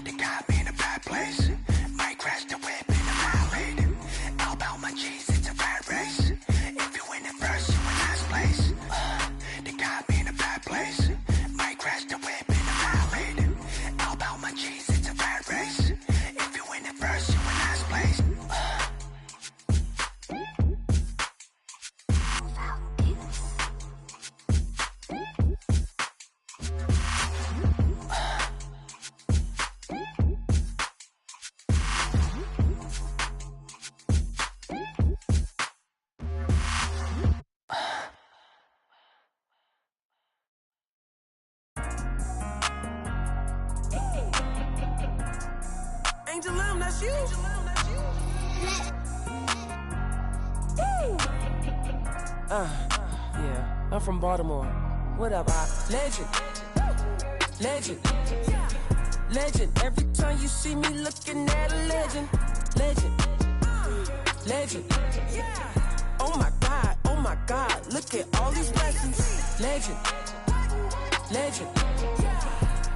They got me in a bad place. Might crash the whip in a ride. All about my cheese, it's a rat race. If you win it first, you in last place. They got me in a bad place. Might crash the whip in a ride. All about my cheese, it's a rat race. If you win it first, you in last place. Angel Lim, that's you. Woo! Yeah, I'm from Baltimore. What up, legend, legend, legend. Every time you see me looking at a legend, legend, legend. Oh my God, look at all these blessings, legend, legend,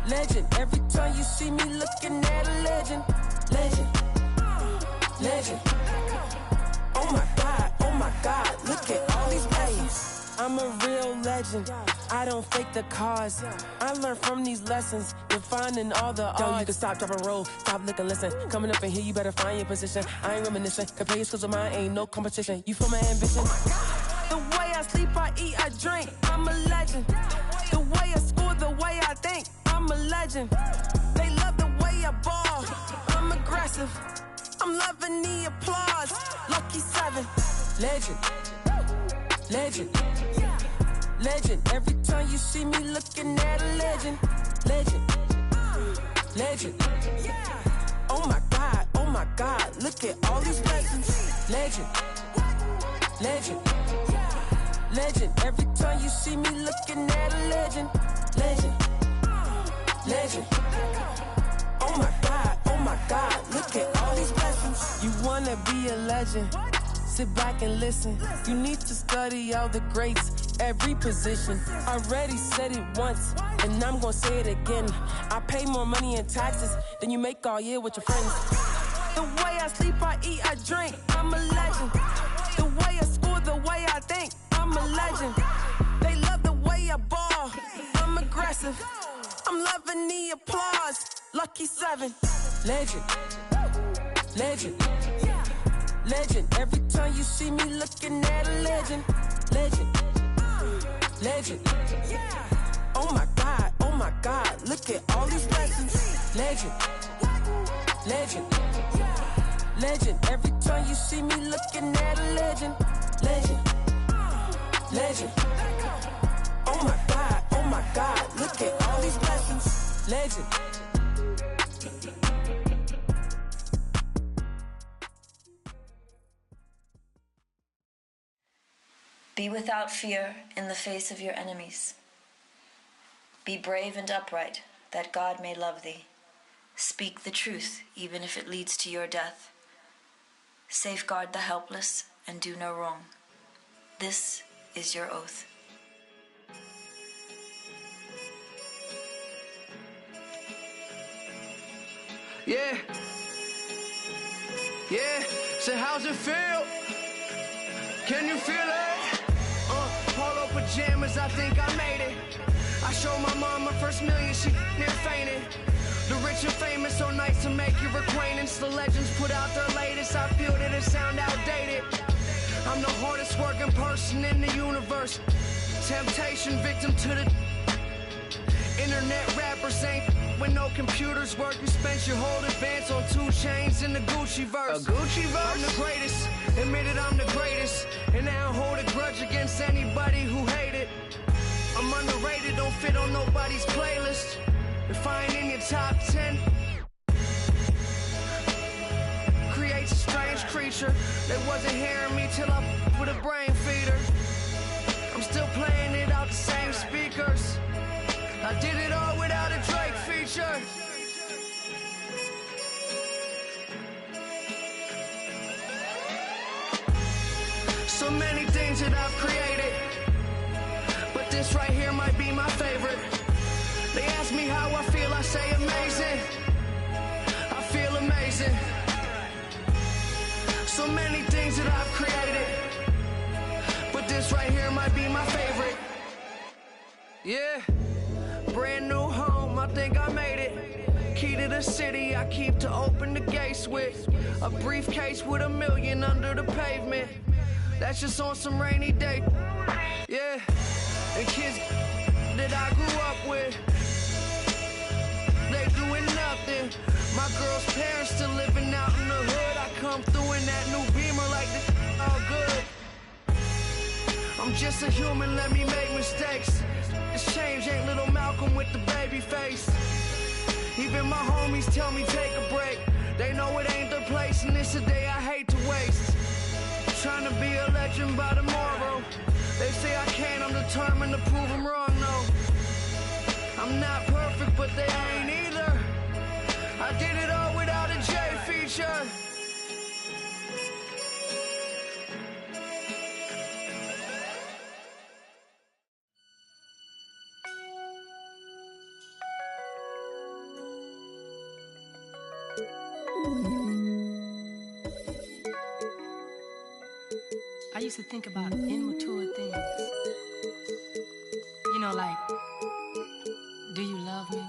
legend. Every time you see me looking at a legend, legend, legend. Oh my God, look at all these blessings. I'm a real legend. I don't fake the cause. I learned from these lessons. Defining all the odds. Yo, you can stop, drop, and roll. Stop, look, and listen. Coming up in here, you better find your position. I ain't reminiscing. Compare your skills with mine, ain't no competition. You feel my ambition? The way I sleep, I eat, I drink. I'm a legend. The way I score, the way I think. I'm a legend. They love the way I ball. I'm aggressive. I'm loving the applause. Lucky 7. Legend. Legend. Legend. Every time you see me looking at a legend. Legend. Legend. Oh my God, look at all these legends. Legend. Legend. Legend. Every time you see me looking at a legend. Legend. Legend. Oh my God, look at all these blessings. You wanna be a legend? Sit back and listen. You need to study all the greats, every position. I already said it once, and I'm gonna say it again. I pay more money in taxes than you make all year with your friends. The way I sleep, I eat, I drink. I'm a legend. The way I score, the way I think. I'm a legend. They love the way I ball. I'm aggressive. I'm loving the applause. Lucky 7. Legend. Legend. Legend. Every time you see me looking at a legend. Legend. Legend. Oh my God, look at all these blessings. Legend. Legend. Legend. Every time you see me looking at a legend. Legend. Legend. Oh my God, look at all these blessings. Legend. Be without fear in the face of your enemies. Be brave and upright, that God may love thee. Speak the truth, even if it leads to your death. Safeguard the helpless and do no wrong. This is your oath. Yeah. Yeah. So how's it feel? Can you feel it? Polo pajamas, I think I made it. I showed my mom my first million, she near fainted. The rich and famous so nice to make your acquaintance. The legends put out their latest, I feel that it sound outdated. I'm the hardest working person in the universe. Temptation victim to the internet rappers ain't when no computers work. You spent your whole advance on 2 chains in the Gucci verse. A Gucci verse? I'm the greatest, admitted I'm the greatest. And I don't hold a grudge against anybody who hate it. I'm underrated, don't fit on nobody's playlist. If I ain't in your top 10, creates a strange creature that wasn't hearing me till I with a brain feeder. I'm still playing it out the same speakers. I did it all without a Drake feature. So many things that I've created, but this right here might be my favorite. They ask me how I feel, I say amazing. I feel amazing. So many things that I've created, but this right here might be my favorite. Yeah. Brand new home, I think I made it. Key to the city, I keep to open the gates with. A briefcase with $1 million under the pavement. That's just on some rainy day. Yeah, and kids that I grew up with, they doing nothing. My girl's parents still living out in the hood. I come through in that new Beamer like this all good. I'm just a human, let me make mistakes. This change ain't little Malcolm with the baby face. Even my homies tell me take a break. They know it ain't their place and it's a day I hate to waste. Trying to be a legend by tomorrow. They say I can't, I'm determined to prove them wrong, no. I'm not perfect, but they ain't either. I did it all without a J feature. I used to think about immature things. You know, like, do you love me?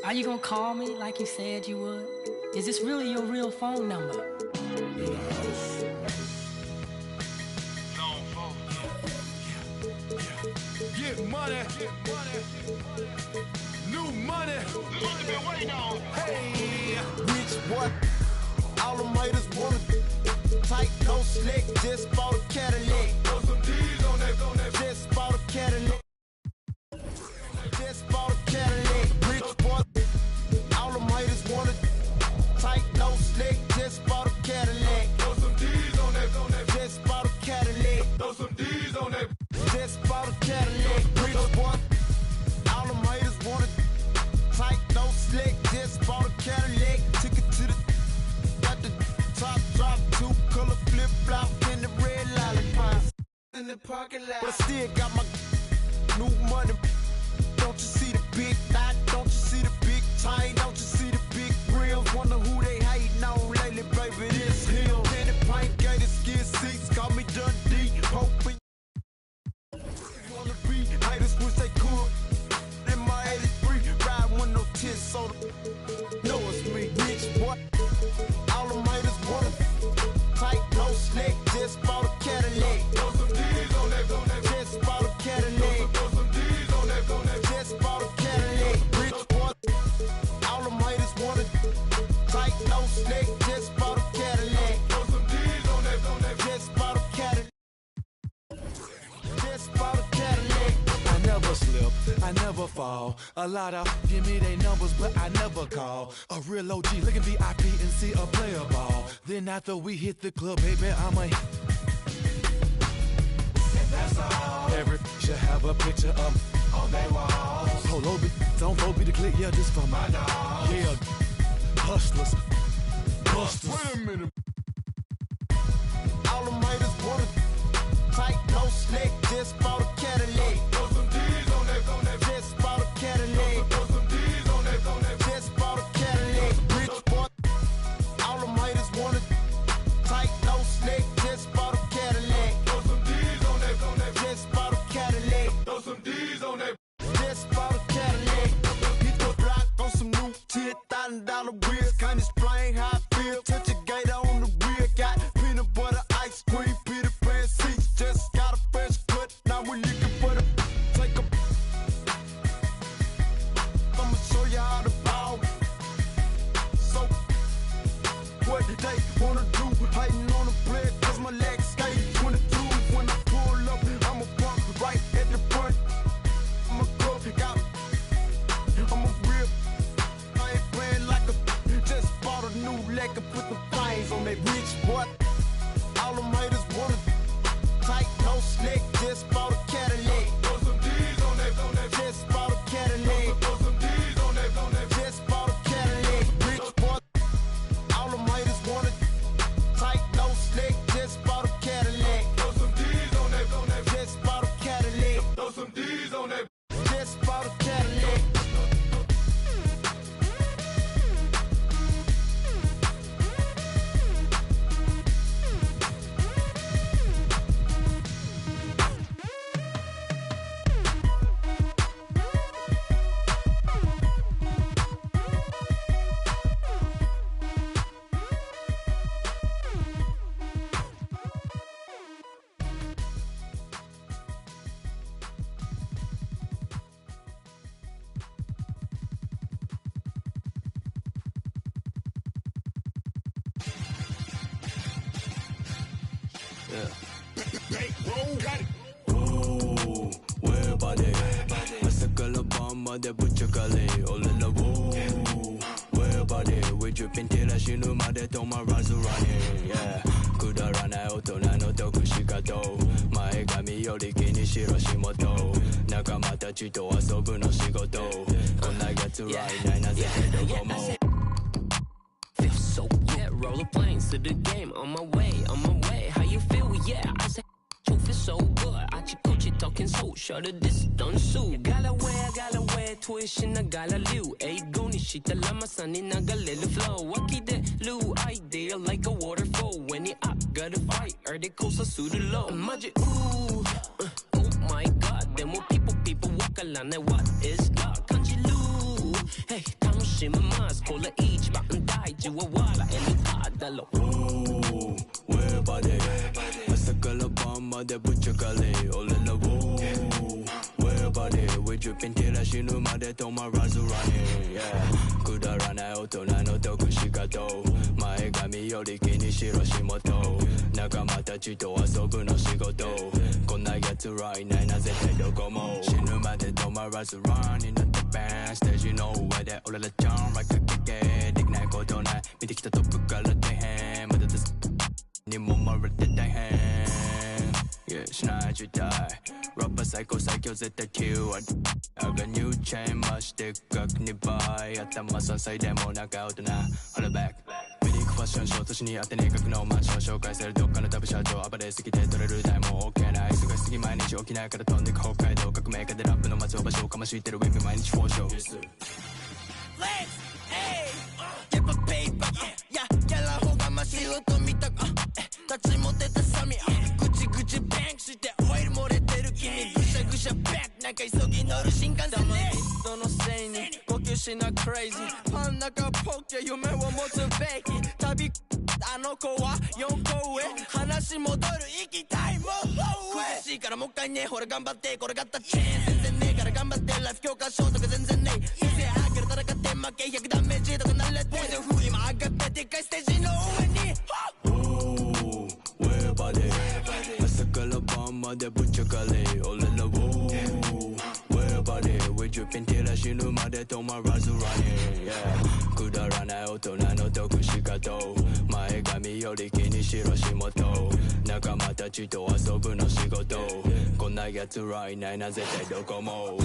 Are you gonna call me like you said you would? Is this really your real phone number? Get money. New money. This is what you've been waiting on. Hey. Rich boy. All them haters wanna tight, no slick. Just bought a Cadillac. Throw some D's on that. Just bought a Cadillac. Just bought a Cadillac. Rich boy. All them haters wanna tight, no slick. Just bought a Cadillac. Throw some D's on that. Just bought a Cadillac. Throw some D's on that. Just bought a Cadillac. Rich boy. All them haters wanna tight, no slick. Just bought a Cadillac. Took it to the top drop, 2-color flip-flop in the red lollipop in the parking lot. But I still got my new money. Don't you see the big knot? Don't you see the big chain? Don't you see the big rims? Wonder who they hating on lately, baby, this him. Candy paint, gated skin seats, call me Dundee. Hoping wanna be haters, wish they could. In my 83, ride with no tits, so know it's me, bitch, boy. All them haters wanna tight, no slick. Just bought a Cadillac. Throw some D's on that. Just bought a Cadillac. Throw some D's on that. Just bought a Cadillac. Rich boy. All them haters wanna tight, no slick. Just bought a Cadillac. Throw some D's on that. Just bought a Cadillac. Just bought a Cadillac. I never slip, I never fall. A lot of give me their numbers, but I never call. A real OG, look at VIP and see a player ball. Then after we hit the club, baby, I'm a. And that's all. Every should have a picture up on their wall. Polo don't go be the click, yeah, this for my dog. Yeah, hustlers, busters. Wait a minute. All them haters wanna Tight, no slick, just bought a Cadillac. Throw some D's on that, just bought a Cadillac. Throw some D's on that, just bought a Cadillac. Rich boy, all them haters want it. Tight, no slick, just bought a Cadillac. Throw some D's on that, just bought a Cadillac. Throw some D's on that, just bought a Cadillac. Hit the block on some new $10,000 wheels. Can't explain how I feel. Touch a gator on the wheel. Got peanut butter, ice cream, Peter Pan seats. Just got a fresh cut. Now we're looking for the take a. I'ma show you how to ball. So what they wanna do? Hating on the plate, cause my legs skate 22. When I pull up, I'ma park right at the front. I'ma go, got I'm a real. I ain't playing like a. Just bought a new leg and put the flames on that rich boy. All them haters want it. Tight, no slick, just bought a Cadillac. Throw some D's on that, just bought a Cadillac. Throw some D's on that, just bought a Cadillac. Rich boy. All them haters want it. Tight, no slick, just bought a Cadillac. Throw some D's on that, just bought a Cadillac. Throw some D's on that, just bought a Cadillac. Ooh, where body? 마스크로 밤마다 붙여갈래 올라라. Ooh, where body? We dripping till I see no matter don't my rise running. Yeah, 그다라나 오토나の特殊かと前髪より気にしろ仕事仲間たちと遊ぶの仕事こんな奴らいないなぜどこも Feel so yeah, roller planes to the game. On my way, How you feel? Yeah, I say you feel so good. 아치코치 talking so short of distance. So gotta wear, tuition I gotta live. Ay, goni shita lama sunny naga little flow. Wakide lu idea like a waterfall. When it up, gotta fight. Earth it goes to the low. Magic, ooh, oh my God. Then more people walk along. What is God? Kanji lu, hey, 楽しむますこれ一番大事は笑えるかだろ Ooh, where body?朝から晩までぶっちゃかれ俺ら Ooh, where body? We dripping till I死ぬまで止まらず running Yeah くだらない大人の特殊かと前髪より気にしろ仕事仲間たちと遊ぶの仕事こんな奴らいないな絶対どこも死ぬまで止まらず running at the band ステージの上で俺らジャンライクキケできないことない見てきたトップから大変まだですにもまれて大変 Yeah しない状態ラッパ最高最強絶対9I got new chain 増して額2倍頭3歳でもなんか大人 Hold it back メリークファッションショー年に当てねえ額のマンション紹介されるどっかの旅社長暴れすぎて取れるタイムも OK ない忙しすぎ毎日起きないから飛んでく北海道革命家でラップの松尾場所をかましてるウィング毎日フォーショー Yes sir Let's, hey, get my paper, yeah, やらほうがま仕事見たく、立ち持ってたサミ、ぐちぐちバンクしてオイル漏れてる君、ぐしゃぐしゃバックなんか急ぎ乗る新幹線ね人のせいに呼吸しなクレイジーパン中ポッケ夢を持つべき旅あの子は4個上話戻る行きたいもう苦しいからもう一回ねほら頑張ってこれがったチェーン全然ねえから頑張ってライフ教科書とか全然ねえ先生あげる戦って負け100ダメージとか慣れてる今上がってでっかいステージの上に Ooh, where body? 朝から晩までぶっちゃかれ俺ら Ooh, where body? We dripping till I死ぬまで止まらず running Yeah くだらない大人の特殊かと前髪より気にしろ仕事仲間たちと遊ぶの仕事こんな奴らいないな絶対どこも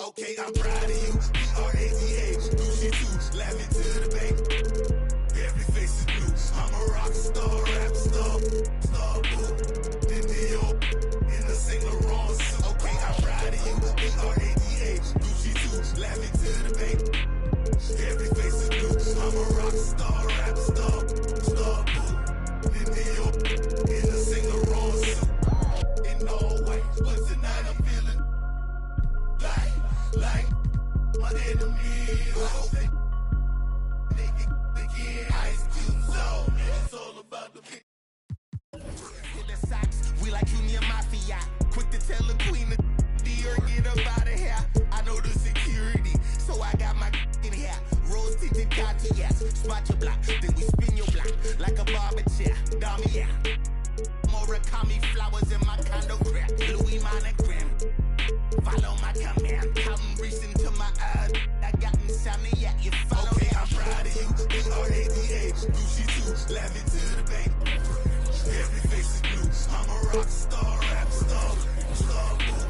Okay, I'm proud of you. B-R-A-D-A, do shit too. Laugh me to the bank. Every face is blue. I'm a rock star, rap star, star boo. In New York, in the St. Laurent suit. Okay, I'm proud of you. B-R-A-D-A, do shit too. Laugh me to the bank. Every face is blue. I'm a rock star, rap star, star boo. In New York, in the St. Laurent suit. In all white, but tonight I'm feeling like my enemy. They get Ice Cube zone. It's all about the in the socks. We like Union Mafia. Quick to tell the queen the dear get up out of here. I know the security, so I got my in here. Rose tinted Cartiers. Spot your block, then we spin your block like a barber chair. Dummy, yeah. Murakami flowers in my condo crap. Louis monogram. Follow my command. Counting recent to my eyes. I got insomnia. You follow. Okay, I'm proud of you. B-R-A-D-A. Do she too. Laugh me to the bank. Every face is blue. I'm a rock star, rap star, star boo.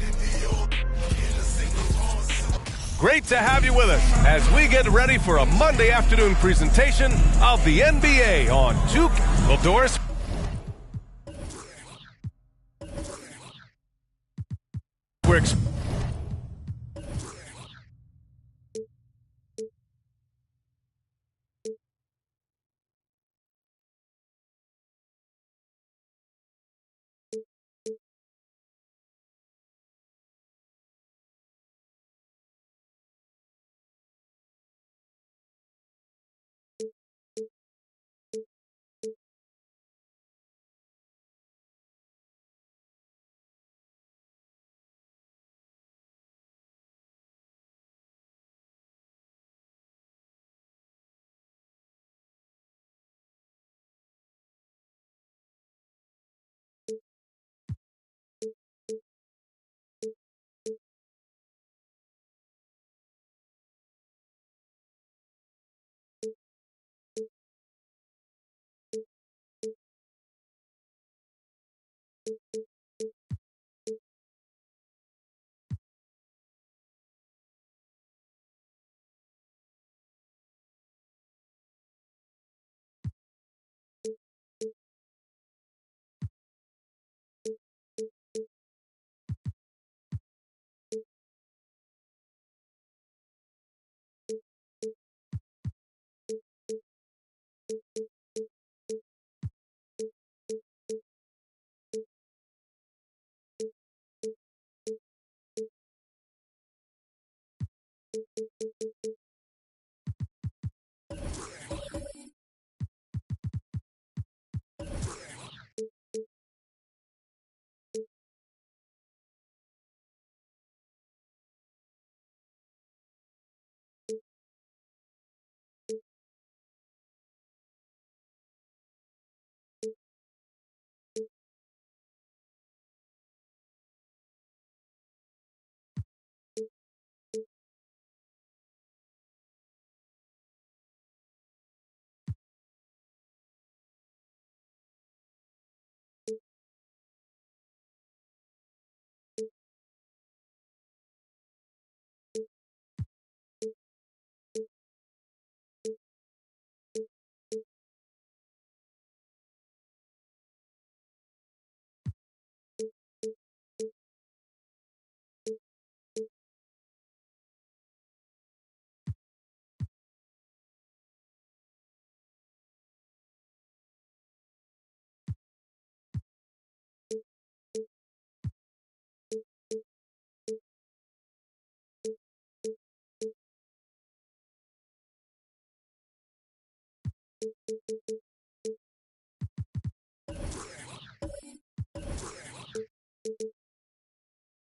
In New York, in the St. Laurent. Great to have you with us as we get ready for a Monday afternoon presentation of the NBA on Duke. Well, Doris. We're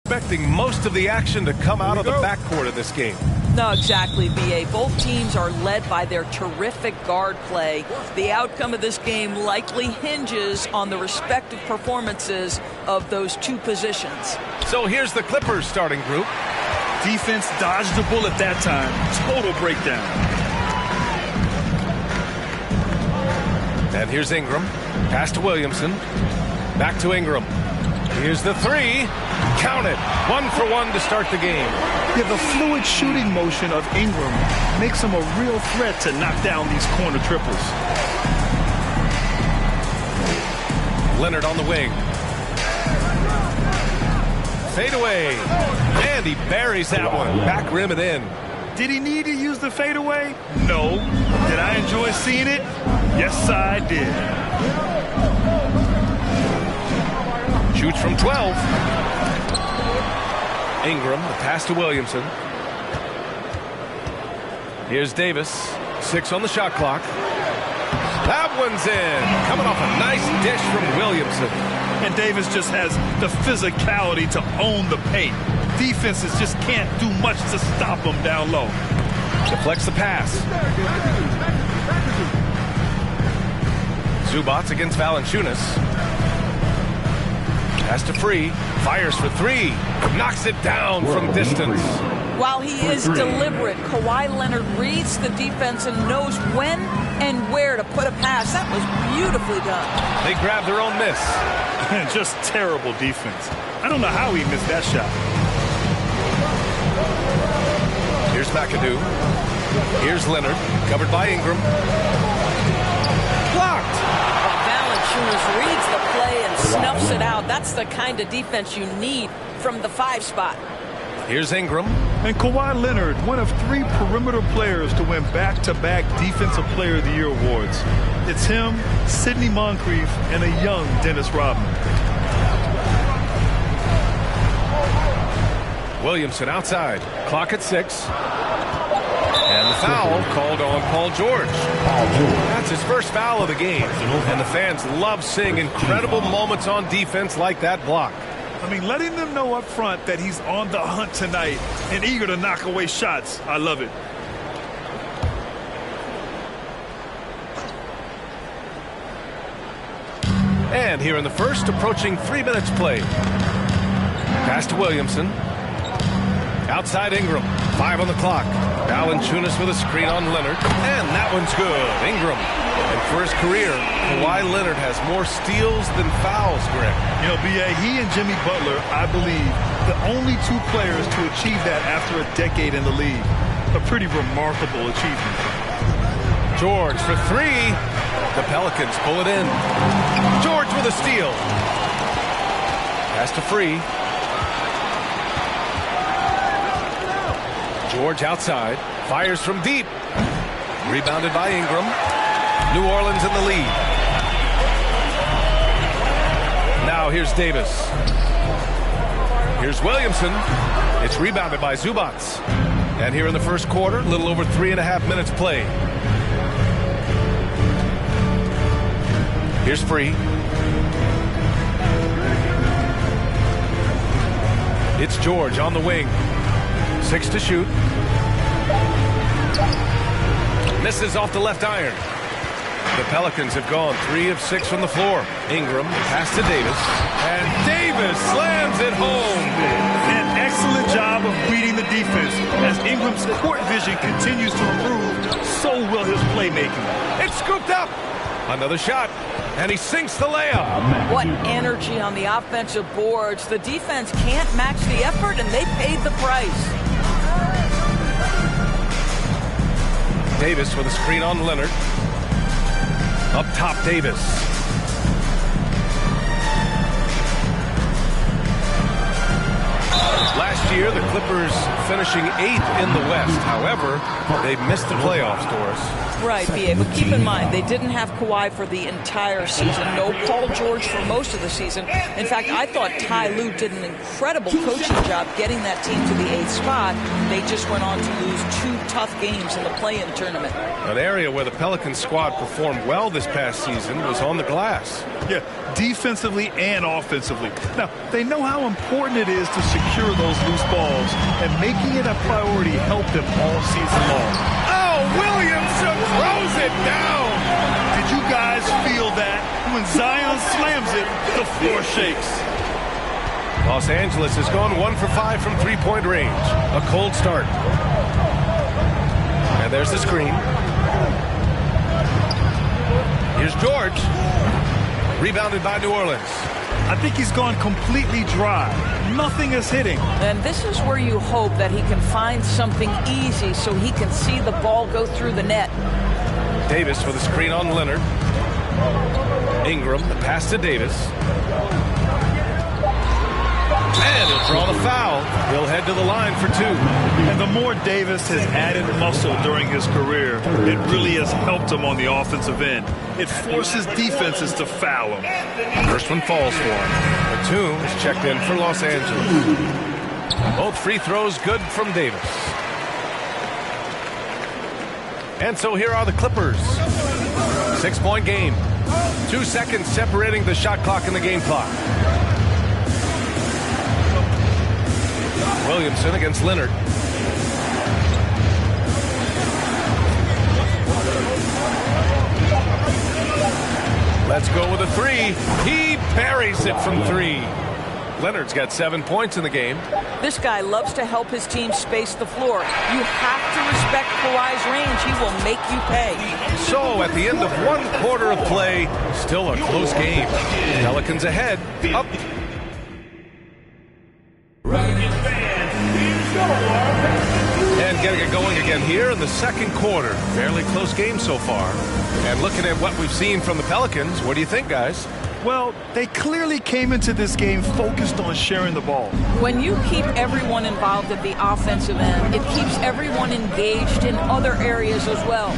expecting most of the action to come out of the backcourt of this game. No, exactly, B.A. Both teams are led by their terrific guard play. The outcome of this game likely hinges on the respective performances of those two positions. So here's the Clippers starting group. Defense dodged the bullet that time. Total breakdown. And here's Ingram. Pass to Williamson. Back to Ingram. Here's the three. Count it. 1 for 1 to start the game. Yeah, the fluid shooting motion of Ingram makes him a real threat to knock down these corner triples. Leonard on the wing. Fade away. And he buries that one. Back rim and in. Did he need to use the fadeaway? No. Did I enjoy seeing it? Yes, I did. Shoots from 12. Ingram, the pass to Williamson. Here's Davis. 6 on the shot clock. That one's in. Coming off a nice dish from Williamson. And Davis just has the physicality to own the paint. Defenses just can't do much to stop him down low. Deflects the pass. Zubats against Valanciunas. Pass to Free. Fires for 3. Knocks it down from distance. While he is deliberate, Kawhi Leonard reads the defense and knows when and where to put a pass. That was beautifully done. They grab their own miss. Just terrible defense. I don't know how he missed that shot. Here's McAdoo. Here's Leonard. Covered by Ingram. Blocked. Valanciunas reads the play and snuffs it out. That's the kind of defense you need from the 5 spot. Here's Ingram. And Kawhi Leonard, one of 3 perimeter players to win back-to-back Defensive Player of the Year awards. It's him, Sidney Moncrief, and a young Dennis Rodman. Williamson outside. Clock at 6. And the foul called on Paul George. That's his first foul of the game. And the fans love seeing incredible moments on defense like that block. I mean, letting them know up front that he's on the hunt tonight and eager to knock away shots. I love it. And here in the first, approaching 3 minutes played. Pass to Williamson. Outside Ingram. 5 on the clock. Valanciunas with a screen on Leonard. And that one's good. Ingram. And for his career, Kawhi Leonard has more steals than fouls, Greg. You know, B.A., he and Jimmy Butler, I believe, the only 2 players to achieve that after a decade in the league. A pretty remarkable achievement. George for 3. The Pelicans pull it in. George with a steal. Pass to Free. George outside. Fires from deep. Rebounded by Ingram. New Orleans in the lead. Now here's Davis. Here's Williamson. It's rebounded by Zubats. And here in the first quarter, a little over 3.5 minutes played. Here's Free. It's George on the wing. 6 to shoot. Misses off the left iron. The Pelicans have gone 3 of 6 from the floor. Ingram, pass to Davis. And Davis slams it home. An excellent job of beating the defense. As Ingram's court vision continues to improve, so will his playmaking. It's scooped up. Another shot. And he sinks the layup. What energy on the offensive boards. The defense can't match the effort, and they paid the price. Davis with a screen on Leonard. Up top, Davis. Last year, the Clippers finishing 8th in the West. However, they missed the playoffs, Doris. Right, B.A., but keep in mind, they didn't have Kawhi for the entire season. No Paul George for most of the season. In fact, I thought Ty Lue did an incredible coaching job getting that team to the 8th spot. They just went on to lose 2 tough games in the play-in tournament. An area where the Pelicans squad performed well this past season was on the glass. Yeah, defensively and offensively. Now, they know how important it is to secure those loose balls, and making it a priority helped him all season long. Oh, Williamson throws it down. Did you guys feel that? When Zion slams it, the floor shakes. Los Angeles has gone 1 for 5 from three-point range. A cold start. And there's the screen. Here's George. Rebounded by New Orleans. I think he's gone completely dry. Nothing is hitting. And this is where you hope that he can find something easy so he can see the ball go through the net. Davis with a screen on Leonard. Ingram, the pass to Davis. And he'll draw the foul. He'll head to the line for 2. And the more Davis has added muscle during his career, it really has helped him on the offensive end. It forces defenses to foul him. First one falls for him. Batum is checked in for Los Angeles. Both free throws good from Davis. And so here are the Clippers. 6-point game. 2 seconds separating the shot clock and the game clock. Williamson against Leonard. Let's go with a 3. He buries it from 3. Leonard's got 7 points in the game. This guy loves to help his team space the floor. You have to respect Kawhi's range. He will make you pay. So at the end of 1 quarter of play, still a close game. Pelicans ahead. Up. And getting it going again here in the second quarter. Fairly close game so far. And looking at what we've seen from the Pelicans, what do you think, guys? Well, they clearly came into this game focused on sharing the ball. When you keep everyone involved at the offensive end, it keeps everyone engaged in other areas as well.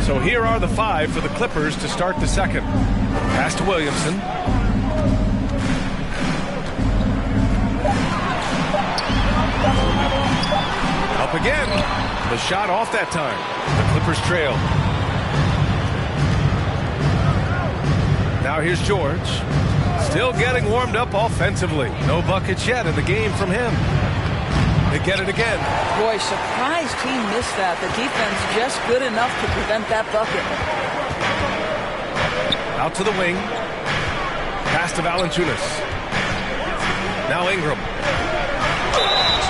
So here are the 5 for the Clippers to start the second. Pass to Williamson. Up again. The shot off that time. The Clippers trail. Now here's George. Still getting warmed up offensively. No buckets yet in the game from him. They get it again. Boy, surprised he missed that. The defense just good enough to prevent that bucket. Out to the wing. Pass to Valanciunas. Now Ingram.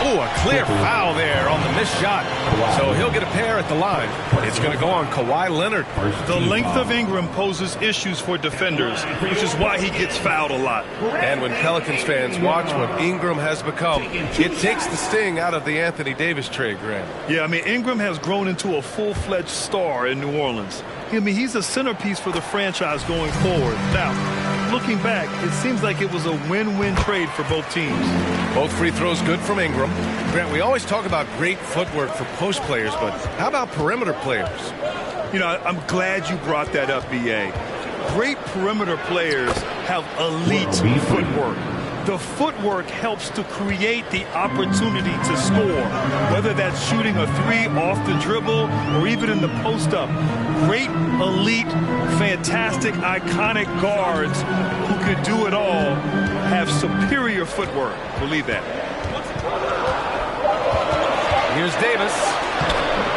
Oh, a clear foul there on the missed shot. So he'll get a pair at the line. It's going to go on Kawhi Leonard. The length of Ingram poses issues for defenders, which is why he gets fouled a lot. And when Pelicans fans watch what Ingram has become, it takes the sting out of the Anthony Davis trade, Grant. Yeah, I mean, Ingram has grown into a full-fledged star in New Orleans. I mean, he's a centerpiece for the franchise going forward. Now, looking back, it seems like it was a win-win trade for both teams. Both free throws good from Ingram. Grant, we always talk about great footwork for post players, but how about perimeter players? You know, I'm glad you brought that up, B.A. Great perimeter players have elite footwork. The footwork helps to create the opportunity to score, whether that's shooting a 3 off the dribble or even in the post-up. Great, elite, fantastic, iconic guards who can do it all have superior footwork. Believe that. Here's Davis.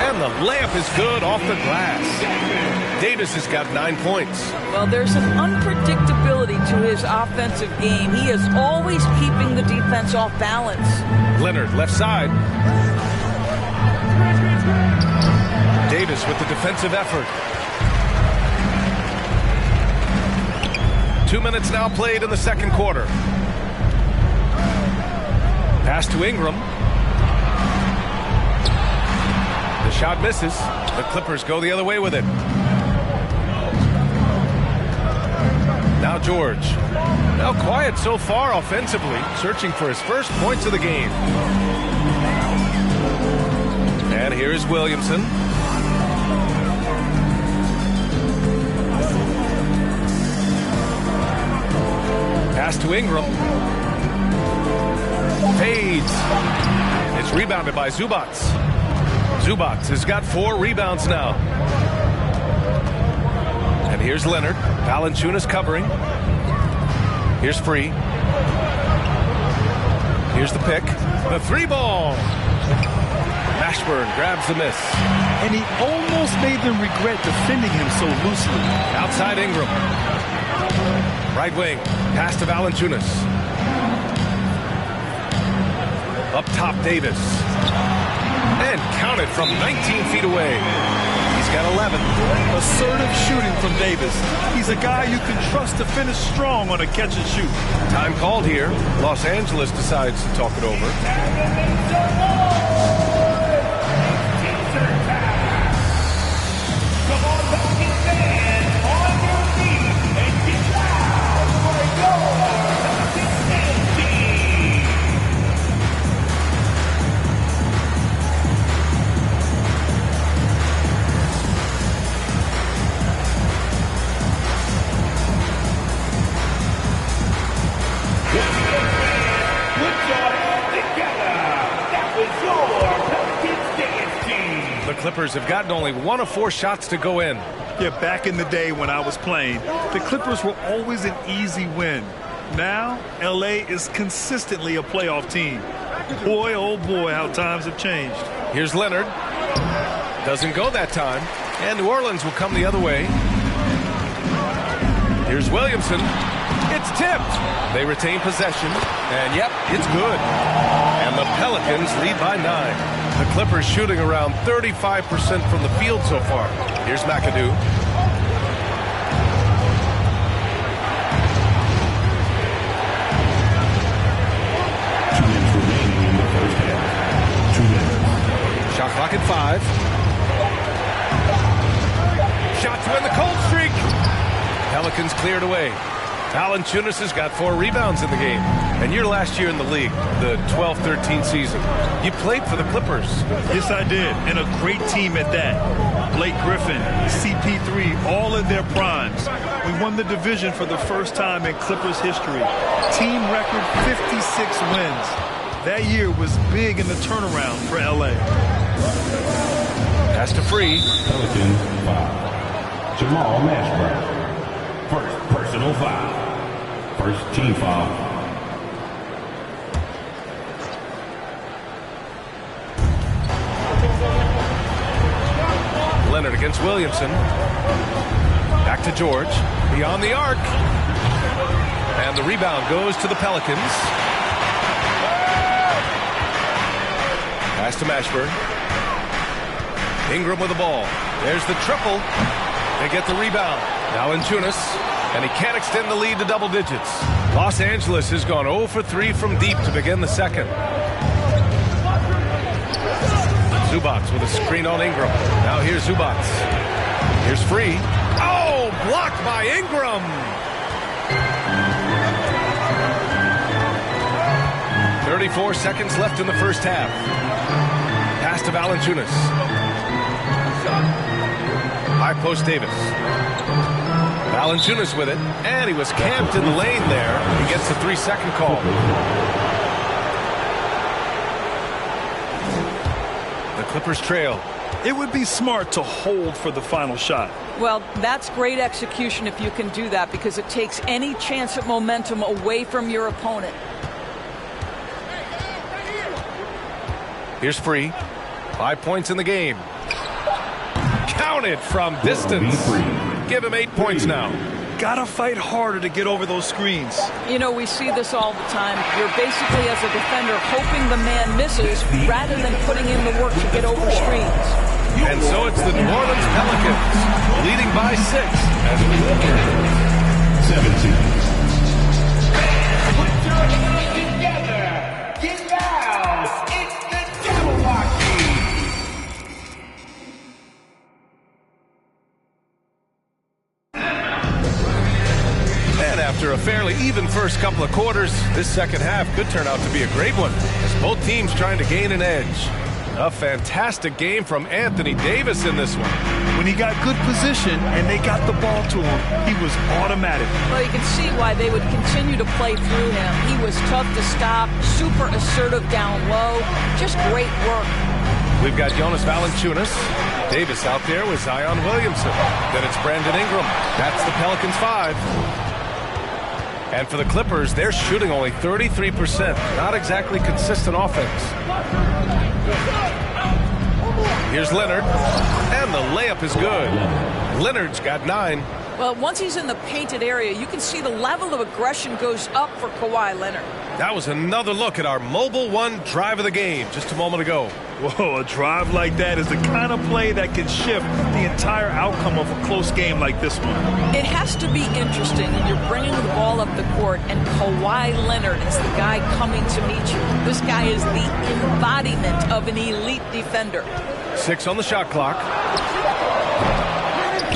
And the layup is good off the glass. Davis has got 9 points. Well, there's an unpredictability to his offensive game. He is always keeping the defense off balance. Leonard, left side. Davis with the defensive effort. 2 minutes now played in the second quarter. Pass to Ingram. The shot misses. The Clippers go the other way with it. Now George. Now quiet so far offensively, searching for his first points of the game. And here is Williamson. Pass to Ingram. Fades. It's rebounded by Zubac. Zubac has got 4 rebounds now. And here's Leonard. Valanciunas covering. Here's Free. Here's the pick. The 3-ball. Mashburn grabs the miss. And he almost made them regret defending him so loosely. Outside Ingram. Right wing. Pass to Valanciunas. Up top Davis. And counted from 19 feet away. He's got 11. Assertive shooting from Davis. He's a guy you can trust to finish strong on a catch and shoot. Time called here. Los Angeles decides to talk it over. The Clippers have gotten only 1 of 4 shots to go in. Yeah, back in the day when I was playing, the Clippers were always an easy win. Now, LA is consistently a playoff team. Boy, oh boy, how times have changed. Here's Leonard. Doesn't go that time. And New Orleans will come the other way. Here's Williamson. It's tipped. They retain possession. And yep, it's good. And the Pelicans lead by 9. The Clippers shooting around 35% from the field so far. Here's McAdoo. Shot clock at 5. Shot to end the cold streak. Pelicans cleared away. Valanciunas has got 4 rebounds in the game. And your last year in the league, the 12-13 season, you played for the Clippers. Yes, I did. And a great team at that. Blake Griffin, CP3, all in their primes. We won the division for the first time in Clippers history. Team record 56 wins. That year was big in the turnaround for LA. Pass to Free. Pelicans foul. Jamal Mashburn. First personal foul. First team foul. Leonard against Williamson. Back to George. Beyond the arc. And the rebound goes to the Pelicans. Pass to Mashburn. Ingram with the ball. There's the triple. They get the rebound. Valanciunas, and he can't extend the lead to double digits. Los Angeles has gone 0 for 3 from deep to begin the second. Zubac with a screen on Ingram. Now here's Zubac. Here's Free. Oh, blocked by Ingram. .34 seconds left in the first half. Pass to Valanciunas. High post Davis. Valanciunas with it, and he was camped in the lane there. He gets the 3-second call. The Clippers trail. It would be smart to hold for the final shot. Well, that's great execution if you can do that, because it takes any chance at momentum away from your opponent. Here's Free. 5 points in the game. Counted from distance. Give him 8 points now. Gotta fight harder to get over those screens. You know, we see this all the time. You're basically, as a defender, hoping the man misses rather than putting in the work to get over screens. And so it's the New Orleans Pelicans leading by 6 as we look at 17. Put your hands together. Get loud. It's the Jabberwocky. And after a fairly even first couple of quarters, this second half could turn out to be a great one, as both teams trying to gain an edge. A fantastic game from Anthony Davis in this one. When he got good position and they got the ball to him, he was automatic. Well, you can see why they would continue to play through him. He was tough to stop, super assertive down low. Just great work. We've got Jonas Valanciunas. Davis out there with Zion Williamson. Then it's Brandon Ingram. That's the Pelicans 5. And for the Clippers, they're shooting only 33%. Not exactly consistent offense. Here's Leonard, and the layup is good. Leonard's got 9. Well, once he's in the painted area, you can see the level of aggression goes up for Kawhi Leonard. That was another look at our Mobile One drive of the game just a moment ago. Whoa, a drive like that is the kind of play that can shift the entire outcome of a close game like this one. It has to be interesting when you're bringing the ball up the court and Kawhi Leonard is the guy coming to meet you. This guy is the embodiment of an elite defender. 6 on the shot clock.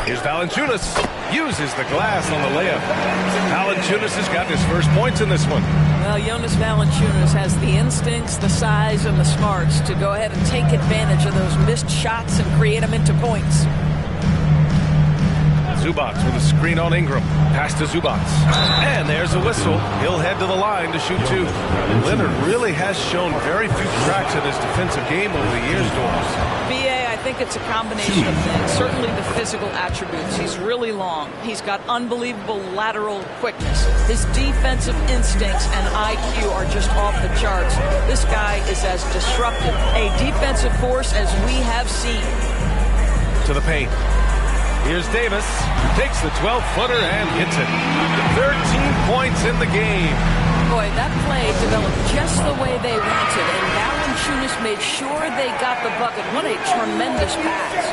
Here's Valanciunas. Uses the glass on the layup. Valanciunas has got his first points in this one. Well, Jonas Valanciunas has the instincts, the size, and the smarts to go ahead and take advantage of those missed shots and create them into points. Zubac with a screen on Ingram. Pass to Zubac. And there's a whistle. He'll head to the line to shoot 2. Leonard really has shown very few cracks in his defensive game over the years, Doris. BA, I think it's a combination of things. Certainly the physical attributes. He's really long. He's got unbelievable lateral quickness. His defensive instincts and IQ are just off the charts. This guy is as disruptive a defensive force as we have seen. To the paint. Here's Davis, takes the 12-footer and hits it. 13 points in the game. Boy, that play developed just the way they wanted, and Valanciunas made sure they got the bucket. What a tremendous pass.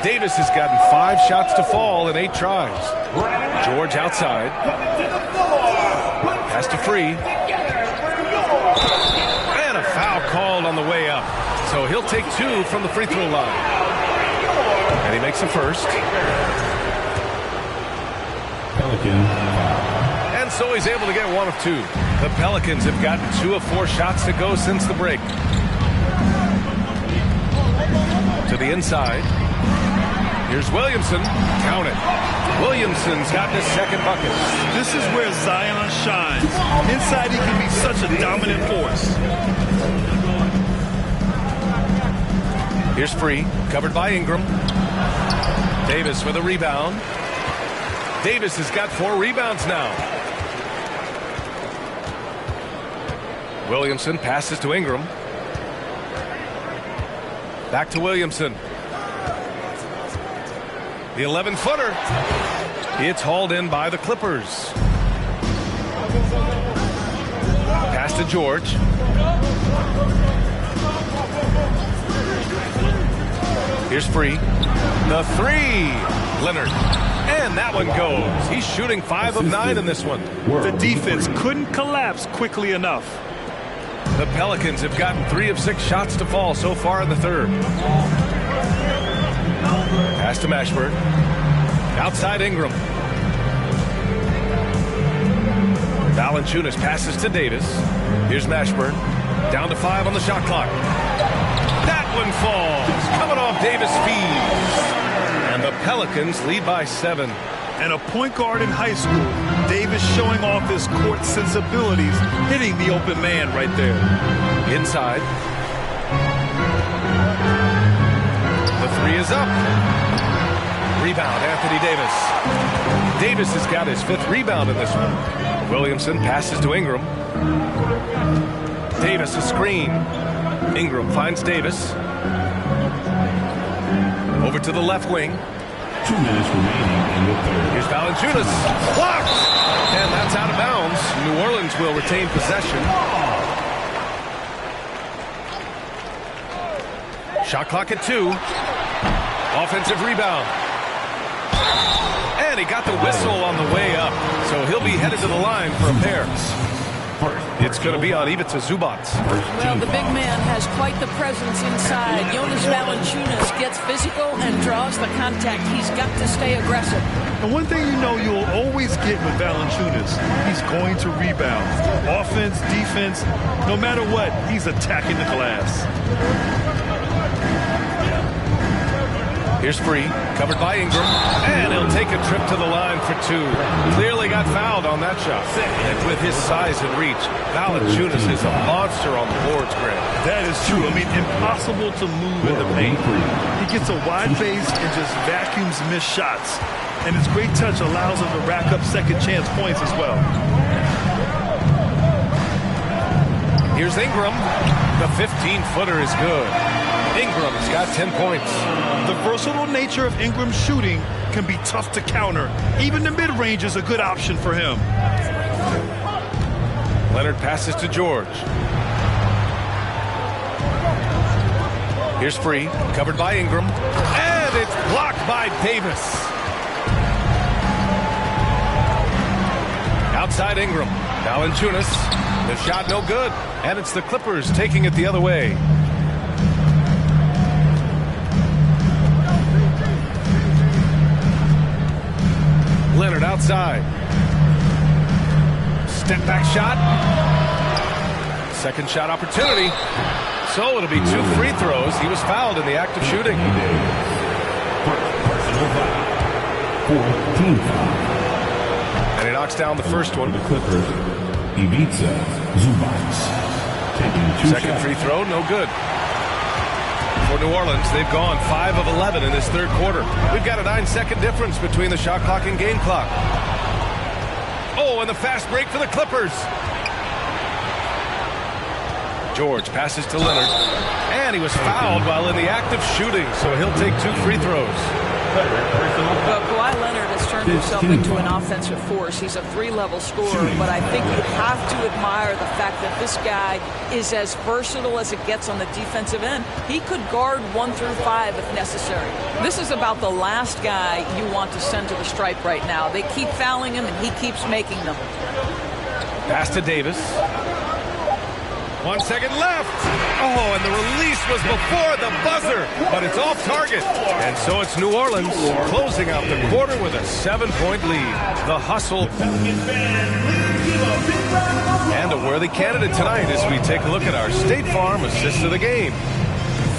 Davis has gotten 5 shots to fall in 8 tries. George outside. Pass to Free. And a foul called on the way up. So he'll take 2 from the free throw line. And he makes the first. And so he's able to get 1 of 2. The Pelicans have gotten 2 of 4 shots to go since the break. To the inside. Here's Williamson. Count it. Williamson's gotten his second bucket. This is where Zion shines. Inside he can be such a dominant force. Here's Free, covered by Ingram. Davis with a rebound. Davis has got 4 rebounds now. Williamson passes to Ingram. Back to Williamson. The 11-footer. It's hauled in by the Clippers. Pass to George. Here's Free. The 3. Leonard. And that one goes. He's shooting 5 of 9 in this one. The defense couldn't collapse quickly enough. The Pelicans have gotten 3 of 6 shots to fall so far in the third. Pass to Mashburn. Outside Ingram. Valanciunas passes to Davis. Here's Mashburn. Down to 5 on the shot clock. That one falls. Coming off Davis' feet. And the Pelicans lead by 7. And a point guard in high school, Davis showing off his court sensibilities, hitting the open man right there. Inside. The 3 is up. Rebound, Anthony Davis. Davis has got his 5th rebound in this one. Williamson passes to Ingram. Davis a screen. Ingram finds Davis. Over to the left wing. 2 minutes remaining in the third. Here's Valanciunas. Blocked! And that's out of bounds. New Orleans will retain possession. Shot clock at 2. Offensive rebound. And he got the whistle on the way up. So he'll be headed to the line for a pair. It's going to be on Ivica Zubac. Well, the big man has quite the presence inside. Jonas Valanciunas gets physical and draws the contact. He's got to stay aggressive. And one thing you know you'll always get with Valanciunas, he's going to rebound. Offense, defense, no matter what, he's attacking the glass. Here's Free, covered by Ingram, and he'll take a trip to the line for 2. Clearly got fouled on that shot. And with his size and reach, Valanciunas is a monster on the boards, Greg. That is true. I mean, impossible to move in the paint. He gets a wide base and just vacuums missed shots. and his great touch allows him to rack up second chance points as well. Here's Ingram. The 15-footer is good. Ingram's got 10 points. The versatile nature of Ingram's shooting can be tough to counter. Even the mid-range is a good option for him. Leonard passes to George. Here's Free, covered by Ingram. And it's blocked by Davis. Outside Ingram. Valanciunas. The shot no good. And it's the Clippers taking it the other way. Leonard outside. Step back shot. Second shot opportunity. So it'll be 2 free throws. He was fouled in the act of shooting. Personal foul. 14 foul. And he knocks down the first one. The Clippers, Ivica Zubac. Taking 2 Second shots. free throw, no good. For New Orleans, they've gone 5 of 11 in this third quarter. We've got a 9-second difference between the shot clock and game clock. Oh, and the fast break for the Clippers. George passes to Leonard, and he was fouled while in the act of shooting, so he'll take 2 free throws. Well, Kawhi Leonard has turned himself into an offensive force. He's a 3-level scorer, but I think you have to admire the fact that this guy is as versatile as it gets on the defensive end. He could guard 1 through 5 if necessary. This is about the last guy you want to send to the stripe right now. They keep fouling him, and he keeps making them. Pass to Davis. 1 second left. Oh, and the release was before the buzzer, but it's off target. And so it's New Orleans closing out the quarter with a 7-point lead. The hustle. And a worthy candidate tonight as we take a look at our State Farm assist of the game.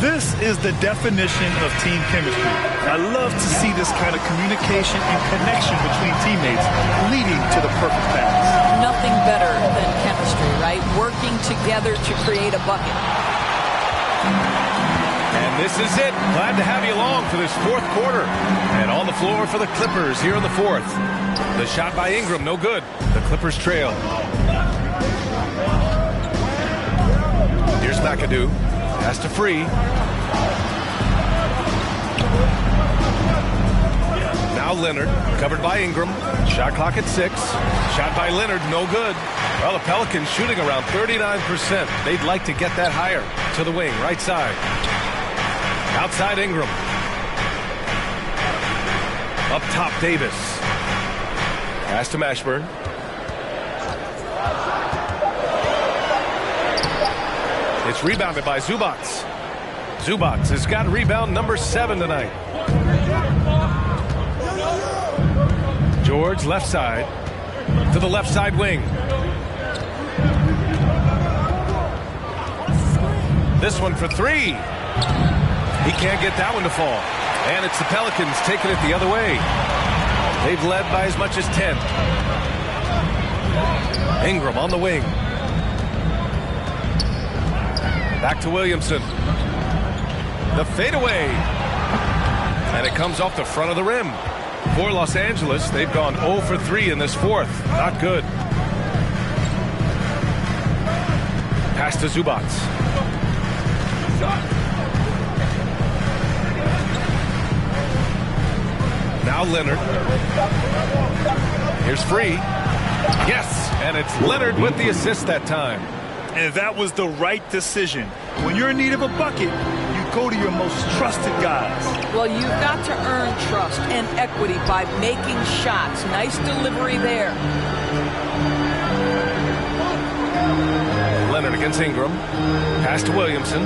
This is the definition of team chemistry. I love to see this kind of communication and connection between teammates leading to the perfect pass. Nothing better than chemistry, right? Working together to create a bucket. And this is it. Glad to have you along for this fourth quarter. And on the floor for the Clippers here in the fourth. The shot by Ingram, no good. The Clippers trail. Here's McAdoo. Pass to Free. Now Leonard, covered by Ingram. Shot clock at 6. Shot by Leonard, no good. Well, the Pelicans shooting around 39%. They'd like to get that higher. To the wing, right side. Outside Ingram. Up top, Davis. Pass to Mashburn. It's rebounded by Zubac. Zubac has got rebound number 7 tonight. George, left side. To the left side wing. This one for 3. He can't get that one to fall. And it's the Pelicans taking it the other way. They've led by as much as 10. Ingram on the wing. Back to Williamson. The fadeaway. And it comes off the front of the rim. For Los Angeles, they've gone 0 for 3 in this fourth. Not good. Pass to Zubac. Now Leonard. Here's Free. Yes, and it's Leonard with the assist that time. And that was the right decision. When you're in need of a bucket, you go to your most trusted guys. Well, you've got to earn trust and equity by making shots. Nice delivery there. Leonard against Ingram. Pass to Williamson.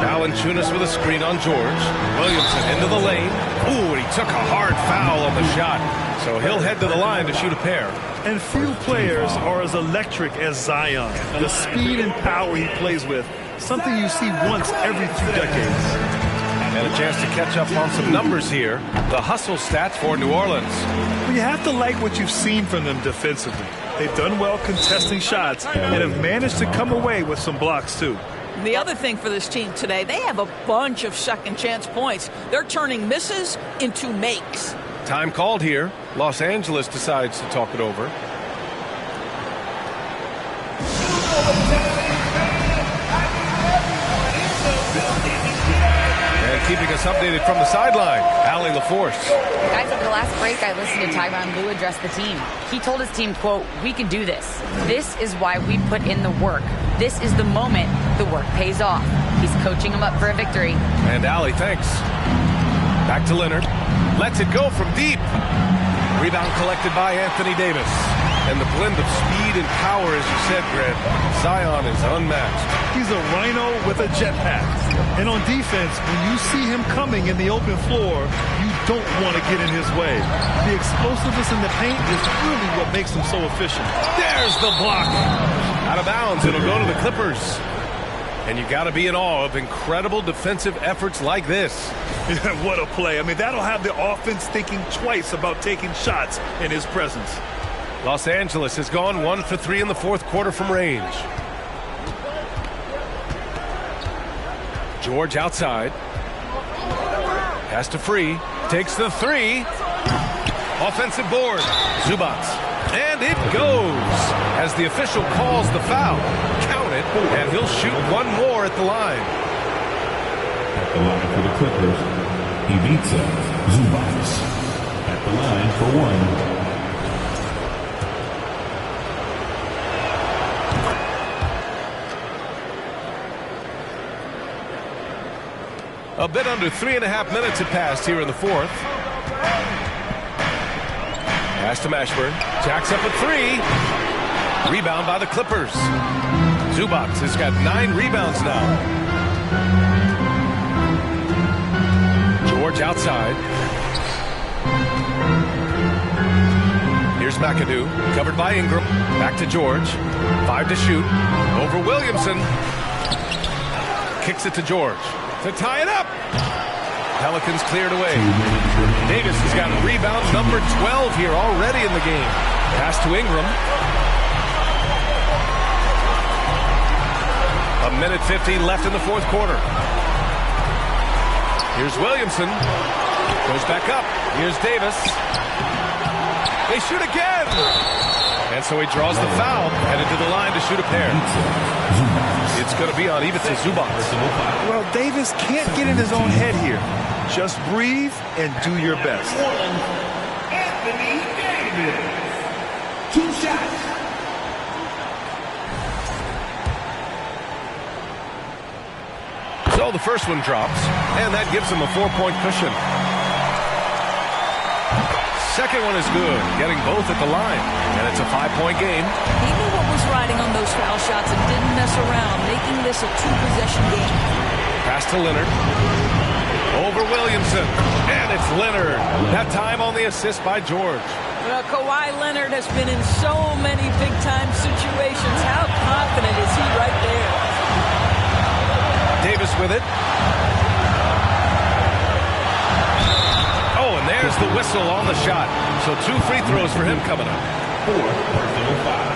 Valanciunas with a screen on George. Williamson into the lane. Ooh, and he took a hard foul on the shot. So he'll head to the line to shoot a pair. And few players are as electric as Zion. The speed and power he plays with, something you see once every 2 decades. And a chance to catch up on some numbers here. The hustle stats for New Orleans. Well, you have to like what you've seen from them defensively. They've done well contesting shots and have managed to come away with some blocks too. The other thing for this team today, they have a bunch of second chance points. They're turning misses into makes. Time called here. Los Angeles decides to talk it over. And keeping us updated from the sideline, Allie LaForce. Guys, at the last break, I listened to Tyronn Lue address the team. He told his team, quote, "We can do this. This is why we put in the work. This is the moment the work pays off." He's coaching them up for a victory. And Allie, thanks. Back to Leonard. Lets it go from deep. Rebound collected by Anthony Davis. And the blend of speed and power, as you said, Grant, Zion is unmatched. He's a rhino with a jetpack. And on defense, when you see him coming in the open floor, you don't want to get in his way. The explosiveness in the paint is really what makes him so efficient. There's the block. Out of bounds. It'll go to the Clippers. And you got to be in awe of incredible defensive efforts like this. Yeah, what a play. I mean, that'll have the offense thinking twice about taking shots in his presence. Los Angeles has gone 1 for 3 in the fourth quarter from range. George outside. Pass to Free. Takes the three. Offensive board. Zubac. And it goes as the official calls the foul. Count it, and he'll shoot one more at the line. At the line for the Clippers, Ivica Zubac. At the line for one. A bit under 3.5 minutes had passed here in the fourth. Pass to Mashburn. Jacks up a three. Rebound by the Clippers. Zubac has got 9 rebounds now. George outside. Here's McAdoo. Covered by Ingram. Back to George. 5 to shoot. Over Williamson. Kicks it to George. To tie it up. Pelicans cleared away. Davis has got rebound number 12 here already in the game. Pass to Ingram. 1:50 left in the fourth quarter. Here's Williamson. Goes back up. Here's Davis. They shoot again. And so he draws the foul. Headed to the line to shoot a pair. It's going to be on Ivica Zubac. Well, Davis can't get in his own head here. Just breathe and do your best. Anthony Davis. 2 shots. So the first one drops, and that gives him a 4-point cushion. Second one is good, getting both at the line, and it's a 5-point game. He knew what was riding on those foul shots and didn't mess around, making this a 2-possession game. Pass to Leonard. Over Williamson, and it's Leonard. That time on the assist by George. Well, Kawhi Leonard has been in so many big-time situations. How confident is he right there? Davis with it. Oh, and there's the whistle on the shot. So 2 free throws for him coming up. 4th personal foul.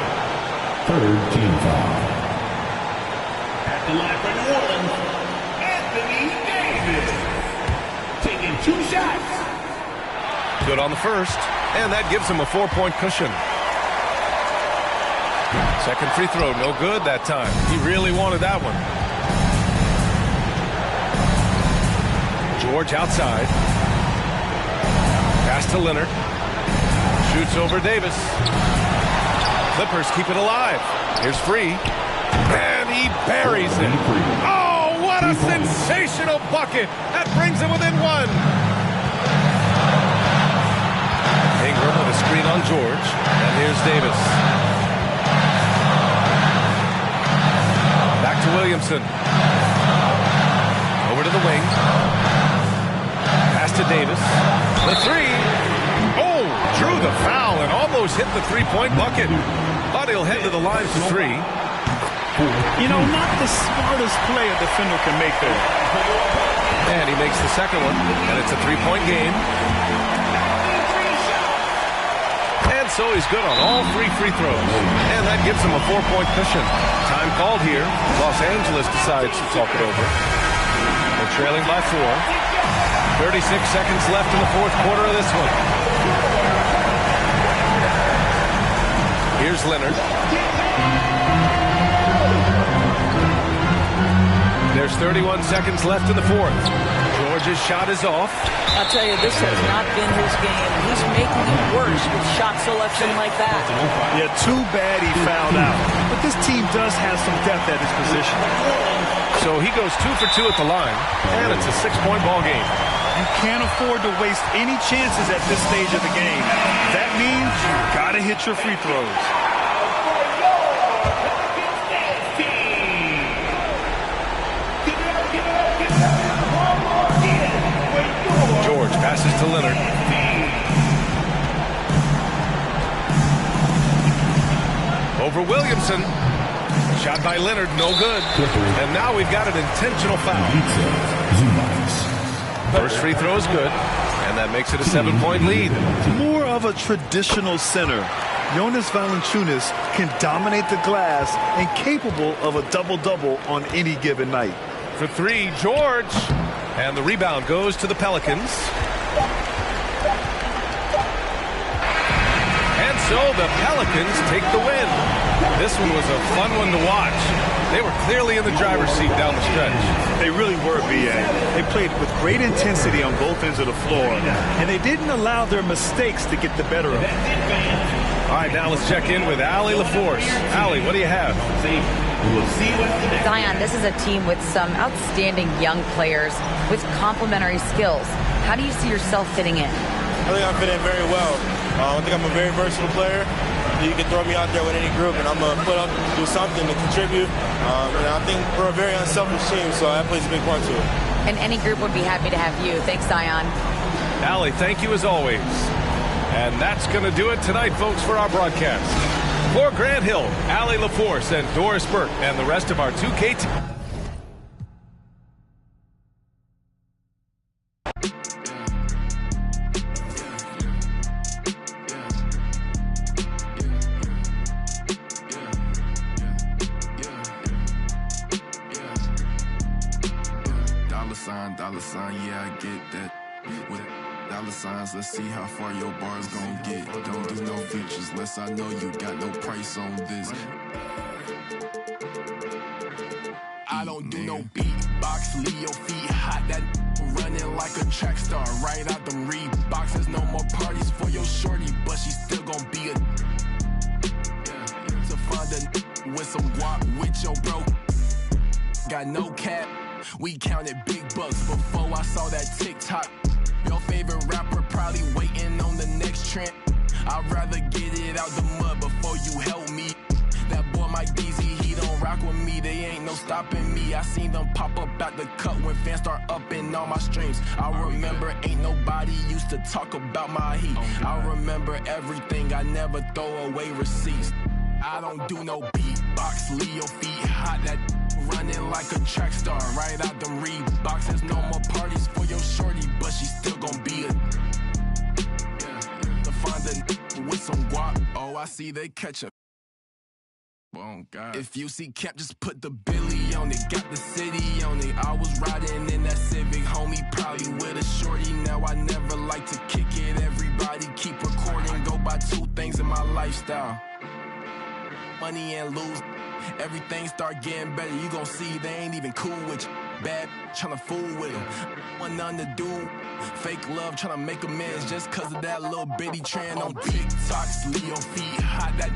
3rd team foul. At the line for New Orleans, Anthony Davis. Taking 2 shots. Good on the first, and that gives him a 4-point cushion. Second free throw, no good that time. He really wanted that one. George outside. Pass to Leonard. Shoots over Davis. Clippers keep it alive. Here's Free. And he buries it. Oh, what a sensational bucket. That brings him within 1. Ingram with a screen on George. And here's Davis. Back to Williamson. Over to the wing. Pass to Davis. The three. Oh, drew the foul and almost hit the 3-point bucket. But he'll head to the line for 3. You know, not the smartest play a defender can make there. And he makes the second one, and it's a 3-point game. And so he's good on all 3 free throws. And that gives him a 4-point cushion. Time called here. Los Angeles decides to talk it over. They're trailing by 4. 36 seconds left in the fourth quarter of this one. Here's Leonard. There's 31 seconds left in the fourth. George's shot is off. I'll tell you, this has not been his game. He's making it worse with shot selection like that. Yeah, too bad he fouled out. But this team does have some depth at his position. So he goes 2 for 2 at the line, and it's a 6-point ball game. You can't afford to waste any chances at this stage of the game. That means you got to hit your free throws. George passes to Leonard. Over Williamson. Shot by Leonard, no good. And now we've got an intentional foul. First free throw is good, and that makes it a 7-point lead. More of a traditional center. Jonas Valanciunas can dominate the glass and capable of a double-double on any given night. For three, George. And the rebound goes to the Pelicans. And so the Pelicans take the win. This one was a fun one to watch. They were clearly in the driver's seat down the stretch. They really were, B.A. They played with great intensity on both ends of the floor, and they didn't allow their mistakes to get the better of them. All right, now let's check in with Allie LaForce. Allie, what do you have? Zion, this is a team with some outstanding young players with complementary skills. How do you see yourself fitting in? I think I fit in very well. I think I'm a very versatile player. You can throw me out there with any group, and I'm going to put up, do something to contribute. And I think we're a very unselfish team, so that plays a big part to it. And any group would be happy to have you. Thanks, Zion. Allie, thank you as always. And that's going to do it tonight, folks, for our broadcast. For Grant Hill, Allie LaForce, and Doris Burke, and the rest of our 2K team. Dollar sign, yeah, I get that. With dollar signs, let's see how far your bar's gon' get. Don't do no features, unless I know you got no price on this. I don't do no beatbox, leave your feet hot. That running like a track star, right out them Reeboks. There's no more parties for your shorty, but she still gon' be a. To find a with some guap with your bro. Got no cap. We counted big bucks before I saw that TikTok. Your favorite rapper probably waiting on the next trend. I'd rather get it out the mud before you help me. That boy Mike DZ, he don't rock with me. They ain't no stopping me. I seen them pop up out the cut when fans start upping all my streams. I remember ain't nobody used to talk about my heat. I remember everything. I never throw away receipts. I don't do no beatbox, leave your feet hot. That running like a track star, right out them Reeboks. There's no more parties for your shorty, but she still gon' be a. To find a with some guap, oh, I see they catch a. Oh, God. If you see Cap, just put the Billy on it. Got the city on it. I was riding in that Civic, homie, probably with a shorty. Now I never like to kick it. Everybody keep recording. Go by two things in my lifestyle. Money and lose. Everything start getting better. You gon' see they ain't even cool with you. Bad tryna fool with them. Want nothing to do. Fake love tryna make amends just cause of that little bitty trend on TikToks. Leave your feet hot. That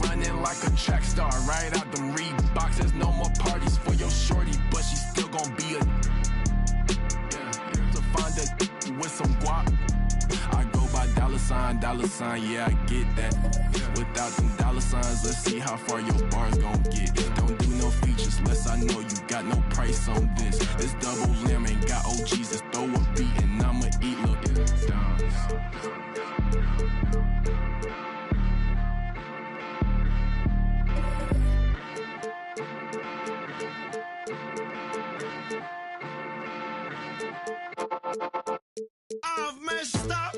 running like a track star, right out them Reeboks. There's no more parties for your shorty, but she still gon' be a. To find a with some guap. I go by dollar sign, yeah, I get that. Without them dollar signs, let's see how far your bar's gon' get. Don't do no features, unless I know you got no price on this. This double limb ain't got OGs, just throw a beat and I'ma eat, look down. I've messed up,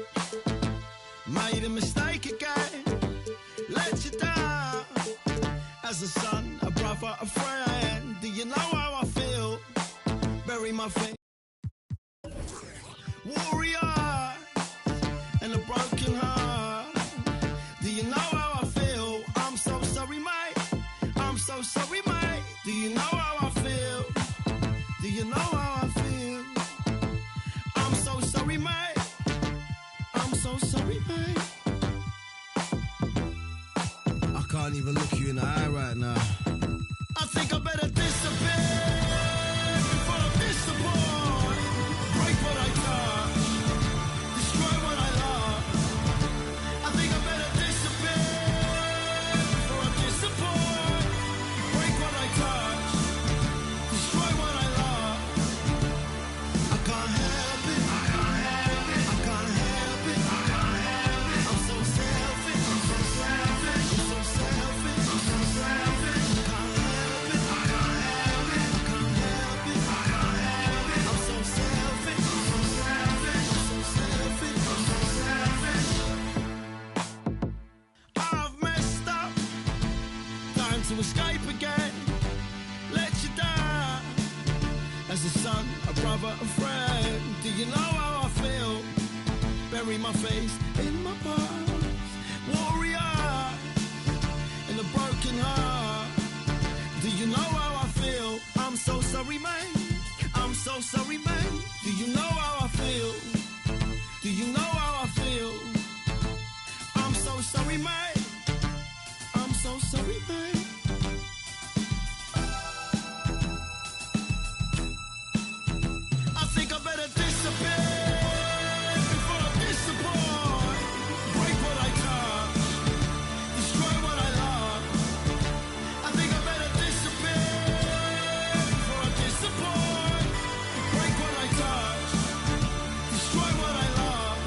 made a mistake again, let you down. As a son, a brother, a friend, do you know how I feel? Bury my face. Warrior and a broken heart. can't even look you in the eye right now. I think I better disappear before I disappoint. Break what I touch, destroy what I love. I think I better disappear before I disappoint. Break what I touch, destroy what I love. I can't help it, I can't help it, I can't help it, I can't help it. I'm so selfish, I'm so selfish, I'm so selfish, I'm so selfish. I can't help it, I can't help it, I can't help it, I can't help it. I'm so selfish, I'm so selfish, I'm so selfish, I'm so selfish. I've messed up, time to escape again. Let you down as a son, a brother, a friend. Do you know how I feel? Bury my face in my past. Warrior in a broken heart. Do you know how I feel? I'm so sorry, man. I'm so sorry, man. Do you know how I feel? Do you know how I feel? I'm so sorry, man. I'm so sorry, man. I think I better disappear before I disappoint. Break what I touch, destroy what I love. I think I better disappear before I disappoint. Break what I touch, destroy what I love.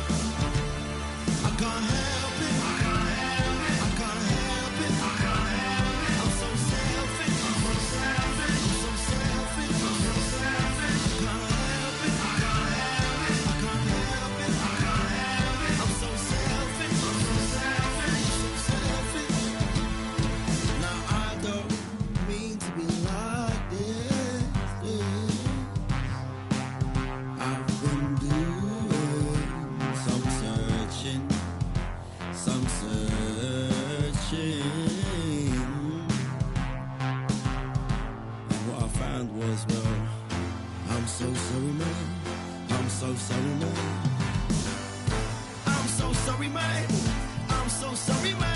I can't help it, I can't help it, I can't help it, I can't help it. I'm so selfish, I'm so selfish, I'm so selfish, I'm so selfish. I can't help it, I can't help it, I can't help it, I can't help it. I'm so selfish, I'm so selfish, I'm so selfish. Now I don't mean to be like this. I've been doing some searching, some searching. And what I found was, well, I'm so sorry, man. I'm so sorry, man. I'm so sorry, man. I'm so sorry, man.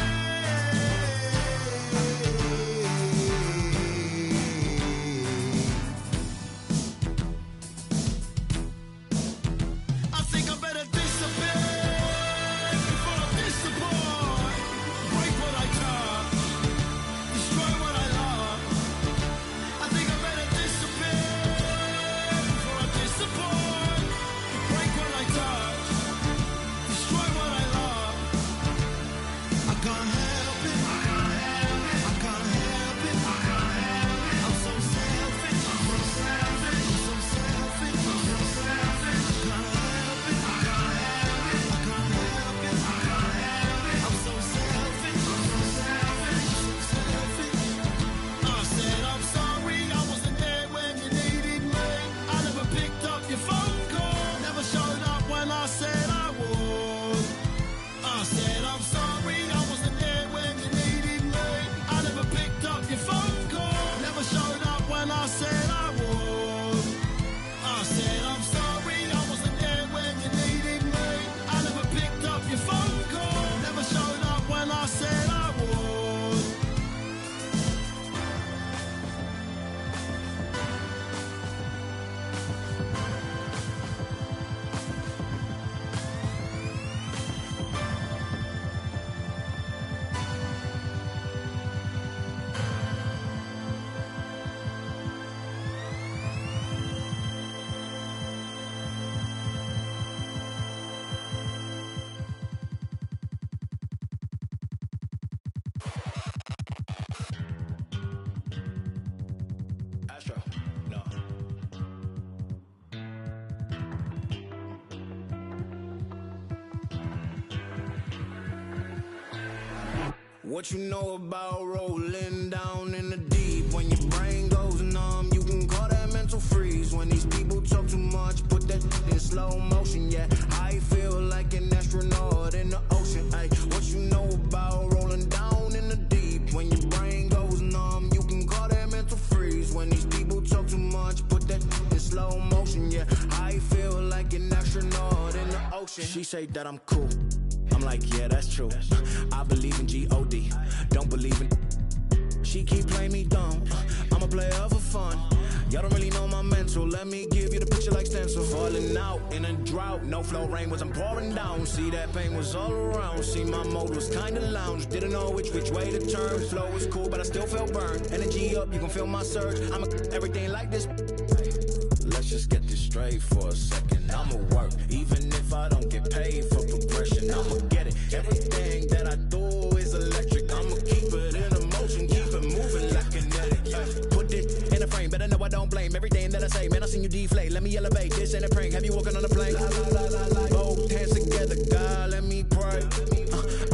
I think I better disappear before I disappoint. Break what I touch, destroy what I love. I think I better disappear before I disappoint. Break what I touch, destroy what I love. I can't help it, I can't help it, I can't help it, I can't help it. I'm so selfish, I'm so selfish, I'm so selfish, I'm so selfish. I can't help it, I can't help it, I can't help it, I can't help it. I'm so selfish, I'm so selfish, I'm so selfish. I said I'm sorry, I wasn't there when you needed me. I never picked up your phone call, never showed up when I said I would. I said I'm sorry, I wasn't there when you needed me. I never picked up your phone call, never showed up when I said I would. I said I'm sorry, I wasn't there when you needed me. I never picked up your phone call, never showed up when I said I would. Astro, no. What you know about rolling down in the deep? When your brain goes numb, you can call that mental freeze. When these people talk too much, put that in slow motion. Yeah, I feel like an astronaut in the ocean. Ay, what you know about rolling down in the deep? When your brain goes numb, you can call that mental freeze. When these people talk too much, put that in slow motion. Yeah, I feel like an astronaut in the ocean. She say that I'm cool, I'm like, yeah, that's true. I believe in G.O.D. Don't believe believe in. She keep playing me dumb. I'm a player for fun. Y'all don't really know my mental. Let me give you the picture like stencil. Falling out in a drought. No flow rain was I'm pouring down. See that pain was all around. See my mode was kinda lounge. Didn't know which way to turn. Flow was cool, but I still felt burned. Energy up, you can feel my surge. I'm everything like this. Let's just get this straight for a second. I'ma work, even if I don't get paid for progression. I'ma get it. Everything that I do is electric. I'ma keep it in motion, keep it moving like kinetic. Put it in a frame, better know I don't blame everything that I say. Man, I seen you deflate. Let me elevate. This ain't a prank. Have you walking on a plane? Both hands together, God, let me pray.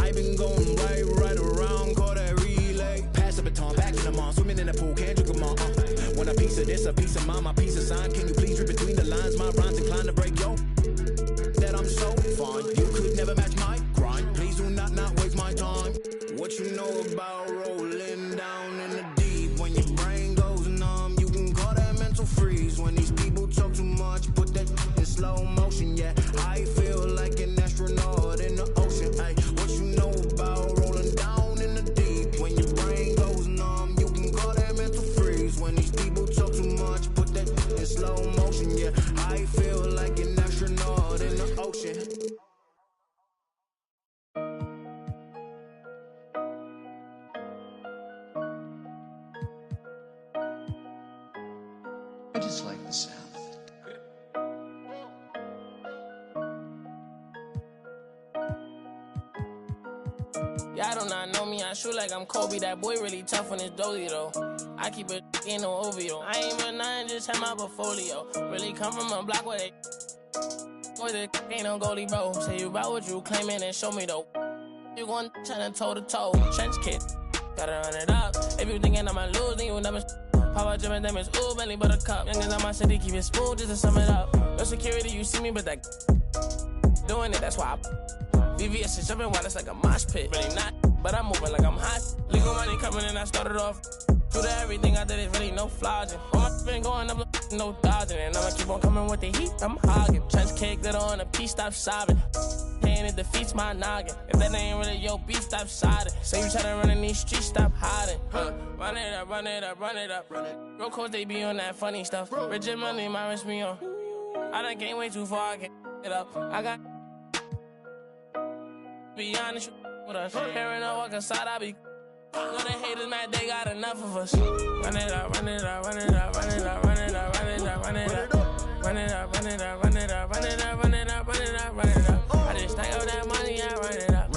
I been going right around, call that relay. Pass the baton, back in the mall, swimming in the pool, can't drink them all. Want a piece of this, a piece of mine, my piece of sign. Can you please read between the lines? My rhymes inclined to break yo. That I'm so fine. You could never match my grind. Please do not waste my time. What you know about rolling down in the deep? When your brain goes numb, you can call that mental freeze. When these people talk too much, put that in slow motion. Yeah, I feel like an astronaut in the ocean. Ay, what you know about rolling down in the deep? When your brain goes numb, you can call that mental freeze. When these people talk too much, put that in slow motion. Yeah, I feel like an astronaut in the ocean. I just like the sound. Y'all do not know me, I shoot like I'm Kobe. That boy really tough on his dolly though. I keep it in no OVO. I ain't with nothing, just have my portfolio. Really come from a block where they boy, that ain't no goalie, bro. Say you about what you claiming and show me though. You gon' tryna toe to toe. Trench kid, gotta run it up. If you thinking I'ma lose, then you never. Power Jim and them is ooh, Bentley Buttercup. Youngins on my city, keep it smooth just to sum it up. No security, you see me, but that doing it, that's why VVS is jumping while it's like a mosh pit. Really not, but I'm moving like I'm hot. Legal money coming in, I started off. True to everything I did, is really no flogging. All my been going up, no dodging. And I'ma keep on coming with the heat, I'm hogging. Trench cake, glitter on a piece, stop sobbing. Pain, it defeats my noggin. If that ain't really your beef, stop siding. Say you tryna run in these streets, stop hiding. Run it up, run it up, run it up. Real coach, they be on that funny stuff. Rich and money, my wrist me on. I done came way too far, I can't get up. I got be honest with us. Hearing no walk inside, I be. Know the haters mad, they got enough of us. Run it up, run it up, run it up, run it up, run it up, run it up, run it up. Run it up, run it up, run it up, run it up, run it up, run it up, run it up. I just stack up that money, I run it up.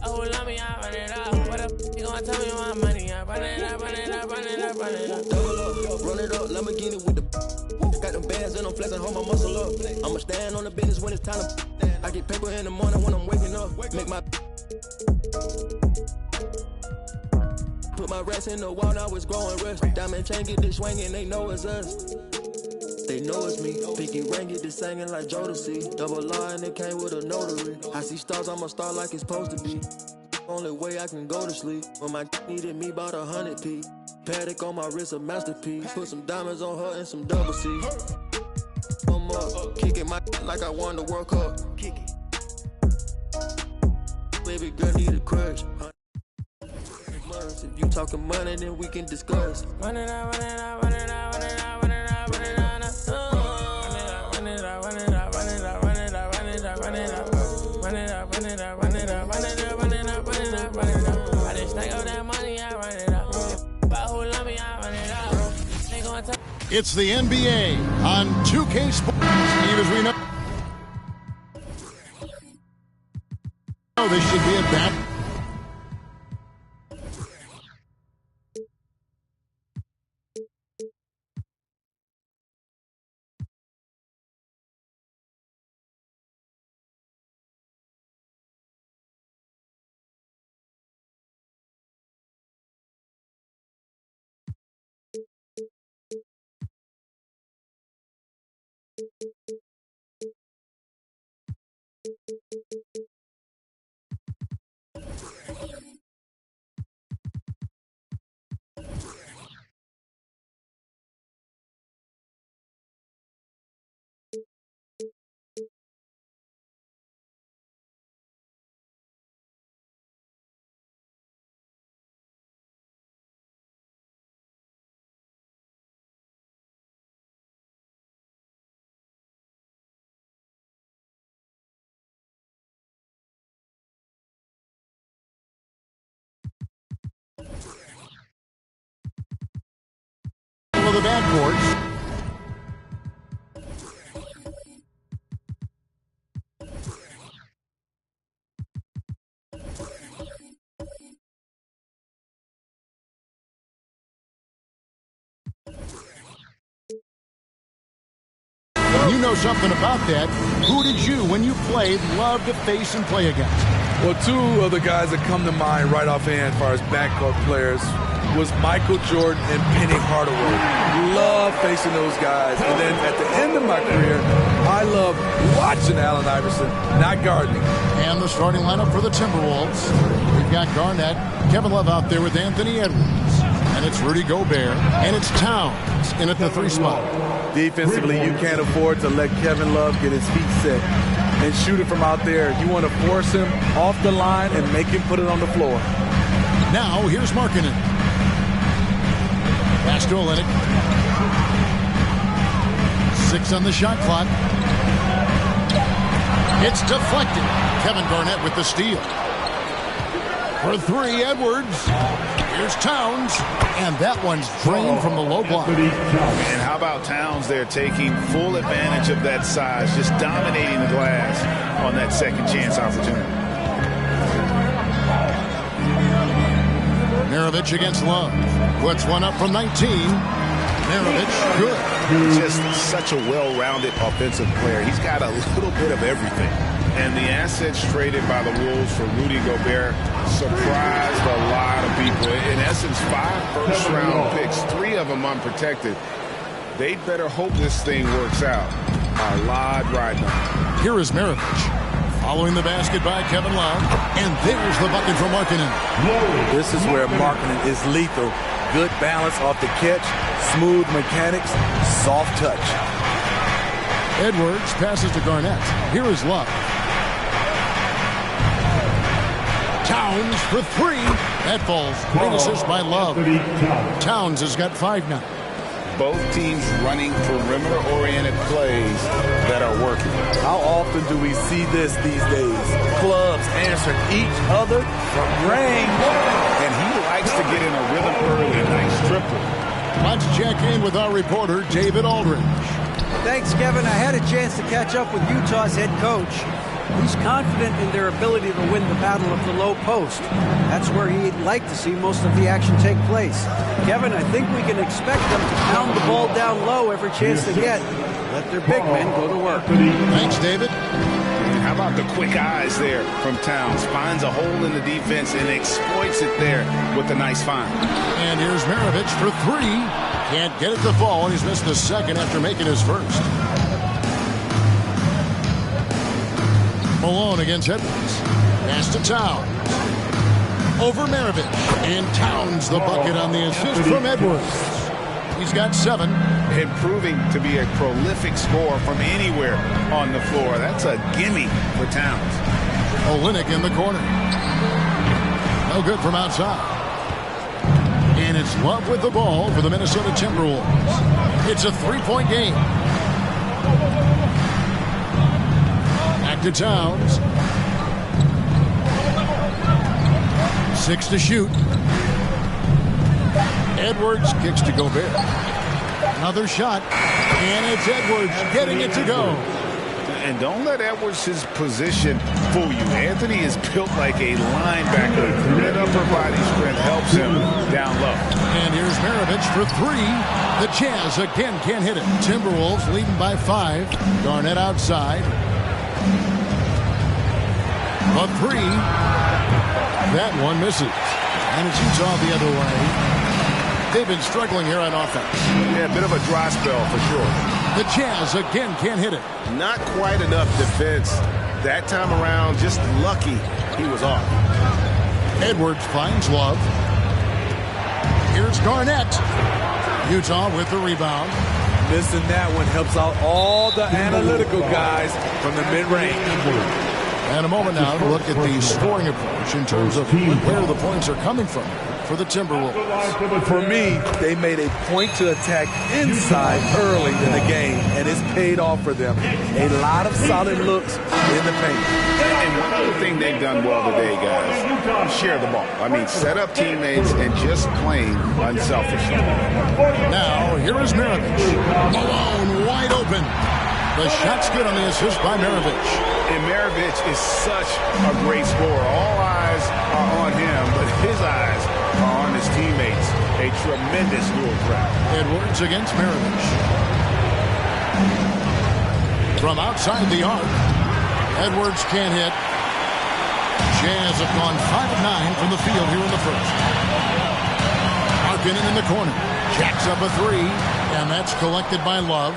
Oh, love me, I run it up. What up, you gonna tell me my money? I run it up, run it up, run it up, run it up. Double up, run it up, Lamborghini with the. Got them bands and I'm flexing, hold my muscle up. I'ma stand on the business when it's time to. I get paper in the morning when I'm waking up. Make my. Put my rest in the wall, now it's growing rust. Diamond chain get this swinging, they know it's us. They know it's me. Pinky ring get this singing like Jodeci. Double line, it came with a notary. I see stars, I'm a star like it's supposed to be. Only way I can go to sleep. When my needed me about 100p. Paddock on my wrist, a masterpiece. Put some diamonds on her and some double C. I'm up, kicking my like I won the World Cup. Kick it. Baby girl need a crush. If you talking money, then we can discuss. Run it up, run it up, run it up, run it up, run it up, run it up, run it up, run it up, run it up, run it up, run it up, run it up, run it up, run it up, run it up, run it up, run it up, run it up, run it up. I just stack up that money, I run it up. But who love me, I run it up. They gonna tell. It's the NBA on 2K Sports. Steve, as we know, this should be a bad. the backcourt. You know something about that. Who did you, when you played, love to face and play against? Well, two of the guys that come to mind right offhand as far as backcourt players was Michael Jordan and Penny Hardaway. Love facing those guys. And then at the end of my career, I love watching Allen Iverson, not guarding. And the starting lineup for the Timberwolves. We've got Garnett, Kevin Love out there with Anthony Edwards. And it's Rudy Gobert. And it's Towns in at the 3 spot. Defensively, you can't afford to let Kevin Love get his feet set and shoot it from out there. You want to force him off the line and make him put it on the floor. Now, here's Markkanen. Pass to Olynyk. 6 on the shot clock. It's deflected. Kevin Garnett with the steal. For 3, Edwards. Here's Towns. And that one's drained from the low block. And how about Towns there taking full advantage of that size, just dominating the glass on that second chance opportunity. Maravich against Love. Puts one up from 19. Maravich, good. Just such a well-rounded offensive player. He's got a little bit of everything. And the assets traded by the Wolves for Rudy Gobert surprised a lot of people. In essence, 5 first-round picks, 3 of them unprotected. They'd better hope this thing works out. A lot riding on. Here is Maravich. Following the basket by Kevin Love. And there's the bucket from Markkanen. This is where Markkanen is lethal. Good balance off the catch, smooth mechanics, soft touch. Edwards passes to Garnett. Here is Love. Towns for 3. That falls. Great assist by Love. Towns has got 5 now. Both teams running perimeter-oriented plays that are working. How often do we see this these days? Clubs answering each other from range. And he likes to get in a rhythm early. Nice triple. Let's check in with our reporter, David Aldridge. Thanks, Kevin. I had a chance to catch up with Utah's head coach. He's confident in their ability to win the battle of the low post. That's where he'd like to see most of the action take place. Kevin, I think we can expect them to pound the ball down low every chance they get. Let their big men go to work. Thanks, David. How about the quick eyes there from Towns? Finds a hole in the defense and exploits it there with a nice find. And here's Maravich for 3. Can't get it to fall, and he's missed the second after making his first. Malone against Edwards. Pass to Towns. Over Maravich. And Towns the bucket on the assist from Edwards. He's got 7. And proving to be a prolific scorer from anywhere on the floor. That's a gimme for Towns. Olynyk in the corner. No good from outside. And it's Love with the ball for the Minnesota Timberwolves. It's a 3-point game. Back to Towns. 6 to shoot. Edwards kicks to Gobert. Another shot. And it's Edwards getting it to go. And don't let Edwards' position fool you. Anthony is built like a linebacker. That upper body strength helps him down low. And here's Maravich for 3. The Jazz again can't hit it. Timberwolves leading by 5. Garnett outside. A 3. That one misses. And it's Utah the other way. They've been struggling here on offense. Yeah, a bit of a dry spell for sure. The Jazz again can't hit it. Not quite enough defense. That time around, just lucky he was off. Edwards finds Love. Here's Garnett. Utah with the rebound. Missing that one helps out all the analytical guys from the mid-range. And a moment now to look at the scoring approach in terms of where the points are coming from. for the Timberwolves. For me, they made a point to attack inside early in the game, and it's paid off for them. A lot of solid looks in the paint. And one other thing they've done well today, guys, share the ball. I mean, set up teammates and just playing unselfishly. Now, here is Maravich. Malone wide open. The shot's good on the assist by Maravich. And Maravich is such a great scorer. All eyes are on him, but his eyes are on his teammates. A tremendous dual threat. Edwards against Maravich. From outside the arc, Edwards can't hit. Jazz have gone 5 of 9 from the field here in the first. Markkanen in the corner. Jacks up a three, and that's collected by Love.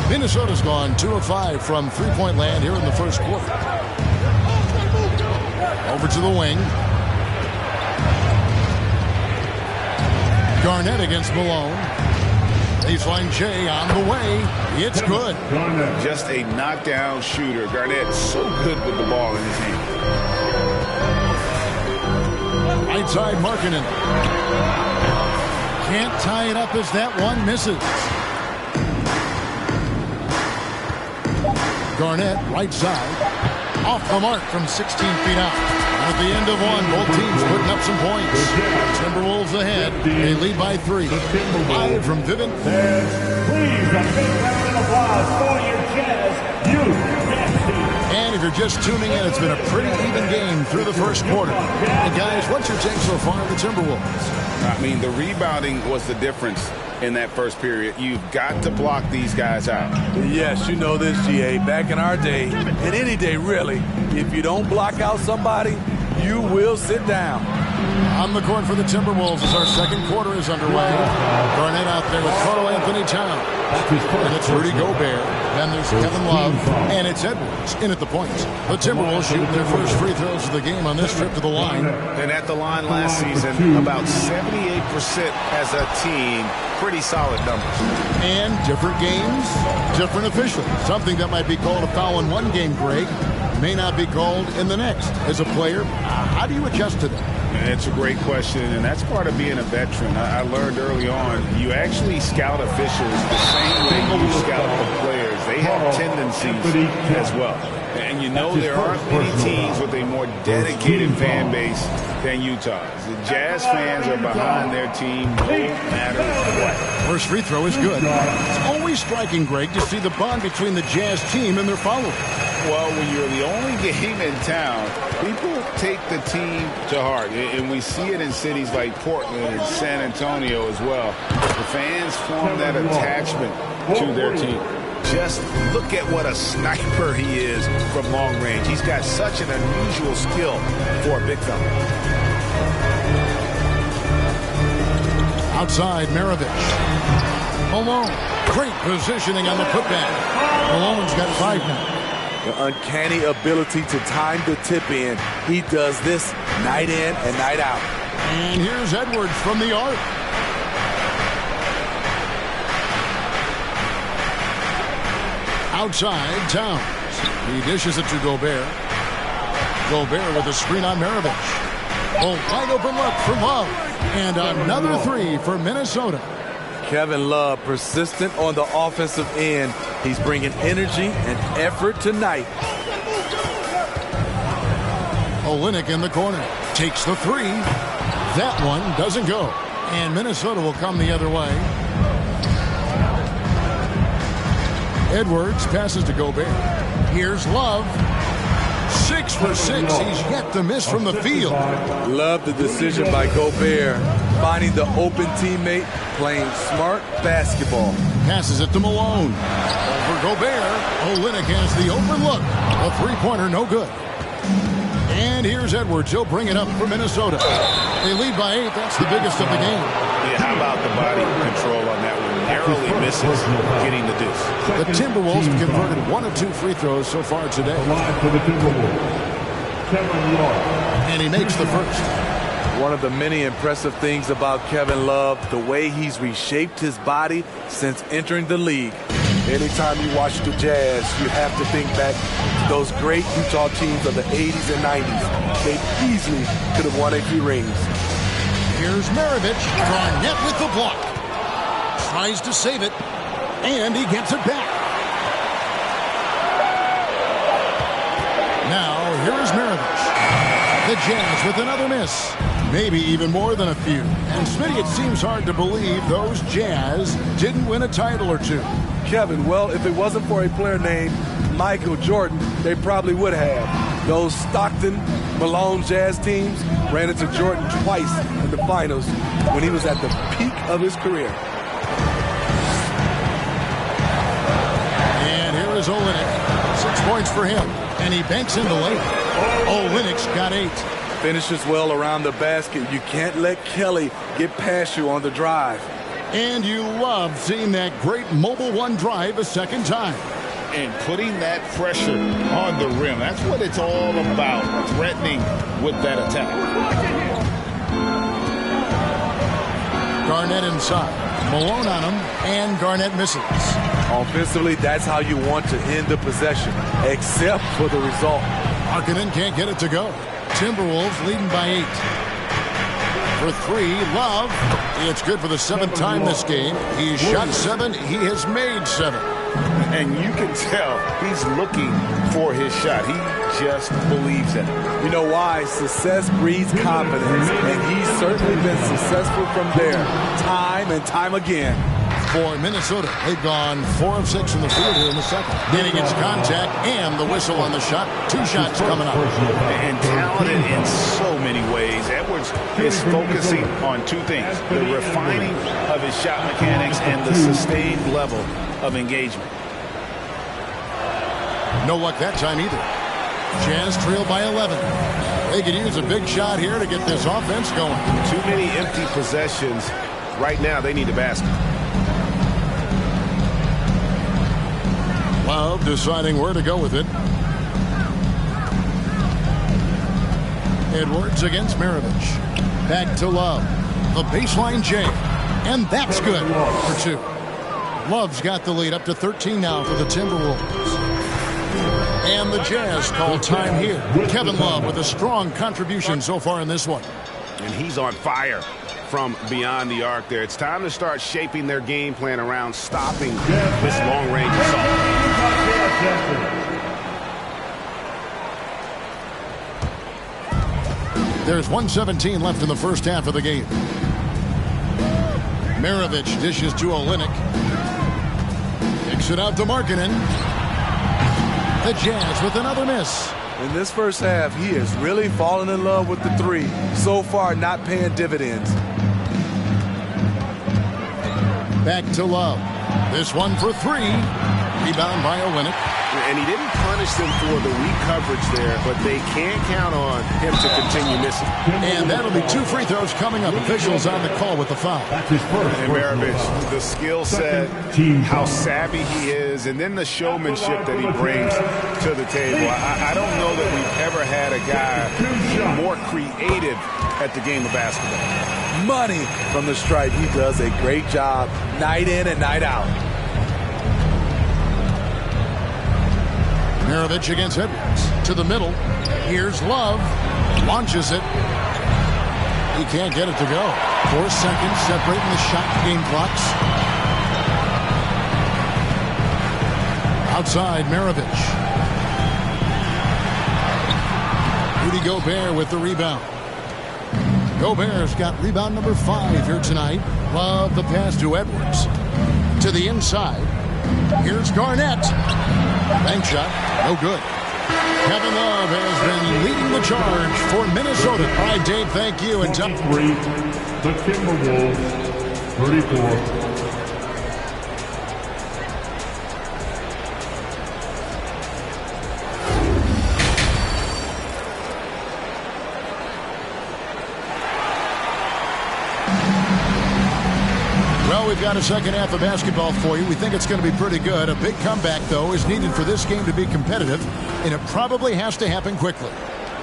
Minnesota's gone 2 of 5 from three-point land here in the first quarter. Over to the wing. Garnett against Malone. Baseline Jay on the way. It's good. Just a knockdown shooter. Garnett so good with the ball in his hand. Right side Markkanen. Can't tie it up as that one misses. Garnett, right side. Off the mark from 16 feet out. At the end of one, both teams putting up some points. Timberwolves ahead. They lead by 3. Live from Vivint. Please, a big round of applause for your Jazz And if you're just tuning in, it's been a pretty even game through the first quarter. And guys, what's your take so far of the Timberwolves? I mean, the rebounding was the difference in that first period. You've got to block these guys out. Yes, you know this, GA. Back in our day, and any day really, if you don't block out somebody, you will sit down. On the court for the Timberwolves as our second quarter is underway. Garnett out there with Karl-Anthony Towns. And it's Rudy Gobert. Then there's Kevin Love. And it's Edwards in at the points. The Timberwolves shoot their first free throws of the game on this trip to the line. And at the line last season, about 78% as a team. Pretty solid numbers. And different games, different officials. Something that might be called a foul in one game, Greg, may not be called in the next. As a player, how do you adjust to that? It's a great question, and that's part of being a veteran. I learned early on, you actually scout officials the same way you scout the players. They have tendencies as well. And you know there aren't many teams with a more dedicated fan base than Utah's. The Jazz fans are behind their team no matter what. First free throw is good. It's always striking, Greg, to see the bond between the Jazz team and their followers. Well, when you're the only game in town, people take the team to heart. And we see it in cities like Portland and San Antonio as well. The fans form that attachment to their team. Just look at what a sniper he is from long range. He's got such an unusual skill for a big fella. Outside, Maravich. Malone. Great positioning on the putback. Malone's got 5 now. The uncanny ability to time the tip in. He does this night in and night out. And here's Edwards from the arc. Outside, Towns. He dishes it to Gobert. Gobert with a screen on Maravich. Oh, wide open look for Love. And another 3 for Minnesota. Kevin Love, persistent on the offensive end. He's bringing energy and effort tonight. Olynyk in the corner. Takes the 3. That one doesn't go. And Minnesota will come the other way. Edwards passes to Gobert. Here's Love. 6 for 6. He's yet to miss from the field. Love the decision by Gobert. Finding the open teammate, playing smart basketball. Passes it to Malone. Over Gobert. Olynyk has the open look. A three-pointer, no good. And here's Edwards. He'll bring it up for Minnesota. They lead by 8. That's the biggest of the game. Yeah, how about the body control on that one? Narrowly misses getting the deuce. The Timberwolves have converted 1 of 2 free throws so far today. And he makes the first. One of the many impressive things about Kevin Love, the way he's reshaped his body since entering the league. Anytime you watch the Jazz, you have to think back to those great Utah teams of the 80s and 90s. They easily could have won a few rings. Here's Maravich. Garnett with the block. Tries to save it, and he gets it back. Now, here is Maravich. The Jazz with another miss. Maybe even more than a few. And Smitty, it seems hard to believe those Jazz didn't win a title or two. Kevin, well, if it wasn't for a player named Michael Jordan, they probably would have. Those Stockton, Malone Jazz teams ran into Jordan twice in the finals when he was at the peak of his career. And here is Olynyk. 6 points for him. And he banks into late. Olynyk's got 8. Finishes well around the basket. You can't let Kelly get past you on the drive. And you love seeing that great mobile one drive a second time. And putting that pressure on the rim. That's what it's all about, threatening with that attack. Garnett inside. Malone on him, and Garnett misses. Offensively, that's how you want to end the possession, except for the result. Markkanen can't get it to go. Timberwolves leading by 8. For 3, Love. It's good for the 7th time this game. He's shot 7. He has made 7. And you can tell he's looking for his shot. He just believes in it. You know why? Success breeds confidence, and he's certainly been successful from there, time and time again. For Minnesota, they've gone 4 of 6 in the field here in the second. Getting its contact and the whistle on the shot. 2 shots coming up. And talented in so many ways. Edwards is focusing on 2 things. The refining of his shot mechanics and the sustained level of engagement. No luck that time either. Jazz trail by 11. They could use a big shot here to get this offense going. Too many empty possessions. Right now, they need a basket. Love deciding where to go with it. Edwards against Maravich. Back to Love. The baseline J. And that's good for 2. Love's got the lead up to 13 now for the Timberwolves. And the Jazz call time here. Kevin Love with a strong contribution so far in this one. And he's on fire from beyond the arc there. It's time to start shaping their game plan around stopping this long-range assault. There's 1:17 left in the first half of the game. Maravich dishes to Olynyk. Kicks it out to Markkanen. The Jazz with another miss. In this first half, he is really falling in love with the 3. So far, not paying dividends. Back to Love. This one for 3. Rebound by Olynyk. And he didn't punish them for the weak coverage there, but they can't count on him to continue missing. And that'll be 2 free throws coming up. Officials on the call with the foul. And Maravich, the skill set, how savvy he is, and then the showmanship that he brings to the table. I don't know that we've ever had a guy more creative at the game of basketball. Money from the stripe. He does a great job night in and night out. Maravich against Edwards. To the middle. Here's Love. Launches it. He can't get it to go. 4 seconds separating the shot game clocks. Outside, Maravich. Rudy Gobert with the rebound. Gobert's got rebound number 5 here tonight. Love the pass to Edwards. To the inside. Here's Garnett. Bank shot. No good. Kevin Love has been leading the charge for Minnesota. All right, Dave, thank you. And top 3, the Timberwolves, 34. Well, we've got a second half of basketball for you. We think it's going to be pretty good. A big comeback, though, is needed for this game to be competitive, and it probably has to happen quickly.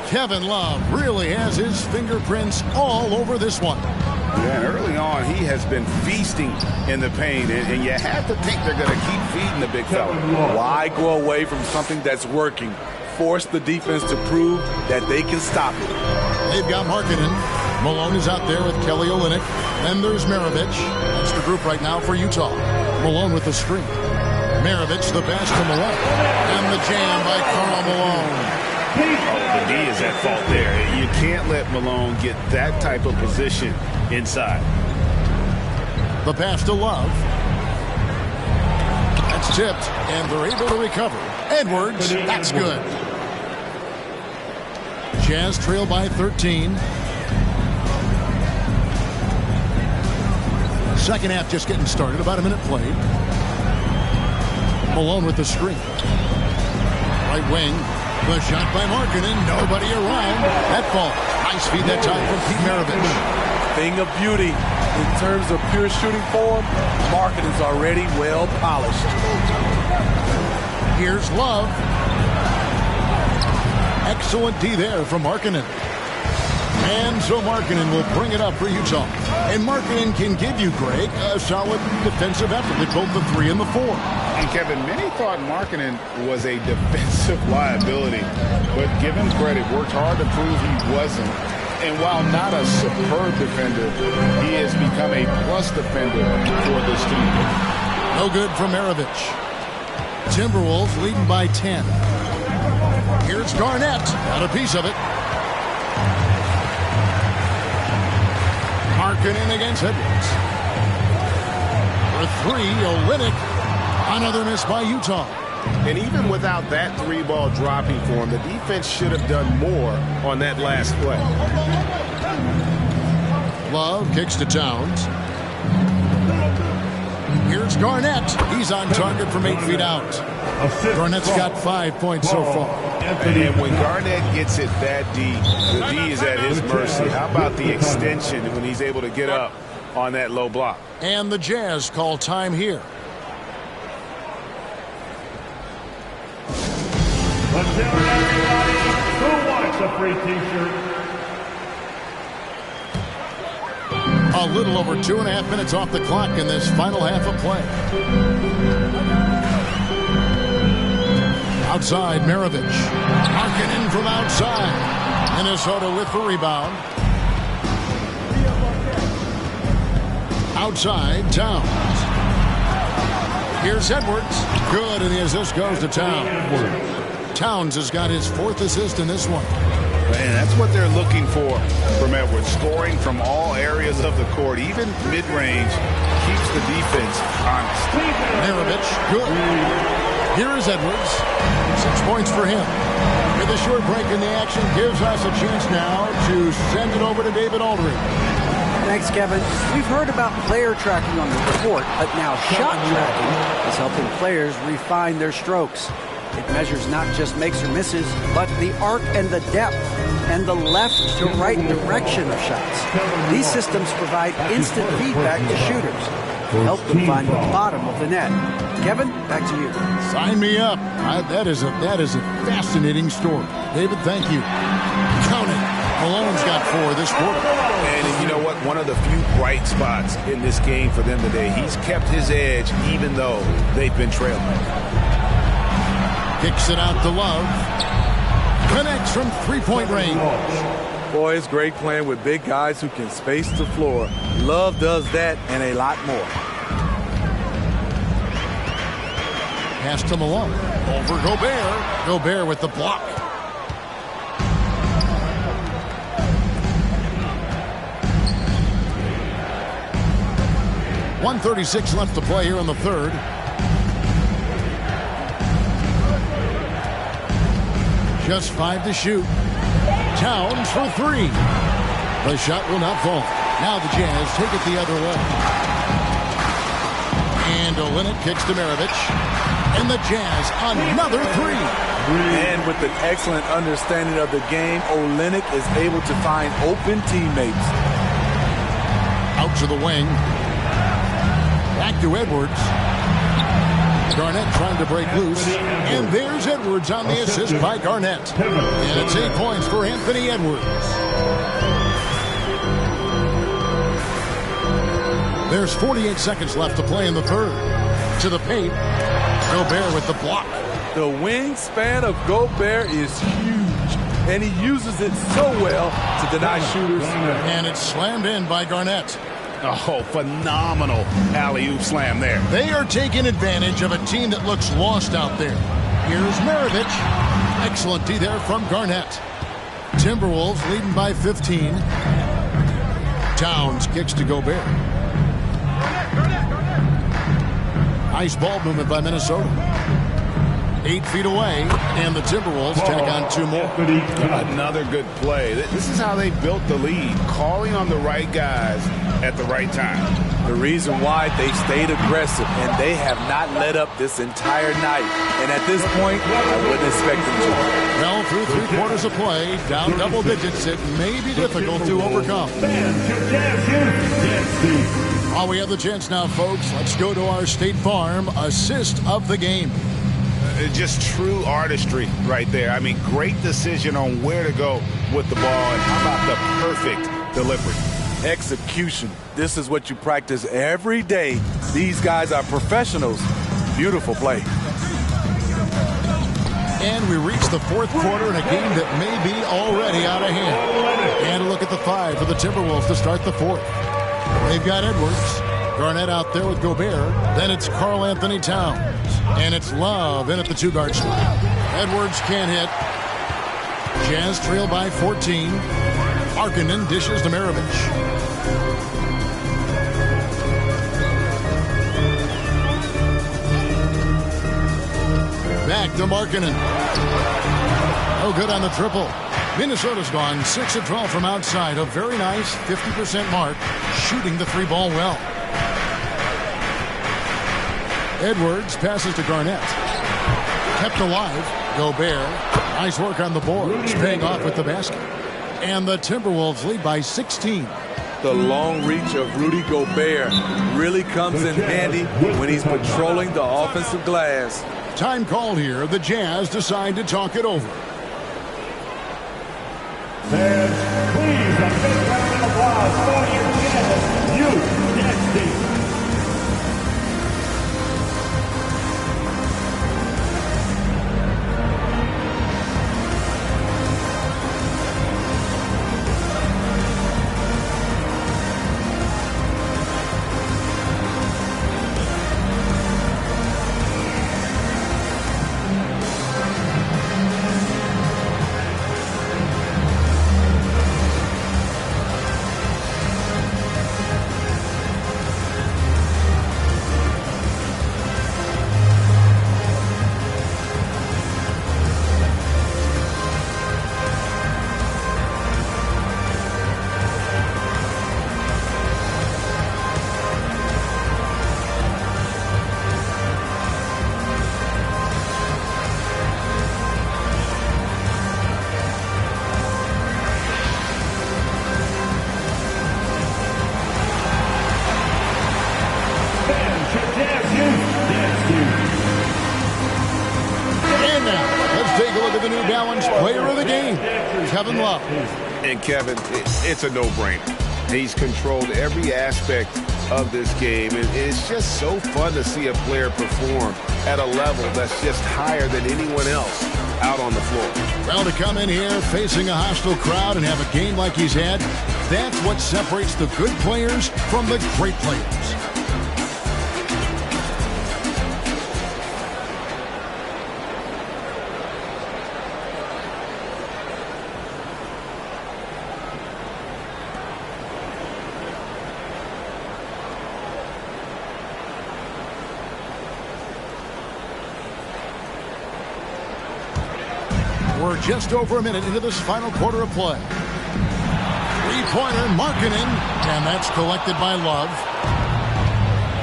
Kevin Love really has his fingerprints all over this one. Yeah, and early on, he has been feasting in the paint, and you have to think they're going to keep feeding the big fella. Why go away from something that's working? Force the defense to prove that they can stop it. They've got Markkanen. Malone is out there with Kelly Olynyk. Then there's Maravich. That's the group right now for Utah. Malone with the screen. Maravich, the pass to Malone. And the jam by Karl Malone. Oh, the D is at fault there. You can't let Malone get that type of position inside. The pass to Love. That's tipped, and they're able to recover. Edwards, that's good. Jazz trail by 13. Second half just getting started. About a minute played. Malone with the screen. Right wing. The shot by Markkanen. Nobody around. That ball. Nice feed that time from Pete Maravich. Thing of beauty. In terms of pure shooting form, Markkanen's already well polished. Here's Love. Excellent D there from Markkanen. And so Markkanen will bring it up for Utah. And Markkanen can give you, Greg, a solid defensive effort at both the 3 and the 4. And Kevin, many thought Markkanen was a defensive liability, but give him credit, worked hard to prove he wasn't. And while not a superb defender, he has become a plus defender for this team. No good from Maravich. Timberwolves leading by 10. Here's Garnett. Got a piece of it. Markkanen against Edwards. For 3, Olynyk. Another miss by Utah. And even without that 3-ball dropping for him, the defense should have done more on that last play. Love kicks to Towns. Here's Garnett. He's on target from 8 feet out. Garnett's got 5 points so far. And when Garnett gets it that deep, the D is at his mercy. How about the extension when he's able to get up on that low block? And the Jazz call time here. Let's hear it, everybody, who wants a free T-shirt? A little over 2.5 minutes off the clock in this final half of play. Outside, Maravich. Markkanen from outside. Minnesota with the rebound. Outside, Towns. Here's Edwards. Good, and the assist goes to Towns. Towns has got his 4th assist in this one. Man, that's what they're looking for from Edwards. Scoring from all areas of the court, even mid-range, keeps the defense honest. Maravich, good. Here is Edwards. 6 points for him. With a short break in the action, gives us a chance now to send it over to David Aldridge. Thanks, Kevin. We've heard about player tracking on the court, but now shot tracking is helping players refine their strokes. It measures not just makes or misses, but the arc and the depth and the left to right direction of shots. These systems provide instant feedback to shooters to help them find the bottom of the net. Kevin, back to you. Sign me up. That is a fascinating story. David, thank you. Count it. Malone's got 4 this quarter. And you know what? One of the few bright spots in this game for them today. He's kept his edge even though they've been trailing. Kicks it out to Love. Connects from 3-point range. Boy, it's great playing with big guys who can space the floor. Love does that and a lot more. Pass to Malone. Over Gobert. Gobert with the block. .136 left to play here in the third. Just 5 to shoot. Towns for 3. The shot will not fall. Now the Jazz take it the other way. And Olynyk kicks to Maravich. And the Jazz another 3. And with an excellent understanding of the game, Olynyk is able to find open teammates. Out to the wing. Back to Edwards. Garnett trying to break loose. And there's Edwards on the assist by Garnett. And it's 8 points for Anthony Edwards. There's 48 seconds left to play in the third. To the paint. Gobert with the block. The wingspan of Gobert is huge. and he uses it so well to deny shooters. And it's slammed in by Garnett. Oh, phenomenal alley-oop slam there. They are taking advantage of a team that looks lost out there. Here's Maravich. Excellent D there from Garnett. Timberwolves leading by 15. Towns kicks to Gobert. Nice ball movement by Minnesota. 8 feet away, and the Timberwolves tack on 2 more. Another good play. This is how they built the lead, calling on the right guys at the right time. The reason why they stayed aggressive, and they have not let up this entire night. And at this point, I wouldn't expect them to. Well, through 3 quarters of play, down double digits, it may be difficult to overcome. While we have the chance now, folks, let's go to our State Farm assist of the game. Just true artistry right there. I mean, great decision on where to go with the ball, and how about the perfect delivery? Execution. This is what you practice every day. These guys are professionals. Beautiful play. And we reach the 4th quarter in a game that may be already out of hand. And a look at the 5 for the Timberwolves to start the 4th. They've got Edwards. Garnett out there with Gobert. Then it's Karl Anthony Towns. And it's Love in at the 2-guard spot. Edwards can't hit. Jazz trail by 14. Markkanen dishes to Maravich. Back to Markkanen. No good on the triple. Minnesota's gone 6 of 12 from outside. A very nice 50% mark. Shooting the 3-ball well. Edwards passes to Garnett. Kept alive. Gobert. Nice work on the boards. Paying off with the basket. And the Timberwolves lead by 16. The long reach of Rudy Gobert really comes in handy when he's patrolling the offensive glass. Time called here. The Jazz decide to talk it over. Fans, please, a big round of applause for your Jazz. You, Jazz team. Love. And Kevin, it's a no-brainer. He's controlled every aspect of this game, and it's just so fun to see a player perform at a level that's just higher than anyone else out on the floor. Well, to come in here facing a hostile crowd and have a game like he's had, that's what separates the good players from the great players. We're just over a minute into this final quarter of play. Three-pointer, Markkanen, and that's collected by Love.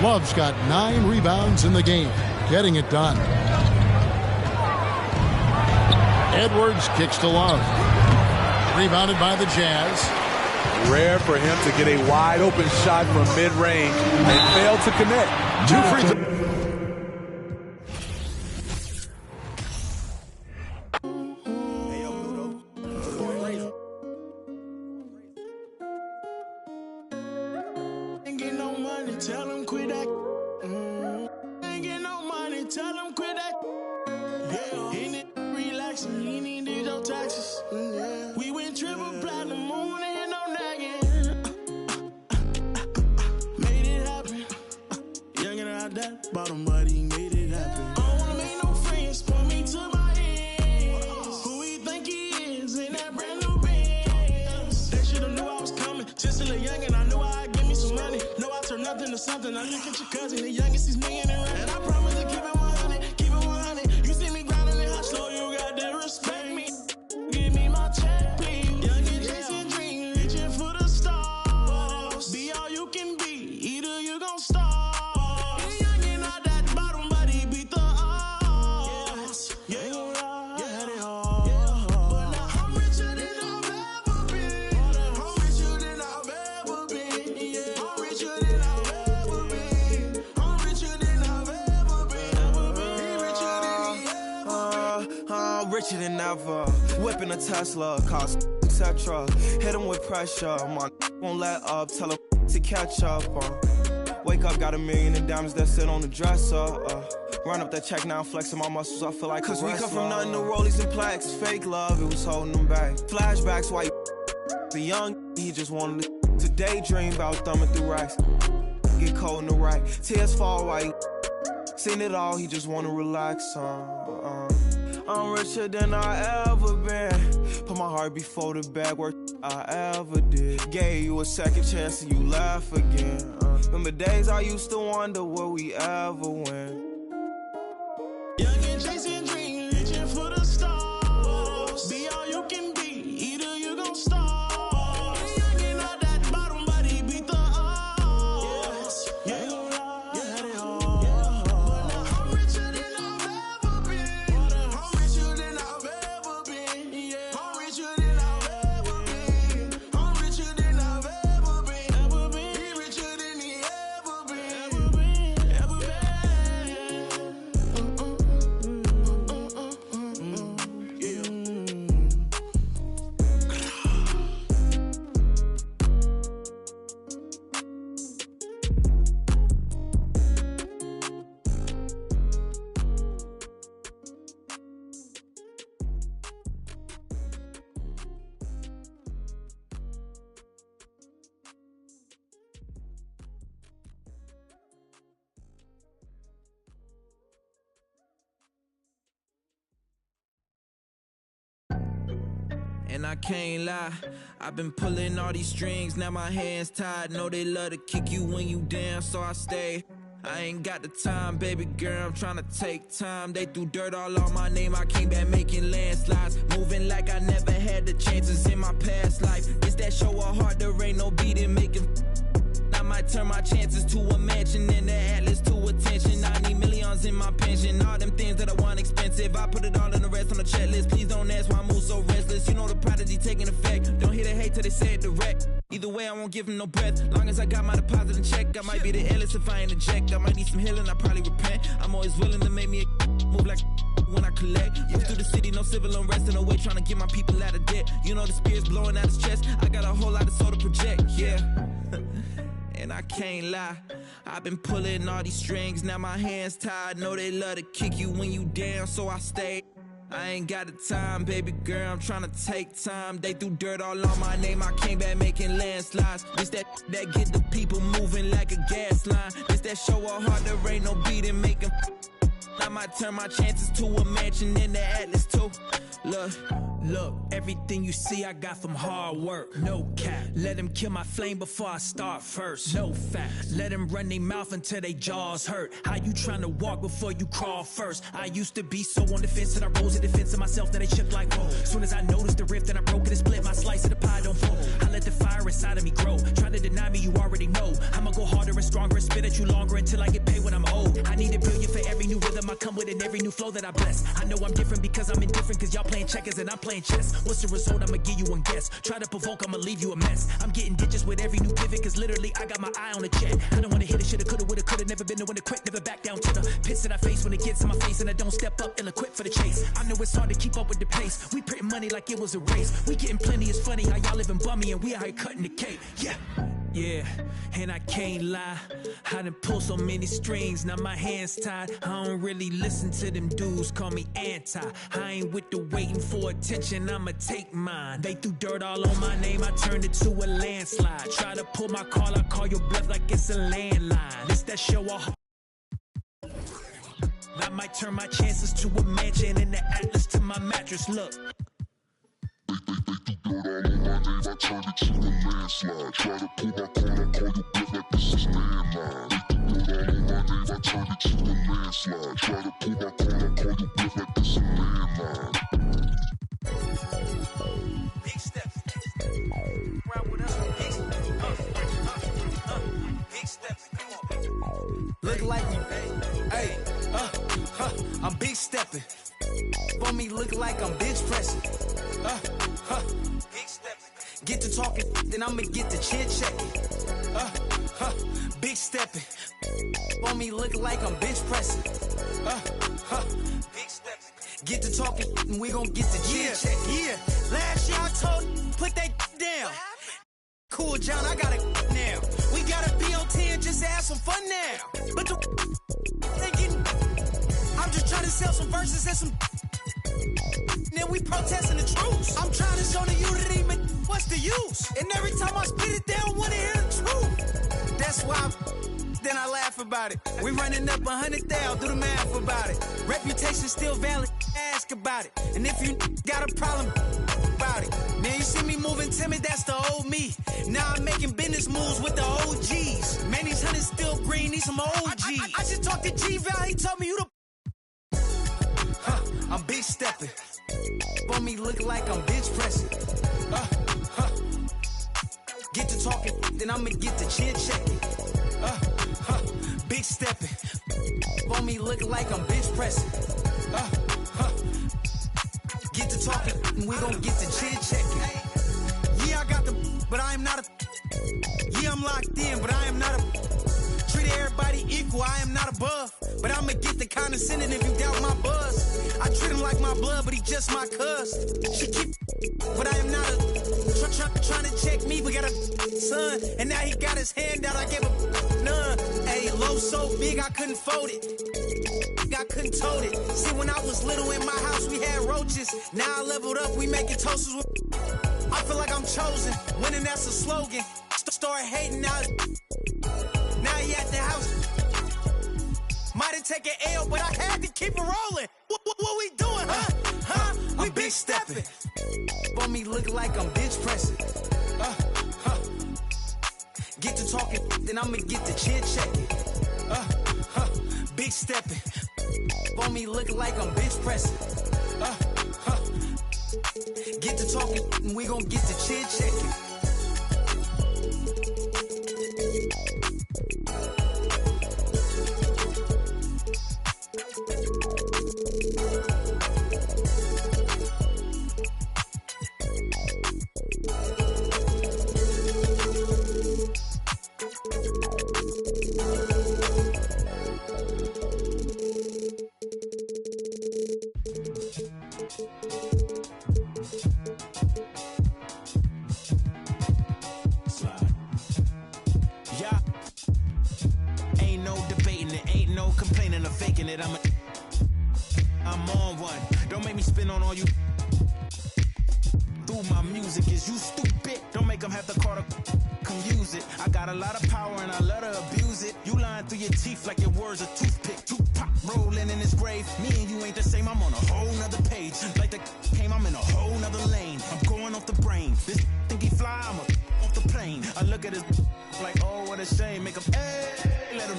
Love's got 9 rebounds in the game, getting it done. Edwards kicks to Love. Rebounded by the Jazz. Rare for him to get a wide-open shot from mid-range and fail to connect. 2 free throws. taxes. We went triple platinum, moon and no nagging. Made it happen. Young and out that bottom, but he made it happen. I don't wanna make no friends, point me to my ends. Who he think he is in that brand new Benz? They should've knew I was coming. Just a little young and I knew I'd give me some money. Know I turn nothing to something. I look at your cousin, the youngest is me and and I promise to keep it 100, keep it 100. You see me grinding and how slow you got to respect me. Give me my check, please. Young and chasing dreams, reaching for the stars. Be all you can be, either you gon' starve. Young and out that bottom, but he beat the odds. Yeah, ain't gon' lie, I had it hard. But now I'm richer than I've ever been. I'm richer than I've ever been. Yeah, I'm richer than I've ever been. I'm richer than I've ever been. I'm richer than ever. Whipping a Tesla, cost etc. Hit him with pressure. My won't let up. Tell him to catch up. Wake up, got $1 million in diamonds that sit on the dresser. Run up that check now, flexing my muscles. I feel like cause we come from nothing to rollies and plaques. Fake love, it was holding them back. Flashbacks, why the young he just wanted to daydream about thumbing through racks. Get cold in the right, tears fall while he seen it all. He just wanna relax. I'm richer than I ever been. Put my heart before the bad work I ever did. Gave you a second chance and you laugh again. Remember days I used to wonder will we ever win. Young and chasing dreams, reaching for the stars. Be all you can be, either you gon' starve. Young and out that bottom, but he beat the odds. Yeah, ain't gon' lie, I had it hard. But now I'm richer than I've ever been. I'm richer than I've ever been. Yeah, I'm richer than I've ever been. I'm richer than I've ever been. He richer than he ever been. Ever been. And I can't lie, I've been pulling all these strings, now my hands tied. Know they love to kick you when you down, so I stay. I ain't got the time, baby girl, I'm tryna take time. They threw dirt all on my name, I came back making landslides. Moving like I never had the chances in my past life. It's that show of heart, there ain't no beating, making. I might turn my chances to a mansion and the atlas to attention. I need millions in my pension, all them things that I want expensive. I put it all in the rest on the checklist. Please don't ask why I move so restless. You know the prodigy taking effect. Don't hear the hate till they say it direct. Either way, I won't give him no breath. Long as I got my deposit in check, I might be the illest if I ain't eject. I might need some healing, I probably repent. I'm always willing to make me a move like when I collect. Move through the city, no civil unrest, in a way trying to get my people out of debt. You know the spirit's blowing out his chest. I got a whole lot of soul to project, yeah. And I can't lie, I've been pulling all these strings, now my hands tied. Know they love to kick you when you down, so I stay. I ain't got the time, baby girl, I'm tryna take time. They threw dirt all on my name, I came back making landslides. It's that get the people moving like a gas line. It's that show of heart, there ain't no beating, making. I might turn my chances to a mansion in the Atlas too. Look, everything you see I got from hard work. No cap. Let them kill my flame before I start first. No facts. Let them run their mouth until they jaws hurt. How you tryna walk before you crawl first? I used to be so on the fence that I rose in defense of myself, that I chipped like roll. Soon as I noticed the rift and I broke it and split, my slice of the pie don't fold. I let the fire inside of me grow. Try to deny me, you already know. I'ma go harder and stronger and spit at you longer until I get paid when I'm old. I need $1 billion for every new rhythm I come with and every new flow that I bless. I know I'm different because I'm indifferent, cause y'all playing checkers and I'm playing chess. What's the result? I'ma give you one guess. Try to provoke, I'ma leave you a mess. I'm getting ditches with every new pivot, cause literally I got my eye on the jet. I don't wanna hit it, shoulda, coulda, woulda, coulda. Never been the one to quit, never back down to the pits that I face when it gets in my face and I don't step up, ill-equipped for the chase. I know it's hard to keep up with the pace. We printing money like it was a race. We getting plenty, it's funny how y'all living bummy and we out here cutting the cake. Yeah. Yeah, and I can't lie, I done pulled so many strings, now my hands tied. I don't really listen to them dudes, call me anti. I ain't with the waiting for attention, I'ma take mine. They threw dirt all on my name, I turned it to a landslide. Try to pull my call, I call your bluff like it's a landline. It's that show off. I might turn my chances to a mansion and the Atlas to my mattress, look. Dirt all on my name, I turned it to a landslide. Try to pull my call, I call you back like this is landline. Dirt all on my name, I turned it to a landslide. Try to pull my call, I call you back like this is landline. Big steps. Round with us. Big steps. Come on. Look like me, hey, I'm big stepping. For me, look like I'm bench pressing. Big steps. Get to talking, then I'ma get to chin checking. Big stepping. For me, look like I'm bench pressing. Big steps. Get to talking, and we gon' get to chin checking. Yeah, last year I told him, put that down. Cool, John, I got it now. We gotta be on 10 just to have some fun now. But I'm just trying to sell some verses and some. Then we protesting the truth. I'm trying to show the unity, but what's the use? And every time I spit it, they don't want to hear the truth. That's why then I laugh about it. We running up 100,000, do the math about it. Reputation still valid, ask about it. And if you got a problem about it, man, you see me moving timid, that's the old me. Now I'm making business moves with the OGs. Man, these hunters still green, need some OGs. I just talked to G-Val, he told me you the. I'm big stepping. For me, look like I'm bench pressing. Get to talking, then I'ma get to chin checking. Big stepping. For me, look like I'm bench pressing. Get to talking, and we gon' get to chin checking. Yeah, I got the, but I am not a. Yeah, I'm locked in, but I am not a. Treat everybody equal, I am not above. But I'ma get the condescending if you doubt my buzz. I treat him like my blood, but he just my cuz. She keep, but I am not a. Trying to check me, we got a son. And now he got his hand out, I gave him none. Hey, low so big, I couldn't fold it. I couldn't tote it. See, when I was little in my house, we had roaches. Now I leveled up, we making toasters with. I feel like I'm chosen. Winning, that's a slogan. Start hating now. Now he at the house. Might have taken L, but I had to keep it rolling. What we doing, huh? We big stepping. For me, look like I'm bench pressing. Get to talking, then I'ma get to chin checking. Big stepping. For me, look like I'm bench pressing. Get to talking, and we gon' get to chin checking. I'm on one. Don't make me spin on all you. Through my music, is you stupid? Don't make them have the car to come use it. I got a lot of power and I love to abuse it. You lying through your teeth like your words a toothpick. Tupac rolling in his grave. Me and you ain't the same. I'm on a whole nother page. Like the came, I'm in a whole nother lane. I'm going off the brain. This think he fly, I'm off the plane. I look at his like, oh, what a shame. Make him, hey, let him.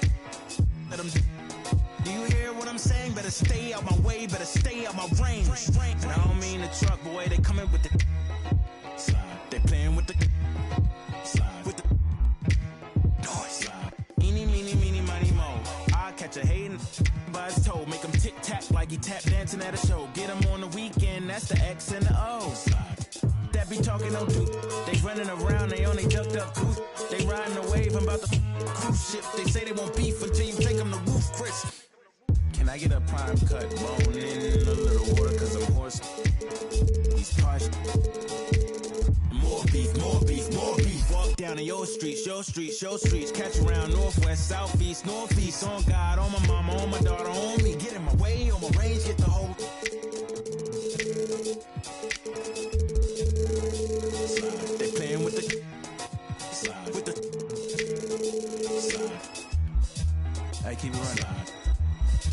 Do you hear what I'm saying? Better stay out my way, better stay out my range. And I don't mean the truck, boy, they coming with the they playing with the noise. Eeny, meeny, meeny, miny, mo. I catch a hating by his toe. Make him tic-tac like he tap dancing at a show. Get him on the weekend, that's the X and the O. That be talking no dude. They running around, they only ducked up goose. They riding the wave about the cruise ship. They say they won't beef until you take them to roof, Chris. Can I get a prime cut, bone in a little water, cause I'm hoarse. These posh. More beef, more beef, more beef. Walk down County, your streets, your streets, your streets. Catch around northwest, southeast, northeast. On God, on my mama, on my daughter, on me. Get in my way, on my range, get the whole. Slide. They playing with the. Slide. With the. Slide. Hey, keep it running. Slide.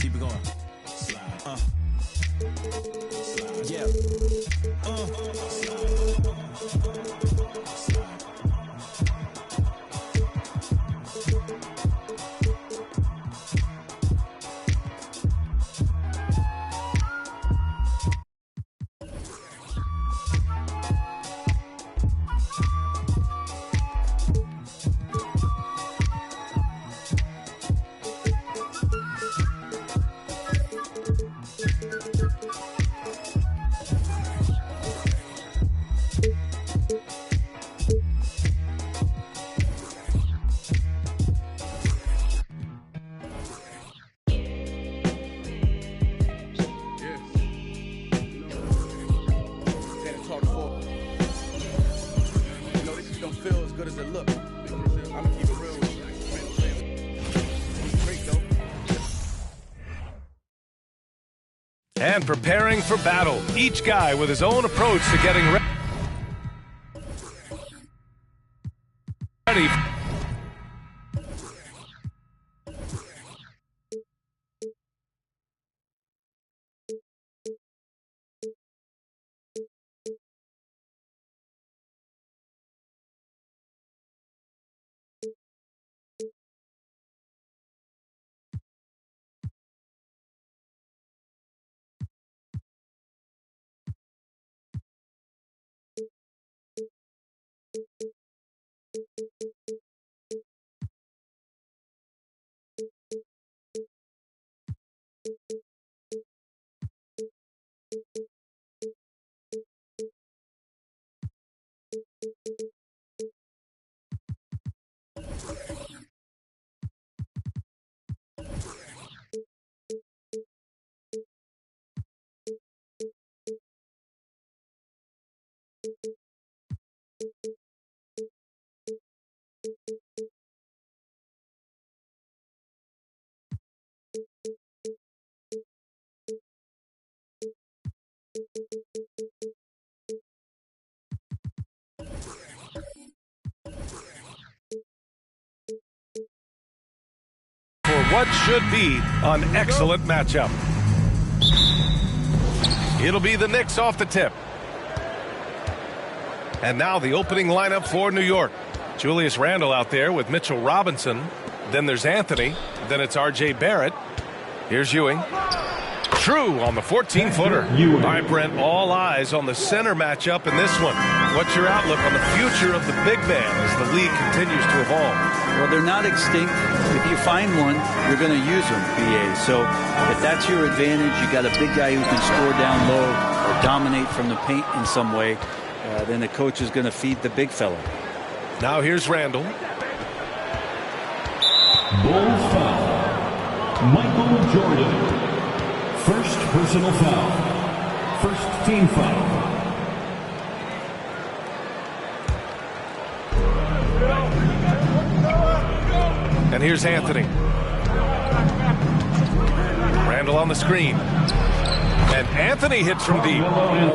Keep it going. Slide. Slide. Yeah. And preparing for battle, each guy with his own approach to getting ready. For what should be an excellent matchup. It'll be the Knicks off the tip. And now the opening lineup for New York. Julius Randle out there with Mitchell Robinson. Then there's Anthony. Then it's R.J. Barrett. Here's Ewing. True on the 14-footer. All right, Brent, all eyes on the center matchup in this one. What's your outlook on the future of the big man as the league continues to evolve? Well, they're not extinct. If you find one, you're going to use them, BA. So if that's your advantage, you got a big guy who can score down low or dominate from the paint in some way, then the coach is going to feed the big fella. Now here's Randle. Bulls foul. Michael Jordan. First personal foul. First team foul. And here's Anthony. Randle on the screen. And Anthony hits from deep.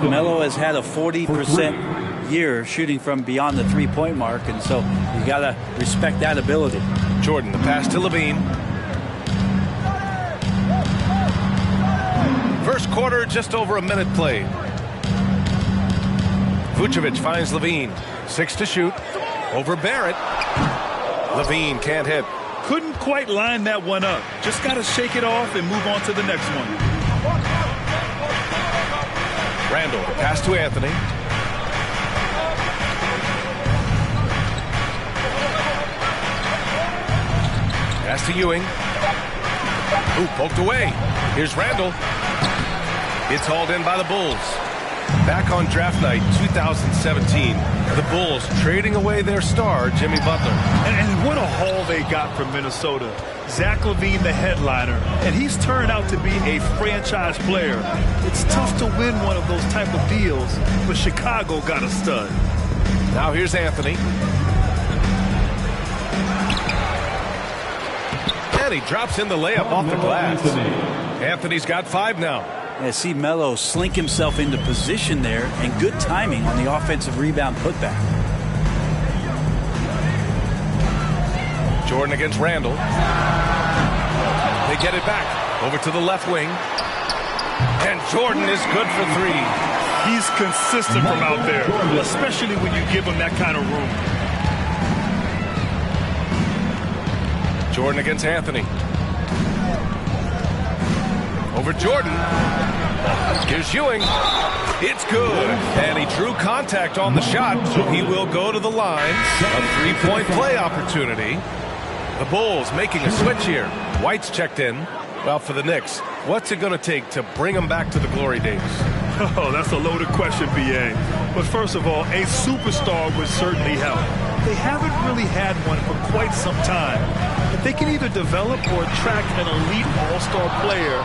Melo has had a 40% year shooting from beyond the three-point mark, and so you got to respect that ability. Jordan, the pass to Levine. First quarter, just over a minute played. Vucevic finds Levine. 6 to shoot. Over Barrett. Levine can't hit. Couldn't quite line that one up. Just got to shake it off and move on to the next one. Randle, pass to Anthony. Pass to Ewing. Ooh, poked away. Here's Randle. It's hauled in by the Bulls. Back on draft night 2017, the Bulls trading away their star, Jimmy Butler. And what a haul they got from Minnesota. Zach LaVine, the headliner, and he's turned out to be a franchise player. It's tough to win one of those type of deals, but Chicago got a stud. Now here's Anthony. And he drops in the layup off the glass. Anthony's got 5 now. Yeah, see Melo slink himself into position there, and good timing on the offensive rebound putback. Jordan against Randall. They get it back. Over to the left wing. And Jordan is good for 3. He's consistent from out there, especially when you give him that kind of room. Jordan against Anthony. Over Jordan. Here's Ewing. It's good. And he drew contact on the shot, so he will go to the line. A 3-point play opportunity. The Bulls making a switch here. White's checked in. Well, for the Knicks, what's it going to take to bring them back to the glory days? Oh, that's a loaded question, B.A. But first of all, a superstar would certainly help. They haven't really had one for quite some time. If they can either develop or attract an elite all-star player,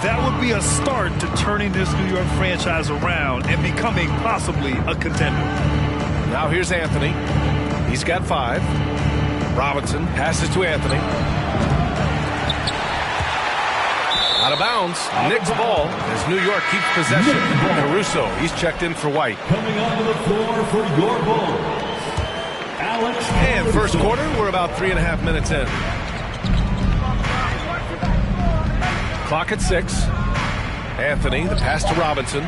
that would be a start to turning this New York franchise around and becoming possibly a contender. Now here's Anthony. He's got 5. Robinson passes to Anthony. Out of bounds. Knicks ball as New York keeps possession. Caruso, he's checked in for White. Coming onto the floor for your Bulls, Alex. And first quarter, we're about 3.5 minutes in. Clock at 6. Anthony, the pass to Robinson.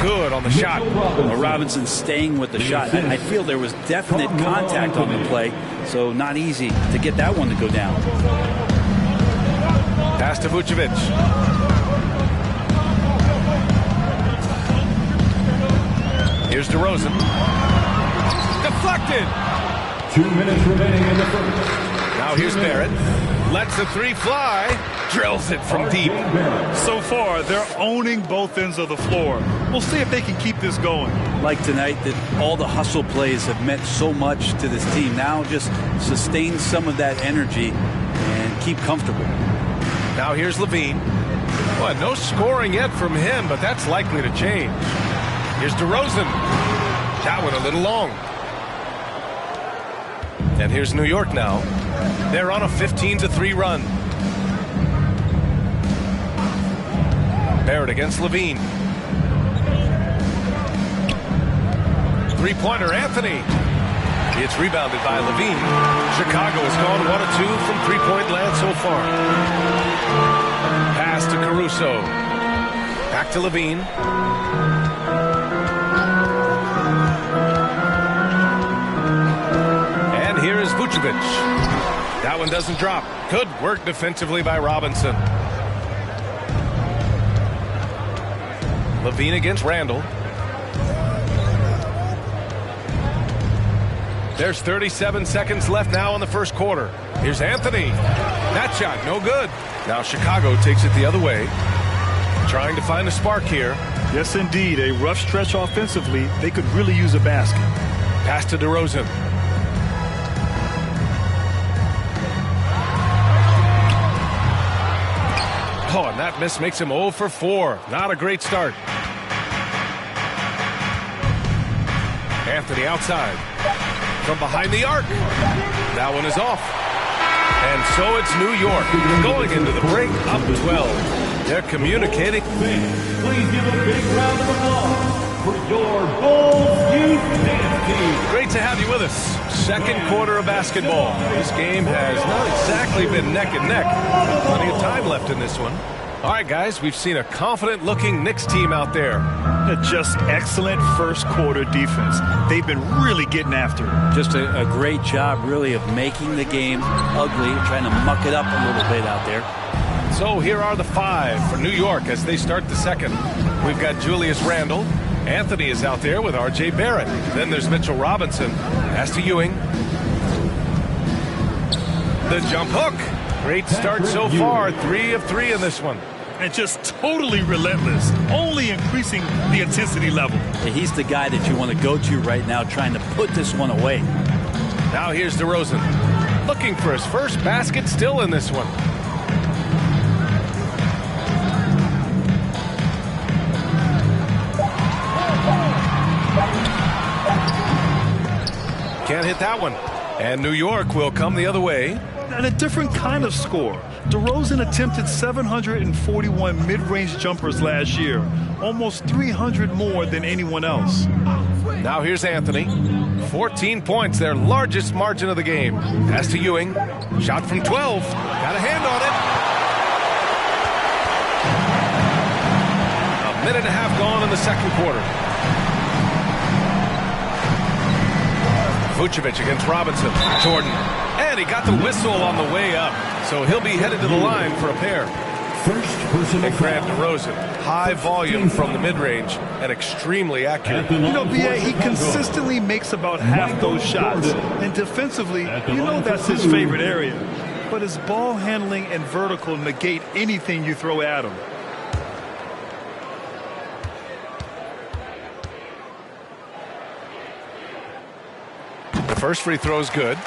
Good on the shot. Well, Robinson staying with the shot. I feel there was definite contact on the play, so not easy to get that one to go down. Pass to Vucevic. Here's DeRozan. Deflected. 2 minutes remaining in the first. Now here's Barrett. Lets the 3 fly. Drills it from deep. So far, they're owning both ends of the floor. We'll see if they can keep this going. Like tonight, that all the hustle plays have meant so much to this team. Now just sustain some of that energy and keep comfortable. Now here's Levine. Well, no scoring yet from him, but that's likely to change. Here's DeRozan. That one a little long. And here's New York now. They're on a 15-3 run. Barrett against Levine. 3-pointer, Anthony. It's rebounded by Levine. Chicago has gone 1 of 2 from 3-point land so far. Pass to Caruso. Back to Levine. And here is Vucevic. That one doesn't drop. Good work defensively by Robinson. Levine against Randall. There's 37 seconds left now in the first quarter. Here's Anthony. That shot, no good. Now Chicago takes it the other way. Trying to find a spark here. Yes, indeed. A rough stretch offensively. They could really use a basket. Pass to DeRozan. Oh, and that miss makes him 0 for 4. Not a great start. Anthony outside. From behind the arc. That one is off. And so it's New York going into the break up 12. They're communicating. Please give a big round of applause for your Bulls Youth Dance Team. Great to have you with us. Second quarter of basketball. This game has not exactly been neck and neck. Plenty of time left in this one. All right, guys, we've seen a confident-looking Knicks team out there. Just excellent first quarter defense. They've been really getting after it. Just a great job, really, of making the game ugly, trying to muck it up a little bit out there. So here are the 5 for New York as they start the second. We've got Julius Randle. Anthony is out there with R.J. Barrett. Then there's Mitchell Robinson. Pass to Ewing. The jump hook. Great start so far. 3 of 3 in this one. And just totally relentless, only increasing the intensity level. He's the guy that you want to go to right now, trying to put this one away. Now here's DeRozan. Looking for his first basket still in this one. Can't hit that one. And New York will come the other way. and a different kind of score. DeRozan attempted 741 mid-range jumpers last year, almost 300 more than anyone else. Now here's Anthony. 14 points, their largest margin of the game. Pass to Ewing. Shot from 12. Got a hand on it. A minute and a half gone in the second quarter. Vucevic against Robinson. Jordan. And he got the whistle on the way up. So he'll be headed to the line for a pair. First personal Grant DeRozan. High volume from the mid-range and extremely accurate. You know, B.A., he consistently makes about half those shots. And defensively, you know that's his favorite area. But his ball handling and vertical negate anything you throw at him. The first free throw is good.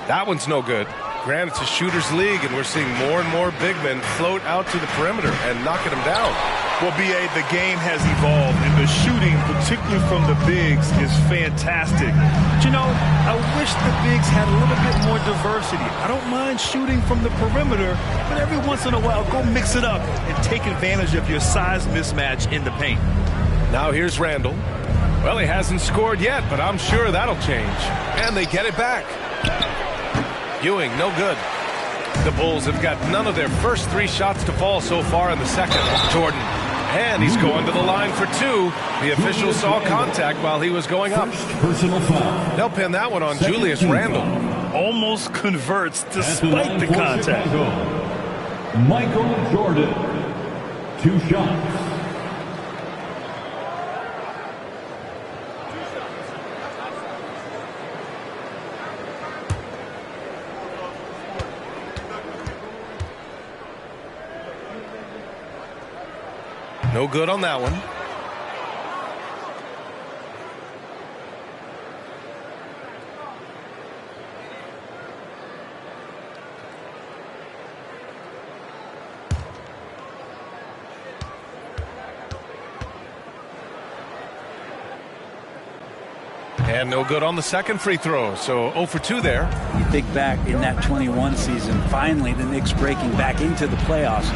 That one's no good. Granted, it's a shooter's league, and we're seeing more and more big men float out to the perimeter and knocking them down. Well, B.A., the game has evolved, and the shooting, particularly from the bigs, is fantastic. But, you know, I wish the bigs had a little bit more diversity. I don't mind shooting from the perimeter, but every once in a while, go mix it up and take advantage of your size mismatch in the paint. Now here's Randall. Well, he hasn't scored yet, but I'm sure that'll change. And they get it back. Ewing, no good. The Bulls have got none of their first three shots to fall so far in the second. Jordan, and he's going to the line for two. The official saw contact while he was going up. Personal foul. They'll pin that one on Julius Randle. Almost converts despite the contact. Michael Jordan, 2 shots. No good on that one. And no good on the second free throw. So 0 for 2 there. You think back in that 21 season, finally the Knicks breaking back into the playoffs.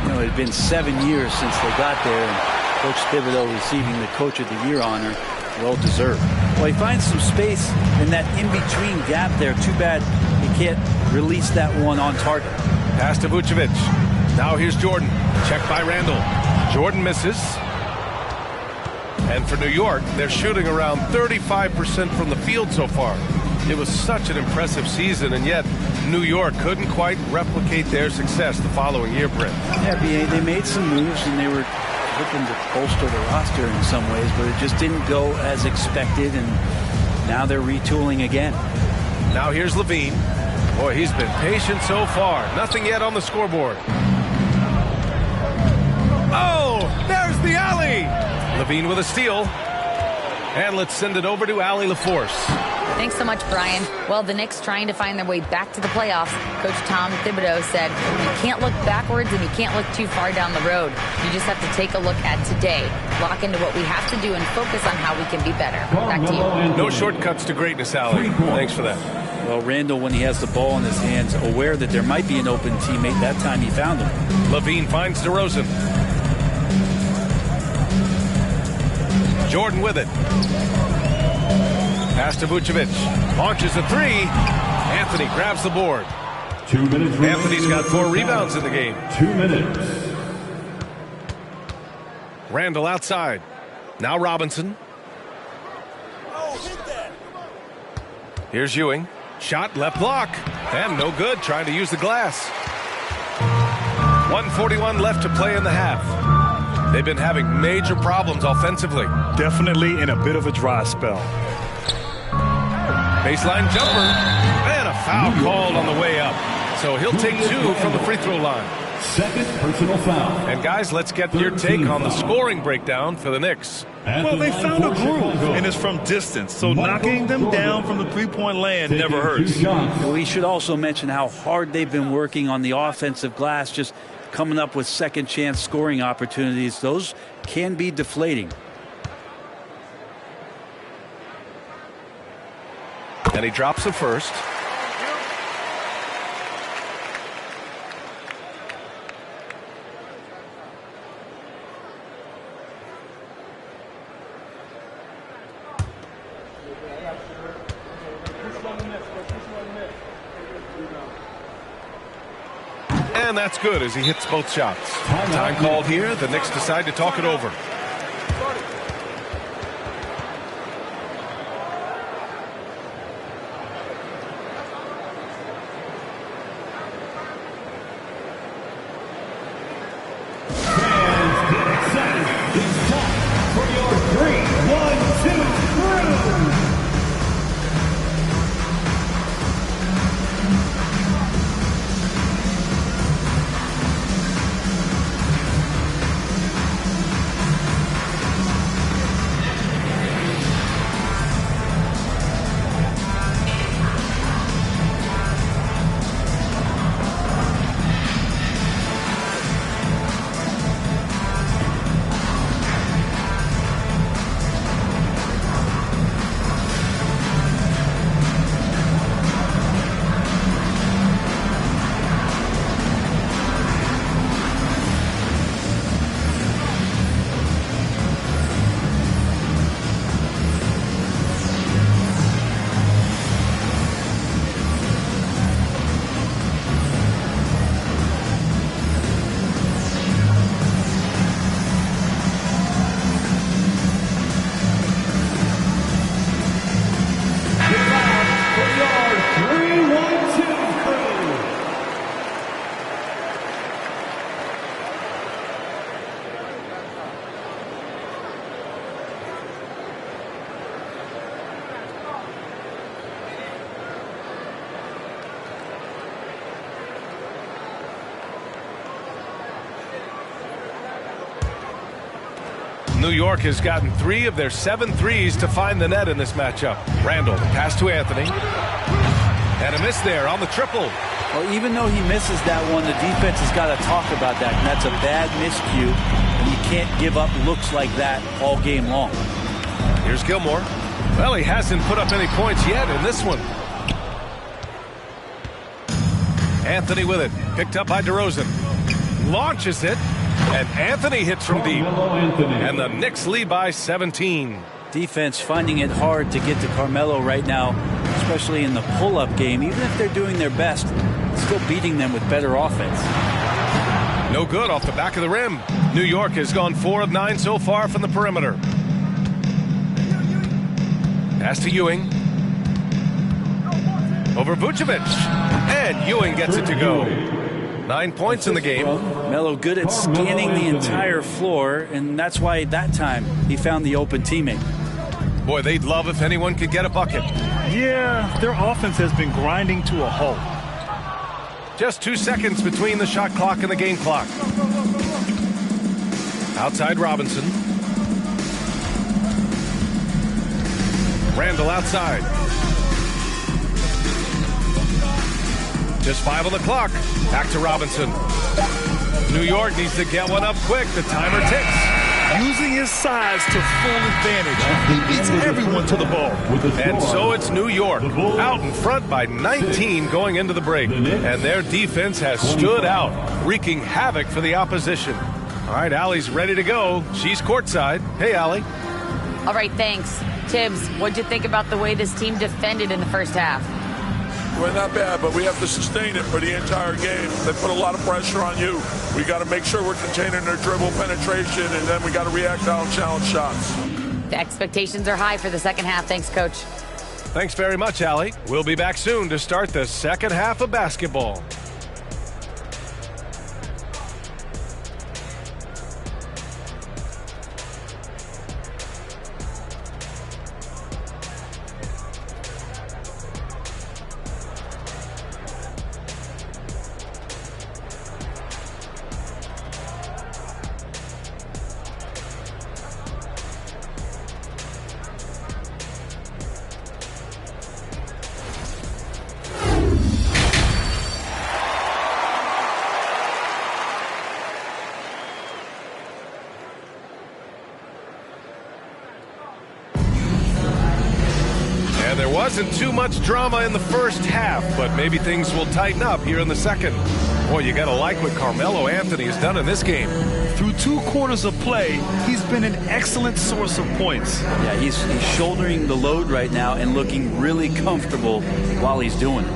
You know, it had been 7 years since they got there, and Coach Thibodeau receiving the Coach of the Year honor, well deserved. Well, he finds some space in that in-between gap there. Too bad he can't release that one on target. Pass to Vucevic. Now here's Jordan. Checked by Randall. Jordan misses. And for New York, they're shooting around 35% from the field so far. It was such an impressive season, and yet New York couldn't quite replicate their success the following year, Brent. Yeah, B.A., they made some moves, and they were looking to bolster the roster in some ways, but it just didn't go as expected, and now they're retooling again. Now here's Levine. Boy, he's been patient so far. Nothing yet on the scoreboard. Oh, there's the alley. Levine with a steal. And let's send it over to Allie LaForce. Thanks so much, Brian. Well, the Knicks trying to find their way back to the playoffs. Coach Tom Thibodeau said, you can't look backwards and you can't look too far down the road. You just have to take a look at today. Lock into what we have to do and focus on how we can be better. Back to you. No shortcuts to greatness, Allie. Thanks for that. Well, Randall, when he has the ball in his hands, aware that there might be an open teammate, that time he found him. Levine finds DeRozan. Jordan with it. Pass to Vucevic. Launches a three. Anthony grabs the board. 2 minutes. Anthony's got 4 rebounds in the game. 2 minutes. Randall outside. Now Robinson. Here's Ewing. Shot left block. And no good. Trying to use the glass. 1:41 left to play in the half. They've been having major problems offensively. Definitely in a bit of a dry spell. Baseline jumper. And a foul called on the way up. So he'll take 2 from the free throw line. Second personal foul. And guys, let's get your take on the scoring breakdown for the Knicks. Well, they found a groove, and it's from distance. So knocking them down from the three-point land never hurts. We should also mention how hard they've been working on the offensive glass, just coming up with second chance scoring opportunities. Those can be deflating. And he drops the first. And that's good as he hits both shots. Time called here. The Knicks decide to talk it over. New York has gotten 3 of their 7 threes to find the net in this matchup. Randall, pass to Anthony. And a miss there on the triple. Well, even though he misses that one, the defense has got to talk about that. And that's a bad miscue. And you can't give up looks like that all game long. Here's Gilmore. Well, he hasn't put up any points yet in this one. Anthony with it. Picked up by DeRozan. Launches it. And Anthony hits from deep. And the Knicks lead by 17. Defense finding it hard to get to Carmelo right now, especially in the pull-up game. Even if they're doing their best, still beating them with better offense. No good off the back of the rim. New York has gone 4 of 9 so far from the perimeter. Pass to Ewing. Over Vucevic. And Ewing gets it to go. 9 points in the game. Melo good at scanning the entire floor, and that's why that time he found the open teammate. Boy, they'd love if anyone could get a bucket. Yeah, their offense has been grinding to a halt. Just 2 seconds between the shot clock and the game clock. Outside Robinson. Randall outside. Just 5 on the clock. Back to Robinson. New York needs to get one up quick. The timer ticks. Using his size to full advantage. He beats everyone to the ball. And so it's New York out in front by 19 going into the break. And their defense has stood out, wreaking havoc for the opposition. All right, Allie's ready to go. She's courtside. Hey, Allie. All right, thanks. Tibbs, what'd you think about the way this team defended in the first half? Well, not bad, but we have to sustain it for the entire game. They put a lot of pressure on you. We got to make sure we're containing their dribble penetration, and then we got to react out on challenge shots. The expectations are high for the second half. Thanks, Coach. Thanks very much, Allie. We'll be back soon to start the second half of basketball. too much drama in the first half, but maybe things will tighten up here in the second. Boy, you got to like what Carmelo Anthony has done in this game. Through 2 quarters of play, he's been an excellent source of points. Yeah, he's shouldering the load right now and looking really comfortable while he's doing it.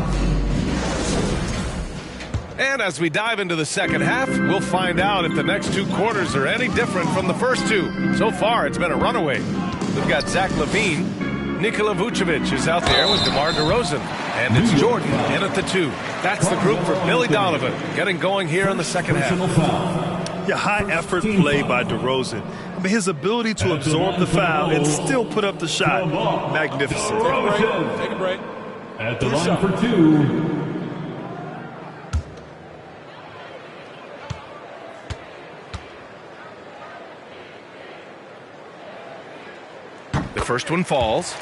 And as we dive into the second half, we'll find out if the next 2 quarters are any different from the first 2. So far, it's been a runaway. We've got Zach LaVine. Nikola Vucevic is out there with DeMar DeRozan. And it's Jordan in at the 2. That's the group for Billy Donovan getting going here in the second half. Yeah, high-effort play by DeRozan. I mean, his ability to absorb the foul and still put up the shot, magnificent. Take a break. At the line for 2. The first one falls.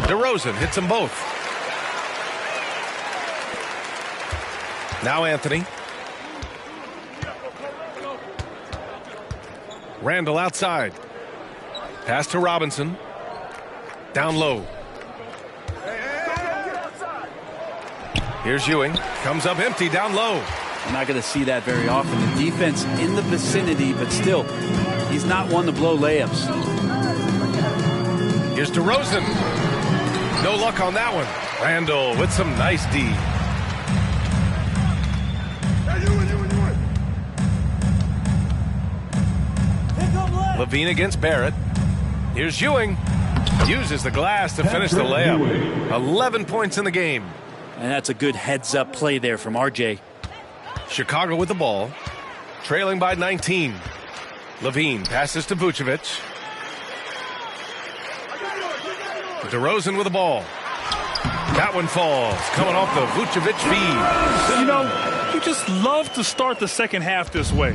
DeRozan hits them both. Now Anthony. Randall outside. Pass to Robinson. Down low. Here's Ewing. Comes up empty down low. We're not going to see that very often. The defense in the vicinity, but still, he's not one to blow layups. Here's DeRozan. No luck on that one. Randall with some nice D. LaVine against Barrett. Here's Ewing. Uses the glass to finish the layup. 11 points in the game. And that's a good heads-up play there from RJ. Chicago with the ball. Trailing by 19. LaVine passes to Vucevic. DeRozan with the ball. That one falls. Coming off the Vucevic feed. You know, you just love to start the second half this way.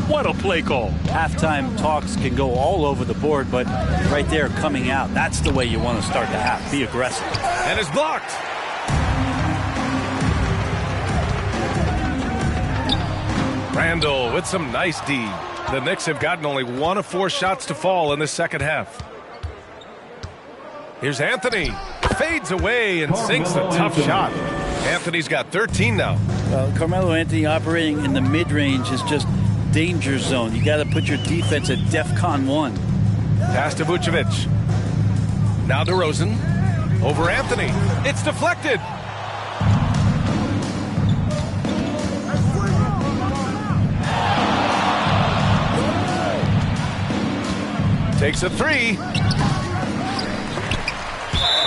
What a play call. Halftime talks can go all over the board, but right there coming out, that's the way you want to start the half. Be aggressive. And it's blocked. Randall with some nice D. The Knicks have gotten only 1 of 4 shots to fall in the second half. Here's Anthony. Fades away and sinks a tough shot. Anthony's got 13 now. Carmelo Anthony operating in the mid-range is just danger zone. You got to put your defense at DEFCON 1. Pass to Vucevic. Now DeRozan. Over Anthony. It's deflected. Takes a 3.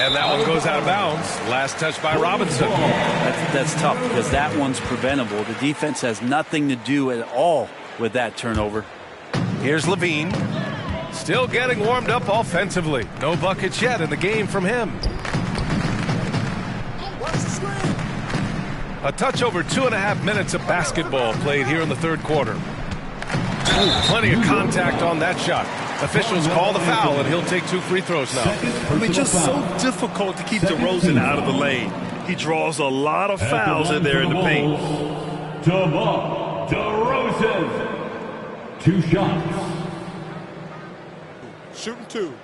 And that one goes out of bounds. Last touch by Robinson. That's tough because that one's preventable. The defense has nothing to do at all with that turnover. Here's LaVine. Still getting warmed up offensively. No buckets yet in the game from him. A touch over 2.5 minutes of basketball played here in the third quarter. Ooh, plenty of contact on that shot. Officials call the foul, and he'll take 2 free throws now. I mean, just so difficult to keep DeRozan out of the lane. He draws a lot of fouls in there in the paint. DeMar DeRozan. 2 shots. Shooting 2.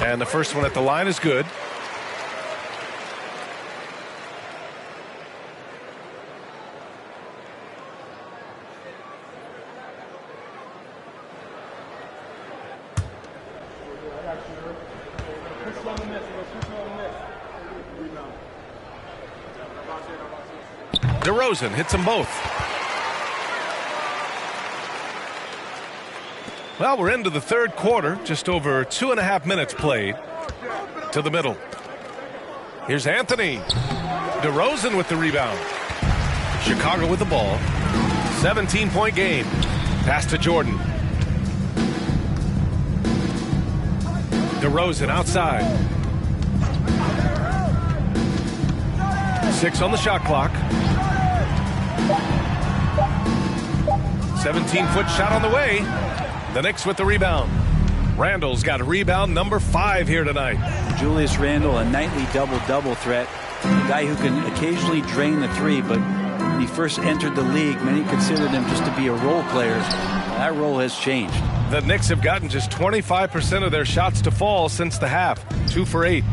And the first one at the line is good. DeRozan hits them both. Well, we're into the third quarter. Just over 2.5 minutes played. To the middle. Here's Anthony. DeRozan with the rebound. Chicago with the ball. 17-point game. Pass to Jordan. DeRozan outside. 6 on the shot clock. 17-foot shot on the way. The Knicks with the rebound. Randall's got rebound number 5 here tonight. Julius Randle, a nightly double-double threat. A guy who can occasionally drain the three, but when he first entered the league, many considered him just to be a role player. That role has changed. The Knicks have gotten just 25% of their shots to fall since the half. 2 for 8.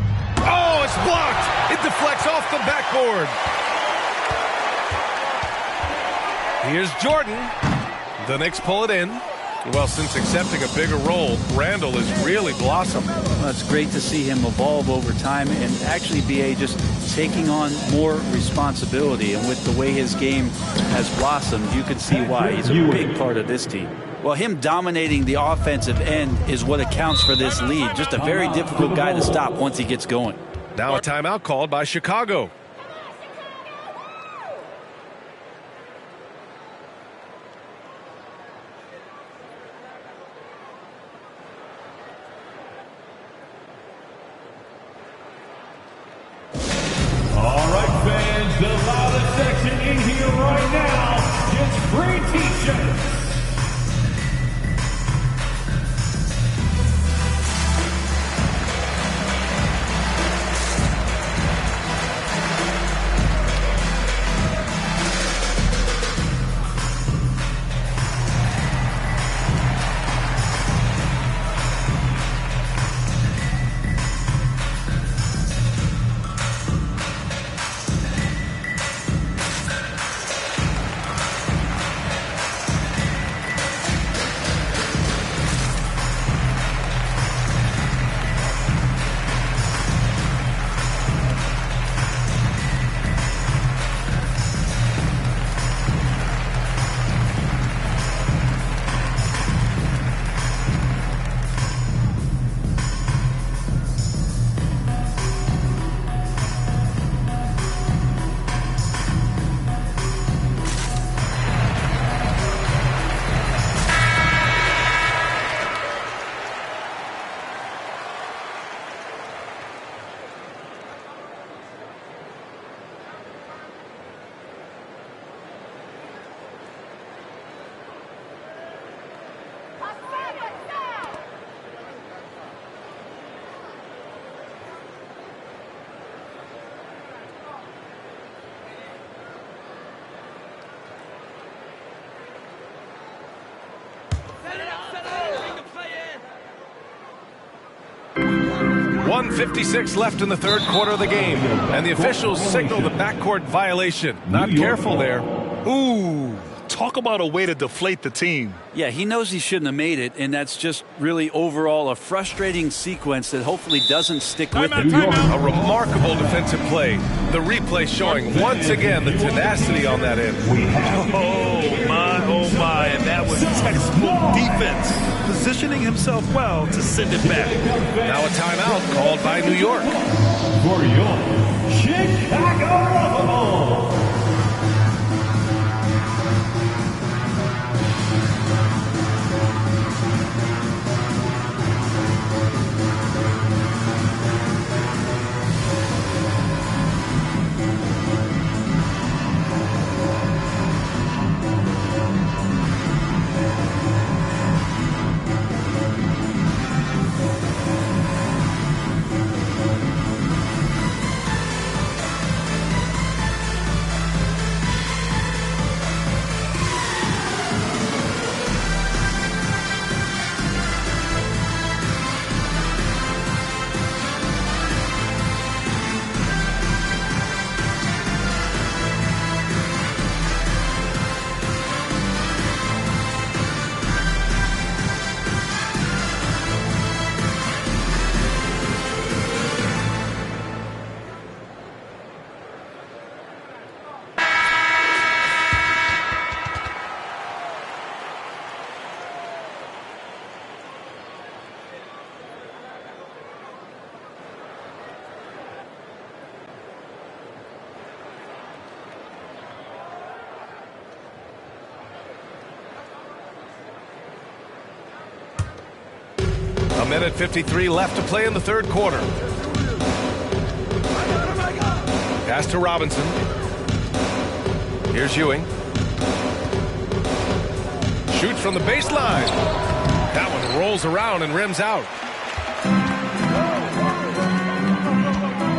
Oh, it's blocked! It deflects off the backboard. Here's Jordan. The Knicks pull it in. Well, since accepting a bigger role, Randall has really blossomed. Well, it's great to see him evolve over time and actually be just taking on more responsibility. And with the way his game has blossomed, you can see why. He's a big part of this team. Well, him dominating the offensive end is what accounts for this lead. Just a very difficult guy to stop once he gets going. Now a timeout called by Chicago. All right, fans, the loudest section in here right now gets free t-shirts. .56 left in the third quarter of the game, and the officials signal the backcourt violation. Not careful there. Ooh, talk about a way to deflate the team. Yeah, he knows he shouldn't have made it, and that's just really overall a frustrating sequence that hopefully doesn't stick with him. A remarkable defensive play. The replay showing once again the tenacity on that end. Oh my, and that was textbook defense. Positioning himself well to send it back. Now a timeout called by New York. For your Chicago Bulls. A minute 53 left to play in the third quarter. Pass to Robinson. Here's Ewing. Shoots from the baseline. Rolls around and rims out.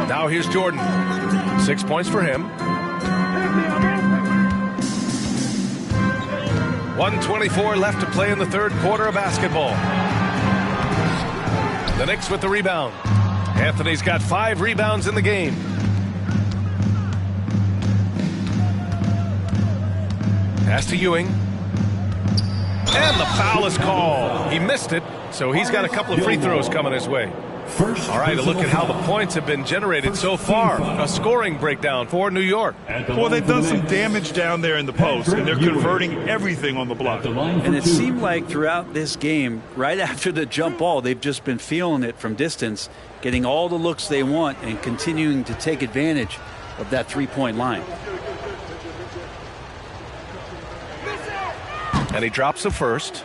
Now here's Jordan. 6 points for him. 1:24 left to play in the third quarter of basketball. The Knicks with the rebound. Anthony's got 5 rebounds in the game. Pass to Ewing. And the foul is called. He missed it, so he's got a couple of free throws coming his way. All right, a look at how the points have been generated so far. A scoring breakdown for New York. Well, they've done some damage down there in the post, and they're converting everything on the block. And it seemed like throughout this game, right after the jump ball, they've just been feeling it from distance, getting all the looks they want and continuing to take advantage of that three-point line. And he drops the first.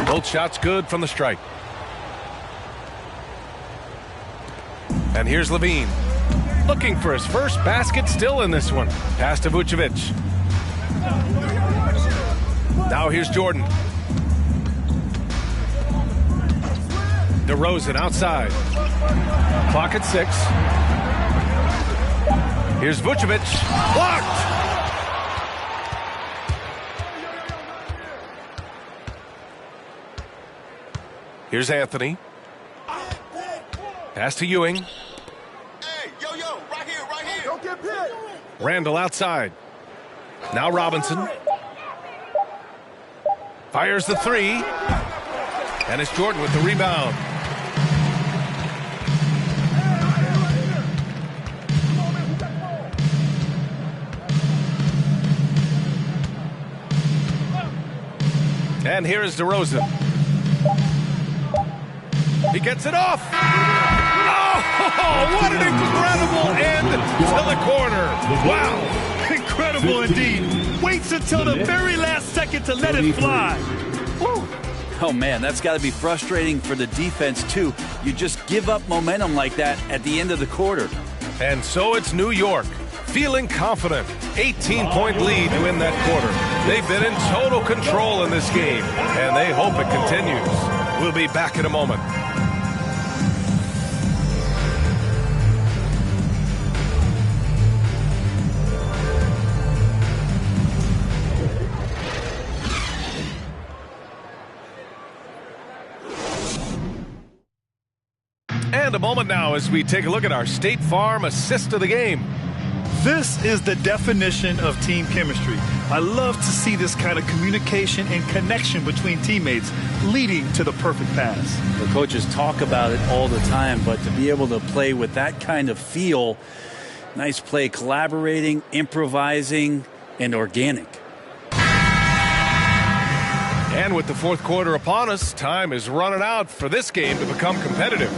Both shots good from the strike. And here's Levine. Looking for his first basket, still in this one. Pass to Vucevic. Now here's Jordan. DeRozan outside. Clock at 6. Here's Vucevic. Blocked! Here's Anthony. Pass to Ewing. Hey, yo, right here. Don't get hit. Randall outside. Now Robinson. Fires the 3. And it's Jordan with the rebound. And here is DeRozan. He gets it off. Oh, what an incredible end to the corner. Wow. Incredible indeed. Waits until the very last second to let it fly. Woo. Oh, man, that's got to be frustrating for the defense, too. You just give up momentum like that at the end of the quarter. And so it's New York, feeling confident. 18-point lead to win that quarter. They've been in total control in this game, and they hope it continues. We'll be back in a moment. And a moment now as we take a look at our State Farm assist of the game. This is the definition of team chemistry. I love to see this kind of communication and connection between teammates leading to the perfect pass. The coaches talk about it all the time, but to be able to play with that kind of feel, nice play, collaborating, improvising, and organic. And with the fourth quarter upon us, time is running out for this game to become competitive.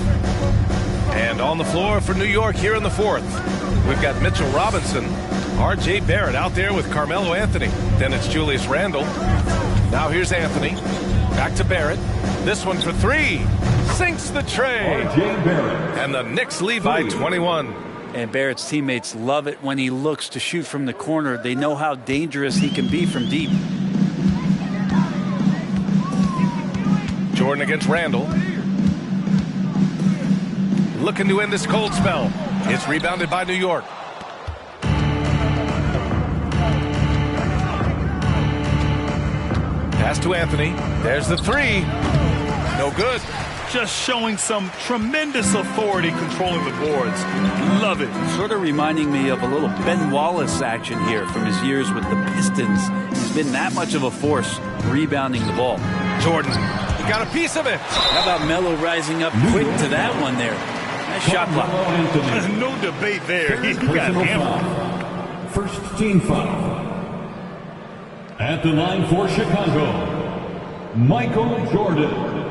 And on the floor for New York here in the fourth, we've got Mitchell Robinson, R.J. Barrett out there with Carmelo Anthony. Then it's Julius Randle. Now here's Anthony. Back to Barrett. This one for 3. Sinks the tray. R.J. Barrett. And the Knicks lead by 21. And Barrett's teammates love it when he looks to shoot from the corner. They know how dangerous he can be from deep. Jordan against Randle. Looking to end this cold spell. It's rebounded by New York. Pass to Anthony. There's the 3. No good. Just showing some tremendous authority controlling the boards. Love it. Sort of reminding me of a little Ben Wallace action here from his years with the Pistons. He's been that much of a force rebounding the ball. Jordan, he got a piece of it. How about Melo rising up quick to that one there? Nice shot block. There's no debate there. He got hammered. First team foul. At the line for Chicago, Michael Jordan.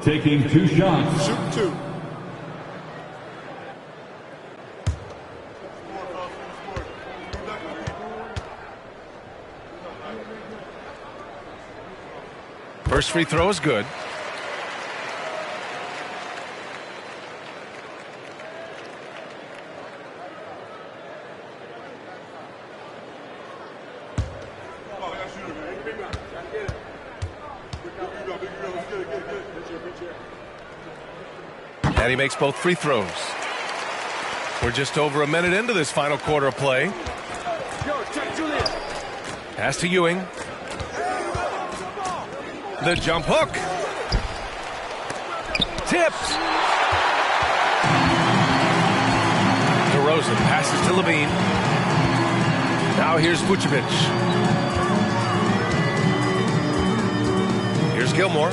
Taking 2 shots. Shoot 2. First free throw is good. And he makes both free throws. We're just over a minute into this final quarter of play. Pass to Ewing. The jump hook. Tipped. DeRozan passes to Levine. Now here's Vucevic. Here's Gilmore.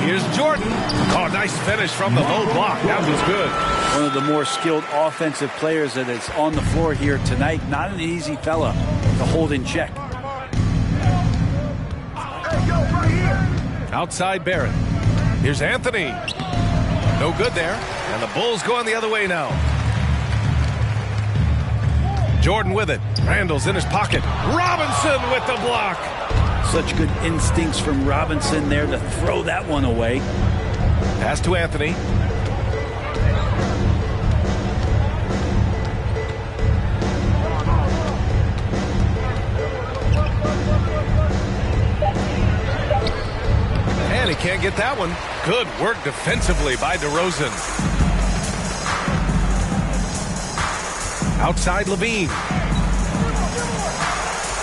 Here's Jordan. Oh, nice finish from the low block. That was good. One of the more skilled offensive players that is on the floor here tonight. Not an easy fella to hold in check. Outside Barrett. Here's Anthony. No good there. And the Bulls going the other way now. Jordan with it. Randall's in his pocket. Robinson with the block. Such good instincts from Robinson there to throw that one away. Pass to Anthony. And he can't get that one. Good work defensively by DeRozan. Outside Levine.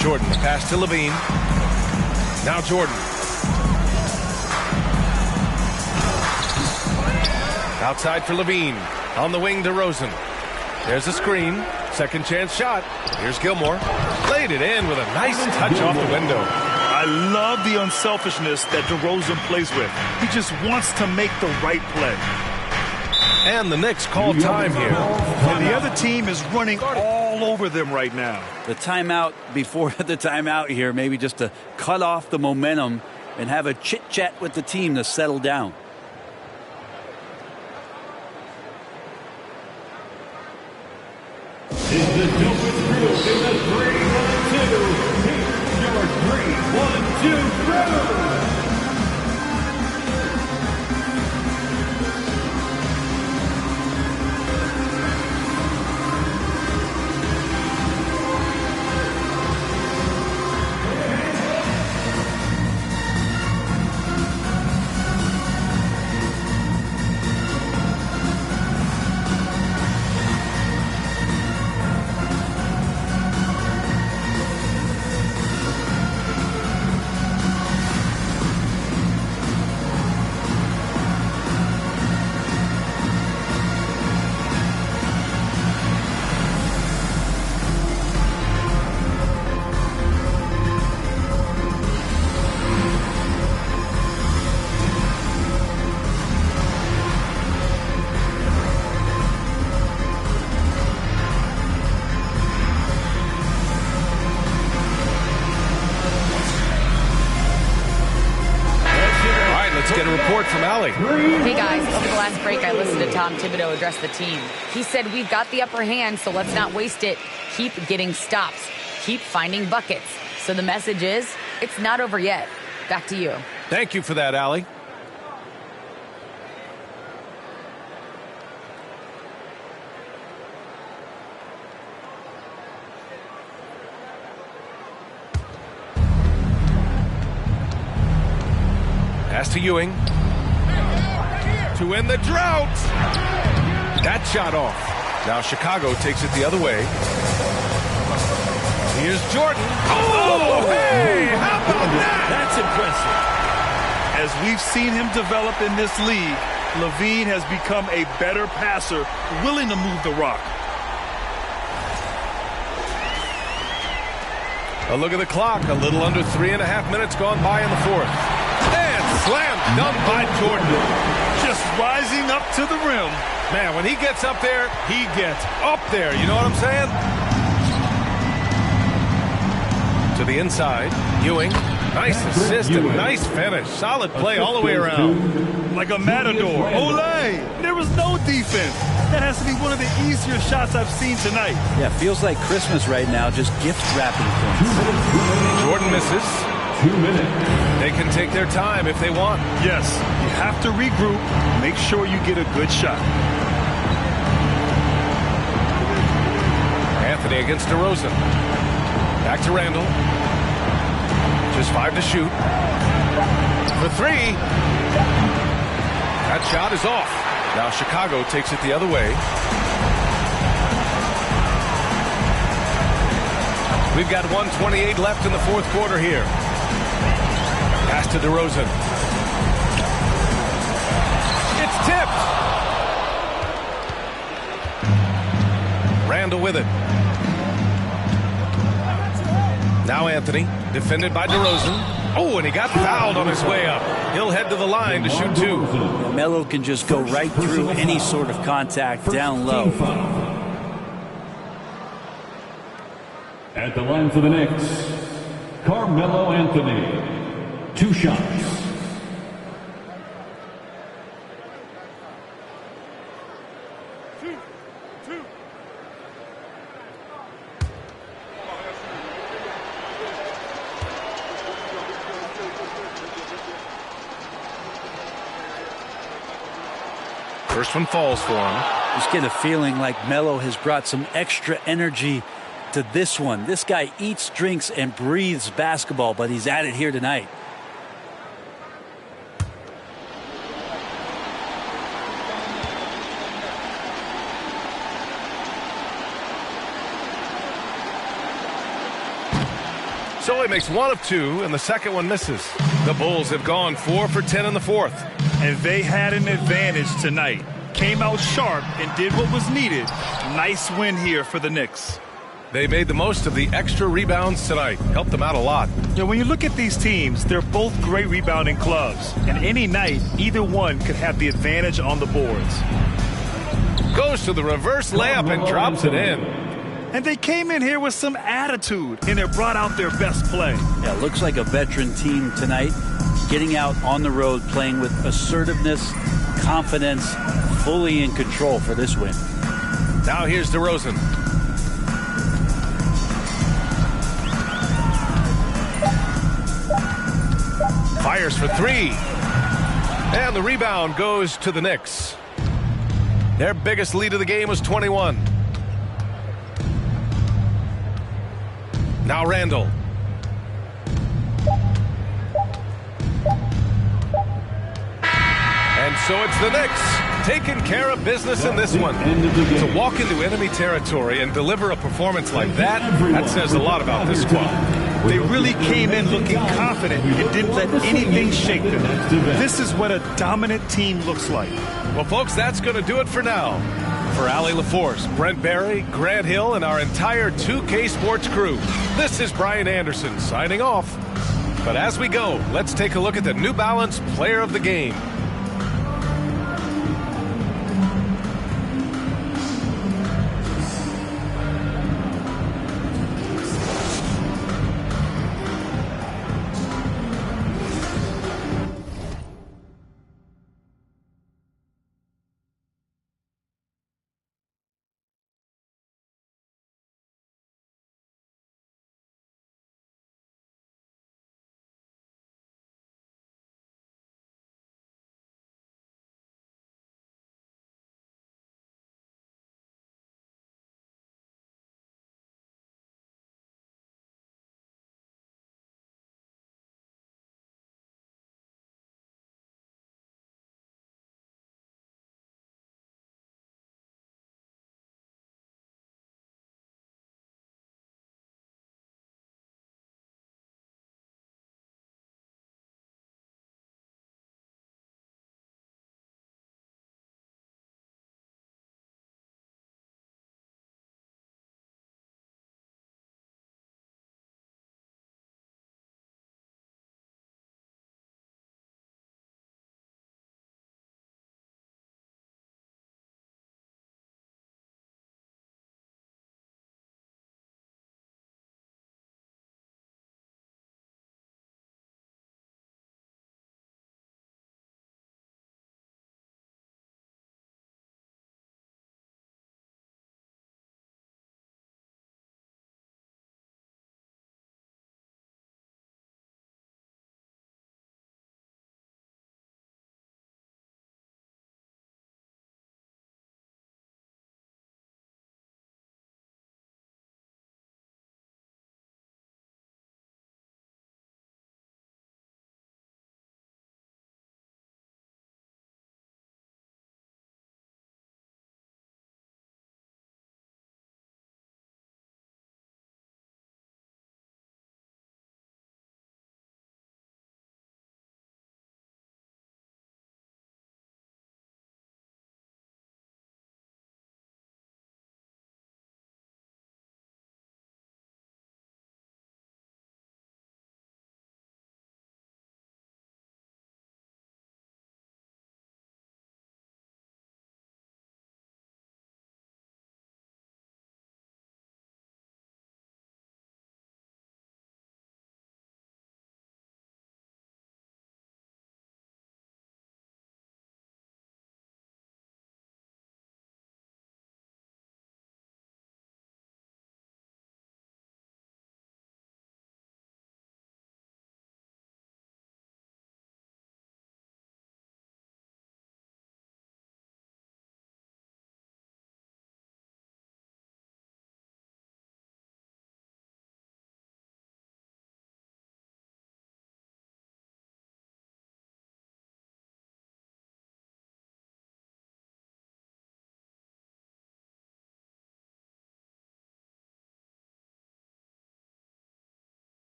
Jordan, the pass to Levine. Now Jordan. Outside for Levine. On the wing, DeRozan. There's a screen. Second chance shot. Here's Gilmore. Laid it in with a nice touch off the window. I love the unselfishness that DeRozan plays with. He just wants to make the right play. And the Knicks call time here. And the other team is running all over them right now. The timeout before the timeout here, maybe just to cut off the momentum and have a chit-chat with the team to settle down. It's the Dolphins group in the 3-1-2. Here's your 3-1-2 crew. From Allie. Hey guys, over the last break I listened to Tom Thibodeau address the team. He said we've got the upper hand, so let's not waste it. Keep getting stops. Keep finding buckets. So the message is, it's not over yet. Back to you. Thank you for that, Allie. Pass to Ewing. To end the drought. That shot off. Now Chicago takes it the other way. Here's Jordan. Oh, hey! How about that? That's impressive. As we've seen him develop in this league, Levine has become a better passer, willing to move the rock. A look at the clock. A little under 3.5 minutes gone by in the fourth. And slam dunk by Jordan. Just rising up to the rim. Man, when he gets up there, he gets up there. You know what I'm saying? To the inside. Ewing. Nice assist and nice finish. Solid play all the way around. Like a matador. Olé! There was no defense. That has to be one of the easier shots I've seen tonight. Yeah, feels like Christmas right now, just gift wrapping things. Jordan misses. 2 minutes. They can take their time if they want. Yes, you have to regroup. Make sure you get a good shot. Anthony against DeRozan. Back to Randall. Just 5 to shoot. For 3. That shot is off. Now Chicago takes it the other way. We've got 1:28 left in the fourth quarter here. Pass to DeRozan. It's tipped. Randall with it. Now Anthony, defended by DeRozan. Oh, and he got fouled on his way up. He'll head to the line to shoot 2. Melo can just go right through any sort of contact down low. At the line for the Knicks, Carmelo Anthony. 2 shots. First one falls for him. Just get a feeling like Melo has brought some extra energy to this one. This guy eats, drinks, and breathes basketball, but he's at it here tonight. So he makes 1 of 2, and the second one misses. The Bulls have gone 4 for 10 in the fourth. And they had an advantage tonight. Came out sharp and did what was needed. Nice win here for the Knicks. They made the most of the extra rebounds tonight. Helped them out a lot. Yeah, when you look at these teams, they're both great rebounding clubs. And any night, either one could have the advantage on the boards. Goes to the reverse layup and drops it in. And they came in here with some attitude, and they brought out their best play. Yeah, looks like a veteran team tonight. Getting out on the road, playing with assertiveness, confidence, fully in control for this win. Now here's DeRozan. Fires for 3. And the rebound goes to the Knicks. Their biggest lead of the game was 21. Now Randall. And so it's the Knicks taking care of business in this one. To walk into enemy territory and deliver a performance like that, that says a lot about this squad. They really came in looking confident and didn't let anything shake them. This is what a dominant team looks like. Well, folks, that's going to do it for now. For Allie LaForce, Brent Barry, Grant Hill, and our entire 2K Sports crew, this is Brian Anderson signing off. But as we go, let's take a look at the New Balance Player of the Game.